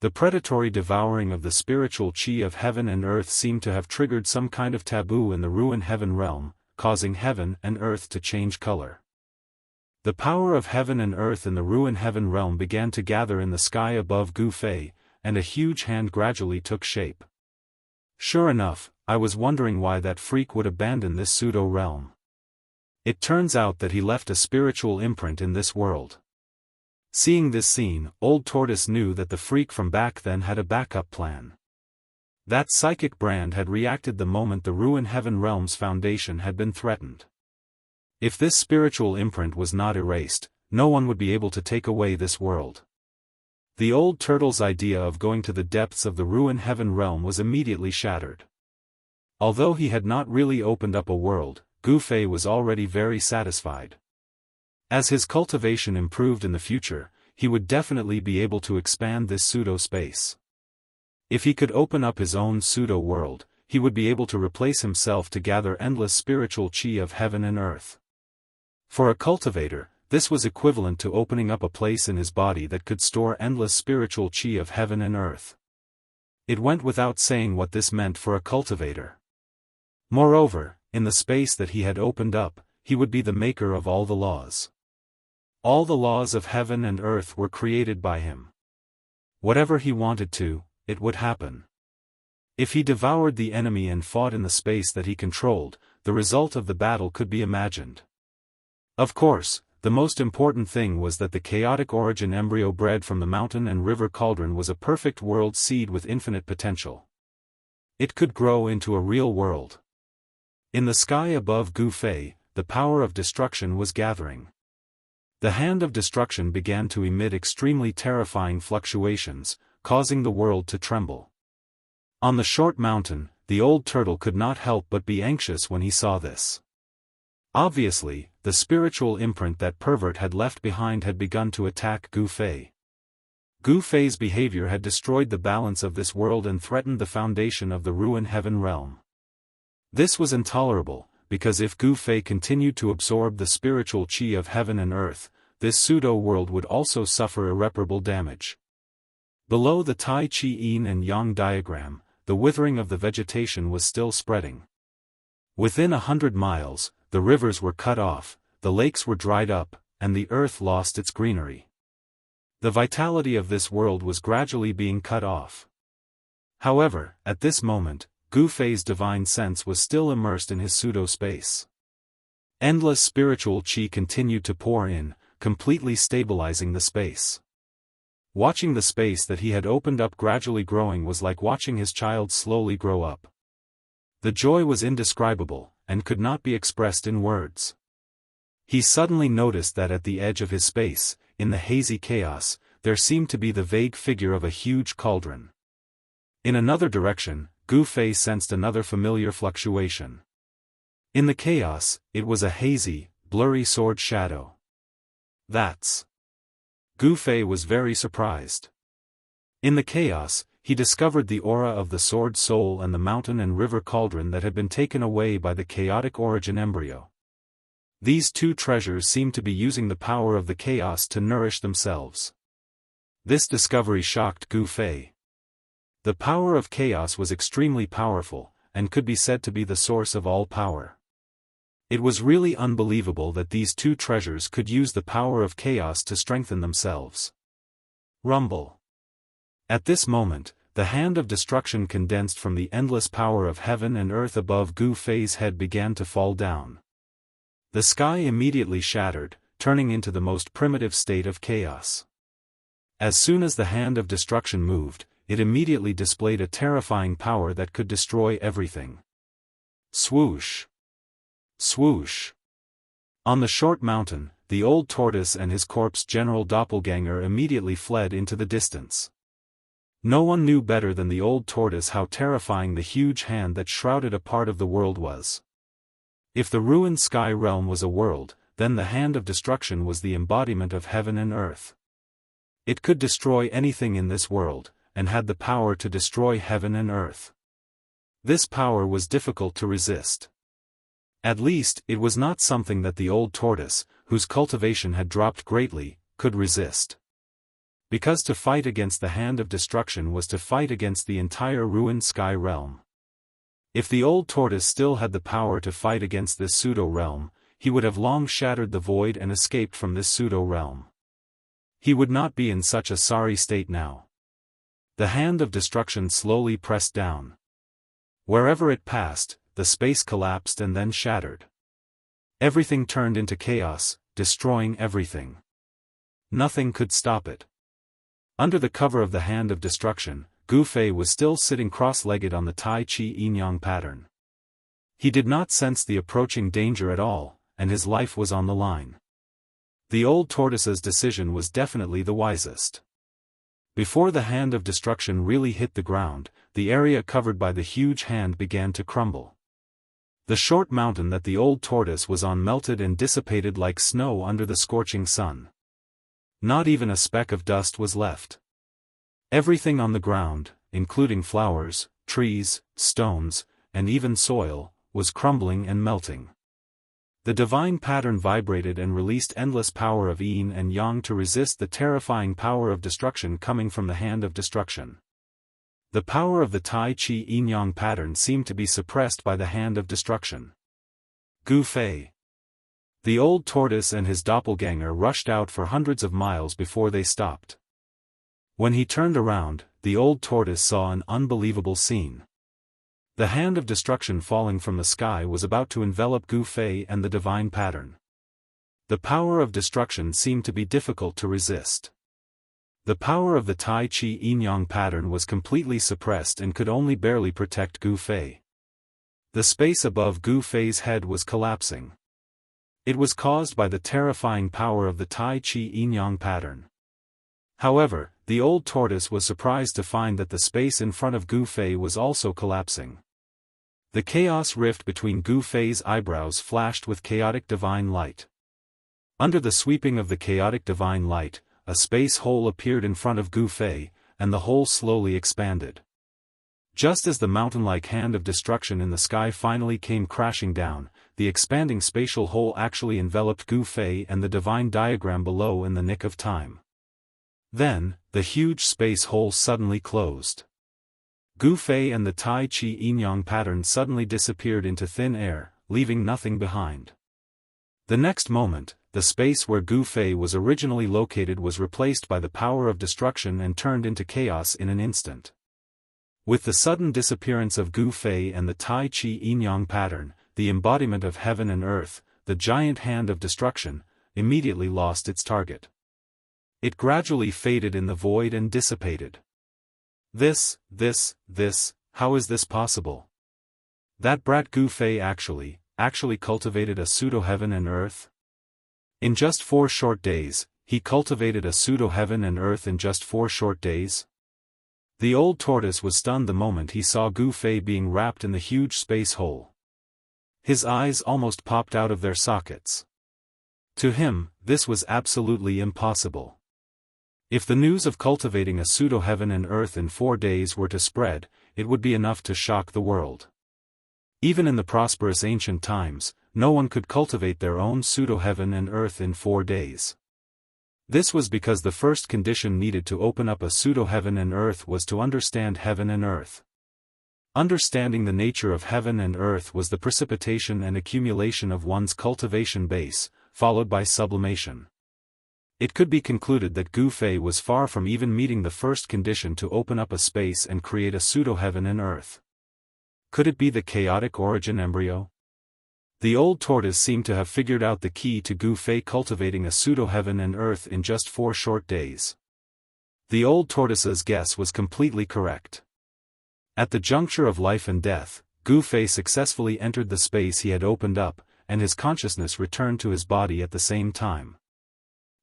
The predatory devouring of the spiritual qi of heaven and earth seemed to have triggered some kind of taboo in the ruin heaven realm, causing heaven and earth to change color. The power of heaven and earth in the ruin heaven realm began to gather in the sky above Gu Fei, and a huge hand gradually took shape. Sure enough, I was wondering why that freak would abandon this pseudo-realm. It turns out that he left a spiritual imprint in this world. Seeing this scene, Old Tortoise knew that the freak from back then had a backup plan. That psychic brand had reacted the moment the ruin heaven realm's foundation had been threatened. If this spiritual imprint was not erased, no one would be able to take away this world. The old turtle's idea of going to the depths of the ruin heaven realm was immediately shattered. Although he had not really opened up a world, Gu Fei was already very satisfied. As his cultivation improved in the future, he would definitely be able to expand this pseudo-space. If he could open up his own pseudo-world, he would be able to replace himself to gather endless spiritual qi of heaven and earth. For a cultivator, this was equivalent to opening up a place in his body that could store endless spiritual qi of heaven and earth. It went without saying what this meant for a cultivator. Moreover, in the space that he had opened up, he would be the maker of all the laws. All the laws of heaven and earth were created by him. Whatever he wanted to, it would happen. If he devoured the enemy and fought in the space that he controlled, the result of the battle could be imagined. Of course, the most important thing was that the chaotic origin embryo bred from the mountain and river cauldron was a perfect world seed with infinite potential. It could grow into a real world. In the sky above Gu Fei, the power of destruction was gathering. The hand of destruction began to emit extremely terrifying fluctuations, causing the world to tremble. On the short mountain, the old turtle could not help but be anxious when he saw this. Obviously, the spiritual imprint that pervert had left behind had begun to attack Gu Fei. Gu Fei's behavior had destroyed the balance of this world and threatened the foundation of the ruin heaven realm. This was intolerable, because if Gu Fei continued to absorb the spiritual qi of heaven and earth, this pseudo-world would also suffer irreparable damage. Below the Tai Chi Yin and Yang diagram, the withering of the vegetation was still spreading. Within 100 miles, the rivers were cut off, the lakes were dried up, and the earth lost its greenery. The vitality of this world was gradually being cut off. However, at this moment, Gu Fei's divine sense was still immersed in his pseudo-space. Endless spiritual qi continued to pour in, completely stabilizing the space. Watching the space that he had opened up gradually growing was like watching his child slowly grow up. The joy was indescribable, and could not be expressed in words. He suddenly noticed that at the edge of his space, in the hazy chaos, there seemed to be the vague figure of a huge cauldron. In another direction, Gu Fei sensed another familiar fluctuation. In the chaos, it was a hazy, blurry sword shadow. That's... Gu Fei was very surprised. In the chaos, he discovered the aura of the sword soul and the mountain and river cauldron that had been taken away by the chaotic origin embryo. These two treasures seemed to be using the power of the chaos to nourish themselves. This discovery shocked Gu Fei. The power of chaos was extremely powerful, and could be said to be the source of all power. It was really unbelievable that these two treasures could use the power of chaos to strengthen themselves. Rumble. At this moment, the hand of destruction condensed from the endless power of heaven and earth above Gu Fei's head began to fall down. The sky immediately shattered, turning into the most primitive state of chaos. As soon as the hand of destruction moved, it immediately displayed a terrifying power that could destroy everything. Swoosh! Swoosh! On the short mountain, the old tortoise and his corpse general doppelganger immediately fled into the distance. No one knew better than the old tortoise how terrifying the huge hand that shrouded a part of the world was. If the ruined sky realm was a world, then the hand of destruction was the embodiment of heaven and earth. It could destroy anything in this world, and had the power to destroy heaven and earth. This power was difficult to resist. At least, it was not something that the old tortoise, whose cultivation had dropped greatly, could resist. Because to fight against the hand of destruction was to fight against the entire ruined sky realm. If the old tortoise still had the power to fight against this pseudo-realm, he would have long shattered the void and escaped from this pseudo-realm. He would not be in such a sorry state now. The hand of destruction slowly pressed down. Wherever it passed, the space collapsed and then shattered. Everything turned into chaos, destroying everything. Nothing could stop it. Under the cover of the hand of destruction, Gu Fei was still sitting cross-legged on the Tai Chi yin-yang pattern. He did not sense the approaching danger at all, and his life was on the line. The old tortoise's decision was definitely the wisest. Before the hand of destruction really hit the ground, the area covered by the huge hand began to crumble. The short mountain that the old tortoise was on melted and dissipated like snow under the scorching sun. Not even a speck of dust was left. Everything on the ground, including flowers, trees, stones, and even soil, was crumbling and melting. The divine pattern vibrated and released endless power of yin and yang to resist the terrifying power of destruction coming from the hand of destruction. The power of the Tai Chi yin-yang pattern seemed to be suppressed by the hand of destruction. Gu Fei. The old tortoise and his doppelganger rushed out for hundreds of miles before they stopped. When he turned around, the old tortoise saw an unbelievable scene. The hand of destruction falling from the sky was about to envelop Gu Fei and the divine pattern. The power of destruction seemed to be difficult to resist. The power of the Tai Chi yin-yang pattern was completely suppressed and could only barely protect Gu Fei. The space above Gu Fei's head was collapsing. It was caused by the terrifying power of the Tai Chi yin-yang pattern. However, the old tortoise was surprised to find that the space in front of Gu Fei was also collapsing. The chaos rift between Gu Fei's eyebrows flashed with chaotic divine light. Under the sweeping of the chaotic divine light, a space hole appeared in front of Gu Fei, and the hole slowly expanded. Just as the mountain-like hand of destruction in the sky finally came crashing down, the expanding spatial hole actually enveloped Gu Fei and the divine diagram below in the nick of time. Then, the huge space hole suddenly closed. Gu Fei and the Tai Chi yin-yang pattern suddenly disappeared into thin air, leaving nothing behind. The next moment, the space where Gu Fei was originally located was replaced by the power of destruction and turned into chaos in an instant. With the sudden disappearance of Gu Fei and the Tai Chi yin-yang pattern, the embodiment of heaven and earth, the giant hand of destruction, immediately lost its target. It gradually faded in the void and dissipated. How is this possible? That brat Gu Fei actually cultivated a pseudo-heaven and earth? In just 4 short days, he cultivated a pseudo-heaven and earth in just 4 short days? The old tortoise was stunned the moment he saw Gu Fei being wrapped in the huge space hole. His eyes almost popped out of their sockets. To him, this was absolutely impossible. If the news of cultivating a pseudo-heaven and earth in 4 days were to spread, it would be enough to shock the world. Even in the prosperous ancient times, no one could cultivate their own pseudo-heaven and earth in 4 days. This was because the first condition needed to open up a pseudo-heaven and earth was to understand heaven and earth. Understanding the nature of heaven and earth was the precipitation and accumulation of one's cultivation base, followed by sublimation. It could be concluded that Gu Fei was far from even meeting the first condition to open up a space and create a pseudo-heaven and earth. Could it be the chaotic origin embryo? The old tortoise seemed to have figured out the key to Gu Fei cultivating a pseudo-heaven and earth in just 4 short days. The old tortoise's guess was completely correct. At the juncture of life and death, Gu Fei successfully entered the space he had opened up, and his consciousness returned to his body at the same time.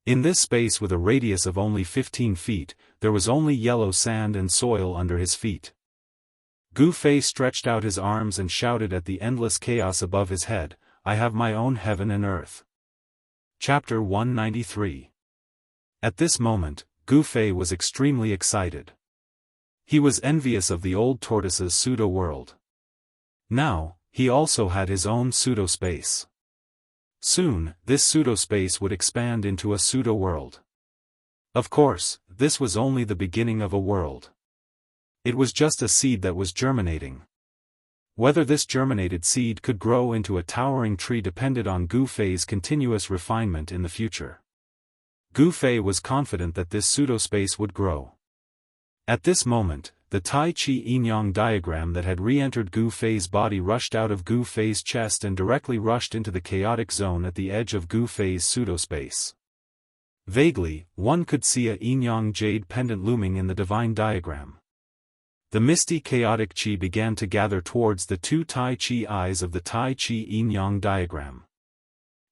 In this space with a radius of only 15 feet, there was only yellow sand and soil under his feet. Gu Fei stretched out his arms and shouted at the endless chaos above his head, "I have my own heaven and earth." Chapter 193. At this moment, Gu Fei was extremely excited. He was envious of the old tortoise's pseudo-world. Now, he also had his own pseudo-space. Soon, this pseudo-space would expand into a pseudo-world. Of course, this was only the beginning of a world. It was just a seed that was germinating. Whether this germinated seed could grow into a towering tree depended on Gu Fei's continuous refinement in the future. Gu Fei was confident that this pseudo-space would grow. At this moment, the Tai Chi yin-yang diagram that had re-entered Gu Fei's body rushed out of Gu Fei's chest and directly rushed into the chaotic zone at the edge of Gu Fei's pseudo-space. Vaguely, one could see a yin-yang jade pendant looming in the divine diagram. The misty chaotic chi began to gather towards the 2 Tai Chi eyes of the Tai Chi yin-yang diagram.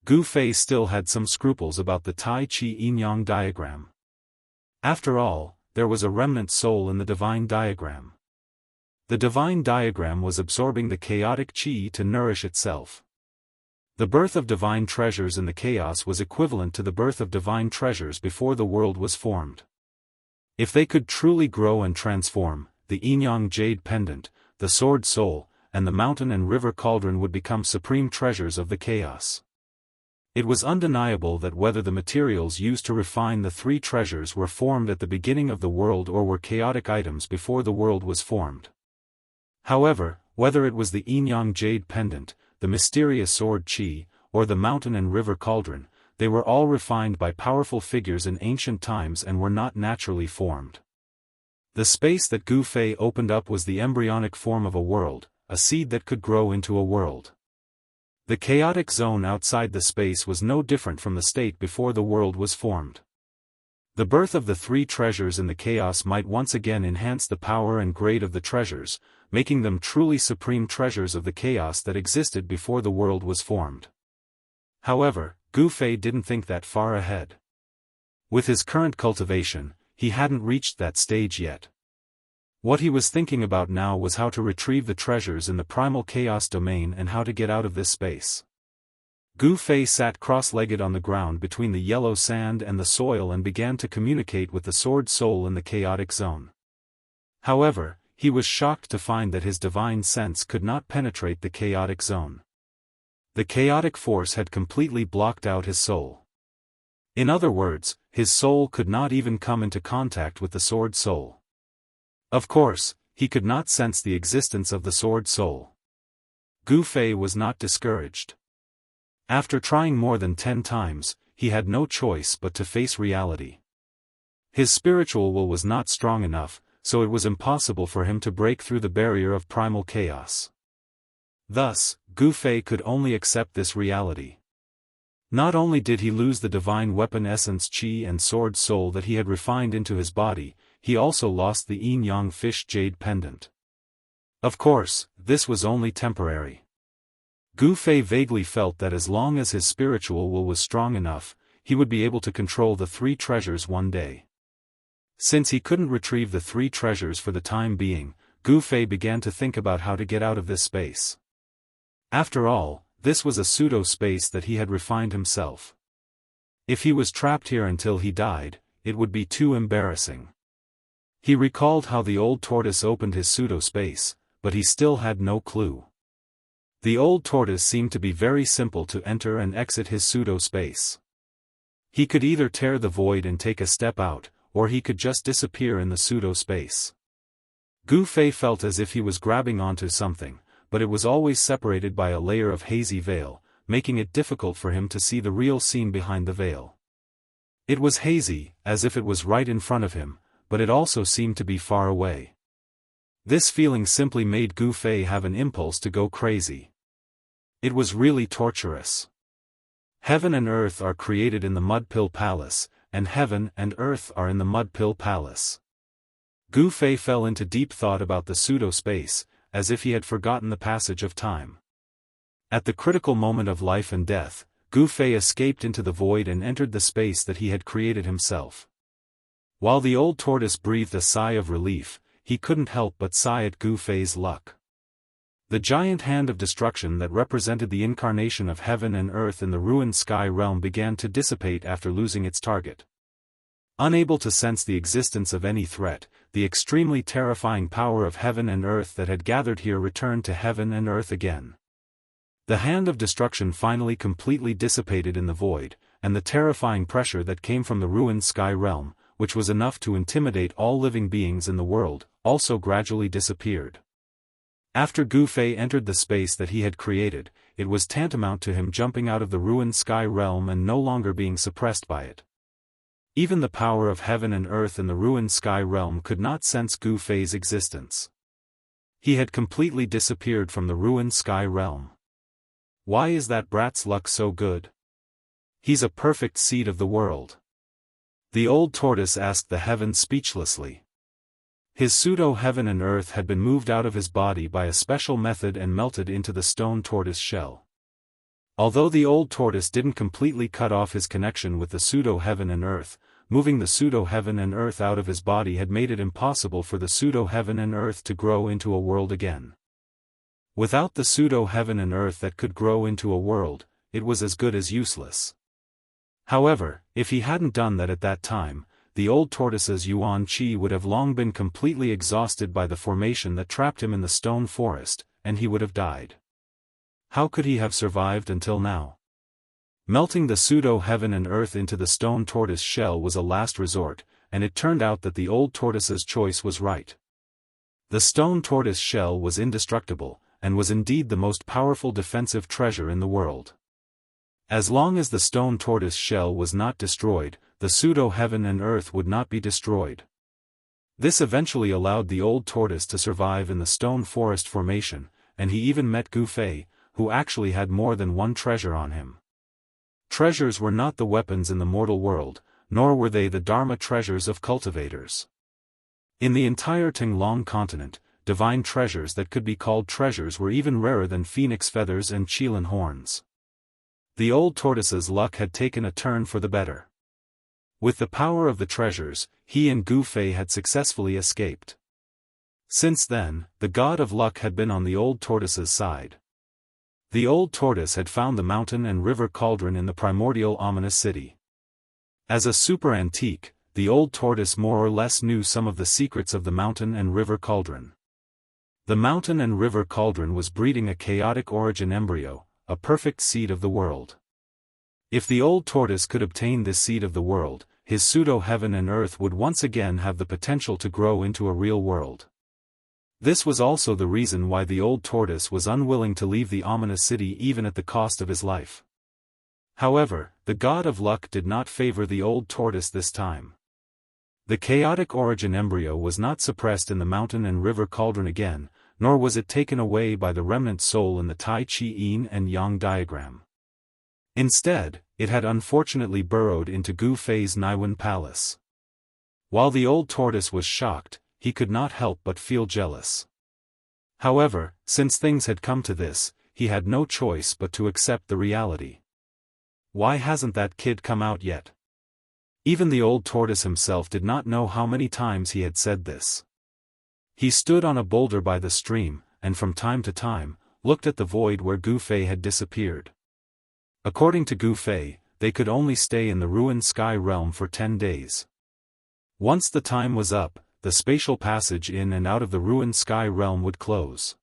Gu Fei still had some scruples about the Tai Chi yin-yang diagram. After all, there was a remnant soul in the divine diagram. The divine diagram was absorbing the chaotic chi to nourish itself. The birth of divine treasures in the chaos was equivalent to the birth of divine treasures before the world was formed. If they could truly grow and transform, the yin-yang jade pendant, the sword soul, and the mountain and river cauldron would become supreme treasures of the chaos. It was undeniable that whether the materials used to refine the 3 treasures were formed at the beginning of the world or were chaotic items before the world was formed. However, whether it was the yin-yang jade pendant, the mysterious sword chi, or the mountain and river cauldron, they were all refined by powerful figures in ancient times and were not naturally formed. The space that Gu Fei opened up was the embryonic form of a world, a seed that could grow into a world. The chaotic zone outside the space was no different from the state before the world was formed. The birth of the 3 treasures in the chaos might once again enhance the power and grade of the treasures, making them truly supreme treasures of the chaos that existed before the world was formed. However, Gu Fei didn't think that far ahead. With his current cultivation, he hadn't reached that stage yet. What he was thinking about now was how to retrieve the treasures in the primal chaos domain and how to get out of this space. Gu Fei sat cross-legged on the ground between the yellow sand and the soil and began to communicate with the sword soul in the chaotic zone. However, he was shocked to find that his divine sense could not penetrate the chaotic zone. The chaotic force had completely blocked out his soul. In other words, his soul could not even come into contact with the sword soul. Of course, he could not sense the existence of the sword soul. Gu Fei was not discouraged. After trying more than 10 times, he had no choice but to face reality. His spiritual will was not strong enough, so it was impossible for him to break through the barrier of primal chaos. Thus, Gu Fei could only accept this reality. Not only did he lose the divine weapon essence chi and sword soul that he had refined into his body, he also lost the yin-yang fish jade pendant. Of course, this was only temporary. Gu Fei vaguely felt that as long as his spiritual will was strong enough, he would be able to control the 3 treasures one day. Since he couldn't retrieve the 3 treasures for the time being, Gu Fei began to think about how to get out of this space. After all, this was a pseudo-space that he had refined himself. If he was trapped here until he died, it would be too embarrassing. He recalled how the old tortoise opened his pseudo-space, but he still had no clue. The old tortoise seemed to be very simple to enter and exit his pseudo-space. He could either tear the void and take a step out, or he could just disappear in the pseudo-space. Gu Fei felt as if he was grabbing onto something, but it was always separated by a layer of hazy veil, making it difficult for him to see the real scene behind the veil. It was hazy, as if it was right in front of him, but it also seemed to be far away. This feeling simply made Gu Fei have an impulse to go crazy. It was really torturous. Heaven and earth are created in the Mud Pill Palace, and heaven and earth are in the Mud Pill Palace. Gu Fei fell into deep thought about the pseudo-space, as if he had forgotten the passage of time. At the critical moment of life and death, Gu Fei escaped into the void and entered the space that he had created himself. While the old tortoise breathed a sigh of relief, he couldn't help but sigh at Gu Fei's luck. The giant hand of destruction that represented the incarnation of heaven and earth in the ruined sky realm began to dissipate after losing its target. Unable to sense the existence of any threat, the extremely terrifying power of heaven and earth that had gathered here returned to heaven and earth again. The hand of destruction finally completely dissipated in the void, and the terrifying pressure that came from the ruined sky realm, which was enough to intimidate all living beings in the world, also gradually disappeared. After Gu Fei entered the space that he had created, it was tantamount to him jumping out of the ruined sky realm and no longer being suppressed by it. Even the power of heaven and earth in the ruined sky realm could not sense Gu Fei's existence. He had completely disappeared from the ruined sky realm. Why is that brat's luck so good? He's a perfect seed of the world. The old tortoise asked the heavens speechlessly. His pseudo-heaven and earth had been moved out of his body by a special method and melted into the stone tortoise shell. Although the old tortoise didn't completely cut off his connection with the pseudo-heaven and earth, moving the pseudo-heaven and earth out of his body had made it impossible for the pseudo-heaven and earth to grow into a world again. Without the pseudo-heaven and earth that could grow into a world, it was as good as useless. However, if he hadn't done that at that time, the old tortoise's Yuan Qi would have long been completely exhausted by the formation that trapped him in the stone forest, and he would have died. How could he have survived until now? Melting the pseudo-heaven and earth into the stone tortoise shell was a last resort, and it turned out that the old tortoise's choice was right. The stone tortoise shell was indestructible, and was indeed the most powerful defensive treasure in the world. As long as the stone tortoise shell was not destroyed, the pseudo-heaven and earth would not be destroyed. This eventually allowed the old tortoise to survive in the stone forest formation, and he even met Gu Fei, who actually had more than one treasure on him. Treasures were not the weapons in the mortal world, nor were they the Dharma treasures of cultivators. In the entire Tinglong continent, divine treasures that could be called treasures were even rarer than phoenix feathers and qilin horns. The old tortoise's luck had taken a turn for the better. With the power of the treasures, he and Gu Fei had successfully escaped. Since then, the god of luck had been on the old tortoise's side. The old tortoise had found the mountain and river cauldron in the primordial ominous city. As a super antique, the old tortoise more or less knew some of the secrets of the mountain and river cauldron. The mountain and river cauldron was breeding a chaotic origin embryo, a perfect seed of the world. If the old tortoise could obtain this seed of the world, his pseudo-heaven and earth would once again have the potential to grow into a real world. This was also the reason why the old tortoise was unwilling to leave the ominous city even at the cost of his life. However, the god of luck did not favor the old tortoise this time. The chaotic origin embryo was not suppressed in the mountain and river cauldron again, nor was it taken away by the remnant soul in the Tai Chi Yin and Yang diagram. Instead, it had unfortunately burrowed into Gu Fei's Naiwen palace. While the old tortoise was shocked, he could not help but feel jealous. However, since things had come to this, he had no choice but to accept the reality. Why hasn't that kid come out yet? Even the old tortoise himself did not know how many times he had said this. He stood on a boulder by the stream, and from time to time, looked at the void where Gu Fei had disappeared. According to Gu Fei, they could only stay in the ruined sky realm for 10 days. Once the time was up, the spatial passage in and out of the ruined sky realm would close.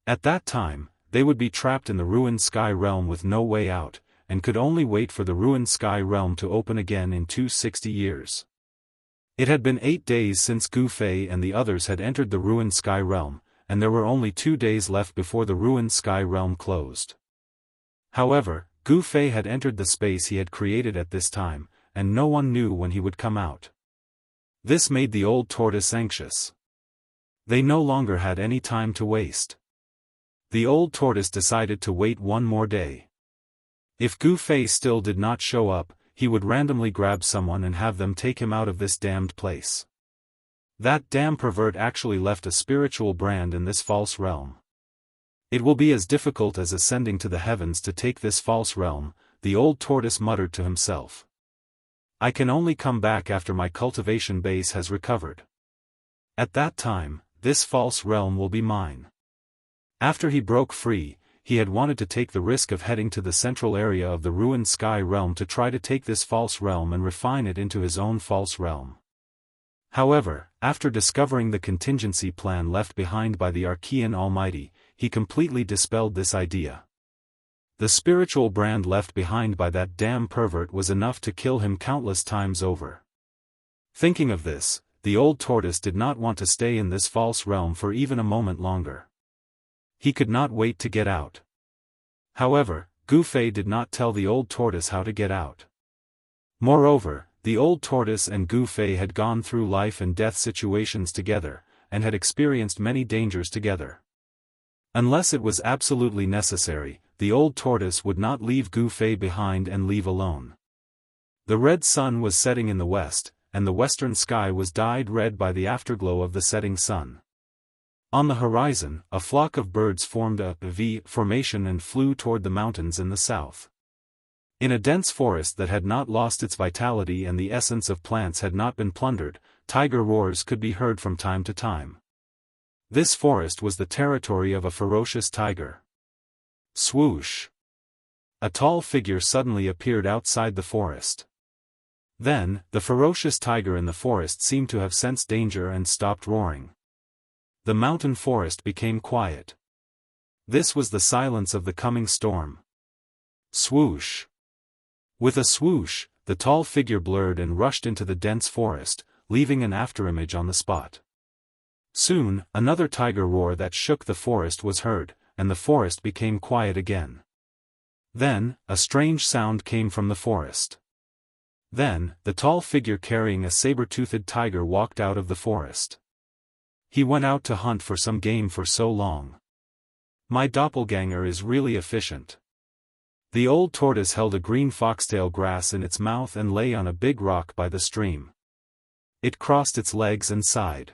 At that time, they would be trapped in the ruined sky realm with no way out, and could only wait for the ruined sky realm to open again in 260 years. It had been 8 days since Gu Fei and the others had entered the ruined Sky Realm, and there were only 2 days left before the ruined Sky Realm closed. However, Gu Fei had entered the space he had created at this time, and no one knew when he would come out. This made the old tortoise anxious. They no longer had any time to waste. The old tortoise decided to wait one more day. If Gu Fei still did not show up, he would randomly grab someone and have them take him out of this damned place. That damn pervert actually left a spiritual brand in this false realm. It will be as difficult as ascending to the heavens to take this false realm, the old tortoise muttered to himself. I can only come back after my cultivation base has recovered. At that time, this false realm will be mine. After he broke free, he had wanted to take the risk of heading to the central area of the ruined Sky Realm to try to take this false realm and refine it into his own false realm. However, after discovering the contingency plan left behind by the Archean Almighty, he completely dispelled this idea. The spiritual brand left behind by that damn pervert was enough to kill him countless times over. Thinking of this, the old tortoise did not want to stay in this false realm for even a moment longer. He could not wait to get out. However, Gu Fei did not tell the old tortoise how to get out. Moreover, the old tortoise and Gu Fei had gone through life and death situations together, and had experienced many dangers together. Unless it was absolutely necessary, the old tortoise would not leave Gu Fei behind and leave alone. The red sun was setting in the west, and the western sky was dyed red by the afterglow of the setting sun. On the horizon, a flock of birds formed a V formation and flew toward the mountains in the south. In a dense forest that had not lost its vitality and the essence of plants had not been plundered, tiger roars could be heard from time to time. This forest was the territory of a ferocious tiger. Swoosh! A tall figure suddenly appeared outside the forest. Then, the ferocious tiger in the forest seemed to have sensed danger and stopped roaring. The mountain forest became quiet. This was the silence of the coming storm. Swoosh! With a swoosh, the tall figure blurred and rushed into the dense forest, leaving an afterimage on the spot. Soon, another tiger roar that shook the forest was heard, and the forest became quiet again. Then, a strange sound came from the forest. Then, the tall figure carrying a saber-toothed tiger walked out of the forest. He went out to hunt for some game for so long. My doppelganger is really efficient. The old tortoise held a green foxtail grass in its mouth and lay on a big rock by the stream. It crossed its legs and sighed.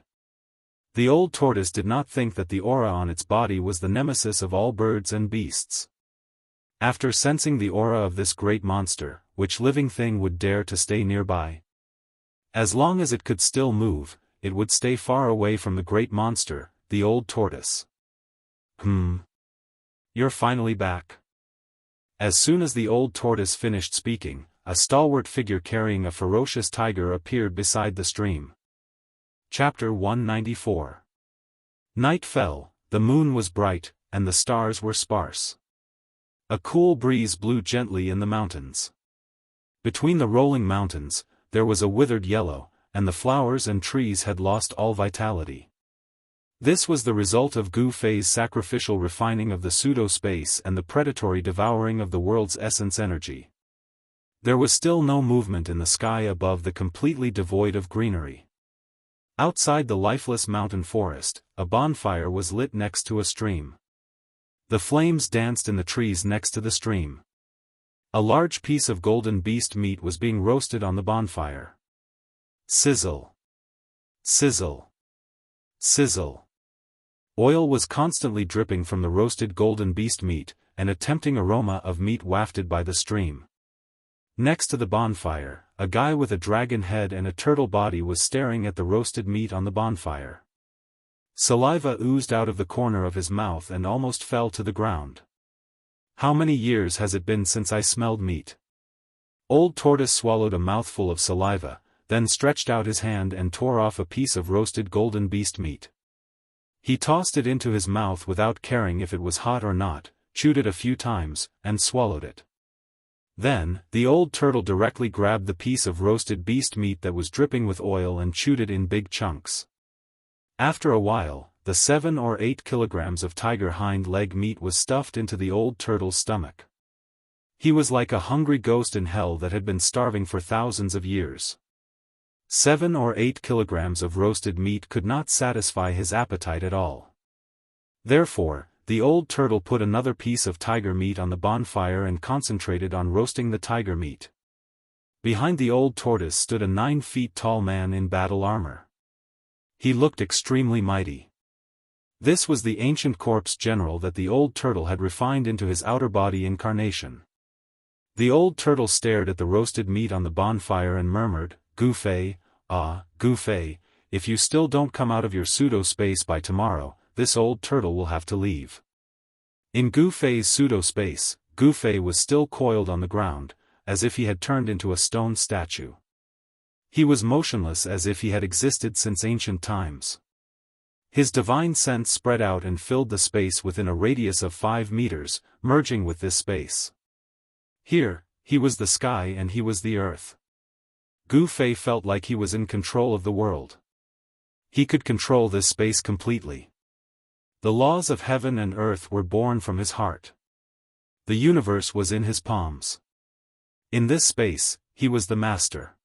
The old tortoise did not think that the aura on its body was the nemesis of all birds and beasts. After sensing the aura of this great monster, which living thing would dare to stay nearby? As long as it could still move, it would stay far away from the great monster, the old tortoise. You're finally back. As soon as the old tortoise finished speaking, a stalwart figure carrying a ferocious tiger appeared beside the stream. Chapter 194. Night fell, the moon was bright, and the stars were sparse. A cool breeze blew gently in the mountains. Between the rolling mountains, there was a withered yellow, and the flowers and trees had lost all vitality. This was the result of Gu Fei's sacrificial refining of the pseudo-space and the predatory devouring of the world's essence energy. There was still no movement in the sky above the completely devoid of greenery. Outside the lifeless mountain forest, a bonfire was lit next to a stream. The flames danced in the trees next to the stream. A large piece of golden beast meat was being roasted on the bonfire. Sizzle! Sizzle! Sizzle! Oil was constantly dripping from the roasted golden beast meat, and a tempting aroma of meat wafted by the stream. Next to the bonfire, a guy with a dragon head and a turtle body was staring at the roasted meat on the bonfire. Saliva oozed out of the corner of his mouth and almost fell to the ground. How many years has it been since I smelled meat? Old Tortoise swallowed a mouthful of saliva, then stretched out his hand and tore off a piece of roasted golden beast meat. He tossed it into his mouth without caring if it was hot or not, chewed it a few times, and swallowed it. Then, the old turtle directly grabbed the piece of roasted beast meat that was dripping with oil and chewed it in big chunks. After a while, the 7 or 8 kilograms of tiger hind leg meat was stuffed into the old turtle's stomach. He was like a hungry ghost in hell that had been starving for thousands of years. 7 or 8 kilograms of roasted meat could not satisfy his appetite at all. Therefore, the old turtle put another piece of tiger meat on the bonfire and concentrated on roasting the tiger meat. Behind the old tortoise stood a 9 feet tall man in battle armor. He looked extremely mighty. This was the ancient corpse general that the old turtle had refined into his outer body incarnation. The old turtle stared at the roasted meat on the bonfire and murmured, "Gu Fei, Gu Fei, if you still don't come out of your pseudo-space by tomorrow, this old turtle will have to leave." In Gu Fei's pseudo-space, Gu Fei was still coiled on the ground, as if he had turned into a stone statue. He was motionless as if he had existed since ancient times. His divine sense spread out and filled the space within a radius of 5 meters, merging with this space. Here, he was the sky and he was the earth. Gu Fei felt like he was in control of the world. He could control this space completely. The laws of heaven and earth were born from his heart. The universe was in his palms. In this space, he was the master.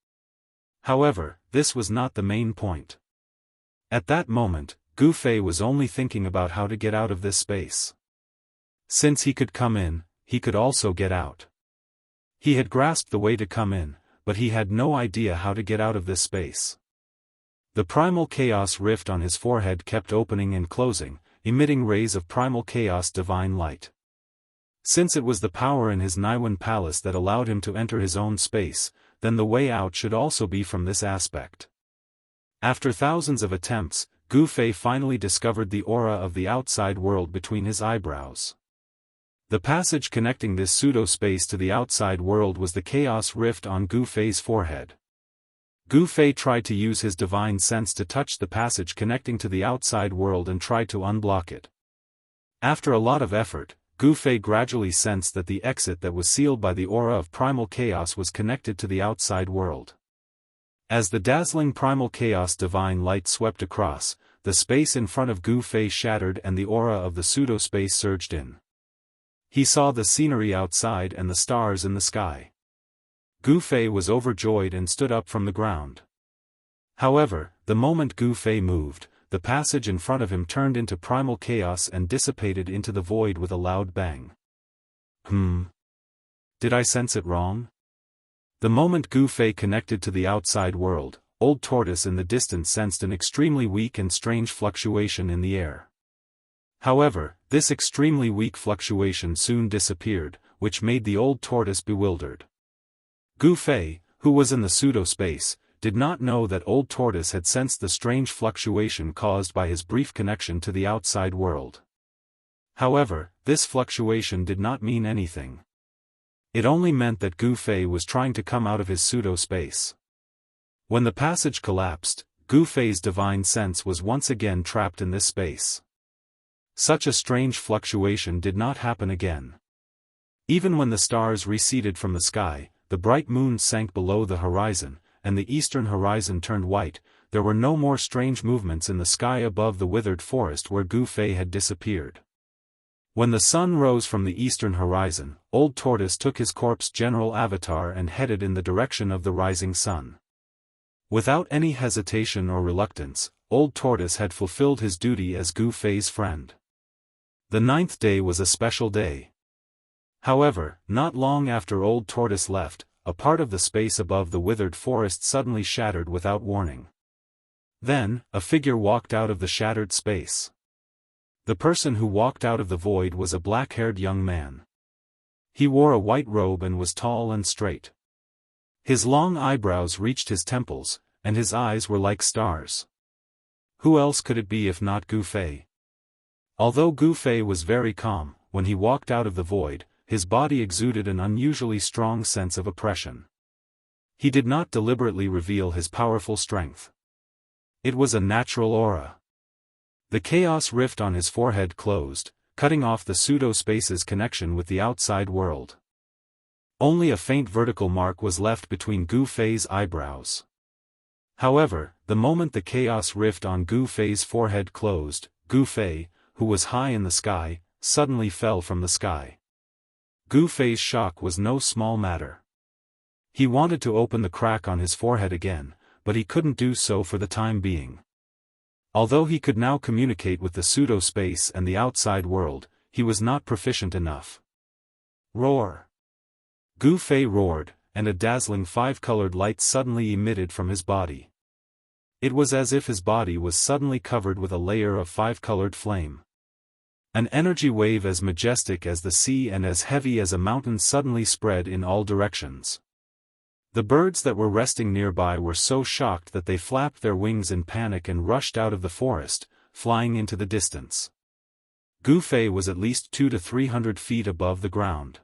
However, this was not the main point. At that moment, Gu Fei was only thinking about how to get out of this space. Since he could come in, he could also get out. He had grasped the way to come in, but he had no idea how to get out of this space. The primal chaos rift on his forehead kept opening and closing, emitting rays of primal chaos divine light. Since it was the power in his Niwen palace that allowed him to enter his own space, then the way out should also be from this aspect. After thousands of attempts, Gu Fei finally discovered the aura of the outside world between his eyebrows. The passage connecting this pseudo-space to the outside world was the chaos rift on Gu Fei's forehead. Gu Fei tried to use his divine sense to touch the passage connecting to the outside world and tried to unblock it. After a lot of effort, Gu Fei gradually sensed that the exit that was sealed by the aura of primal chaos was connected to the outside world. As the dazzling primal chaos divine light swept across, the space in front of Gu Fei shattered and the aura of the pseudo-space surged in. He saw the scenery outside and the stars in the sky. Gu Fei was overjoyed and stood up from the ground. However, the moment Gu Fei moved, the passage in front of him turned into primal chaos and dissipated into the void with a loud bang. Did I sense it wrong? The moment Gu Fei connected to the outside world, Old Tortoise in the distance sensed an extremely weak and strange fluctuation in the air. However, this extremely weak fluctuation soon disappeared, which made the Old Tortoise bewildered. Gu Fei, who was in the pseudo-space, did not know that Old Tortoise had sensed the strange fluctuation caused by his brief connection to the outside world. However, this fluctuation did not mean anything. It only meant that Gu Fei was trying to come out of his pseudo-space. When the passage collapsed, Gu Fei's divine sense was once again trapped in this space. Such a strange fluctuation did not happen again. Even when the stars receded from the sky, the bright moon sank below the horizon, and the eastern horizon turned white, there were no more strange movements in the sky above the withered forest where Gu Fei had disappeared. When the sun rose from the eastern horizon, Old Tortoise took his corpse general avatar and headed in the direction of the rising sun. Without any hesitation or reluctance, Old Tortoise had fulfilled his duty as Gu Fei's friend. The 9th day was a special day. However, not long after Old Tortoise left, a part of the space above the withered forest suddenly shattered without warning. Then, a figure walked out of the shattered space. The person who walked out of the void was a black-haired young man. He wore a white robe and was tall and straight. His long eyebrows reached his temples, and his eyes were like stars. Who else could it be if not Gu Fei? Although Gu Fei was very calm, when he walked out of the void, his body exuded an unusually strong sense of oppression. He did not deliberately reveal his powerful strength. It was a natural aura. The chaos rift on his forehead closed, cutting off the pseudo-space's connection with the outside world. Only a faint vertical mark was left between Gu Fei's eyebrows. However, the moment the chaos rift on Gu Fei's forehead closed, Gu Fei, who was high in the sky, suddenly fell from the sky. Gu Fei's shock was no small matter. He wanted to open the crack on his forehead again, but he couldn't do so for the time being. Although he could now communicate with the pseudo-space and the outside world, he was not proficient enough. Roar! Gu Fei roared, and a dazzling five-colored light suddenly emitted from his body. It was as if his body was suddenly covered with a layer of five-colored flame. An energy wave as majestic as the sea and as heavy as a mountain suddenly spread in all directions. The birds that were resting nearby were so shocked that they flapped their wings in panic and rushed out of the forest, flying into the distance. Gu Fei was at least 200 to 300 feet above the ground.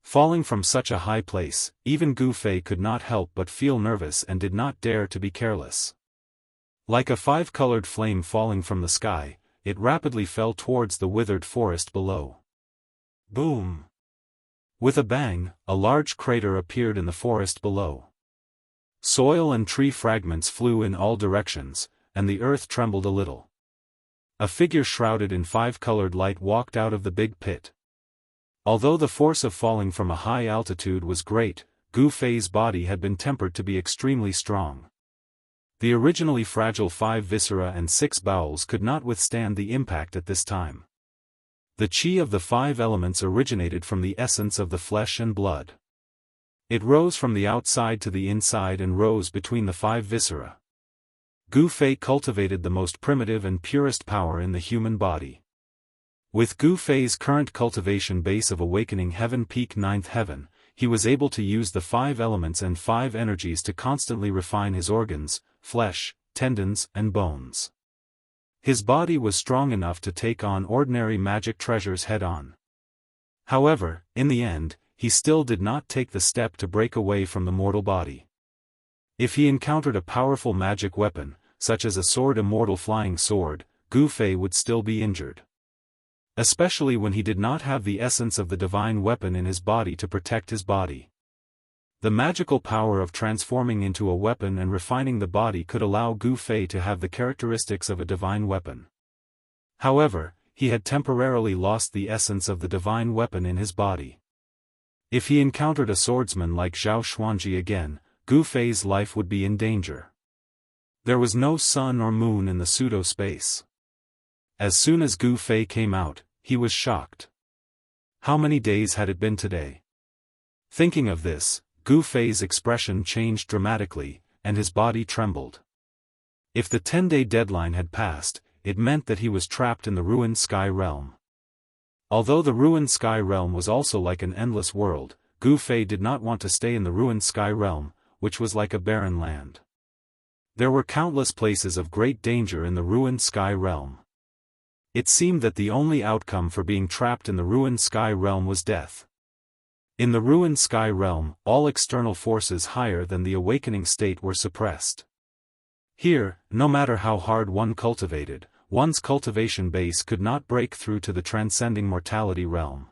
Falling from such a high place, even Gu Fei could not help but feel nervous and did not dare to be careless. Like a five-colored flame falling from the sky, it rapidly fell towards the withered forest below. Boom! With a bang, a large crater appeared in the forest below. Soil and tree fragments flew in all directions, and the earth trembled a little. A figure shrouded in five-colored light walked out of the big pit. Although the force of falling from a high altitude was great, Gu Fei's body had been tempered to be extremely strong. The originally fragile 5 viscera and 6 bowels could not withstand the impact at this time. The qi of the 5 elements originated from the essence of the flesh and blood. It rose from the outside to the inside and rose between the 5 viscera. Gu Fei cultivated the most primitive and purest power in the human body. With Gu Fei's current cultivation base of Awakening Heaven Peak 9th Heaven, he was able to use the 5 elements and 5 energies to constantly refine his organs, flesh, tendons, and bones. His body was strong enough to take on ordinary magic treasures head-on. However, in the end, he still did not take the step to break away from the mortal body. If he encountered a powerful magic weapon, such as a sword, immortal flying sword, Gu Fei would still be injured. Especially when he did not have the essence of the divine weapon in his body to protect his body. The magical power of transforming into a weapon and refining the body could allow Gu Fei to have the characteristics of a divine weapon. However, he had temporarily lost the essence of the divine weapon in his body. If he encountered a swordsman like Zhao Xuanji again, Gu Fei's life would be in danger. There was no sun or moon in the pseudo-space. As soon as Gu Fei came out, he was shocked. How many days had it been today? Thinking of this, Gu Fei's expression changed dramatically, and his body trembled. If the 10-day deadline had passed, it meant that he was trapped in the ruined sky realm. Although the ruined sky realm was also like an endless world, Gu Fei did not want to stay in the ruined sky realm, which was like a barren land. There were countless places of great danger in the ruined sky realm. It seemed that the only outcome for being trapped in the ruined sky realm was death. In the ruined sky realm, all external forces higher than the awakening state were suppressed. Here, no matter how hard one cultivated, one's cultivation base could not break through to the transcending mortality realm.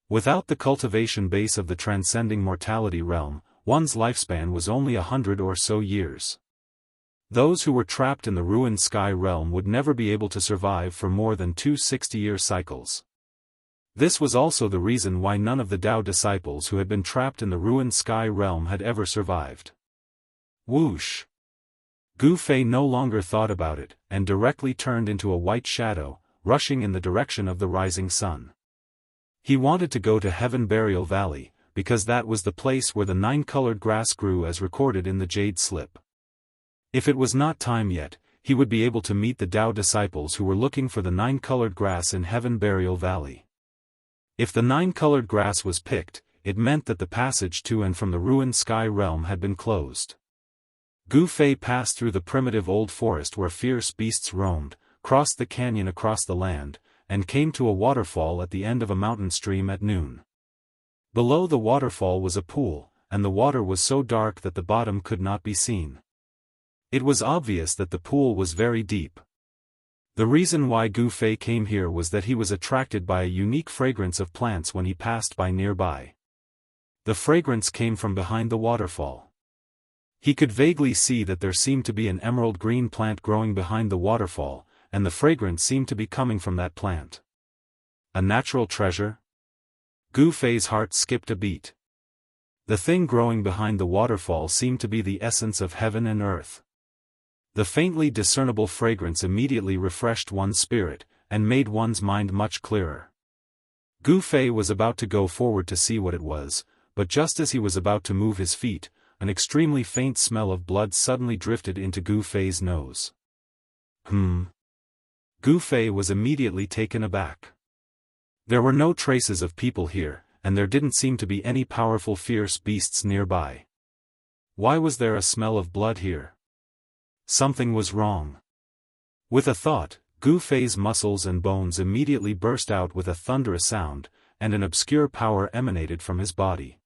Without the cultivation base of the transcending mortality realm, one's lifespan was only 100 or so years. Those who were trapped in the ruined sky realm would never be able to survive for more than 2 60-year cycles. This was also the reason why none of the Dao disciples who had been trapped in the ruined sky realm had ever survived. Whoosh! Gu Fei no longer thought about it, and directly turned into a white shadow, rushing in the direction of the rising sun. He wanted to go to Heaven Burial Valley, because that was the place where the 9-colored grass grew as recorded in the jade slip. If it was not time yet, he would be able to meet the Dao disciples who were looking for the 9-colored grass in Heaven Burial Valley. If the 9-colored grass was picked, it meant that the passage to and from the ruined sky realm had been closed. Gu Fei passed through the primitive old forest where fierce beasts roamed, crossed the canyon across the land, and came to a waterfall at the end of a mountain stream at noon. Below the waterfall was a pool, and the water was so dark that the bottom could not be seen. It was obvious that the pool was very deep. The reason why Gu Fei came here was that he was attracted by a unique fragrance of plants when he passed by nearby. The fragrance came from behind the waterfall. He could vaguely see that there seemed to be an emerald green plant growing behind the waterfall, and the fragrance seemed to be coming from that plant. A natural treasure? Gu Fei's heart skipped a beat. The thing growing behind the waterfall seemed to be the essence of heaven and earth. The faintly discernible fragrance immediately refreshed one's spirit, and made one's mind much clearer. Gu Fei was about to go forward to see what it was, but just as he was about to move his feet, an extremely faint smell of blood suddenly drifted into Gu Fei's nose. Gu Fei was immediately taken aback. There were no traces of people here, and there didn't seem to be any powerful fierce beasts nearby. Why was there a smell of blood here? Something was wrong. With a thought, Gu Fei's muscles and bones immediately burst out with a thunderous sound, and an obscure power emanated from his body.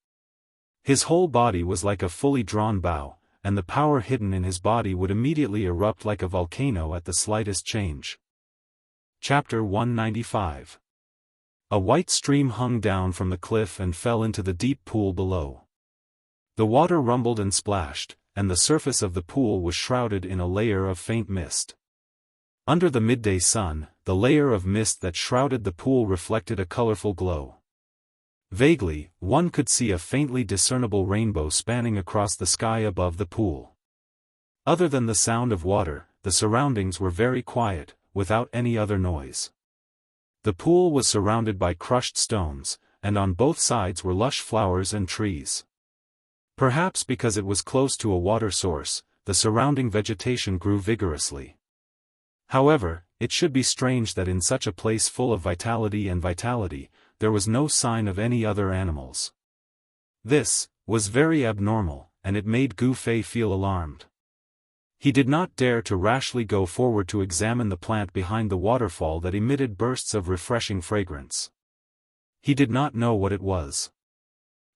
His whole body was like a fully drawn bow, and the power hidden in his body would immediately erupt like a volcano at the slightest change. Chapter 195. A white stream hung down from the cliff and fell into the deep pool below. The water rumbled and splashed, and the surface of the pool was shrouded in a layer of faint mist. Under the midday sun, the layer of mist that shrouded the pool reflected a colorful glow. Vaguely, one could see a faintly discernible rainbow spanning across the sky above the pool. Other than the sound of water, the surroundings were very quiet, without any other noise. The pool was surrounded by crushed stones, and on both sides were lush flowers and trees. Perhaps because it was close to a water source, the surrounding vegetation grew vigorously. However, it should be strange that in such a place full of vitality, there was no sign of any other animals. This was very abnormal, and it made Gu Fei feel alarmed. He did not dare to rashly go forward to examine the plant behind the waterfall that emitted bursts of refreshing fragrance. He did not know what it was.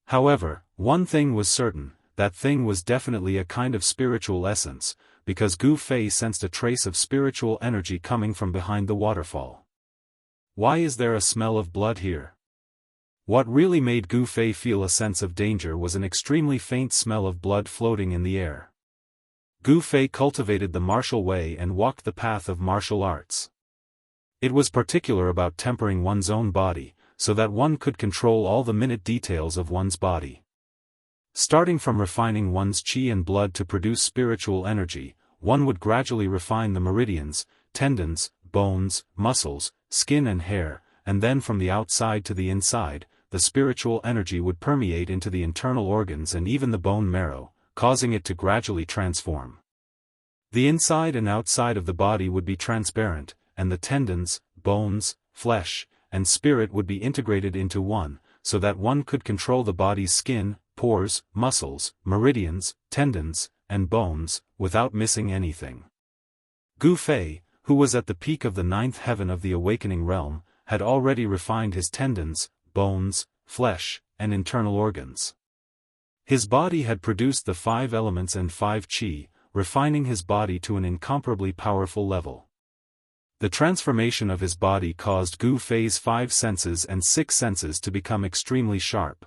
However, one thing was certain, that thing was definitely a kind of spiritual essence, because Gu Fei sensed a trace of spiritual energy coming from behind the waterfall. Why is there a smell of blood here? What really made Gu Fei feel a sense of danger was an extremely faint smell of blood floating in the air. Gu Fei cultivated the martial way and walked the path of martial arts. It was particular about tempering one's own body, so that one could control all the minute details of one's body. Starting from refining one's qi and blood to produce spiritual energy, one would gradually refine the meridians, tendons, bones, muscles, skin and hair, and then from the outside to the inside, the spiritual energy would permeate into the internal organs and even the bone marrow, causing it to gradually transform. The inside and outside of the body would be transparent, and the tendons, bones, flesh, and spirit would be integrated into one, so that one could control the body's skin, pores, muscles, meridians, tendons, and bones, without missing anything. Gu Fei, who was at the peak of the ninth heaven of the awakening realm, had already refined his tendons, bones, flesh, and internal organs. His body had produced the 5 elements and 5 qi, refining his body to an incomparably powerful level. The transformation of his body caused Gu Fei's 5 senses and 6 senses to become extremely sharp.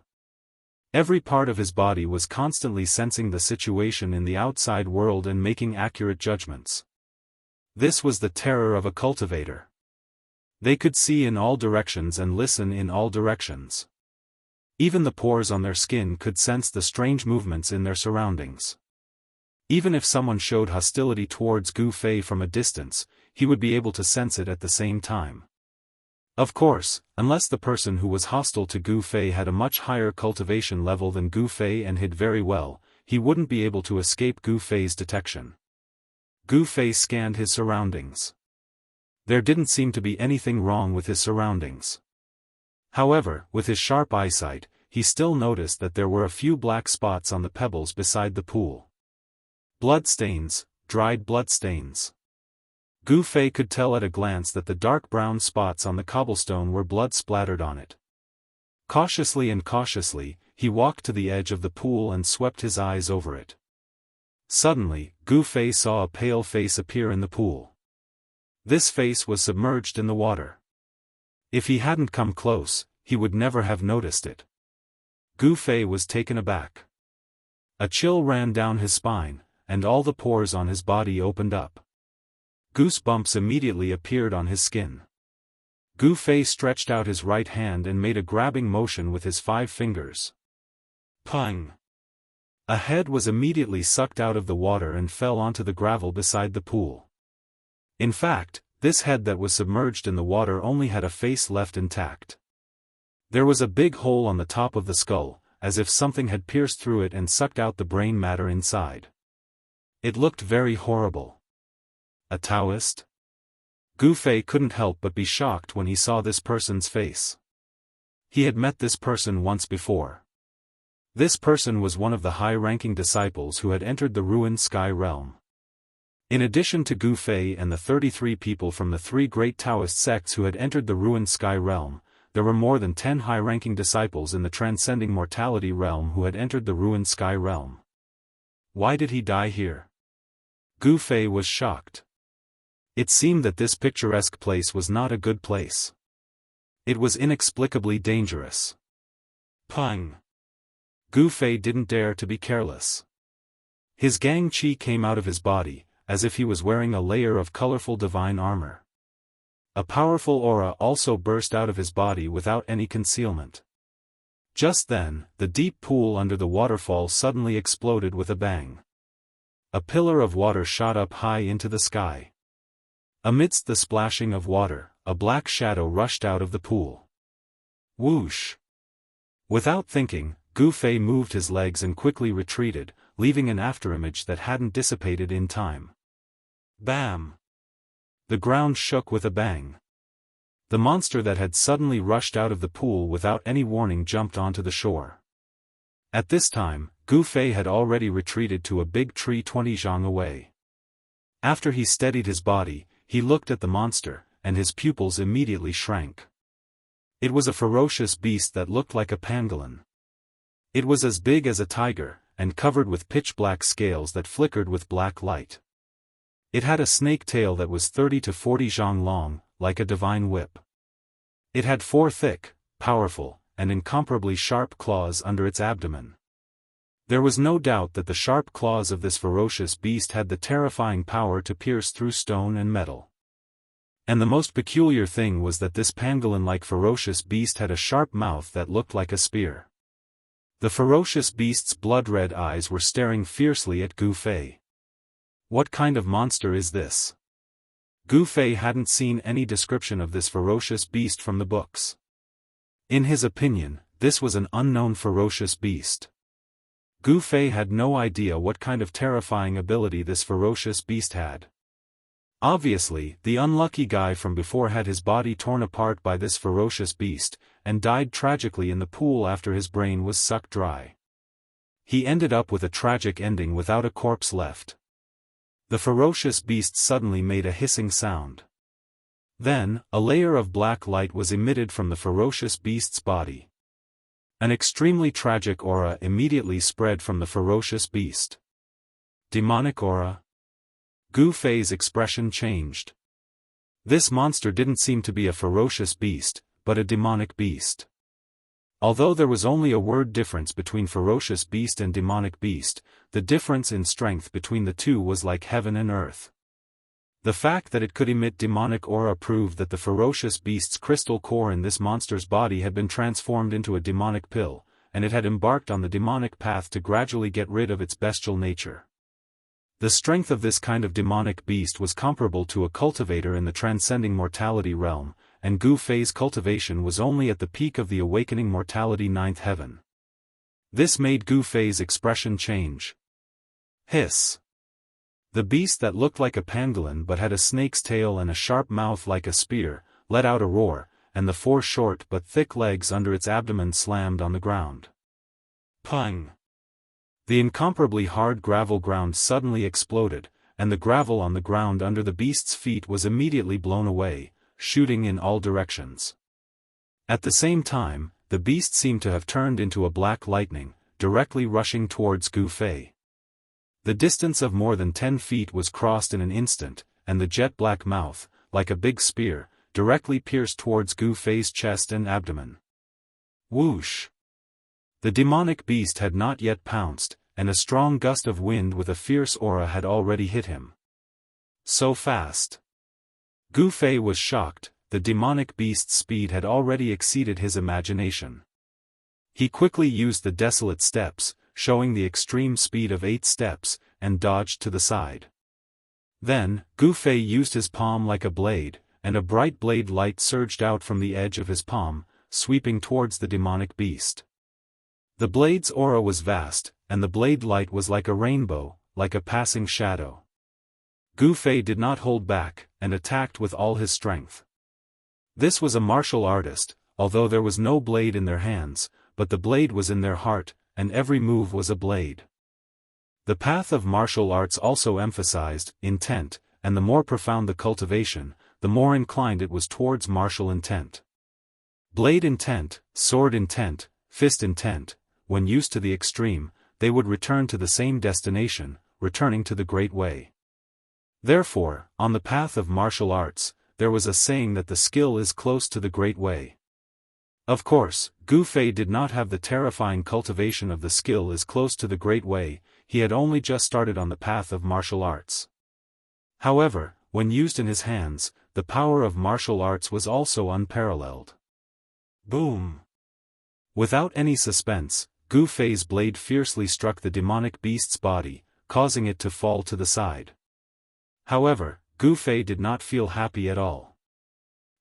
Every part of his body was constantly sensing the situation in the outside world and making accurate judgments. This was the terror of a cultivator. They could see in all directions and listen in all directions. Even the pores on their skin could sense the strange movements in their surroundings. Even if someone showed hostility towards Gu Fei from a distance, he would be able to sense it at the same time. Of course, unless the person who was hostile to Gu Fei had a much higher cultivation level than Gu Fei and hid very well, he wouldn't be able to escape Gu Fei's detection. Gu Fei scanned his surroundings. There didn't seem to be anything wrong with his surroundings. However, with his sharp eyesight, he still noticed that there were a few black spots on the pebbles beside the pool. Bloodstains, dried bloodstains. Gu Fei could tell at a glance that the dark brown spots on the cobblestone were blood splattered on it. Cautiously, he walked to the edge of the pool and swept his eyes over it. Suddenly, Gu Fei saw a pale face appear in the pool. This face was submerged in the water. If he hadn't come close, he would never have noticed it. Gu Fei was taken aback. A chill ran down his spine, and all the pores on his body opened up. Goosebumps immediately appeared on his skin. Gu Fei stretched out his right hand and made a grabbing motion with his 5 fingers. Pung! A head was immediately sucked out of the water and fell onto the gravel beside the pool. In fact, this head that was submerged in the water only had a face left intact. There was a big hole on the top of the skull, as if something had pierced through it and sucked out the brain matter inside. It looked very horrible. A Daoist? Gu Fei couldn't help but be shocked when he saw this person's face. He had met this person once before. This person was one of the high-ranking disciples who had entered the ruined sky realm. In addition to Gu Fei and the 33 people from the 3 great Daoist sects who had entered the ruined sky realm, there were more than 10 high-ranking disciples in the transcending mortality realm who had entered the ruined sky realm. Why did he die here? Gu Fei was shocked. It seemed that this picturesque place was not a good place. It was inexplicably dangerous. Pung! Gu Fei didn't dare to be careless. His gang qi came out of his body, as if he was wearing a layer of colorful divine armor. A powerful aura also burst out of his body without any concealment. Just then, the deep pool under the waterfall suddenly exploded with a bang. A pillar of water shot up high into the sky. Amidst the splashing of water, a black shadow rushed out of the pool. Whoosh! Without thinking, Gu Fei moved his legs and quickly retreated, leaving an afterimage that hadn't dissipated in time. Bam! The ground shook with a bang. The monster that had suddenly rushed out of the pool without any warning jumped onto the shore. At this time, Gu Fei had already retreated to a big tree 20 zhang away. After he steadied his body, he looked at the monster, and his pupils immediately shrank. It was a ferocious beast that looked like a pangolin. It was as big as a tiger, and covered with pitch-black scales that flickered with black light. It had a snake tail that was 30 to 40 zhang long, like a divine whip. It had 4 thick, powerful, and incomparably sharp claws under its abdomen. There was no doubt that the sharp claws of this ferocious beast had the terrifying power to pierce through stone and metal. And the most peculiar thing was that this pangolin-like ferocious beast had a sharp mouth that looked like a spear. The ferocious beast's blood-red eyes were staring fiercely at Gu Fei. What kind of monster is this? Gu Fei hadn't seen any description of this ferocious beast from the books. In his opinion, this was an unknown ferocious beast. Gu Fei had no idea what kind of terrifying ability this ferocious beast had. Obviously, the unlucky guy from before had his body torn apart by this ferocious beast, and died tragically in the pool after his brain was sucked dry. He ended up with a tragic ending without a corpse left. The ferocious beast suddenly made a hissing sound. Then, a layer of black light was emitted from the ferocious beast's body. An extremely tragic aura immediately spread from the ferocious beast. Demonic aura? Gu Fei's expression changed. This monster didn't seem to be a ferocious beast, but a demonic beast. Although there was only a word difference between ferocious beast and demonic beast, the difference in strength between the two was like heaven and earth. The fact that it could emit demonic aura proved that the ferocious beast's crystal core in this monster's body had been transformed into a demonic pill, and it had embarked on the demonic path to gradually get rid of its bestial nature. The strength of this kind of demonic beast was comparable to a cultivator in the transcending mortality realm, and Gu Fei's cultivation was only at the peak of the awakening mortality 9th heaven. This made Gu Fei's expression change. Hiss! The beast that looked like a pangolin but had a snake's tail and a sharp mouth like a spear, let out a roar, and the 4 short but thick legs under its abdomen slammed on the ground. Pung! The incomparably hard gravel ground suddenly exploded, and the gravel on the ground under the beast's feet was immediately blown away, shooting in all directions. At the same time, the beast seemed to have turned into a black lightning, directly rushing towards Gu Fei. The distance of more than 10 feet was crossed in an instant, and the jet-black mouth, like a big spear, directly pierced towards Gu Fei's chest and abdomen. Whoosh! The demonic beast had not yet pounced, and a strong gust of wind with a fierce aura had already hit him. So fast. Gu Fei was shocked. The demonic beast's speed had already exceeded his imagination. He quickly used the desolate steps, showing the extreme speed of 8 steps, and dodged to the side. Then, Gu Fei used his palm like a blade, and a bright blade light surged out from the edge of his palm, sweeping towards the demonic beast. The blade's aura was vast, and the blade light was like a rainbow, like a passing shadow. Gu Fei did not hold back, and attacked with all his strength. This was a martial artist, although there was no blade in their hands, but the blade was in their heart, and every move was a blade. The path of martial arts also emphasized intent, and the more profound the cultivation, the more inclined it was towards martial intent. Blade intent, sword intent, fist intent, when used to the extreme, they would return to the same destination, returning to the Great Way. Therefore, on the path of martial arts, there was a saying that the skill is close to the Great Way. Of course, Gu Fei did not have the terrifying cultivation of the skill is close to the Great Way. He had only just started on the path of martial arts. However, when used in his hands, the power of martial arts was also unparalleled. Boom! Without any suspense, Gu Fei's blade fiercely struck the demonic beast's body, causing it to fall to the side. However, Gu Fei did not feel happy at all.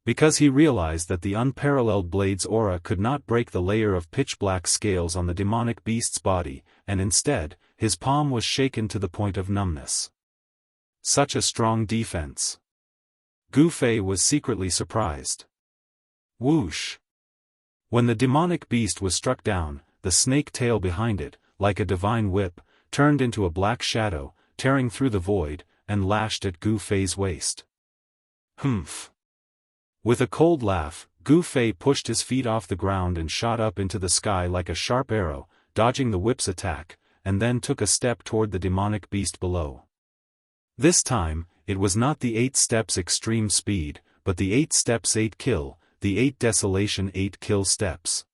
Because he realized that the unparalleled blade's aura could not break the layer of pitch-black scales on the demonic beast's body, and instead, his palm was shaken to the point of numbness. Such a strong defense. Gu Fei was secretly surprised. Whoosh! When the demonic beast was struck down, the snake tail behind it, like a divine whip, turned into a black shadow, tearing through the void, and lashed at Gu Fei's waist. Humph! With a cold laugh, Gu Fei pushed his feet off the ground and shot up into the sky like a sharp arrow, dodging the whip's attack, and then took a step toward the demonic beast below. This time, it was not the 8 steps extreme speed, but the 8 steps 8 kill, the 8 desolation 8 kill steps.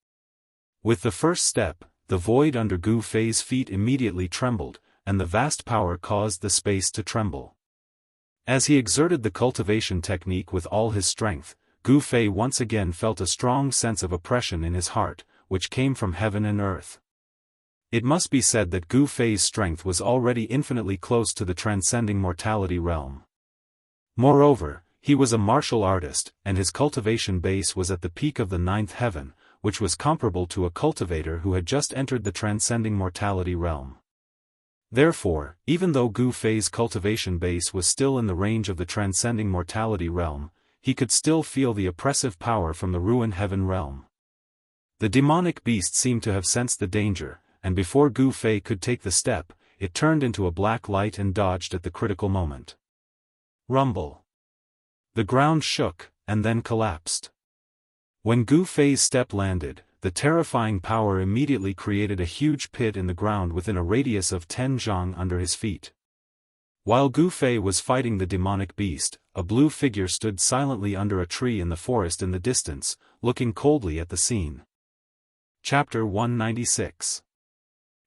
With the first step, the void under Gu Fei's feet immediately trembled, and the vast power caused the space to tremble. As he exerted the cultivation technique with all his strength, Gu Fei once again felt a strong sense of oppression in his heart, which came from heaven and earth. It must be said that Gu Fei's strength was already infinitely close to the transcending mortality realm. Moreover, he was a martial artist, and his cultivation base was at the peak of the 9th heaven, which was comparable to a cultivator who had just entered the transcending mortality realm. Therefore, even though Gu Fei's cultivation base was still in the range of the transcending mortality realm, he could still feel the oppressive power from the ruined heaven realm. The demonic beast seemed to have sensed the danger, and before Gu Fei could take the step, it turned into a black light and dodged at the critical moment. Rumble. The ground shook, and then collapsed. When Gu Fei's step landed, the terrifying power immediately created a huge pit in the ground within a radius of 10 zhang under his feet. While Gu Fei was fighting the demonic beast, a blue figure stood silently under a tree in the forest in the distance, looking coldly at the scene. Chapter 196.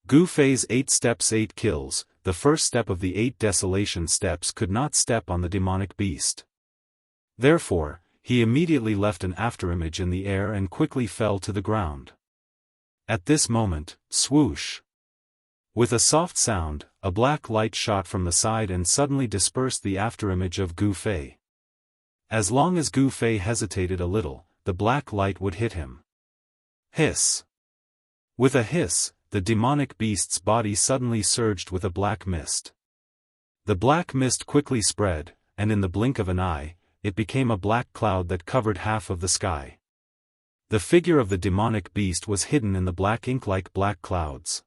Gu Fei's 8 steps 8 kills. The first step of the 8 desolation steps could not step on the demonic beast. Therefore, he immediately left an afterimage in the air and quickly fell to the ground. At this moment, swoosh! With a soft sound, a black light shot from the side and suddenly dispersed the afterimage of Gu Fei. As long as Gu Fei hesitated a little, the black light would hit him. Hiss! With a hiss, the demonic beast's body suddenly surged with a black mist. The black mist quickly spread, and in the blink of an eye, it became a black cloud that covered half of the sky. The figure of the demonic beast was hidden in the black ink like black clouds.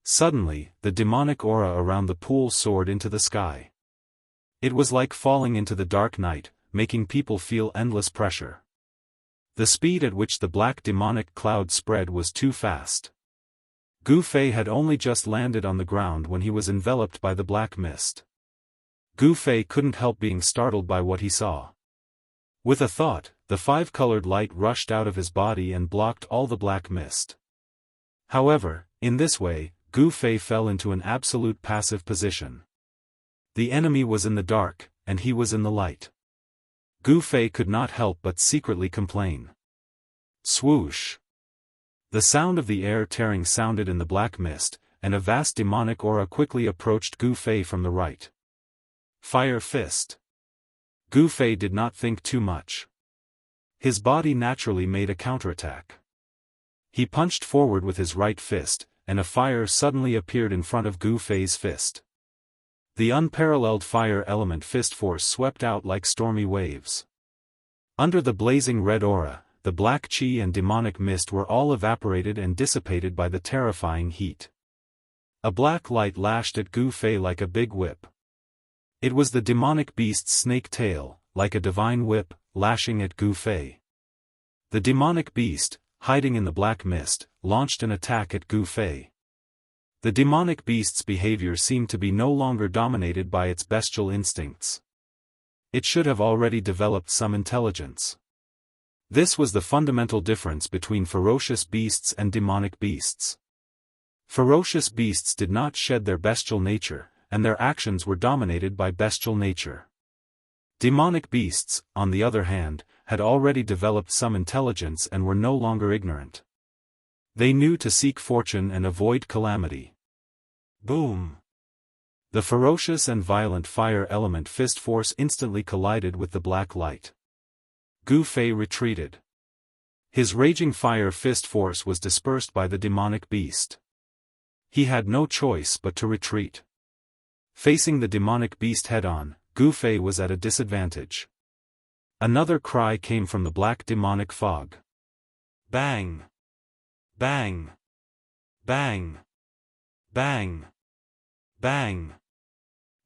Suddenly, the demonic aura around the pool soared into the sky. It was like falling into the dark night, making people feel endless pressure. The speed at which the black demonic cloud spread was too fast. Gu Fei had only just landed on the ground when he was enveloped by the black mist. Gu Fei couldn't help being startled by what he saw. With a thought, the 5-colored light rushed out of his body and blocked all the black mist. However, in this way, Gu Fei fell into an absolute passive position. The enemy was in the dark, and he was in the light. Gu Fei could not help but secretly complain. Swoosh! The sound of the air tearing sounded in the black mist, and a vast demonic aura quickly approached Gu Fei from the right. Fire Fist. Gu Fei did not think too much. His body naturally made a counterattack. He punched forward with his right fist, and a fire suddenly appeared in front of Gu Fei's fist. The unparalleled fire element fist force swept out like stormy waves. Under the blazing red aura, the black qi and demonic mist were all evaporated and dissipated by the terrifying heat. A black light lashed at Gu Fei like a big whip. It was the demonic beast's snake tail, like a divine whip, lashing at Gu Fei. The demonic beast, hiding in the black mist, launched an attack at Gu Fei. The demonic beast's behavior seemed to be no longer dominated by its bestial instincts. It should have already developed some intelligence. This was the fundamental difference between ferocious beasts and demonic beasts. Ferocious beasts did not shed their bestial nature, and their actions were dominated by bestial nature. Demonic beasts, on the other hand, had already developed some intelligence and were no longer ignorant. They knew to seek fortune and avoid calamity. Boom! The ferocious and violent fire element fist force instantly collided with the black light. Gu Fei retreated. His raging fire fist force was dispersed by the demonic beast. He had no choice but to retreat. Facing the demonic beast head-on, Gu Fei was at a disadvantage. Another cry came from the black demonic fog. Bang! Bang! Bang! Bang! Bang!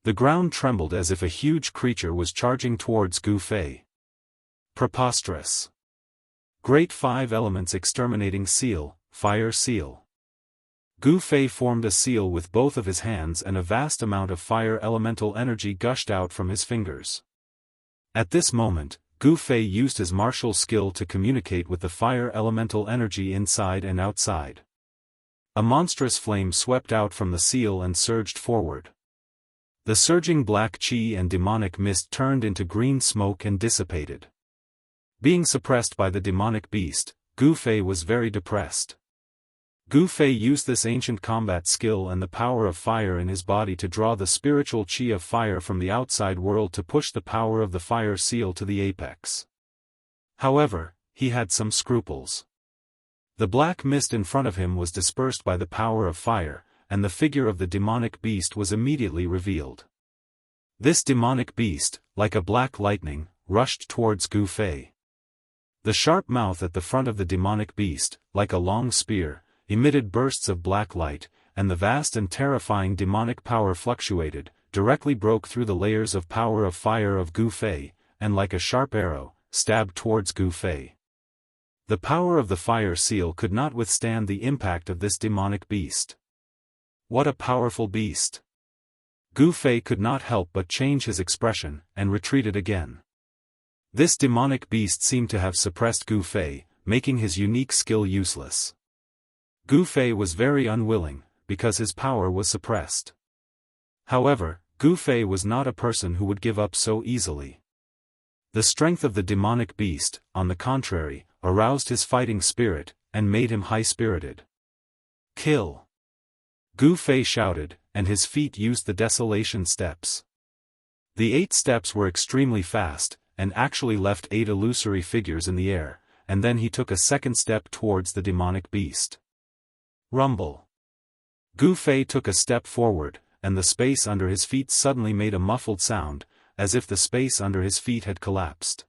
The ground trembled as if a huge creature was charging towards Gu Fei. Preposterous! Great Five Elements exterminating seal, fire seal. Gu Fei formed a seal with both of his hands and a vast amount of fire elemental energy gushed out from his fingers. At this moment, Gu Fei used his martial skill to communicate with the fire elemental energy inside and outside. A monstrous flame swept out from the seal and surged forward. The surging black qi and demonic mist turned into green smoke and dissipated. Being suppressed by the demonic beast, Gu Fei was very depressed. Gu Fei used this ancient combat skill and the power of fire in his body to draw the spiritual qi of fire from the outside world to push the power of the fire seal to the apex. However, he had some scruples. The black mist in front of him was dispersed by the power of fire, and the figure of the demonic beast was immediately revealed. This demonic beast, like a black lightning, rushed towards Gu Fei. The sharp mouth at the front of the demonic beast, like a long spear, emitted bursts of black light, and the vast and terrifying demonic power fluctuated, directly broke through the layers of power of fire of Gu Fei, and like a sharp arrow, stabbed towards Gu Fei. The power of the fire seal could not withstand the impact of this demonic beast. What a powerful beast! Gu Fei could not help but change his expression, and retreated again. This demonic beast seemed to have suppressed Gu Fei, making his unique skill useless. Gu Fei was very unwilling, because his power was suppressed. However, Gu Fei was not a person who would give up so easily. The strength of the demonic beast, on the contrary, aroused his fighting spirit, and made him high-spirited. Kill! Gu Fei shouted, and his feet used the desolation steps. The 8 steps were extremely fast, and actually left 8 illusory figures in the air, and then he took a second step towards the demonic beast. Rumble. Gu Fei took a step forward, and the space under his feet suddenly made a muffled sound, as if the space under his feet had collapsed.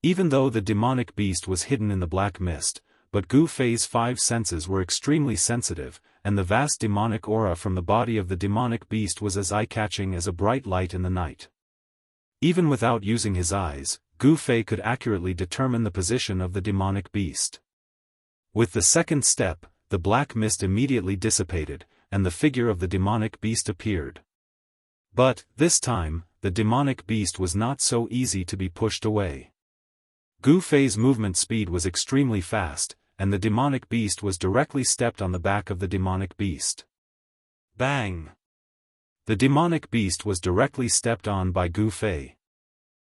Even though the demonic beast was hidden in the black mist, but Gu Fei's 5 senses were extremely sensitive, and the vast demonic aura from the body of the demonic beast was as eye-catching as a bright light in the night. Even without using his eyes, Gu Fei could accurately determine the position of the demonic beast. With the second step, the black mist immediately dissipated, and the figure of the demonic beast appeared. But, this time, the demonic beast was not so easy to be pushed away. Gu Fei's movement speed was extremely fast, and the demonic beast was directly stepped on the back of the demonic beast. Bang! The demonic beast was directly stepped on by Gu Fei.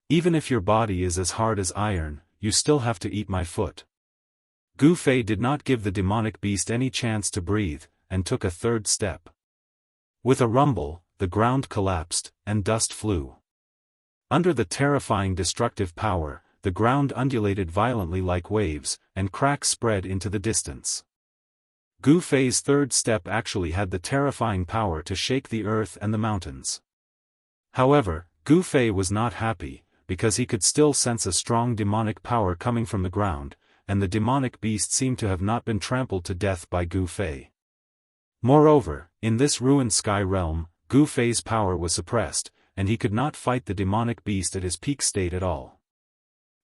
Even if your body is as hard as iron, you still have to eat my foot. Gu Fei did not give the demonic beast any chance to breathe, and took a third step. With a rumble, the ground collapsed, and dust flew. Under the terrifying destructive power, the ground undulated violently like waves, and cracks spread into the distance. Gu Fei's third step actually had the terrifying power to shake the earth and the mountains. However, Gu Fei was not happy, because he could still sense a strong demonic power coming from the ground, and the demonic beast seemed to have not been trampled to death by Gu Fei. Moreover, in this ruined sky realm, Gu Fei's power was suppressed, and he could not fight the demonic beast at his peak state at all.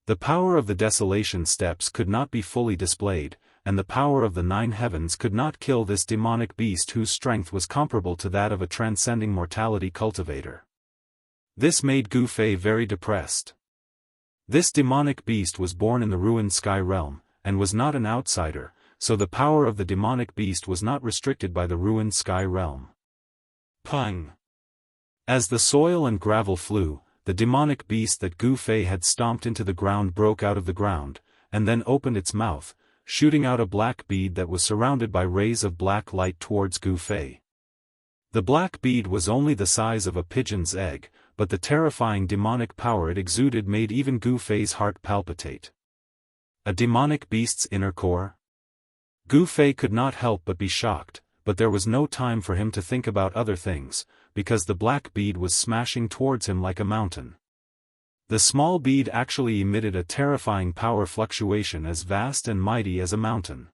The power of the desolation steps could not be fully displayed, and the power of the 9 heavens could not kill this demonic beast whose strength was comparable to that of a transcending mortality cultivator. This made Gu Fei very depressed. This demonic beast was born in the ruined sky realm, and was not an outsider, so the power of the demonic beast was not restricted by the ruined sky realm. Pung! As the soil and gravel flew, the demonic beast that Gu Fei had stomped into the ground broke out of the ground, and then opened its mouth, shooting out a black bead that was surrounded by rays of black light towards Gu Fei. The black bead was only the size of a pigeon's egg, but the terrifying demonic power it exuded made even Gu Fei's heart palpitate. A demonic beast's inner core? Gu Fei could not help but be shocked, but there was no time for him to think about other things, because the black bead was smashing towards him like a mountain. The small bead actually emitted a terrifying power fluctuation as vast and mighty as a mountain.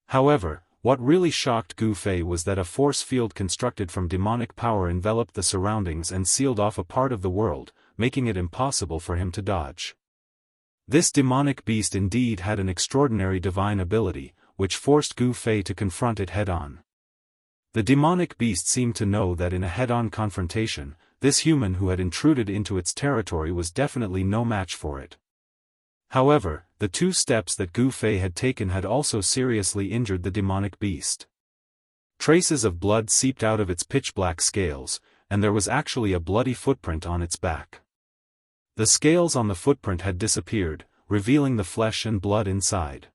However, what really shocked Gu Fei was that a force field constructed from demonic power enveloped the surroundings and sealed off a part of the world, making it impossible for him to dodge. This demonic beast indeed had an extraordinary divine ability, which forced Gu Fei to confront it head-on. The demonic beast seemed to know that in a head-on confrontation, this human who had intruded into its territory was definitely no match for it. However, the 2 steps that Gu Fei had taken had also seriously injured the demonic beast. Traces of blood seeped out of its pitch-black scales, and there was actually a bloody footprint on its back. The scales on the footprint had disappeared, revealing the flesh and blood inside.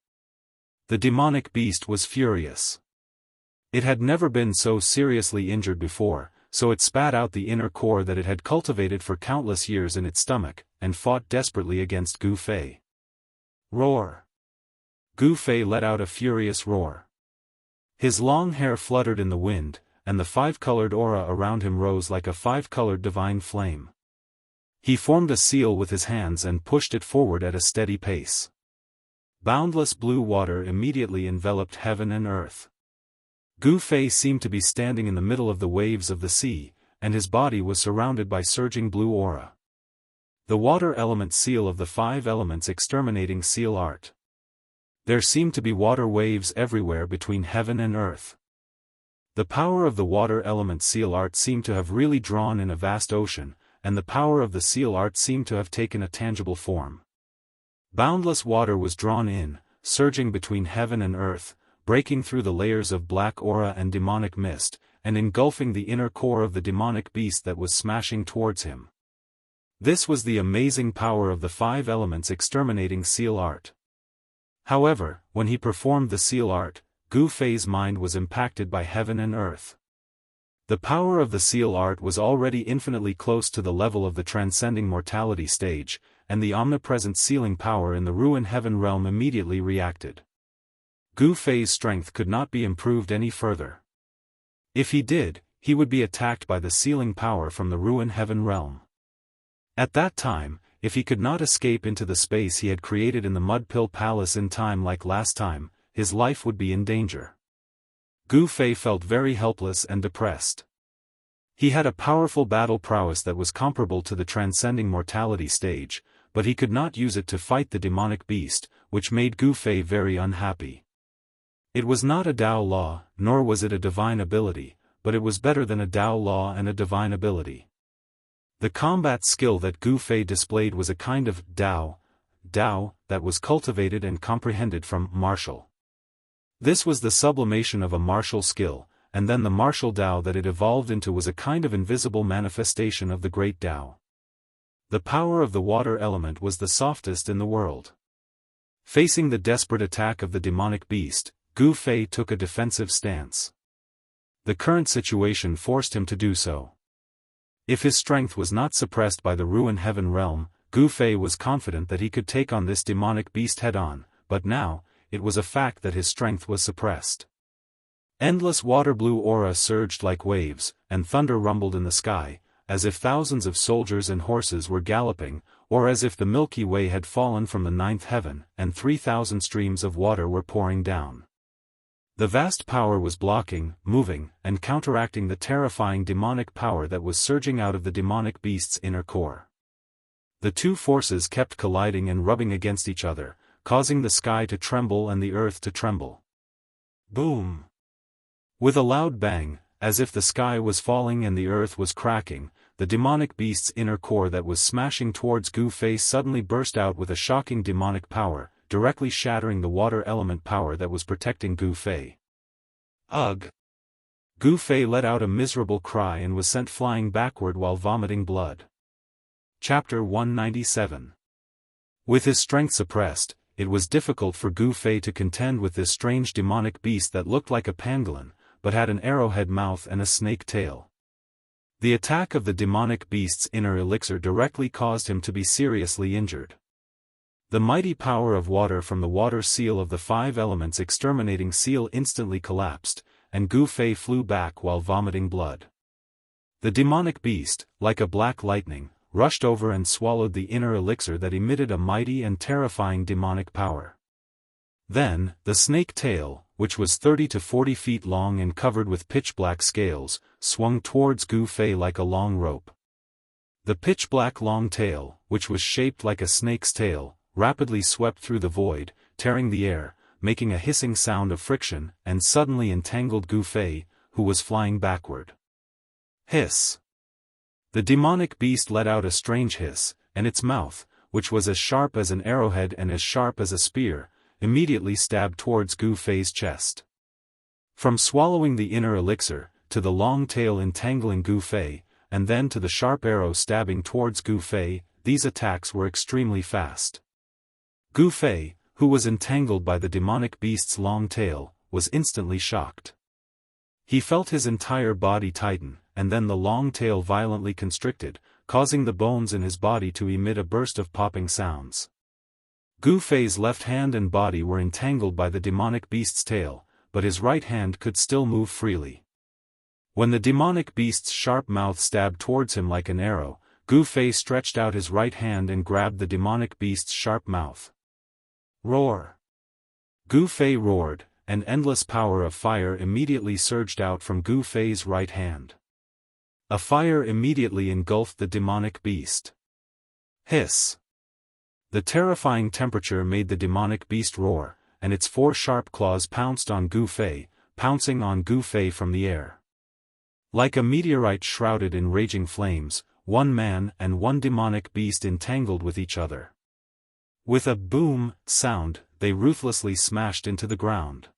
The demonic beast was furious. It had never been so seriously injured before, so it spat out the inner core that it had cultivated for countless years in its stomach, and fought desperately against Gu Fei. Roar! Gu Fei let out a furious roar. His long hair fluttered in the wind, and the 5-colored aura around him rose like a 5-colored divine flame. He formed a seal with his hands and pushed it forward at a steady pace. Boundless blue water immediately enveloped heaven and earth. Gu Fei seemed to be standing in the middle of the waves of the sea, and his body was surrounded by surging blue aura. The water element seal of the 5 elements exterminating seal art. There seemed to be water waves everywhere between heaven and earth. The power of the water element seal art seemed to have really drawn in a vast ocean, and the power of the seal art seemed to have taken a tangible form. Boundless water was drawn in, surging between heaven and earth, breaking through the layers of black aura and demonic mist, and engulfing the inner core of the demonic beast that was smashing towards him. This was the amazing power of the 5 elements exterminating seal art. However, when he performed the seal art, Gu Fei's mind was impacted by heaven and earth. The power of the seal art was already infinitely close to the level of the transcending mortality stage, and the omnipresent sealing power in the ruined heaven realm immediately reacted. Gu Fei's strength could not be improved any further. If he did, he would be attacked by the sealing power from the ruined heaven realm. At that time, if he could not escape into the space he had created in the Mudpill Palace in time like last time, his life would be in danger. Gu Fei felt very helpless and depressed. He had a powerful battle prowess that was comparable to the transcending mortality stage, but he could not use it to fight the demonic beast, which made Gu Fei very unhappy. It was not a Dao law, nor was it a divine ability, but it was better than a Dao law and a divine ability. The combat skill that Gu Fei displayed was a kind of Dao Dao, that was cultivated and comprehended from martial. This was the sublimation of a martial skill, and then the martial Dao that it evolved into was a kind of invisible manifestation of the great Dao. The power of the water element was the softest in the world. Facing the desperate attack of the demonic beast, Gu Fei took a defensive stance. The current situation forced him to do so. If his strength was not suppressed by the ruined heaven realm, Gu Fei was confident that he could take on this demonic beast head-on, but now, it was a fact that his strength was suppressed. Endless water-blue aura surged like waves, and thunder rumbled in the sky, as if thousands of soldiers and horses were galloping, or as if the Milky Way had fallen from the ninth heaven, and 3,000 streams of water were pouring down. The vast power was blocking, moving, and counteracting the terrifying demonic power that was surging out of the demonic beast's inner core. The two forces kept colliding and rubbing against each other, causing the sky to tremble and the earth to tremble. Boom! With a loud bang, as if the sky was falling and the earth was cracking, the demonic beast's inner core that was smashing towards Gu Fei suddenly burst out with a shocking demonic power, directly shattering the water element power that was protecting Gu Fei. Ugh! Gu Fei let out a miserable cry and was sent flying backward while vomiting blood. Chapter 197. With his strength suppressed, it was difficult for Gu Fei to contend with this strange demonic beast that looked like a pangolin, but had an arrowhead mouth and a snake tail. The attack of the demonic beast's inner elixir directly caused him to be seriously injured. The mighty power of water from the water seal of the 5 elements exterminating seal instantly collapsed, and Gu Fei flew back while vomiting blood. The demonic beast, like a black lightning, rushed over and swallowed the inner elixir that emitted a mighty and terrifying demonic power. Then, the snake tail, which was 30 to 40 feet long and covered with pitch-black scales, swung towards Gu Fei like a long rope. The pitch-black long tail, which was shaped like a snake's tail, rapidly swept through the void, tearing the air, making a hissing sound of friction, and suddenly entangled Gu Fei, who was flying backward. Hiss! The demonic beast let out a strange hiss, and its mouth, which was as sharp as an arrowhead and as sharp as a spear, immediately stabbed towards Gu Fei's chest. From swallowing the inner elixir, to the long tail entangling Gu Fei, and then to the sharp arrow stabbing towards Gu Fei, these attacks were extremely fast. Gu Fei, who was entangled by the demonic beast's long tail, was instantly shocked. He felt his entire body tighten, and then the long tail violently constricted, causing the bones in his body to emit a burst of popping sounds. Gu Fei's left hand and body were entangled by the demonic beast's tail, but his right hand could still move freely. When the demonic beast's sharp mouth stabbed towards him like an arrow, Gu Fei stretched out his right hand and grabbed the demonic beast's sharp mouth. Roar! Gu Fei roared, and endless power of fire immediately surged out from Gu Fei's right hand. A fire immediately engulfed the demonic beast. Hiss! The terrifying temperature made the demonic beast roar, and its 4 sharp claws pounced on Gu Fei, pouncing on Gu Fei from the air. Like a meteorite shrouded in raging flames, one man and one demonic beast entangled with each other. With a boom sound, they ruthlessly smashed into the ground.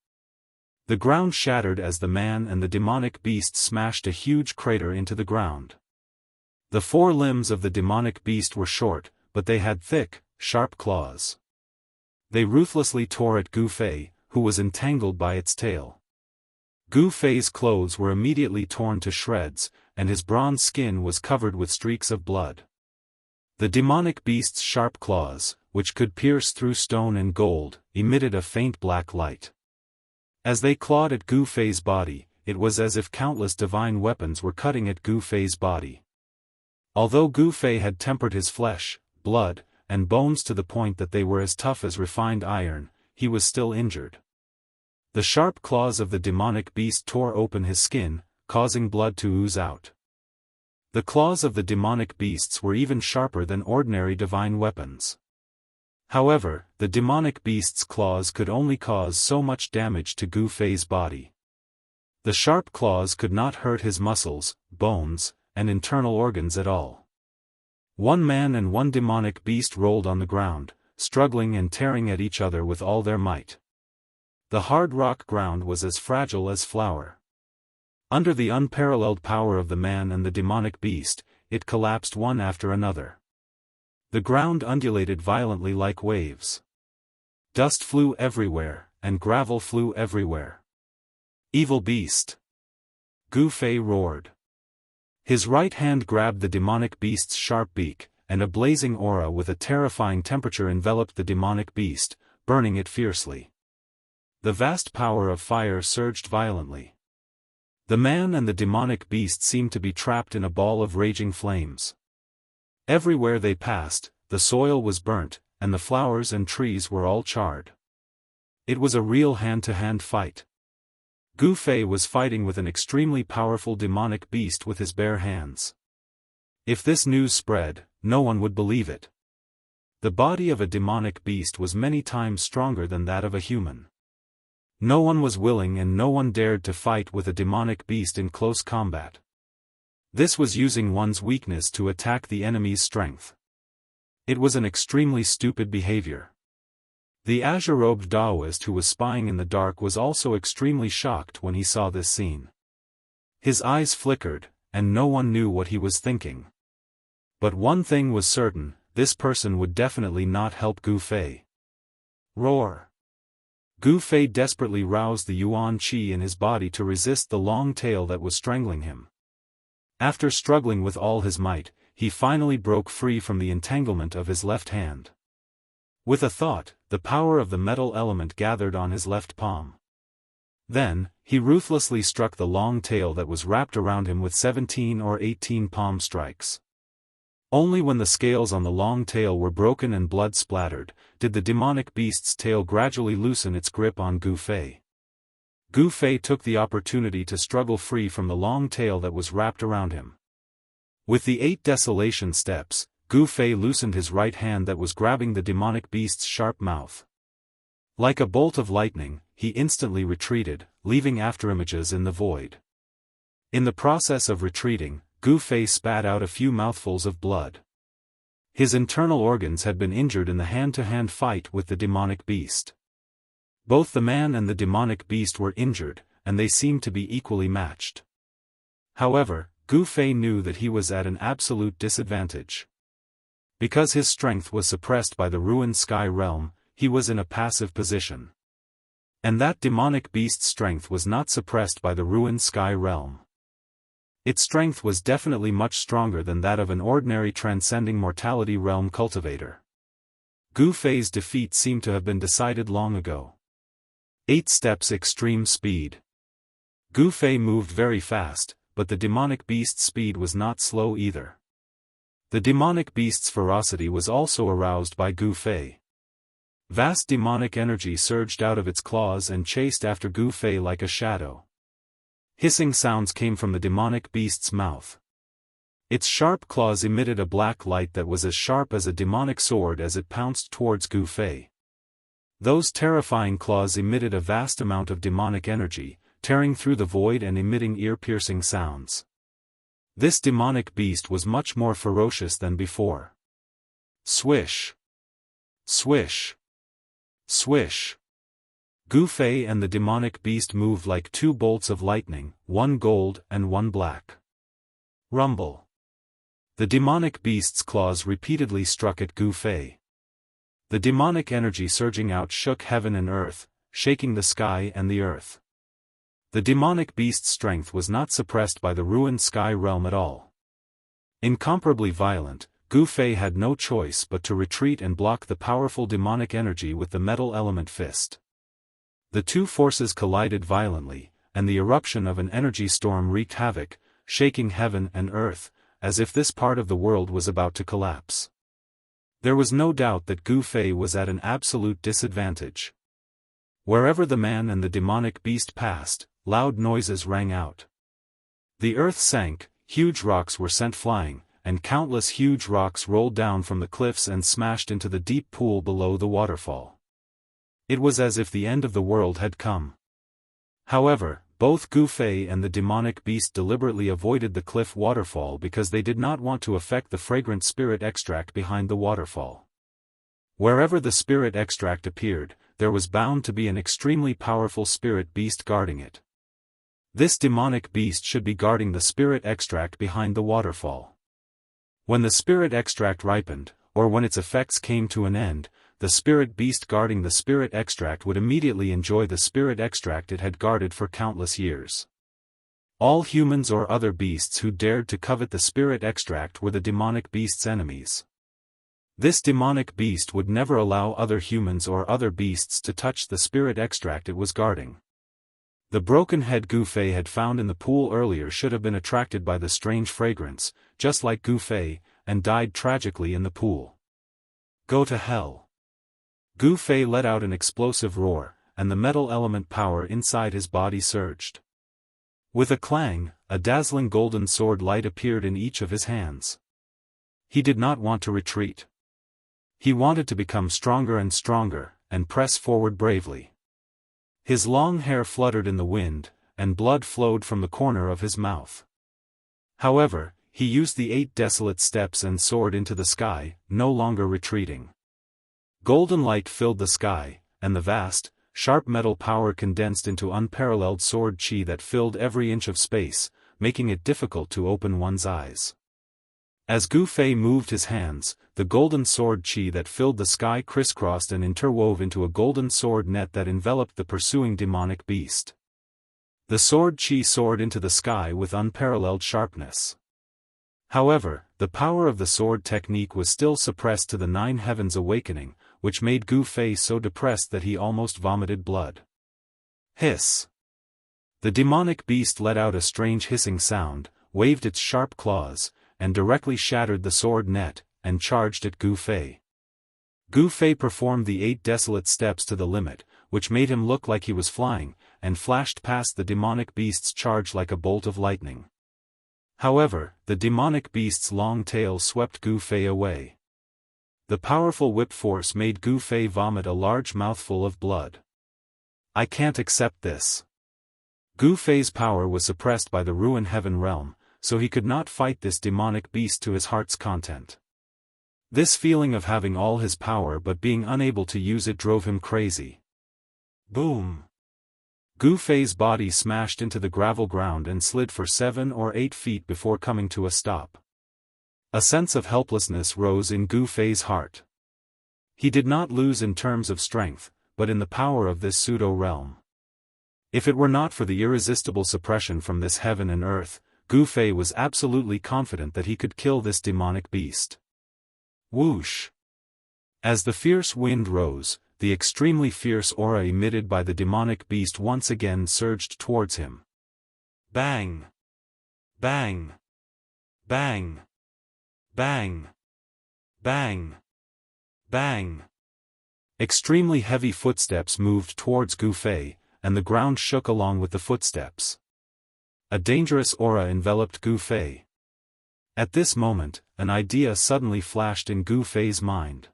The ground shattered as the man and the demonic beast smashed a huge crater into the ground. The 4 limbs of the demonic beast were short, but they had thick, sharp claws. They ruthlessly tore at Gu Fei, who was entangled by its tail. Gu Fei's clothes were immediately torn to shreds, and his bronze skin was covered with streaks of blood. The demonic beast's sharp claws, which could pierce through stone and gold, emitted a faint black light. As they clawed at Gu Fei's body, it was as if countless divine weapons were cutting at Gu Fei's body. Although Gu Fei had tempered his flesh, blood, and bones to the point that they were as tough as refined iron, he was still injured. The sharp claws of the demonic beast tore open his skin, causing blood to ooze out. The claws of the demonic beasts were even sharper than ordinary divine weapons. However, the demonic beast's claws could only cause so much damage to Gu Fei's body. The sharp claws could not hurt his muscles, bones, and internal organs at all. One man and one demonic beast rolled on the ground, struggling and tearing at each other with all their might. The hard rock ground was as fragile as flour. Under the unparalleled power of the man and the demonic beast, it collapsed one after another. The ground undulated violently like waves. Dust flew everywhere, and gravel flew everywhere. Evil beast! Gu Fei roared. His right hand grabbed the demonic beast's sharp beak, and a blazing aura with a terrifying temperature enveloped the demonic beast, burning it fiercely. The vast power of fire surged violently. The man and the demonic beast seemed to be trapped in a ball of raging flames. Everywhere they passed, the soil was burnt, and the flowers and trees were all charred. It was a real hand-to-hand fight. Gu Fei was fighting with an extremely powerful demonic beast with his bare hands. If this news spread, no one would believe it. The body of a demonic beast was many times stronger than that of a human. No one was willing and no one dared to fight with a demonic beast in close combat. This was using one's weakness to attack the enemy's strength. It was an extremely stupid behavior. The azure-robed Daoist who was spying in the dark was also extremely shocked when he saw this scene. His eyes flickered, and no one knew what he was thinking. But one thing was certain, this person would definitely not help Gu Fei. Roar! Gu Fei desperately roused the yuan qi in his body to resist the long tail that was strangling him. After struggling with all his might, he finally broke free from the entanglement of his left hand. With a thought, the power of the metal element gathered on his left palm. Then, he ruthlessly struck the long tail that was wrapped around him with 17 or 18 palm strikes. Only when the scales on the long tail were broken and blood splattered, did the demonic beast's tail gradually loosen its grip on Gu Fei. Gu Fei took the opportunity to struggle free from the long tail that was wrapped around him. With the 8 desolation steps, Gu Fei loosened his right hand that was grabbing the demonic beast's sharp mouth. Like a bolt of lightning, he instantly retreated, leaving afterimages in the void. In the process of retreating, Gu Fei spat out a few mouthfuls of blood. His internal organs had been injured in the hand-to-hand fight with the demonic beast. Both the man and the demonic beast were injured, and they seemed to be equally matched. However, Gu Fei knew that he was at an absolute disadvantage. Because his strength was suppressed by the ruined sky realm, he was in a passive position. And that demonic beast's strength was not suppressed by the ruined sky realm. Its strength was definitely much stronger than that of an ordinary transcending mortality realm cultivator. Gu Fei's defeat seemed to have been decided long ago. 8 steps extreme speed. Gu Fei moved very fast, but the demonic beast's speed was not slow either. The demonic beast's ferocity was also aroused by Gu Fei. Vast demonic energy surged out of its claws and chased after Gu Fei like a shadow. Hissing sounds came from the demonic beast's mouth. Its sharp claws emitted a black light that was as sharp as a demonic sword as it pounced towards Gu Fei. Those terrifying claws emitted a vast amount of demonic energy, tearing through the void and emitting ear-piercing sounds. This demonic beast was much more ferocious than before. Swish! Swish! Swish! Gu Fei and the demonic beast moved like 2 bolts of lightning, one gold and one black. Rumble! The demonic beast's claws repeatedly struck at Gu Fei. The demonic energy surging out shook heaven and earth, shaking the sky and the earth. The demonic beast's strength was not suppressed by the ruined sky realm at all. Incomparably violent, Gu Fei had no choice but to retreat and block the powerful demonic energy with the metal element fist. The two forces collided violently, and the eruption of an energy storm wreaked havoc, shaking heaven and earth, as if this part of the world was about to collapse. There was no doubt that Gu Fei was at an absolute disadvantage. Wherever the man and the demonic beast passed, loud noises rang out. The earth sank, huge rocks were sent flying, and countless huge rocks rolled down from the cliffs and smashed into the deep pool below the waterfall. It was as if the end of the world had come. However, both Gu Fei and the demonic beast deliberately avoided the cliff waterfall because they did not want to affect the fragrant spirit extract behind the waterfall. Wherever the spirit extract appeared, there was bound to be an extremely powerful spirit beast guarding it. This demonic beast should be guarding the spirit extract behind the waterfall. When the spirit extract ripened, or when its effects came to an end, the spirit beast guarding the spirit extract would immediately enjoy the spirit extract it had guarded for countless years. All humans or other beasts who dared to covet the spirit extract were the demonic beast's enemies. This demonic beast would never allow other humans or other beasts to touch the spirit extract it was guarding. The broken head Gu Fei had found in the pool earlier should have been attracted by the strange fragrance, just like Gu Fei, and died tragically in the pool. Go to hell. Gu Fei let out an explosive roar, and the metal element power inside his body surged. With a clang, a dazzling golden sword light appeared in each of his hands. He did not want to retreat. He wanted to become stronger and stronger, and press forward bravely. His long hair fluttered in the wind, and blood flowed from the corner of his mouth. However, he used the 8 desolate steps and soared into the sky, no longer retreating. Golden light filled the sky, and the vast, sharp metal power condensed into unparalleled sword chi that filled every inch of space, making it difficult to open one's eyes. As Gu Fei moved his hands, the golden sword chi that filled the sky crisscrossed and interwove into a golden sword net that enveloped the pursuing demonic beast. The sword chi soared into the sky with unparalleled sharpness. However, the power of the sword technique was still suppressed to the 9 heavens awakening, which made Gu Fei so depressed that he almost vomited blood. Hiss! The demonic beast let out a strange hissing sound, waved its sharp claws, and directly shattered the sword net, and charged at Gu Fei. Gu Fei performed the 8 desolate steps to the limit, which made him look like he was flying, and flashed past the demonic beast's charge like a bolt of lightning. However, the demonic beast's long tail swept Gu Fei away. The powerful whip force made Gu Fei vomit a large mouthful of blood. I can't accept this. Gu Fei's power was suppressed by the Ruin Heaven realm, so he could not fight this demonic beast to his heart's content. This feeling of having all his power but being unable to use it drove him crazy. Boom! Gu Fei's body smashed into the gravel ground and slid for 7 or 8 feet before coming to a stop. A sense of helplessness rose in Gu Fei's heart. He did not lose in terms of strength, but in the power of this pseudo-realm. If it were not for the irresistible suppression from this heaven and earth, Gu Fei was absolutely confident that he could kill this demonic beast. Whoosh! As the fierce wind rose, the extremely fierce aura emitted by the demonic beast once again surged towards him. Bang! Bang! Bang! Bang! Bang! Bang! Extremely heavy footsteps moved towards Gu Fei, and the ground shook along with the footsteps. A dangerous aura enveloped Gu Fei. At this moment, an idea suddenly flashed in Gu Fei's mind.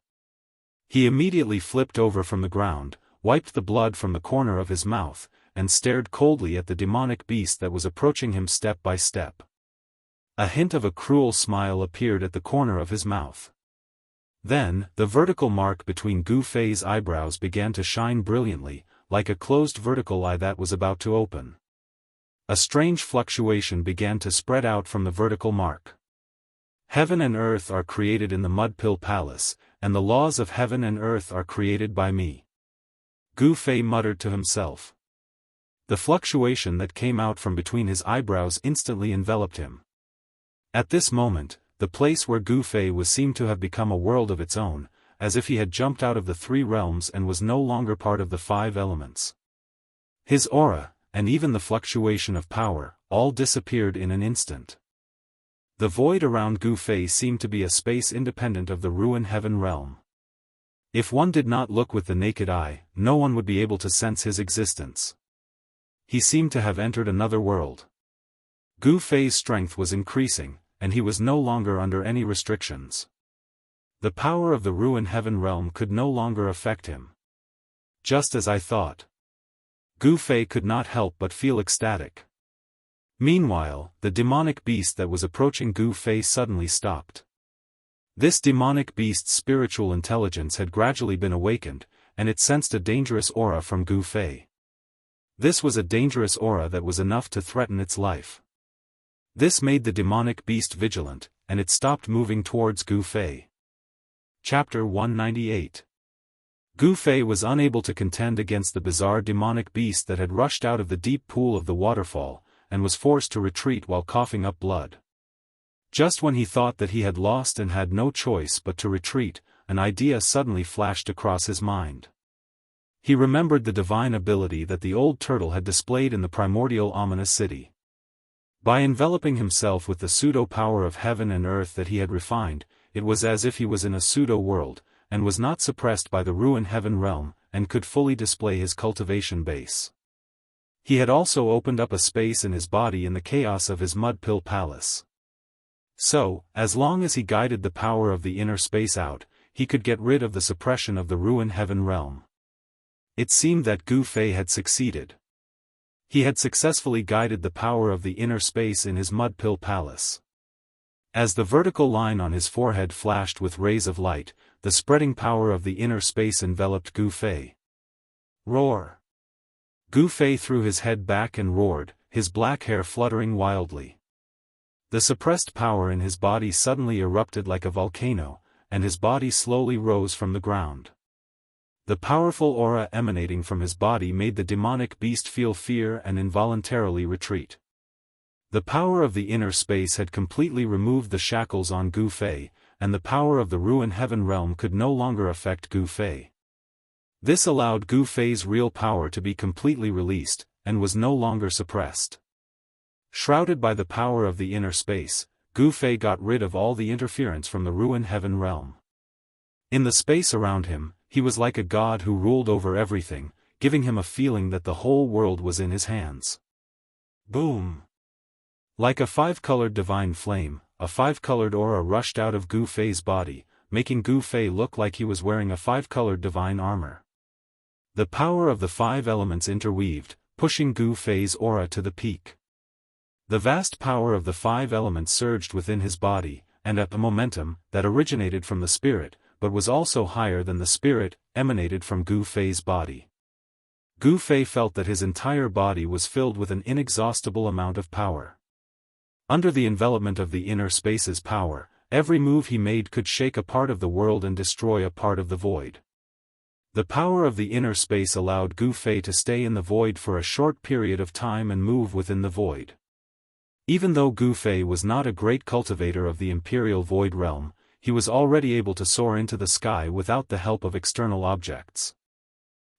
He immediately flipped over from the ground, wiped the blood from the corner of his mouth, and stared coldly at the demonic beast that was approaching him step by step. A hint of a cruel smile appeared at the corner of his mouth. Then, the vertical mark between Gu Fei's eyebrows began to shine brilliantly, like a closed vertical eye that was about to open. A strange fluctuation began to spread out from the vertical mark. Heaven and earth are created in the Mudpill Palace, and the laws of heaven and earth are created by me. Gu Fei muttered to himself. The fluctuation that came out from between his eyebrows instantly enveloped him. At this moment, the place where Gu Fei was seemed to have become a world of its own, as if he had jumped out of the 3 realms and was no longer part of the 5 elements. His aura, and even the fluctuation of power, all disappeared in an instant. The void around Gu Fei seemed to be a space independent of the Ruin Heaven realm. If one did not look with the naked eye, no one would be able to sense his existence. He seemed to have entered another world. Gu Fei's strength was increasing, and he was no longer under any restrictions. The power of the Ruin Heaven realm could no longer affect him. Just as I thought. Gu Fei could not help but feel ecstatic. Meanwhile, the demonic beast that was approaching Gu Fei suddenly stopped. This demonic beast's spiritual intelligence had gradually been awakened, and it sensed a dangerous aura from Gu Fei. This was a dangerous aura that was enough to threaten its life. This made the demonic beast vigilant, and it stopped moving towards Gu Fei. Chapter 198. Gu Fei was unable to contend against the bizarre demonic beast that had rushed out of the deep pool of the waterfall, and was forced to retreat while coughing up blood. Just when he thought that he had lost and had no choice but to retreat, an idea suddenly flashed across his mind. He remembered the divine ability that the old turtle had displayed in the primordial ominous city. By enveloping himself with the pseudo-power of heaven and earth that he had refined, it was as if he was in a pseudo-world, and was not suppressed by the ruin heaven realm, and could fully display his cultivation base. He had also opened up a space in his body in the chaos of his mud pill palace. So, as long as he guided the power of the inner space out, he could get rid of the suppression of the ruin heaven realm. It seemed that Gu Fei had succeeded. He had successfully guided the power of the inner space in his mud pill palace. As the vertical line on his forehead flashed with rays of light, the spreading power of the inner space enveloped Gu Fei. Roar! Gu Fei threw his head back and roared, his black hair fluttering wildly. The suppressed power in his body suddenly erupted like a volcano, and his body slowly rose from the ground. The powerful aura emanating from his body made the demonic beast feel fear and involuntarily retreat. The power of the inner space had completely removed the shackles on Gu Fei, and the power of the ruin heaven realm could no longer affect Gu Fei. This allowed Gu Fei's real power to be completely released, and was no longer suppressed. Shrouded by the power of the inner space, Gu Fei got rid of all the interference from the ruin heaven realm. In the space around him, he was like a god who ruled over everything, giving him a feeling that the whole world was in his hands. Boom! Like a five-colored divine flame, a five-colored aura rushed out of Gu Fei's body, making Gu Fei look like he was wearing a five-colored divine armor. The power of the five elements interweaved, pushing Gu Fei's aura to the peak. The vast power of the five elements surged within his body, and a momentum that originated from the spirit, but was also higher than the spirit, emanated from Gu Fei's body. Gu Fei felt that his entire body was filled with an inexhaustible amount of power. Under the envelopment of the inner space's power, every move he made could shake a part of the world and destroy a part of the void. The power of the inner space allowed Gu Fei to stay in the void for a short period of time and move within the void. Even though Gu Fei was not a great cultivator of the imperial void realm, he was already able to soar into the sky without the help of external objects.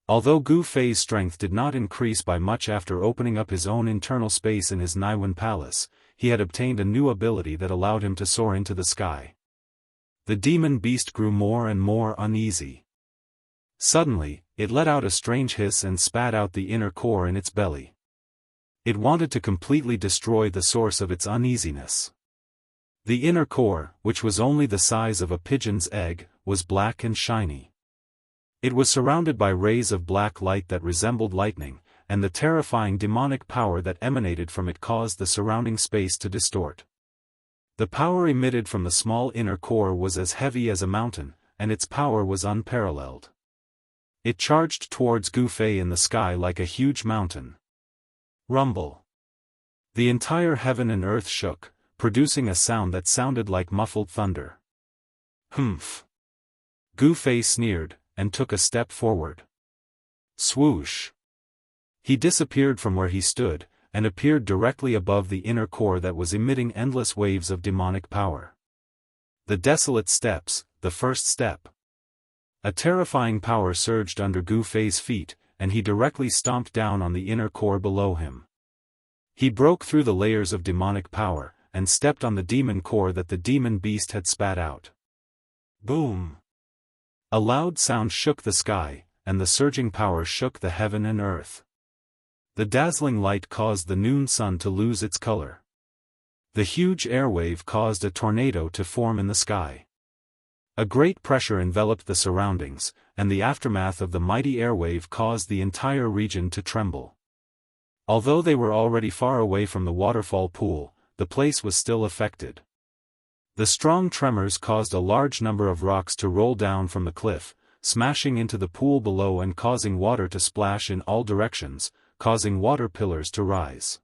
Although Gu Fei's strength did not increase by much after opening up his own internal space in his Naiwen palace, he had obtained a new ability that allowed him to soar into the sky. The demon beast grew more and more uneasy. Suddenly, it let out a strange hiss and spat out the inner core in its belly. It wanted to completely destroy the source of its uneasiness. The inner core, which was only the size of a pigeon's egg, was black and shiny. It was surrounded by rays of black light that resembled lightning, and the terrifying demonic power that emanated from it caused the surrounding space to distort. The power emitted from the small inner core was as heavy as a mountain, and its power was unparalleled. It charged towards Gu Fei in the sky like a huge mountain. Rumble. The entire heaven and earth shook, producing a sound that sounded like muffled thunder. Humph! Gu Fei sneered, and took a step forward. Swoosh! He disappeared from where he stood, and appeared directly above the inner core that was emitting endless waves of demonic power. The desolate steps, the first step. A terrifying power surged under Gu Fei's feet, and he directly stomped down on the inner core below him. He broke through the layers of demonic power, and stepped on the demon core that the demon beast had spat out. Boom! A loud sound shook the sky, and the surging power shook the heaven and earth. The dazzling light caused the noon sun to lose its color. The huge airwave caused a tornado to form in the sky. A great pressure enveloped the surroundings, and the aftermath of the mighty airwave caused the entire region to tremble. Although they were already far away from the waterfall pool, the place was still affected. The strong tremors caused a large number of rocks to roll down from the cliff, smashing into the pool below and causing water to splash in all directions, causing water pillars to rise.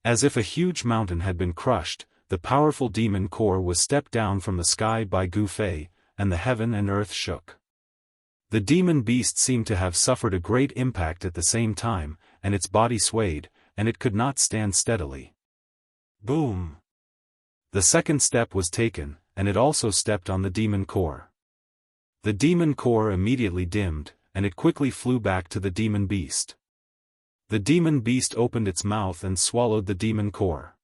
As if a huge mountain had been crushed, the powerful demon core was stepped down from the sky by Gu Fei, and the heaven and earth shook. The demon beast seemed to have suffered a great impact at the same time, and its body swayed, and it could not stand steadily. Boom! The second step was taken, and it also stepped on the demon core. The demon core immediately dimmed, and it quickly flew back to the demon beast. The demon beast opened its mouth and swallowed the demon core.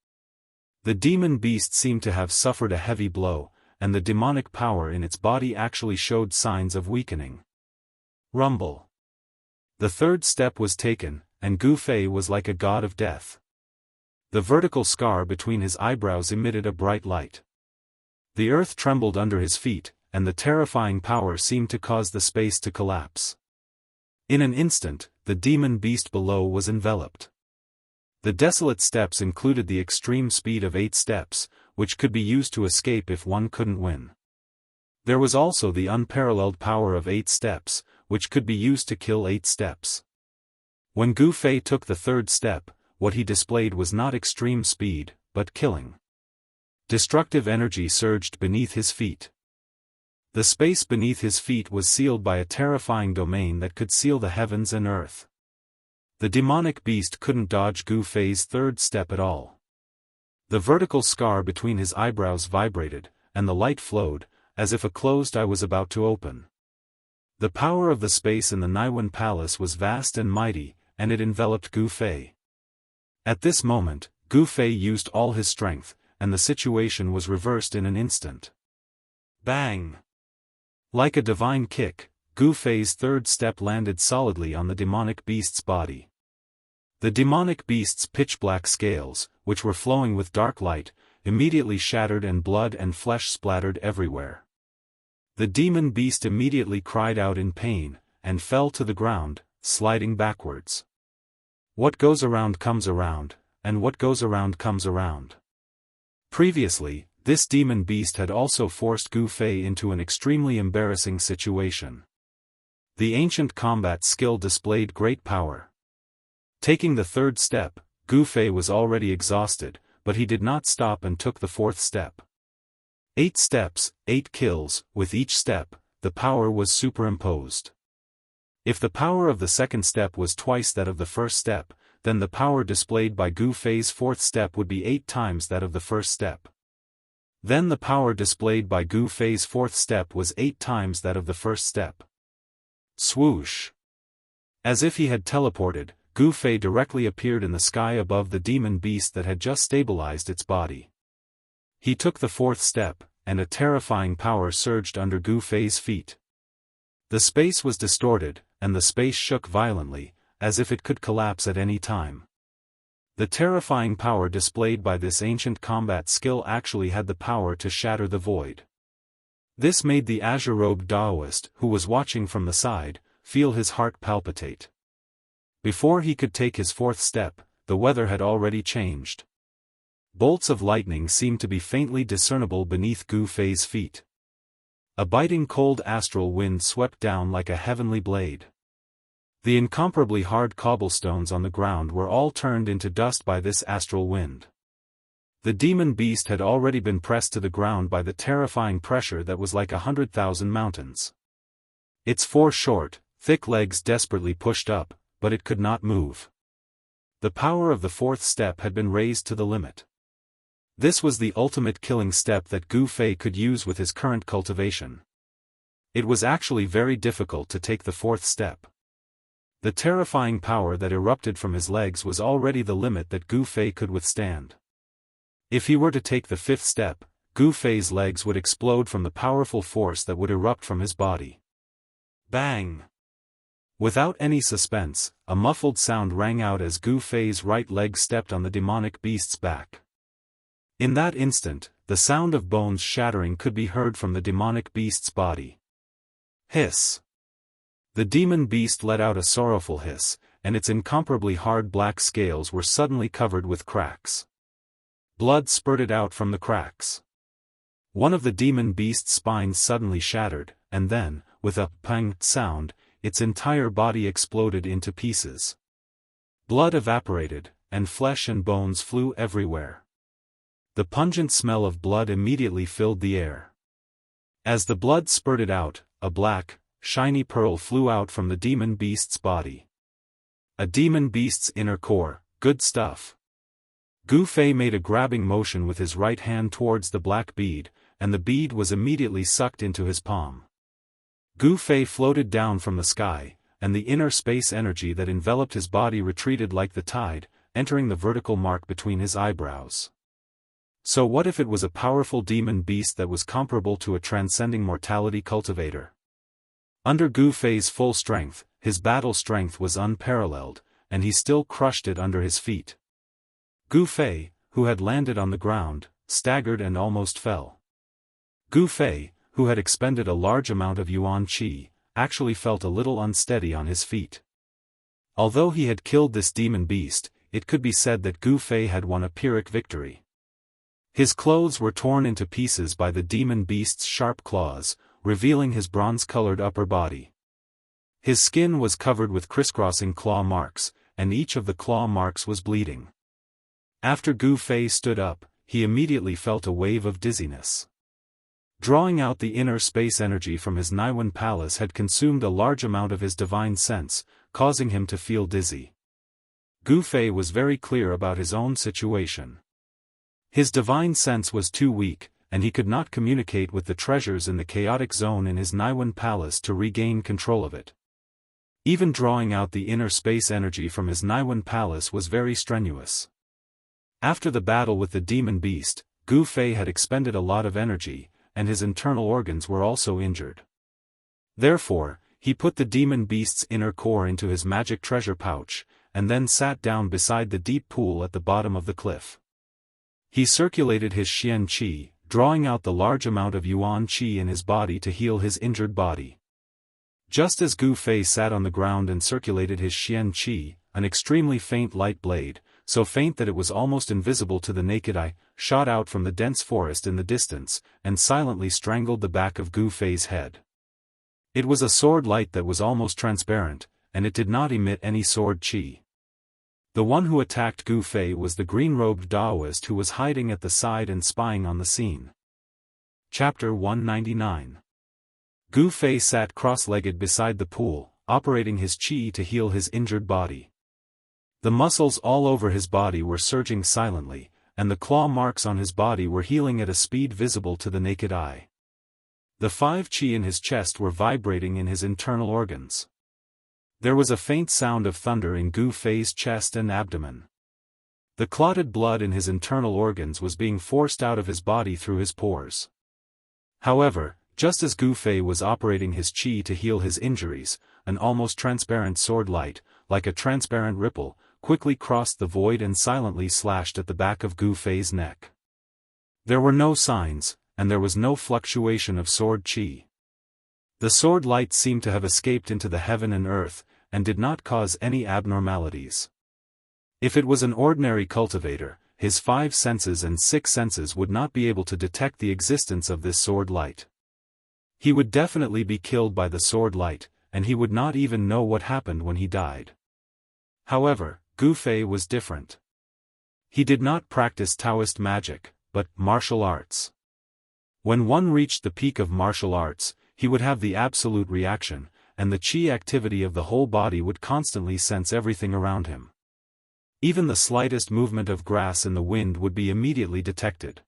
The demon beast seemed to have suffered a heavy blow, and the demonic power in its body actually showed signs of weakening. Rumble. The third step was taken, and Gu Fei was like a god of death. The vertical scar between his eyebrows emitted a bright light. The earth trembled under his feet, and the terrifying power seemed to cause the space to collapse. In an instant, the demon beast below was enveloped. The desolate steps included the extreme speed of 8 steps, which could be used to escape if one couldn't win. There was also the unparalleled power of 8 steps, which could be used to kill 8 steps. When Gu Fei took the third step, what he displayed was not extreme speed, but killing. Destructive energy surged beneath his feet. The space beneath his feet was sealed by a terrifying domain that could seal the heavens and earth. The demonic beast couldn't dodge Gu Fei's third step at all. The vertical scar between his eyebrows vibrated, and the light flowed, as if a closed eye was about to open. The power of the space in the Naiwan Palace was vast and mighty, and it enveloped Gu Fei. At this moment, Gu Fei used all his strength, and the situation was reversed in an instant. Bang! Like a divine kick, Gu Fei's third step landed solidly on the demonic beast's body. The demonic beast's pitch-black scales, which were flowing with dark light, immediately shattered and blood and flesh splattered everywhere. The demon beast immediately cried out in pain, and fell to the ground, sliding backwards. What goes around comes around, and what goes around comes around. Previously, this demon beast had also forced Gu Fei into an extremely embarrassing situation. The ancient combat skill displayed great power. Taking the third step, Gu Fei was already exhausted, but he did not stop and took the fourth step. 8 steps, 8 kills, with each step, the power was superimposed. If the power of the second step was twice that of the first step, then the power displayed by Gu Fei's fourth step would be 8 times that of the first step. Then the power displayed by Gu Fei's fourth step was 8 times that of the first step. Swoosh! As if he had teleported, Gu Fei directly appeared in the sky above the demon beast that had just stabilized its body. He took the fourth step, and a terrifying power surged under Gu Fei's feet. The space was distorted, and the space shook violently, as if it could collapse at any time. The terrifying power displayed by this ancient combat skill actually had the power to shatter the void. This made the azure-robed Daoist, who was watching from the side, feel his heart palpitate. Before he could take his fourth step, the weather had already changed. Bolts of lightning seemed to be faintly discernible beneath Gu Fei's feet. A biting cold astral wind swept down like a heavenly blade. The incomparably hard cobblestones on the ground were all turned into dust by this astral wind. The demon beast had already been pressed to the ground by the terrifying pressure that was like 100,000 mountains. Its 4 short, thick legs desperately pushed up, but it could not move. The power of the fourth step had been raised to the limit. This was the ultimate killing step that Gu Fei could use with his current cultivation. It was actually very difficult to take the fourth step. The terrifying power that erupted from his legs was already the limit that Gu Fei could withstand. If he were to take the fifth step, Gu Fei's legs would explode from the powerful force that would erupt from his body. Bang! Without any suspense, a muffled sound rang out as Gu Fei's right leg stepped on the demonic beast's back. In that instant, the sound of bones shattering could be heard from the demonic beast's body. Hiss! The demon beast let out a sorrowful hiss, and its incomparably hard black scales were suddenly covered with cracks. Blood spurted out from the cracks. One of the demon beast's spines suddenly shattered, and then, with a pang sound, its entire body exploded into pieces. Blood evaporated, and flesh and bones flew everywhere. The pungent smell of blood immediately filled the air. As the blood spurted out, a black, shiny pearl flew out from the demon beast's body. A demon beast's inner core, good stuff. Gu Fei made a grabbing motion with his right hand towards the black bead, and the bead was immediately sucked into his palm. Gu Fei floated down from the sky, and the inner space energy that enveloped his body retreated like the tide, entering the vertical mark between his eyebrows. So what if it was a powerful demon beast that was comparable to a transcending mortality cultivator? Under Gu Fei's full strength, his battle strength was unparalleled, and he still crushed it under his feet. Gu Fei, who had landed on the ground, staggered and almost fell. Gu Fei, who had expended a large amount of yuan qi, actually felt a little unsteady on his feet. Although he had killed this demon beast, it could be said that Gu Fei had won a Pyrrhic victory. His clothes were torn into pieces by the demon beast's sharp claws, revealing his bronze-colored upper body. His skin was covered with crisscrossing claw marks, and each of the claw marks was bleeding. After Gu Fei stood up, he immediately felt a wave of dizziness. Drawing out the inner space energy from his Naiwen palace had consumed a large amount of his divine sense, causing him to feel dizzy. Gu Fei was very clear about his own situation. His divine sense was too weak, and he could not communicate with the treasures in the chaotic zone in his Naiwen palace to regain control of it. Even drawing out the inner space energy from his Naiwen palace was very strenuous. After the battle with the demon beast, Gu Fei had expended a lot of energy, and his internal organs were also injured. Therefore, he put the demon beast's inner core into his magic treasure pouch, and then sat down beside the deep pool at the bottom of the cliff. He circulated his Xian Qi, drawing out the large amount of Yuan Qi in his body to heal his injured body. Just as Gu Fei sat on the ground and circulated his Xian Qi, an extremely faint light blade, so faint that it was almost invisible to the naked eye, shot out from the dense forest in the distance, and silently strangled the back of Gu Fei's head. It was a sword light that was almost transparent, and it did not emit any sword qi. The one who attacked Gu Fei was the green-robed Daoist who was hiding at the side and spying on the scene. Chapter 199. Gu Fei sat cross-legged beside the pool, operating his qi to heal his injured body. The muscles all over his body were surging silently, and the claw marks on his body were healing at a speed visible to the naked eye. The 5 qi in his chest were vibrating in his internal organs. There was a faint sound of thunder in Gu Fei's chest and abdomen. The clotted blood in his internal organs was being forced out of his body through his pores. However, just as Gu Fei was operating his qi to heal his injuries, an almost transparent sword light, like a transparent ripple, quickly crossed the void and silently slashed at the back of Gu Fei's neck. There were no signs, and there was no fluctuation of sword qi. The sword light seemed to have escaped into the heaven and earth, and did not cause any abnormalities. If it was an ordinary cultivator, his 5 senses and 6 senses would not be able to detect the existence of this sword light. He would definitely be killed by the sword light, and he would not even know what happened when he died. However, Gu Fei was different. He did not practice Taoist magic, but martial arts. When one reached the peak of martial arts, he would have the absolute reaction, and the qi activity of the whole body would constantly sense everything around him. Even the slightest movement of grass in the wind would be immediately detected.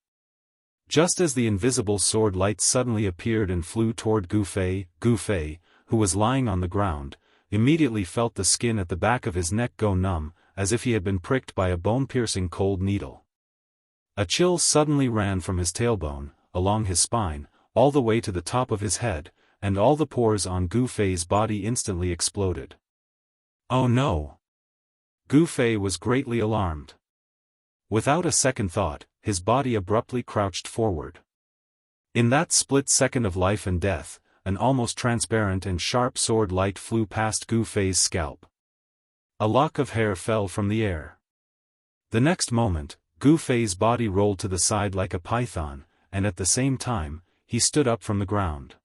Just as the invisible sword light suddenly appeared and flew toward Gu Fei, who was lying on the ground, immediately felt the skin at the back of his neck go numb, as if he had been pricked by a bone-piercing cold needle. A chill suddenly ran from his tailbone, along his spine, all the way to the top of his head, and all the pores on Gu Fei's body instantly exploded. Oh no! Gu Fei was greatly alarmed. Without a second thought, his body abruptly crouched forward. In that split second of life and death, an almost transparent and sharp sword light flew past Gu Fei's scalp. A lock of hair fell from the air. The next moment, Gu Fei's body rolled to the side like a python, and at the same time, he stood up from the ground.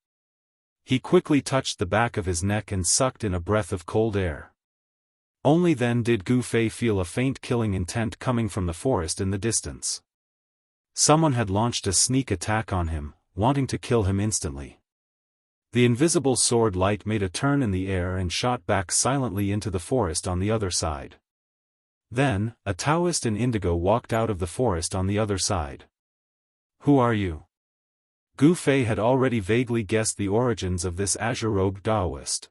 He quickly touched the back of his neck and sucked in a breath of cold air. Only then did Gu Fei feel a faint killing intent coming from the forest in the distance. Someone had launched a sneak attack on him, wanting to kill him instantly. The invisible sword light made a turn in the air and shot back silently into the forest on the other side. Then, a Daoist in indigo walked out of the forest on the other side. "Who are you?" Gu Fei had already vaguely guessed the origins of this azure-robed Daoist.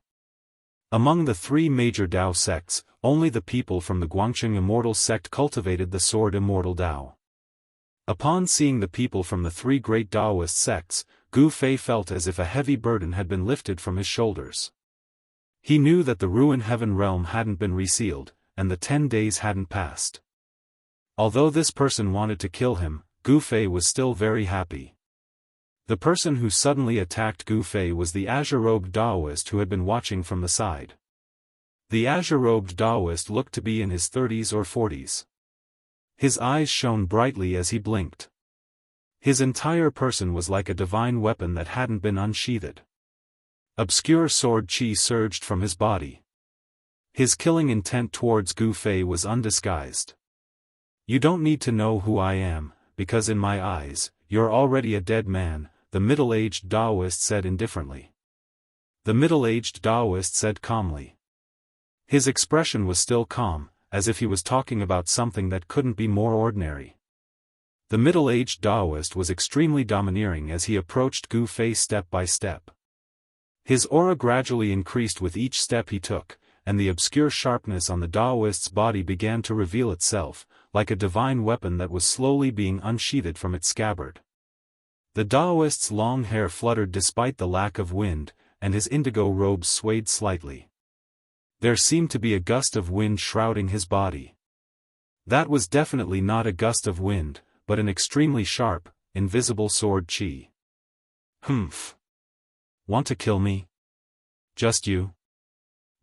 Among the three major Dao sects, only the people from the Guangqing Immortal sect cultivated the sword Immortal Dao. Upon seeing the people from the three great Daoist sects, Gu Fei felt as if a heavy burden had been lifted from his shoulders. He knew that the ruined heaven realm hadn't been resealed, and the 10 days hadn't passed. Although this person wanted to kill him, Gu Fei was still very happy. The person who suddenly attacked Gu Fei was the azure-robed Daoist who had been watching from the side. The azure-robed Daoist looked to be in his 30s or 40s. His eyes shone brightly as he blinked. His entire person was like a divine weapon that hadn't been unsheathed. Obscure sword chi surged from his body. His killing intent towards Gu Fei was undisguised. "You don't need to know who I am, because in my eyes, you're already a dead man," the middle-aged Daoist said indifferently. The middle-aged Daoist said calmly. His expression was still calm, as if he was talking about something that couldn't be more ordinary. The middle-aged Daoist was extremely domineering as he approached Gu Fei step by step. His aura gradually increased with each step he took, and the obscure sharpness on the Daoist's body began to reveal itself, like a divine weapon that was slowly being unsheathed from its scabbard. The Daoist's long hair fluttered despite the lack of wind, and his indigo robes swayed slightly. There seemed to be a gust of wind shrouding his body. That was definitely not a gust of wind, but an extremely sharp, invisible sword chi. "Humph. Want to kill me? Just you?"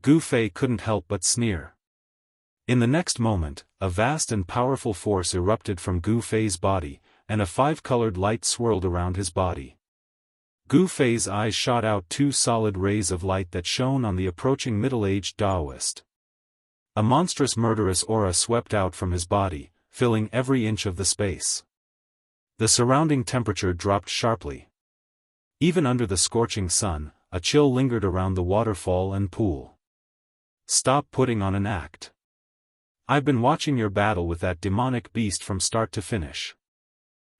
Gu Fei couldn't help but sneer. In the next moment, a vast and powerful force erupted from Gu Fei's body, and a five-colored light swirled around his body. Gu Fei's eyes shot out two solid rays of light that shone on the approaching middle-aged Daoist. A monstrous murderous aura swept out from his body, filling every inch of the space. The surrounding temperature dropped sharply. Even under the scorching sun, a chill lingered around the waterfall and pool. "Stop putting on an act. I've been watching your battle with that demonic beast from start to finish.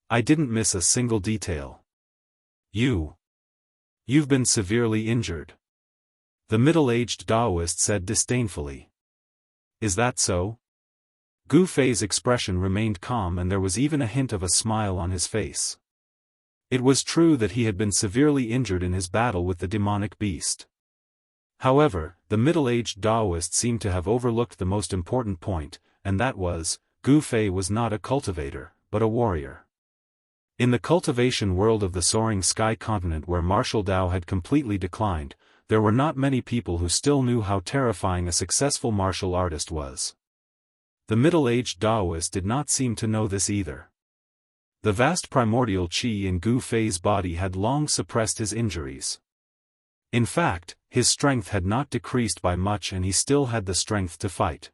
I didn't miss a single detail. You've been severely injured," the middle-aged Daoist said disdainfully. "Is that so?" Gu Fei's expression remained calm and there was even a hint of a smile on his face. It was true that he had been severely injured in his battle with the demonic beast. However, the middle-aged Daoist seemed to have overlooked the most important point, and that was, Gu Fei was not a cultivator, but a warrior. In the cultivation world of the soaring sky continent where martial Dao had completely declined, there were not many people who still knew how terrifying a successful martial artist was. The middle-aged Daoist did not seem to know this either. The vast primordial chi in Gu Fei's body had long suppressed his injuries. In fact, his strength had not decreased by much and he still had the strength to fight.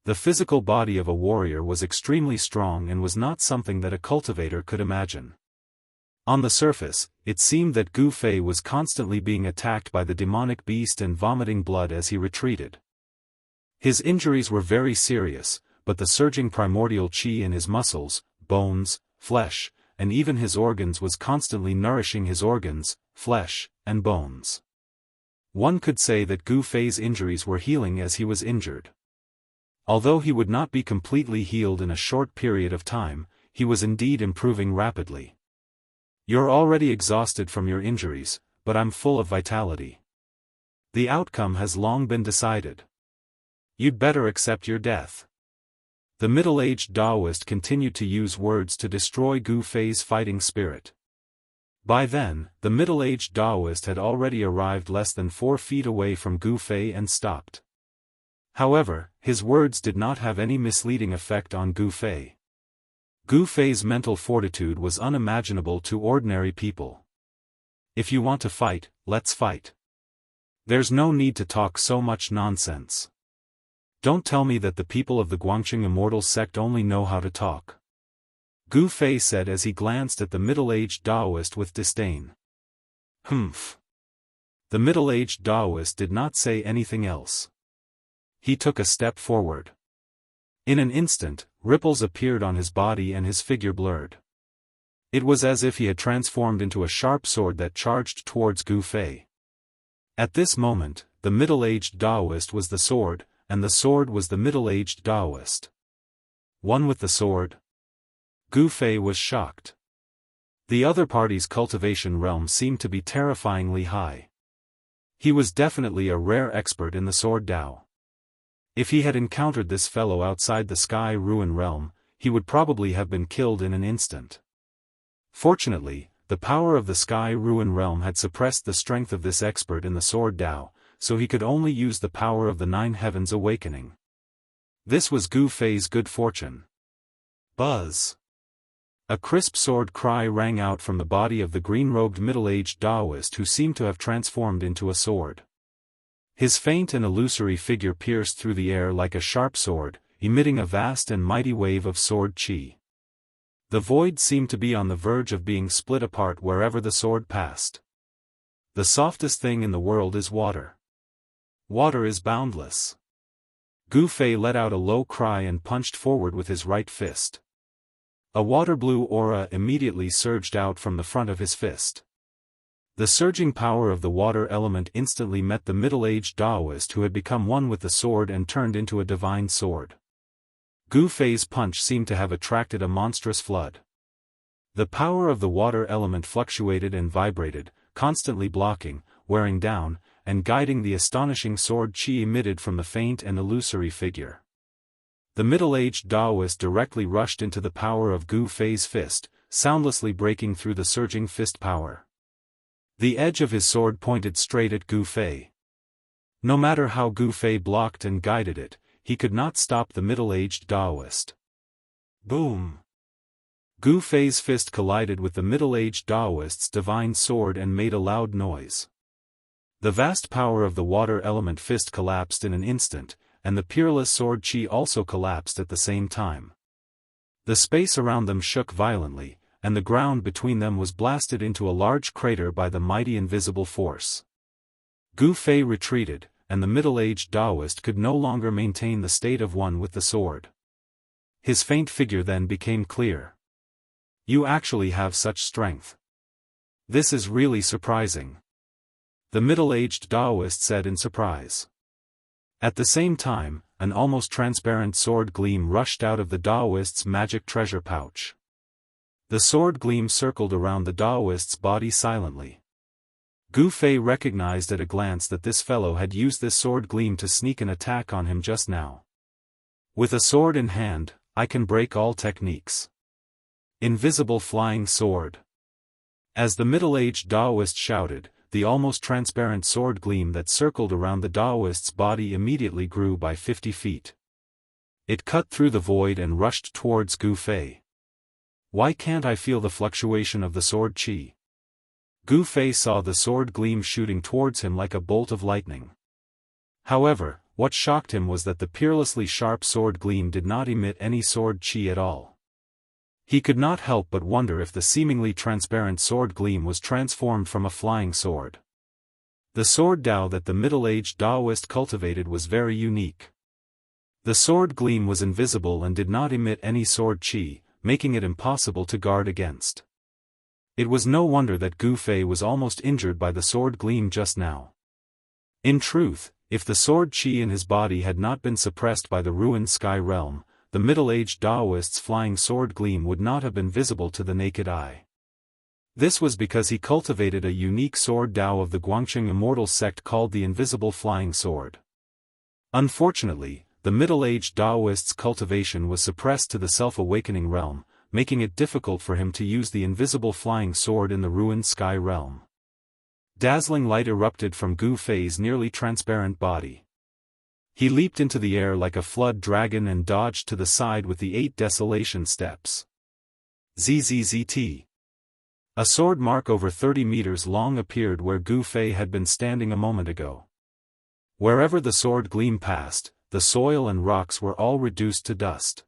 The physical body of a warrior was extremely strong and was not something that a cultivator could imagine. On the surface, it seemed that Gu Fei was constantly being attacked by the demonic beast and vomiting blood as he retreated. His injuries were very serious, but the surging primordial chi in his muscles, bones, flesh, and even his organs was constantly nourishing his organs, flesh, and bones. One could say that Gu Fei's injuries were healing as he was injured. Although he would not be completely healed in a short period of time, he was indeed improving rapidly. "You're already exhausted from your injuries, but I'm full of vitality. The outcome has long been decided. You'd better accept your death." The middle-aged Daoist continued to use words to destroy Gu Fei's fighting spirit. By then, the middle-aged Daoist had already arrived less than 4 feet away from Gu Fei and stopped. However, his words did not have any misleading effect on Gu Fei. Gu Fei's mental fortitude was unimaginable to ordinary people. If you want to fight, let's fight. There's no need to talk so much nonsense. Don't tell me that the people of the Guangqing Immortal sect only know how to talk. Gu Fei said as he glanced at the middle-aged Daoist with disdain. Humph. The middle-aged Daoist did not say anything else. He took a step forward. In an instant, ripples appeared on his body and his figure blurred. It was as if he had transformed into a sharp sword that charged towards Gu Fei. At this moment, the middle-aged Daoist was the sword, and the sword was the middle-aged Daoist. One with the sword? Gu Fei was shocked. The other party's cultivation realm seemed to be terrifyingly high. He was definitely a rare expert in the sword Dao. If he had encountered this fellow outside the Sky Ruin realm, he would probably have been killed in an instant. Fortunately, the power of the Sky Ruin realm had suppressed the strength of this expert in the sword Dao, so he could only use the power of the Nine Heavens awakening. This was Gu Fei's good fortune. Buzz! A crisp sword cry rang out from the body of the green-robed middle-aged Daoist who seemed to have transformed into a sword. His faint and illusory figure pierced through the air like a sharp sword, emitting a vast and mighty wave of sword qi. The void seemed to be on the verge of being split apart wherever the sword passed. The softest thing in the world is water. Water is boundless. Gu Fei let out a low cry and punched forward with his right fist. A water-blue aura immediately surged out from the front of his fist. The surging power of the water element instantly met the middle-aged Daoist who had become one with the sword and turned into a divine sword. Gu Fei's punch seemed to have attracted a monstrous flood. The power of the water element fluctuated and vibrated, constantly blocking, wearing down, and guiding the astonishing sword qi emitted from the faint and illusory figure. The middle-aged Daoist directly rushed into the power of Gu Fei's fist, soundlessly breaking through the surging fist power. The edge of his sword pointed straight at Gu Fei. No matter how Gu Fei blocked and guided it, he could not stop the middle-aged Daoist. Boom! Gu Fei's fist collided with the middle-aged Daoist's divine sword and made a loud noise. The vast power of the water element fist collapsed in an instant, and the peerless sword qi also collapsed at the same time. The space around them shook violently, and the ground between them was blasted into a large crater by the mighty invisible force. Gu Fei retreated, and the middle-aged Daoist could no longer maintain the state of one with the sword. His faint figure then became clear. You actually have such strength. This is really surprising. The middle-aged Daoist said in surprise. At the same time, an almost transparent sword gleam rushed out of the Daoist's magic treasure pouch. The sword gleam circled around the Daoist's body silently. Gu Fei recognized at a glance that this fellow had used this sword gleam to sneak an attack on him just now. With a sword in hand, I can break all techniques. Invisible flying sword. As the middle-aged Daoist shouted, the almost transparent sword gleam that circled around the Daoist's body immediately grew by 50 feet. It cut through the void and rushed towards Gu Fei. Why can't I feel the fluctuation of the sword qi? Gu Fei saw the sword gleam shooting towards him like a bolt of lightning. However, what shocked him was that the peerlessly sharp sword gleam did not emit any sword qi at all. He could not help but wonder if the seemingly transparent sword gleam was transformed from a flying sword. The sword Dao that the middle-aged Daoist cultivated was very unique. The sword gleam was invisible and did not emit any sword qi, making it impossible to guard against. It was no wonder that Gu Fei was almost injured by the sword gleam just now. In truth, if the sword qi in his body had not been suppressed by the ruined sky realm, the middle-aged Daoist's flying sword gleam would not have been visible to the naked eye. This was because he cultivated a unique sword Dao of the Guangqing Immortal sect called the Invisible Flying Sword. Unfortunately, the middle-aged Daoist's cultivation was suppressed to the self-awakening realm, making it difficult for him to use the invisible flying sword in the ruined sky realm. Dazzling light erupted from Gu Fei's nearly transparent body. He leaped into the air like a flood dragon and dodged to the side with the 8 desolation steps. ZZZT. A sword mark over 30 meters long appeared where Gu Fei had been standing a moment ago. Wherever the sword gleam passed, the soil and rocks were all reduced to dust.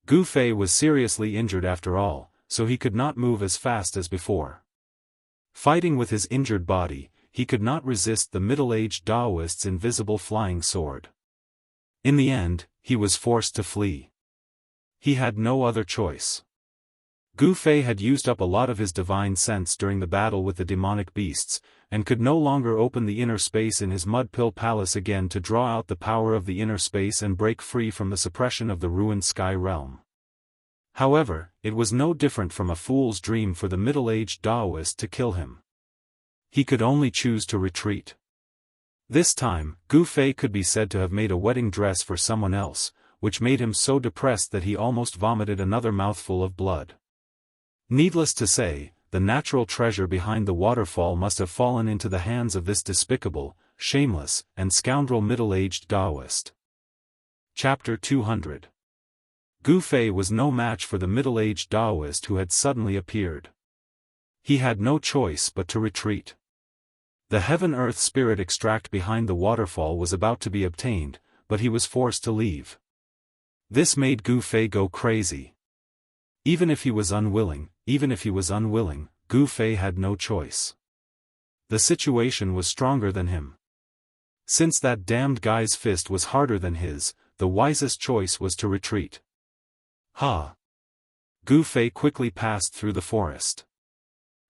Gu Fei was seriously injured after all, so he could not move as fast as before. Fighting with his injured body, he could not resist the middle-aged Daoist's invisible flying sword. In the end, he was forced to flee. He had no other choice. Gu Fei had used up a lot of his divine sense during the battle with the demonic beasts, and could no longer open the inner space in his mud pill palace again to draw out the power of the inner space and break free from the suppression of the ruined sky realm. However, it was no different from a fool's dream for the middle-aged Daoist to kill him. He could only choose to retreat. This time, Gu Fei could be said to have made a wedding dress for someone else, which made him so depressed that he almost vomited another mouthful of blood. Needless to say, the natural treasure behind the waterfall must have fallen into the hands of this despicable, shameless, and scoundrel middle-aged Daoist. Chapter 200. Gu Fei was no match for the middle-aged Daoist who had suddenly appeared. He had no choice but to retreat. The heaven-earth spirit extract behind the waterfall was about to be obtained, but he was forced to leave. This made Gu Fei go crazy. Even if he was unwilling, Gu Fei had no choice. The situation was stronger than him. Since that damned guy's fist was harder than his, the wisest choice was to retreat. Gu Fei quickly passed through the forest.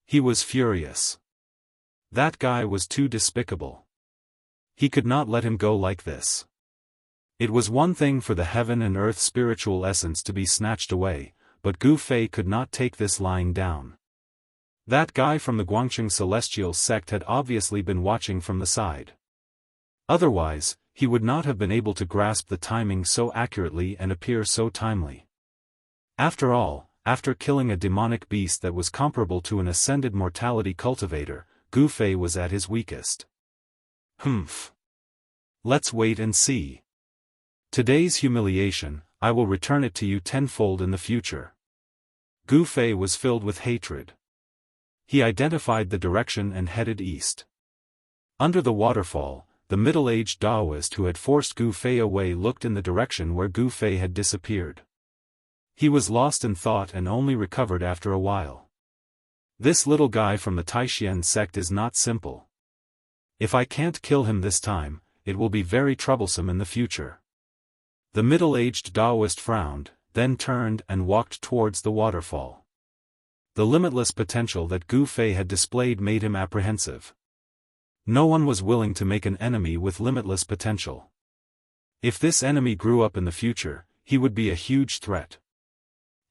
He was furious. That guy was too despicable. He could not let him go like this. It was one thing for the heaven and earth spiritual essence to be snatched away, but Gu Fei could not take this lying down. That guy from the Guangcheng Celestial sect had obviously been watching from the side. Otherwise, he would not have been able to grasp the timing so accurately and appear so timely. After all, after killing a demonic beast that was comparable to an ascended mortality cultivator, Gu Fei was at his weakest. Let's wait and see. Today's humiliation, I will return it to you tenfold in the future. Gu Fei was filled with hatred. He identified the direction and headed east. Under the waterfall, the middle-aged Daoist who had forced Gu Fei away looked in the direction where Gu Fei had disappeared. He was lost in thought and only recovered after a while. This little guy from the Taishan sect is not simple. If I can't kill him this time, it will be very troublesome in the future. The middle-aged Daoist frowned, then turned and walked towards the waterfall. The limitless potential that Gu Fei had displayed made him apprehensive. No one was willing to make an enemy with limitless potential. If this enemy grew up in the future, he would be a huge threat.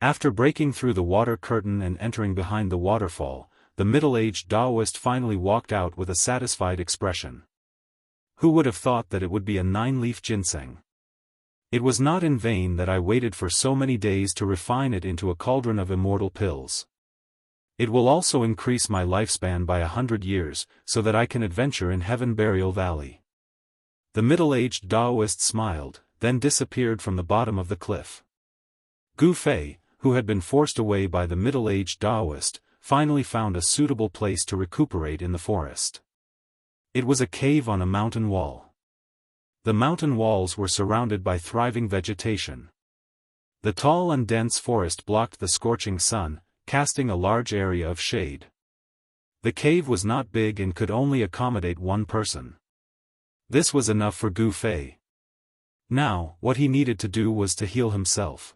After breaking through the water curtain and entering behind the waterfall, the middle-aged Daoist finally walked out with a satisfied expression. Who would have thought that it would be a 9-leaf ginseng? It was not in vain that I waited for so many days to refine it into a cauldron of immortal pills. It will also increase my lifespan by 100 years, so that I can adventure in Heaven Burial Valley. The middle-aged Daoist smiled, then disappeared from the bottom of the cliff. Gu Fei, who had been forced away by the middle-aged Daoist, finally found a suitable place to recuperate in the forest. It was a cave on a mountain wall. The mountain walls were surrounded by thriving vegetation. The tall and dense forest blocked the scorching sun, casting a large area of shade. The cave was not big and could only accommodate one person. This was enough for Gu Fei. Now, what he needed to do was to heal himself.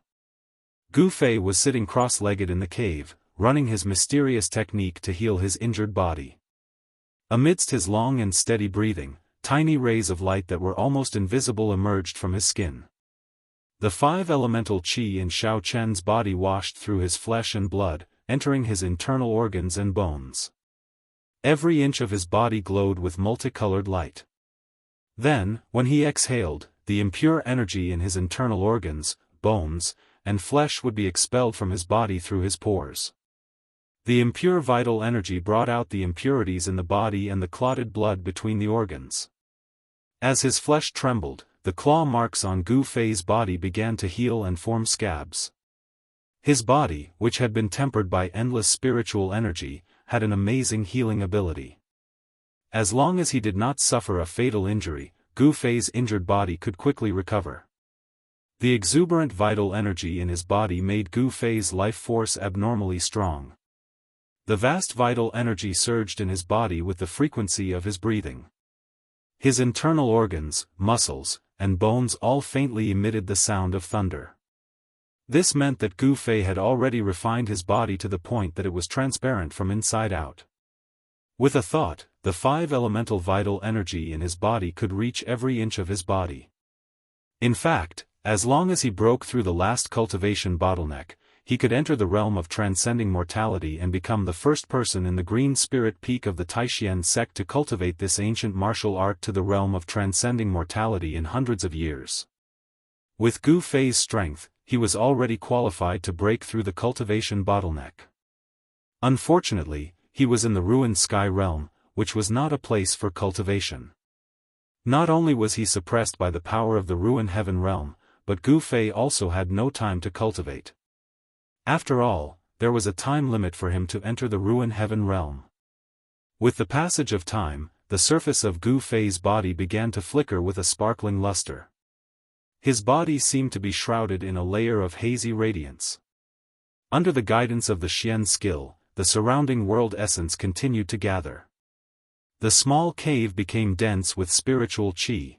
Gu Fei was sitting cross-legged in the cave, running his mysterious technique to heal his injured body. Amidst his long and steady breathing, tiny rays of light that were almost invisible emerged from his skin. The 5 elemental qi in Xiao Chen's body washed through his flesh and blood, entering his internal organs and bones. Every inch of his body glowed with multicolored light. Then, when he exhaled, the impure energy in his internal organs, bones, and flesh would be expelled from his body through his pores. The impure vital energy brought out the impurities in the body and the clotted blood between the organs. As his flesh trembled, the claw marks on Gu Fei's body began to heal and form scabs. His body, which had been tempered by endless spiritual energy, had an amazing healing ability. As long as he did not suffer a fatal injury, Gu Fei's injured body could quickly recover. The exuberant vital energy in his body made Gu Fei's life force abnormally strong. The vast vital energy surged in his body with the frequency of his breathing. His internal organs, muscles, and bones all faintly emitted the sound of thunder. This meant that Gu Fei had already refined his body to the point that it was transparent from inside out. With a thought, the 5 elemental vital energy in his body could reach every inch of his body. In fact, as long as he broke through the last cultivation bottleneck, he could enter the realm of transcending mortality and become the first person in the green spirit peak of the Taishan sect to cultivate this ancient martial art to the realm of transcending mortality in hundreds of years. With Gu Fei's strength, he was already qualified to break through the cultivation bottleneck. Unfortunately, he was in the ruined sky realm, which was not a place for cultivation. Not only was he suppressed by the power of the ruined heaven realm, but Gu Fei also had no time to cultivate. After all, there was a time limit for him to enter the ruined heaven realm. With the passage of time, the surface of Gu Fei's body began to flicker with a sparkling luster. His body seemed to be shrouded in a layer of hazy radiance. Under the guidance of the Xian skill, the surrounding world essence continued to gather. The small cave became dense with spiritual qi.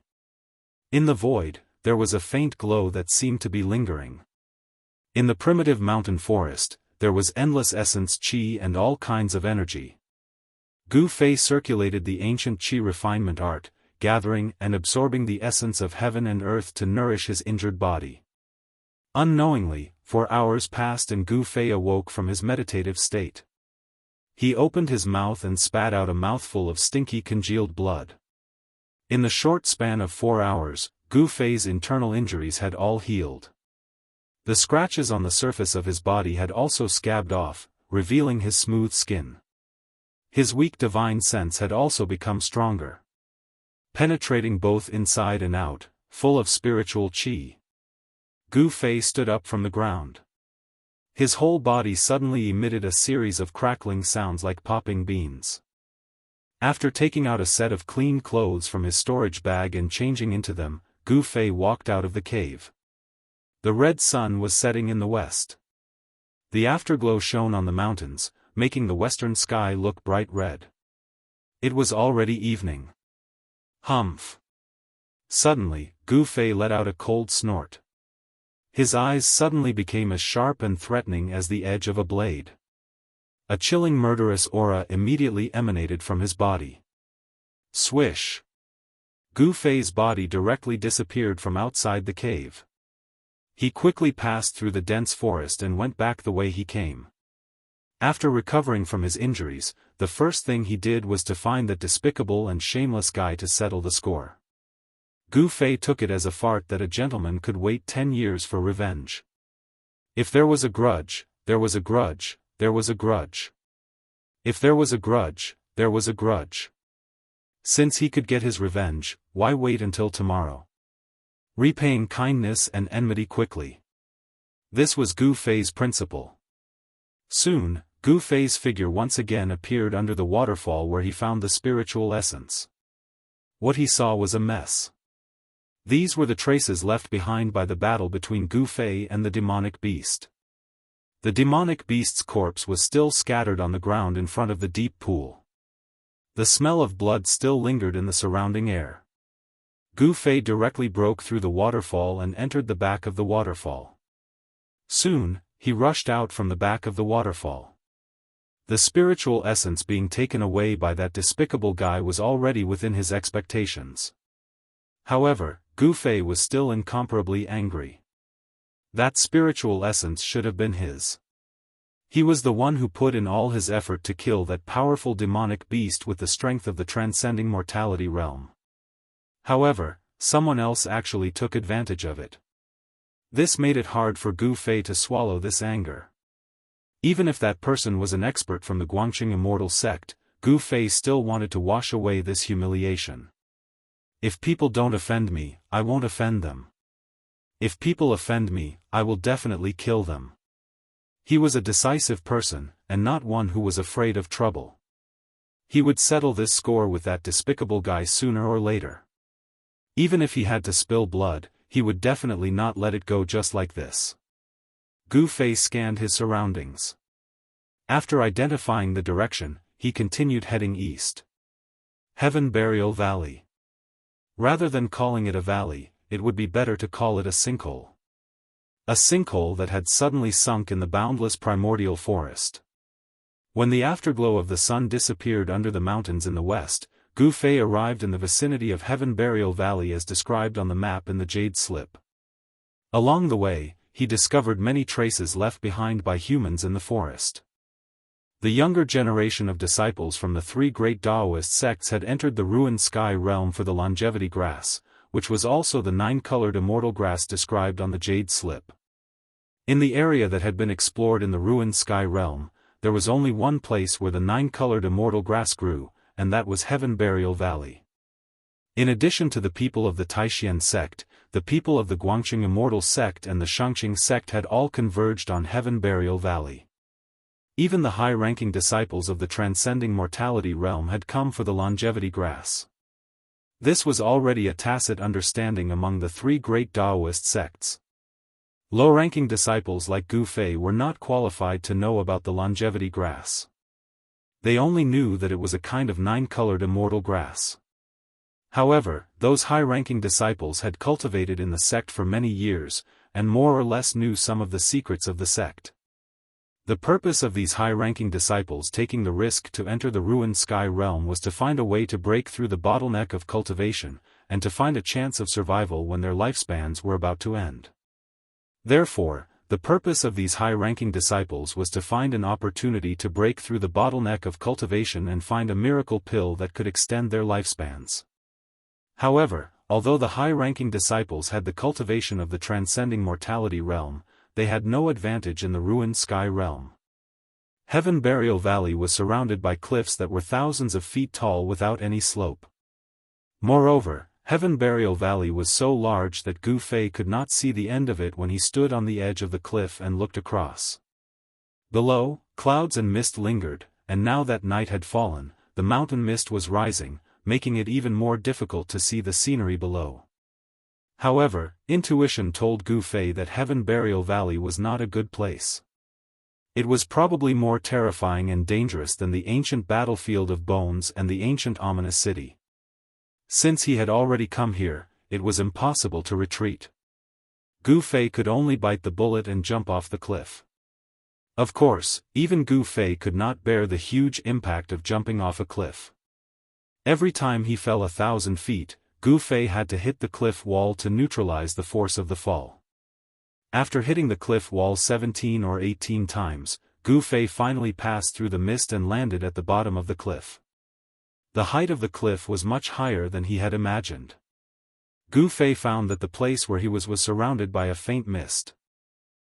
In the void, there was a faint glow that seemed to be lingering. In the primitive mountain forest, there was endless essence qi and all kinds of energy. Gu Fei circulated the ancient qi refinement art, gathering and absorbing the essence of heaven and earth to nourish his injured body. Unknowingly, for hours passed and Gu Fei awoke from his meditative state. He opened his mouth and spat out a mouthful of stinky congealed blood. In the short span of 4 hours, Gu Fei's internal injuries had all healed. The scratches on the surface of his body had also scabbed off, revealing his smooth skin. His weak divine sense had also become stronger, penetrating both inside and out, full of spiritual qi. Gu Fei stood up from the ground. His whole body suddenly emitted a series of crackling sounds like popping beans. After taking out a set of clean clothes from his storage bag and changing into them, Gu Fei walked out of the cave. The red sun was setting in the west. The afterglow shone on the mountains, making the western sky look bright red. It was already evening. Humph! Suddenly, Gu Fei let out a cold snort. His eyes suddenly became as sharp and threatening as the edge of a blade. A chilling murderous aura immediately emanated from his body. Swish! Gu Fei's body directly disappeared from outside the cave. He quickly passed through the dense forest and went back the way he came. After recovering from his injuries, the first thing he did was to find that despicable and shameless guy to settle the score. Gu Fei took it as a fart that a gentleman could wait 10 years for revenge. If there was a grudge, there was a grudge, there was a grudge. If there was a grudge, there was a grudge. Since he could get his revenge, why wait until tomorrow? Repaying kindness and enmity quickly. This was Gu Fei's principle. Soon, Gu Fei's figure once again appeared under the waterfall where he found the spiritual essence. What he saw was a mess. These were the traces left behind by the battle between Gu Fei and the demonic beast. The demonic beast's corpse was still scattered on the ground in front of the deep pool. The smell of blood still lingered in the surrounding air. Gu Fei directly broke through the waterfall and entered the back of the waterfall. Soon, he rushed out from the back of the waterfall. The spiritual essence being taken away by that despicable guy was already within his expectations. However, Gu Fei was still incomparably angry. That spiritual essence should have been his. He was the one who put in all his effort to kill that powerful demonic beast with the strength of the transcending mortality realm. However, someone else actually took advantage of it. This made it hard for Gu Fei to swallow this anger. Even if that person was an expert from the Guangqing Immortal sect, Gu Fei still wanted to wash away this humiliation. If people don't offend me, I won't offend them. If people offend me, I will definitely kill them. He was a decisive person, and not one who was afraid of trouble. He would settle this score with that despicable guy sooner or later. Even if he had to spill blood, he would definitely not let it go just like this. Gu Fei scanned his surroundings. After identifying the direction, he continued heading east. Heaven Burial Valley. Rather than calling it a valley, it would be better to call it a sinkhole. A sinkhole that had suddenly sunk in the boundless primordial forest. When the afterglow of the sun disappeared under the mountains in the west, Gu Fei arrived in the vicinity of Heaven Burial Valley as described on the map in the jade slip. Along the way, he discovered many traces left behind by humans in the forest. The younger generation of disciples from the three great Daoist sects had entered the ruined sky realm for the longevity grass, which was also the 9-colored immortal grass described on the jade slip. In the area that had been explored in the ruined sky realm, there was only one place where the 9-colored immortal grass grew, and that was Heaven Burial Valley. In addition to the people of the Taishan sect, the people of the Guangqing Immortal sect and the Shangqing sect had all converged on Heaven Burial Valley. Even the high-ranking disciples of the transcending mortality realm had come for the longevity grass. This was already a tacit understanding among the three great Daoist sects. Low-ranking disciples like Gu Fei were not qualified to know about the longevity grass. They only knew that it was a kind of 9-colored immortal grass. However, those high-ranking disciples had cultivated in the sect for many years, and more or less knew some of the secrets of the sect. The purpose of these high-ranking disciples taking the risk to enter the ruined sky realm was to find a way to break through the bottleneck of cultivation, and to find a chance of survival when their lifespans were about to end. Therefore, the purpose of these high-ranking disciples was to find an opportunity to break through the bottleneck of cultivation and find a miracle pill that could extend their lifespans. However, although the high-ranking disciples had the cultivation of the transcending mortality realm, they had no advantage in the ruined sky realm. Heaven Burial Valley was surrounded by cliffs that were thousands of feet tall without any slope. Moreover, Heaven Burial Valley was so large that Gu Fei could not see the end of it when he stood on the edge of the cliff and looked across. Below, clouds and mist lingered, and now that night had fallen, the mountain mist was rising, making it even more difficult to see the scenery below. However, intuition told Gu Fei that Heaven Burial Valley was not a good place. It was probably more terrifying and dangerous than the ancient battlefield of bones and the ancient ominous city. Since he had already come here, it was impossible to retreat. Gu Fei could only bite the bullet and jump off the cliff. Of course, even Gu Fei could not bear the huge impact of jumping off a cliff. Every time he fell 1,000 feet, Gu Fei had to hit the cliff wall to neutralize the force of the fall. After hitting the cliff wall 17 or 18 times, Gu Fei finally passed through the mist and landed at the bottom of the cliff. The height of the cliff was much higher than he had imagined. Gu Fei found that the place where he was surrounded by a faint mist.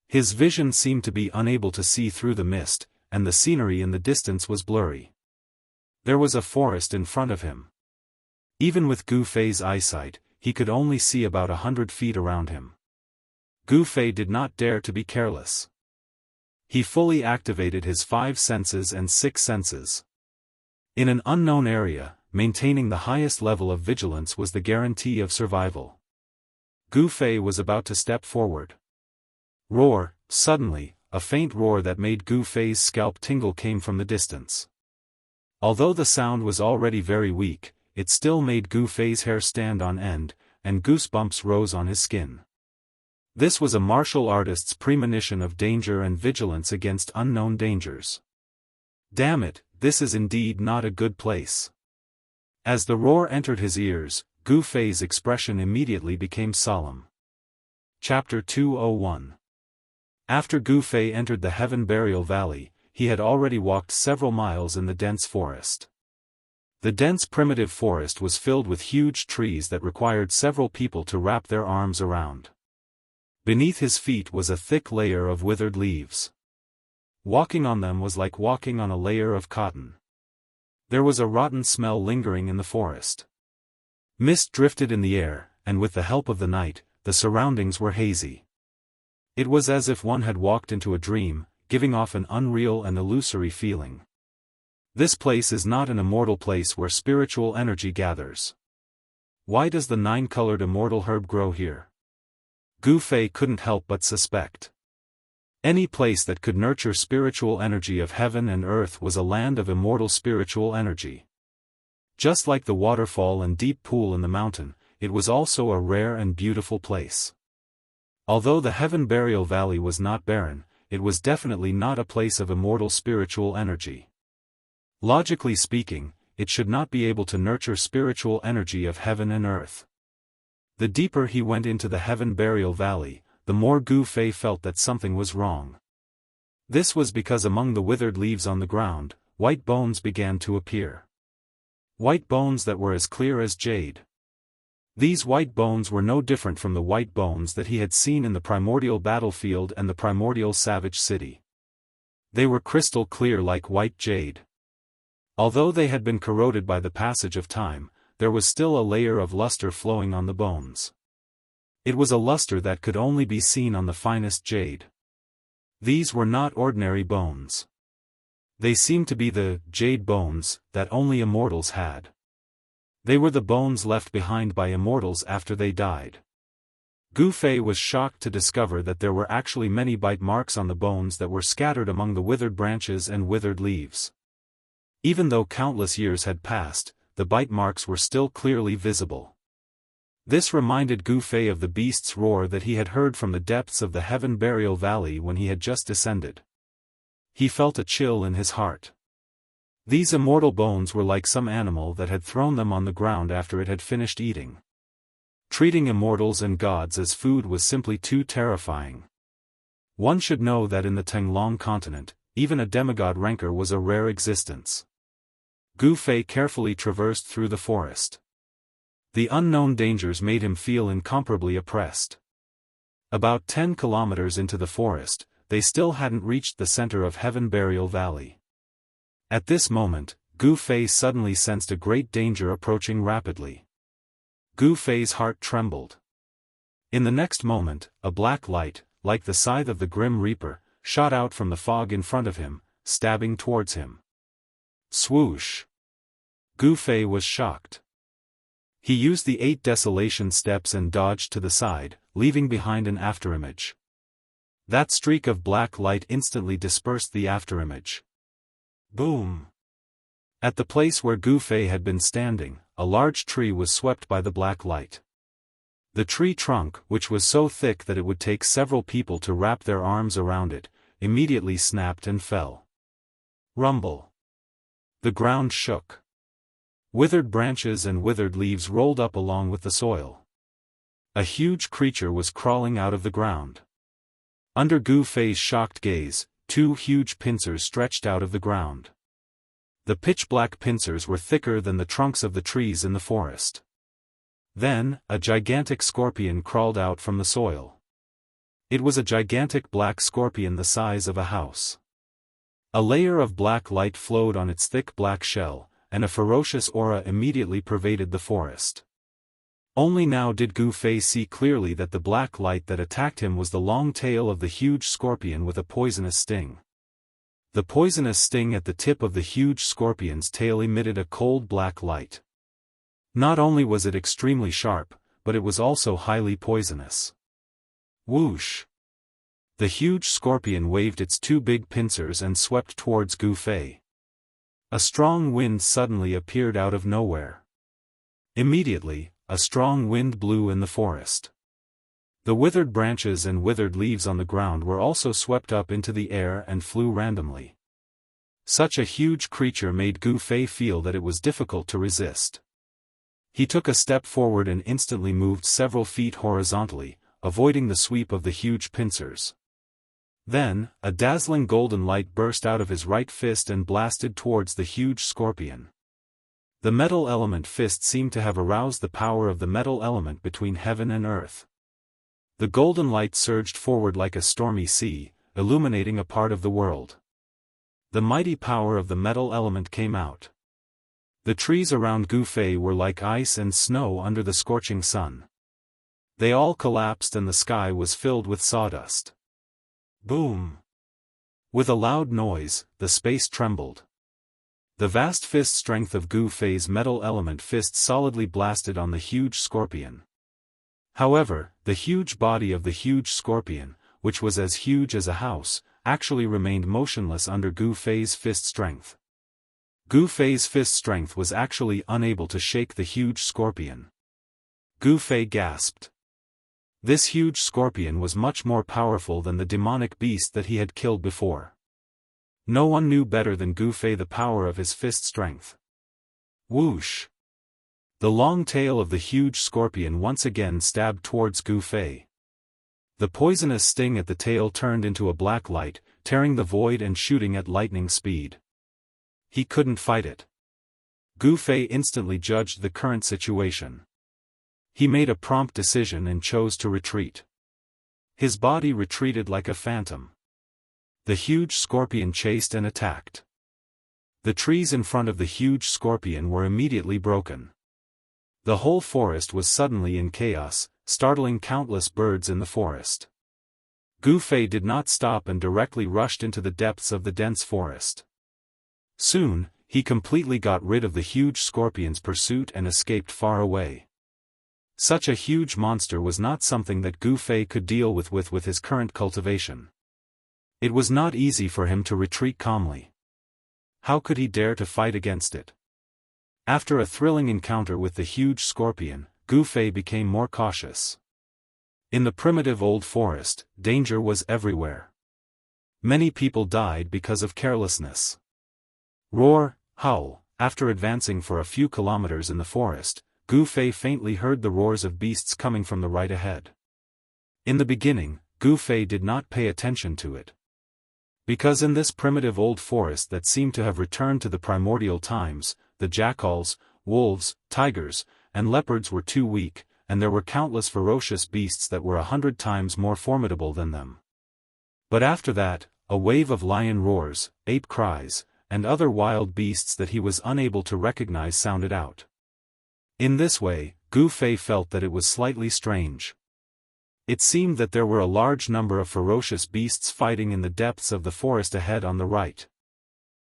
His vision seemed to be unable to see through the mist, and the scenery in the distance was blurry. There was a forest in front of him. Even with Gu Fei's eyesight, he could only see about 100 feet around him. Gu Fei did not dare to be careless. He fully activated his 5 senses and 6 senses. In an unknown area, maintaining the highest level of vigilance was the guarantee of survival. Gu Fei was about to step forward. Roar! Suddenly, a faint roar that made Gu Fei's scalp tingle came from the distance. Although the sound was already very weak, it still made Gu Fei's hair stand on end, and goosebumps rose on his skin. This was a martial artist's premonition of danger and vigilance against unknown dangers. Damn it, this is indeed not a good place. As the roar entered his ears, Gu Fei's expression immediately became solemn. Chapter 201. After Gu Fei entered the Heaven Burial Valley, he had already walked several miles in the dense forest. The dense primitive forest was filled with huge trees that required several people to wrap their arms around. Beneath his feet was a thick layer of withered leaves. Walking on them was like walking on a layer of cotton. There was a rotten smell lingering in the forest. Mist drifted in the air, and with the help of the night, the surroundings were hazy. It was as if one had walked into a dream, giving off an unreal and illusory feeling. This place is not an immortal place where spiritual energy gathers. Why does the 9-colored immortal herb grow here? Gu Fei couldn't help but suspect. Any place that could nurture spiritual energy of heaven and earth was a land of immortal spiritual energy. Just like the waterfall and deep pool in the mountain, it was also a rare and beautiful place. Although the Heaven Burial Valley was not barren, it was definitely not a place of immortal spiritual energy. Logically speaking, it should not be able to nurture spiritual energy of heaven and earth. The deeper he went into the Heaven Burial Valley, the more Gu Fei felt that something was wrong. This was because among the withered leaves on the ground, white bones began to appear. White bones that were as clear as jade. These white bones were no different from the white bones that he had seen in the primordial battlefield and the primordial savage city. They were crystal clear like white jade. Although they had been corroded by the passage of time, there was still a layer of luster flowing on the bones. It was a luster that could only be seen on the finest jade. These were not ordinary bones. They seemed to be the jade bones that only immortals had. They were the bones left behind by immortals after they died. Gu Fei was shocked to discover that there were actually many bite marks on the bones that were scattered among the withered branches and withered leaves. Even though countless years had passed, the bite marks were still clearly visible. This reminded Gu Fei of the beast's roar that he had heard from the depths of the Heaven Burial Valley when he had just descended. He felt a chill in his heart. These immortal bones were like some animal that had thrown them on the ground after it had finished eating. Treating immortals and gods as food was simply too terrifying. One should know that in the Tenglong continent, even a demigod rancor was a rare existence. Gu Fei carefully traversed through the forest. The unknown dangers made him feel incomparably oppressed. About 10 kilometers into the forest, they still hadn't reached the center of Heaven Burial Valley. At this moment, Gu Fei suddenly sensed a great danger approaching rapidly. Gu Fei's heart trembled. In the next moment, a black light, like the scythe of the Grim Reaper, shot out from the fog in front of him, stabbing towards him. Swoosh! Gu Fei was shocked. He used the 8 desolation steps and dodged to the side, leaving behind an afterimage. That streak of black light instantly dispersed the afterimage. Boom! At the place where Gu Fei had been standing, a large tree was swept by the black light. The tree trunk, which was so thick that it would take several people to wrap their arms around it, immediately snapped and fell. Rumble! The ground shook. Withered branches and withered leaves rolled up along with the soil. A huge creature was crawling out of the ground. Under Gu Fei's shocked gaze, 2 huge pincers stretched out of the ground. The pitch-black pincers were thicker than the trunks of the trees in the forest. Then, a gigantic scorpion crawled out from the soil. It was a gigantic black scorpion the size of a house. A layer of black light flowed on its thick black shell, and a ferocious aura immediately pervaded the forest. Only now did Gu Fei see clearly that the black light that attacked him was the long tail of the huge scorpion with a poisonous sting. The poisonous sting at the tip of the huge scorpion's tail emitted a cold black light. Not only was it extremely sharp, but it was also highly poisonous. Whoosh! The huge scorpion waved its 2 big pincers and swept towards Gu Fei. A strong wind suddenly appeared out of nowhere. Immediately, a strong wind blew in the forest. The withered branches and withered leaves on the ground were also swept up into the air and flew randomly. Such a huge creature made Gu Fei feel that it was difficult to resist. He took a step forward and instantly moved several feet horizontally, avoiding the sweep of the huge pincers. Then, a dazzling golden light burst out of his right fist and blasted towards the huge scorpion. The metal element fist seemed to have aroused the power of the metal element between heaven and earth. The golden light surged forward like a stormy sea, illuminating a part of the world. The mighty power of the metal element came out. The trees around Gu Fei were like ice and snow under the scorching sun. They all collapsed and the sky was filled with sawdust. Boom! With a loud noise, the space trembled. The vast fist strength of Gu Fei's metal element fist solidly blasted on the huge scorpion. However, the huge body of the huge scorpion, which was as huge as a house, actually remained motionless under Gu Fei's fist strength. Gu Fei's fist strength was actually unable to shake the huge scorpion. Gu Fei gasped. This huge scorpion was much more powerful than the demonic beast that he had killed before. No one knew better than Gu Fei the power of his fist strength. Whoosh! The long tail of the huge scorpion once again stabbed towards Gu Fei. The poisonous sting at the tail turned into a black light, tearing the void and shooting at lightning speed. He couldn't fight it. Gu Fei instantly judged the current situation. He made a prompt decision and chose to retreat. His body retreated like a phantom. The huge scorpion chased and attacked. The trees in front of the huge scorpion were immediately broken. The whole forest was suddenly in chaos, startling countless birds in the forest. Gu Fei did not stop and directly rushed into the depths of the dense forest. Soon, he completely got rid of the huge scorpion's pursuit and escaped far away. Such a huge monster was not something that Gu Fei could deal with his current cultivation. It was not easy for him to retreat calmly. How could he dare to fight against it? After a thrilling encounter with the huge scorpion, Gu Fei became more cautious. In the primitive old forest, danger was everywhere. Many people died because of carelessness. Roar, howl. After advancing for a few kilometers in the forest, Gu Fei faintly heard the roars of beasts coming from the right ahead. In the beginning, Gu Fei did not pay attention to it. Because in this primitive old forest that seemed to have returned to the primordial times, the jackals, wolves, tigers, and leopards were too weak, and there were countless ferocious beasts that were 100 times more formidable than them. But after that, a wave of lion roars, ape cries, and other wild beasts that he was unable to recognize sounded out. In this way, Gu Fei felt that it was slightly strange. It seemed that there were a large number of ferocious beasts fighting in the depths of the forest ahead on the right.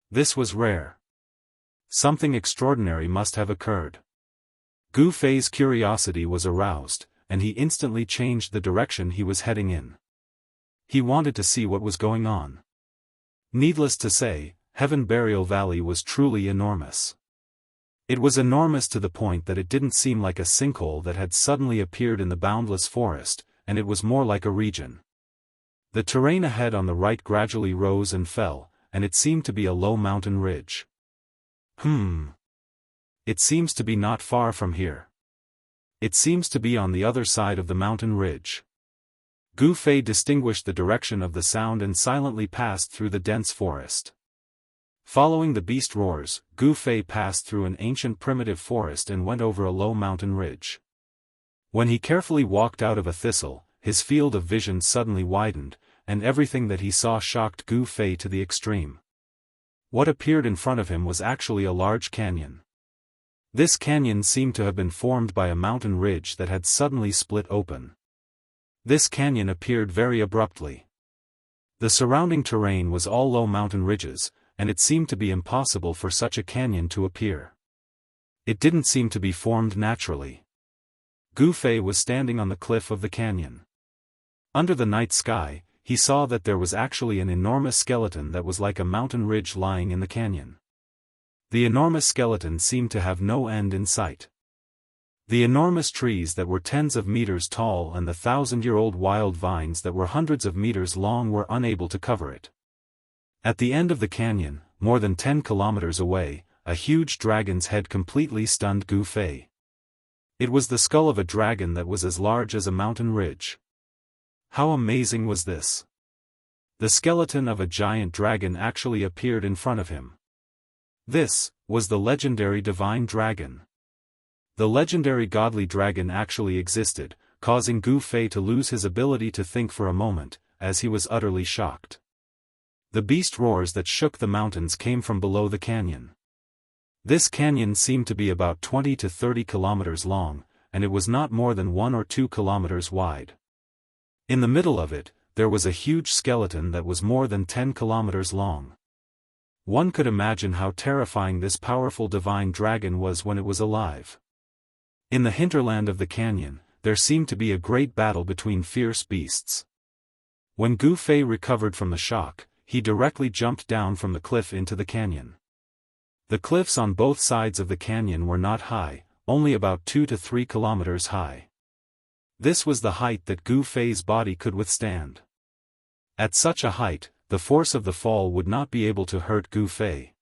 This was rare. Something extraordinary must have occurred. Gu Fei's curiosity was aroused, and he instantly changed the direction he was heading in. He wanted to see what was going on. Needless to say, Heaven Burial Valley was truly enormous. It was enormous to the point that it didn't seem like a sinkhole that had suddenly appeared in the boundless forest, and it was more like a region. The terrain ahead on the right gradually rose and fell, and it seemed to be a low mountain ridge. It seems to be not far from here. It seems to be on the other side of the mountain ridge. Gu Fei distinguished the direction of the sound and silently passed through the dense forest. Following the beast roars, Gu Fei passed through an ancient primitive forest and went over a low mountain ridge. When he carefully walked out of a thistle, his field of vision suddenly widened, and everything that he saw shocked Gu Fei to the extreme. What appeared in front of him was actually a large canyon. This canyon seemed to have been formed by a mountain ridge that had suddenly split open. This canyon appeared very abruptly. The surrounding terrain was all low mountain ridges, and it seemed to be impossible for such a canyon to appear. It didn't seem to be formed naturally. Gu Fei was standing on the cliff of the canyon. Under the night sky, he saw that there was actually an enormous skeleton that was like a mountain ridge lying in the canyon. The enormous skeleton seemed to have no end in sight. The enormous trees that were tens of meters tall and the 1,000-year-old wild vines that were hundreds of meters long were unable to cover it. At the end of the canyon, more than 10 kilometers away, a huge dragon's head completely stunned Gu Fei. It was the skull of a dragon that was as large as a mountain ridge. How amazing was this? The skeleton of a giant dragon actually appeared in front of him. This was the legendary divine dragon. The legendary godly dragon actually existed, causing Gu Fei to lose his ability to think for a moment, as he was utterly shocked. The beast roars that shook the mountains came from below the canyon. This canyon seemed to be about 20 to 30 kilometers long, and it was not more than 1 or 2 kilometers wide. In the middle of it, there was a huge skeleton that was more than 10 kilometers long. One could imagine how terrifying this powerful divine dragon was when it was alive. In the hinterland of the canyon, there seemed to be a great battle between fierce beasts. When Gu Fei recovered from the shock, he directly jumped down from the cliff into the canyon. The cliffs on both sides of the canyon were not high, only about 2 to 3 kilometers high. This was the height that Gu Fei's body could withstand. At such a height, the force of the fall would not be able to hurt Gu Fei.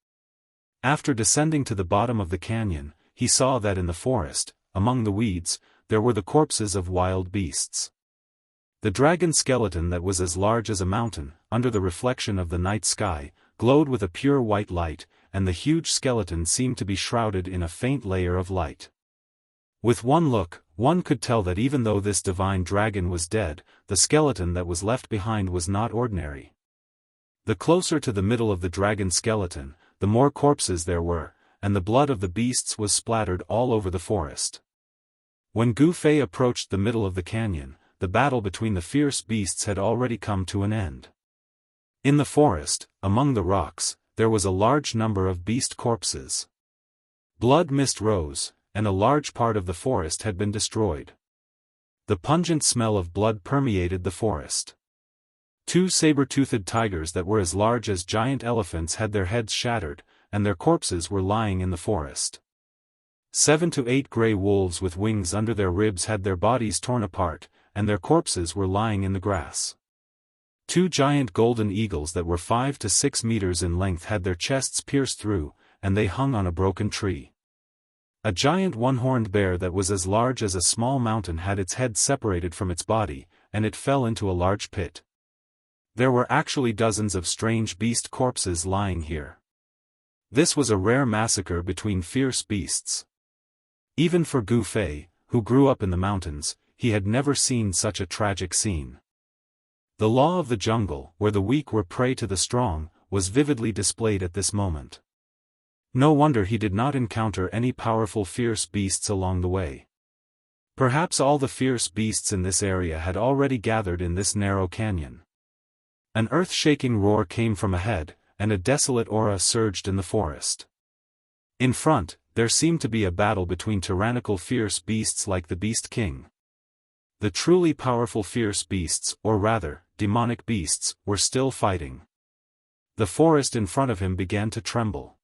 After descending to the bottom of the canyon, he saw that in the forest, among the weeds, there were the corpses of wild beasts. The dragon skeleton that was as large as a mountain, under the reflection of the night sky, glowed with a pure white light, and the huge skeleton seemed to be shrouded in a faint layer of light. With one look, one could tell that even though this divine dragon was dead, the skeleton that was left behind was not ordinary. The closer to the middle of the dragon skeleton, the more corpses there were, and the blood of the beasts was splattered all over the forest. When Gu Fei approached the middle of the canyon, the battle between the fierce beasts had already come to an end. In the forest, among the rocks, there was a large number of beast corpses. Blood mist rose, and a large part of the forest had been destroyed. The pungent smell of blood permeated the forest. 2 saber-toothed tigers that were as large as giant elephants had their heads shattered, and their corpses were lying in the forest. 7 to 8 gray wolves with wings under their ribs had their bodies torn apart, and their corpses were lying in the grass. 2 giant golden eagles that were 5 to 6 meters in length had their chests pierced through, and they hung on a broken tree. A giant one-horned bear that was as large as a small mountain had its head separated from its body, and it fell into a large pit. There were actually dozens of strange beast corpses lying here. This was a rare massacre between fierce beasts. Even for Gu Fei, who grew up in the mountains, he had never seen such a tragic scene. The law of the jungle, where the weak were prey to the strong, was vividly displayed at this moment. No wonder he did not encounter any powerful fierce beasts along the way. Perhaps all the fierce beasts in this area had already gathered in this narrow canyon. An earth-shaking roar came from ahead, and a desolate aura surged in the forest. In front, there seemed to be a battle between tyrannical fierce beasts like the Beast King. The truly powerful fierce beasts, or rather, demonic beasts, were still fighting. The forest in front of him began to tremble.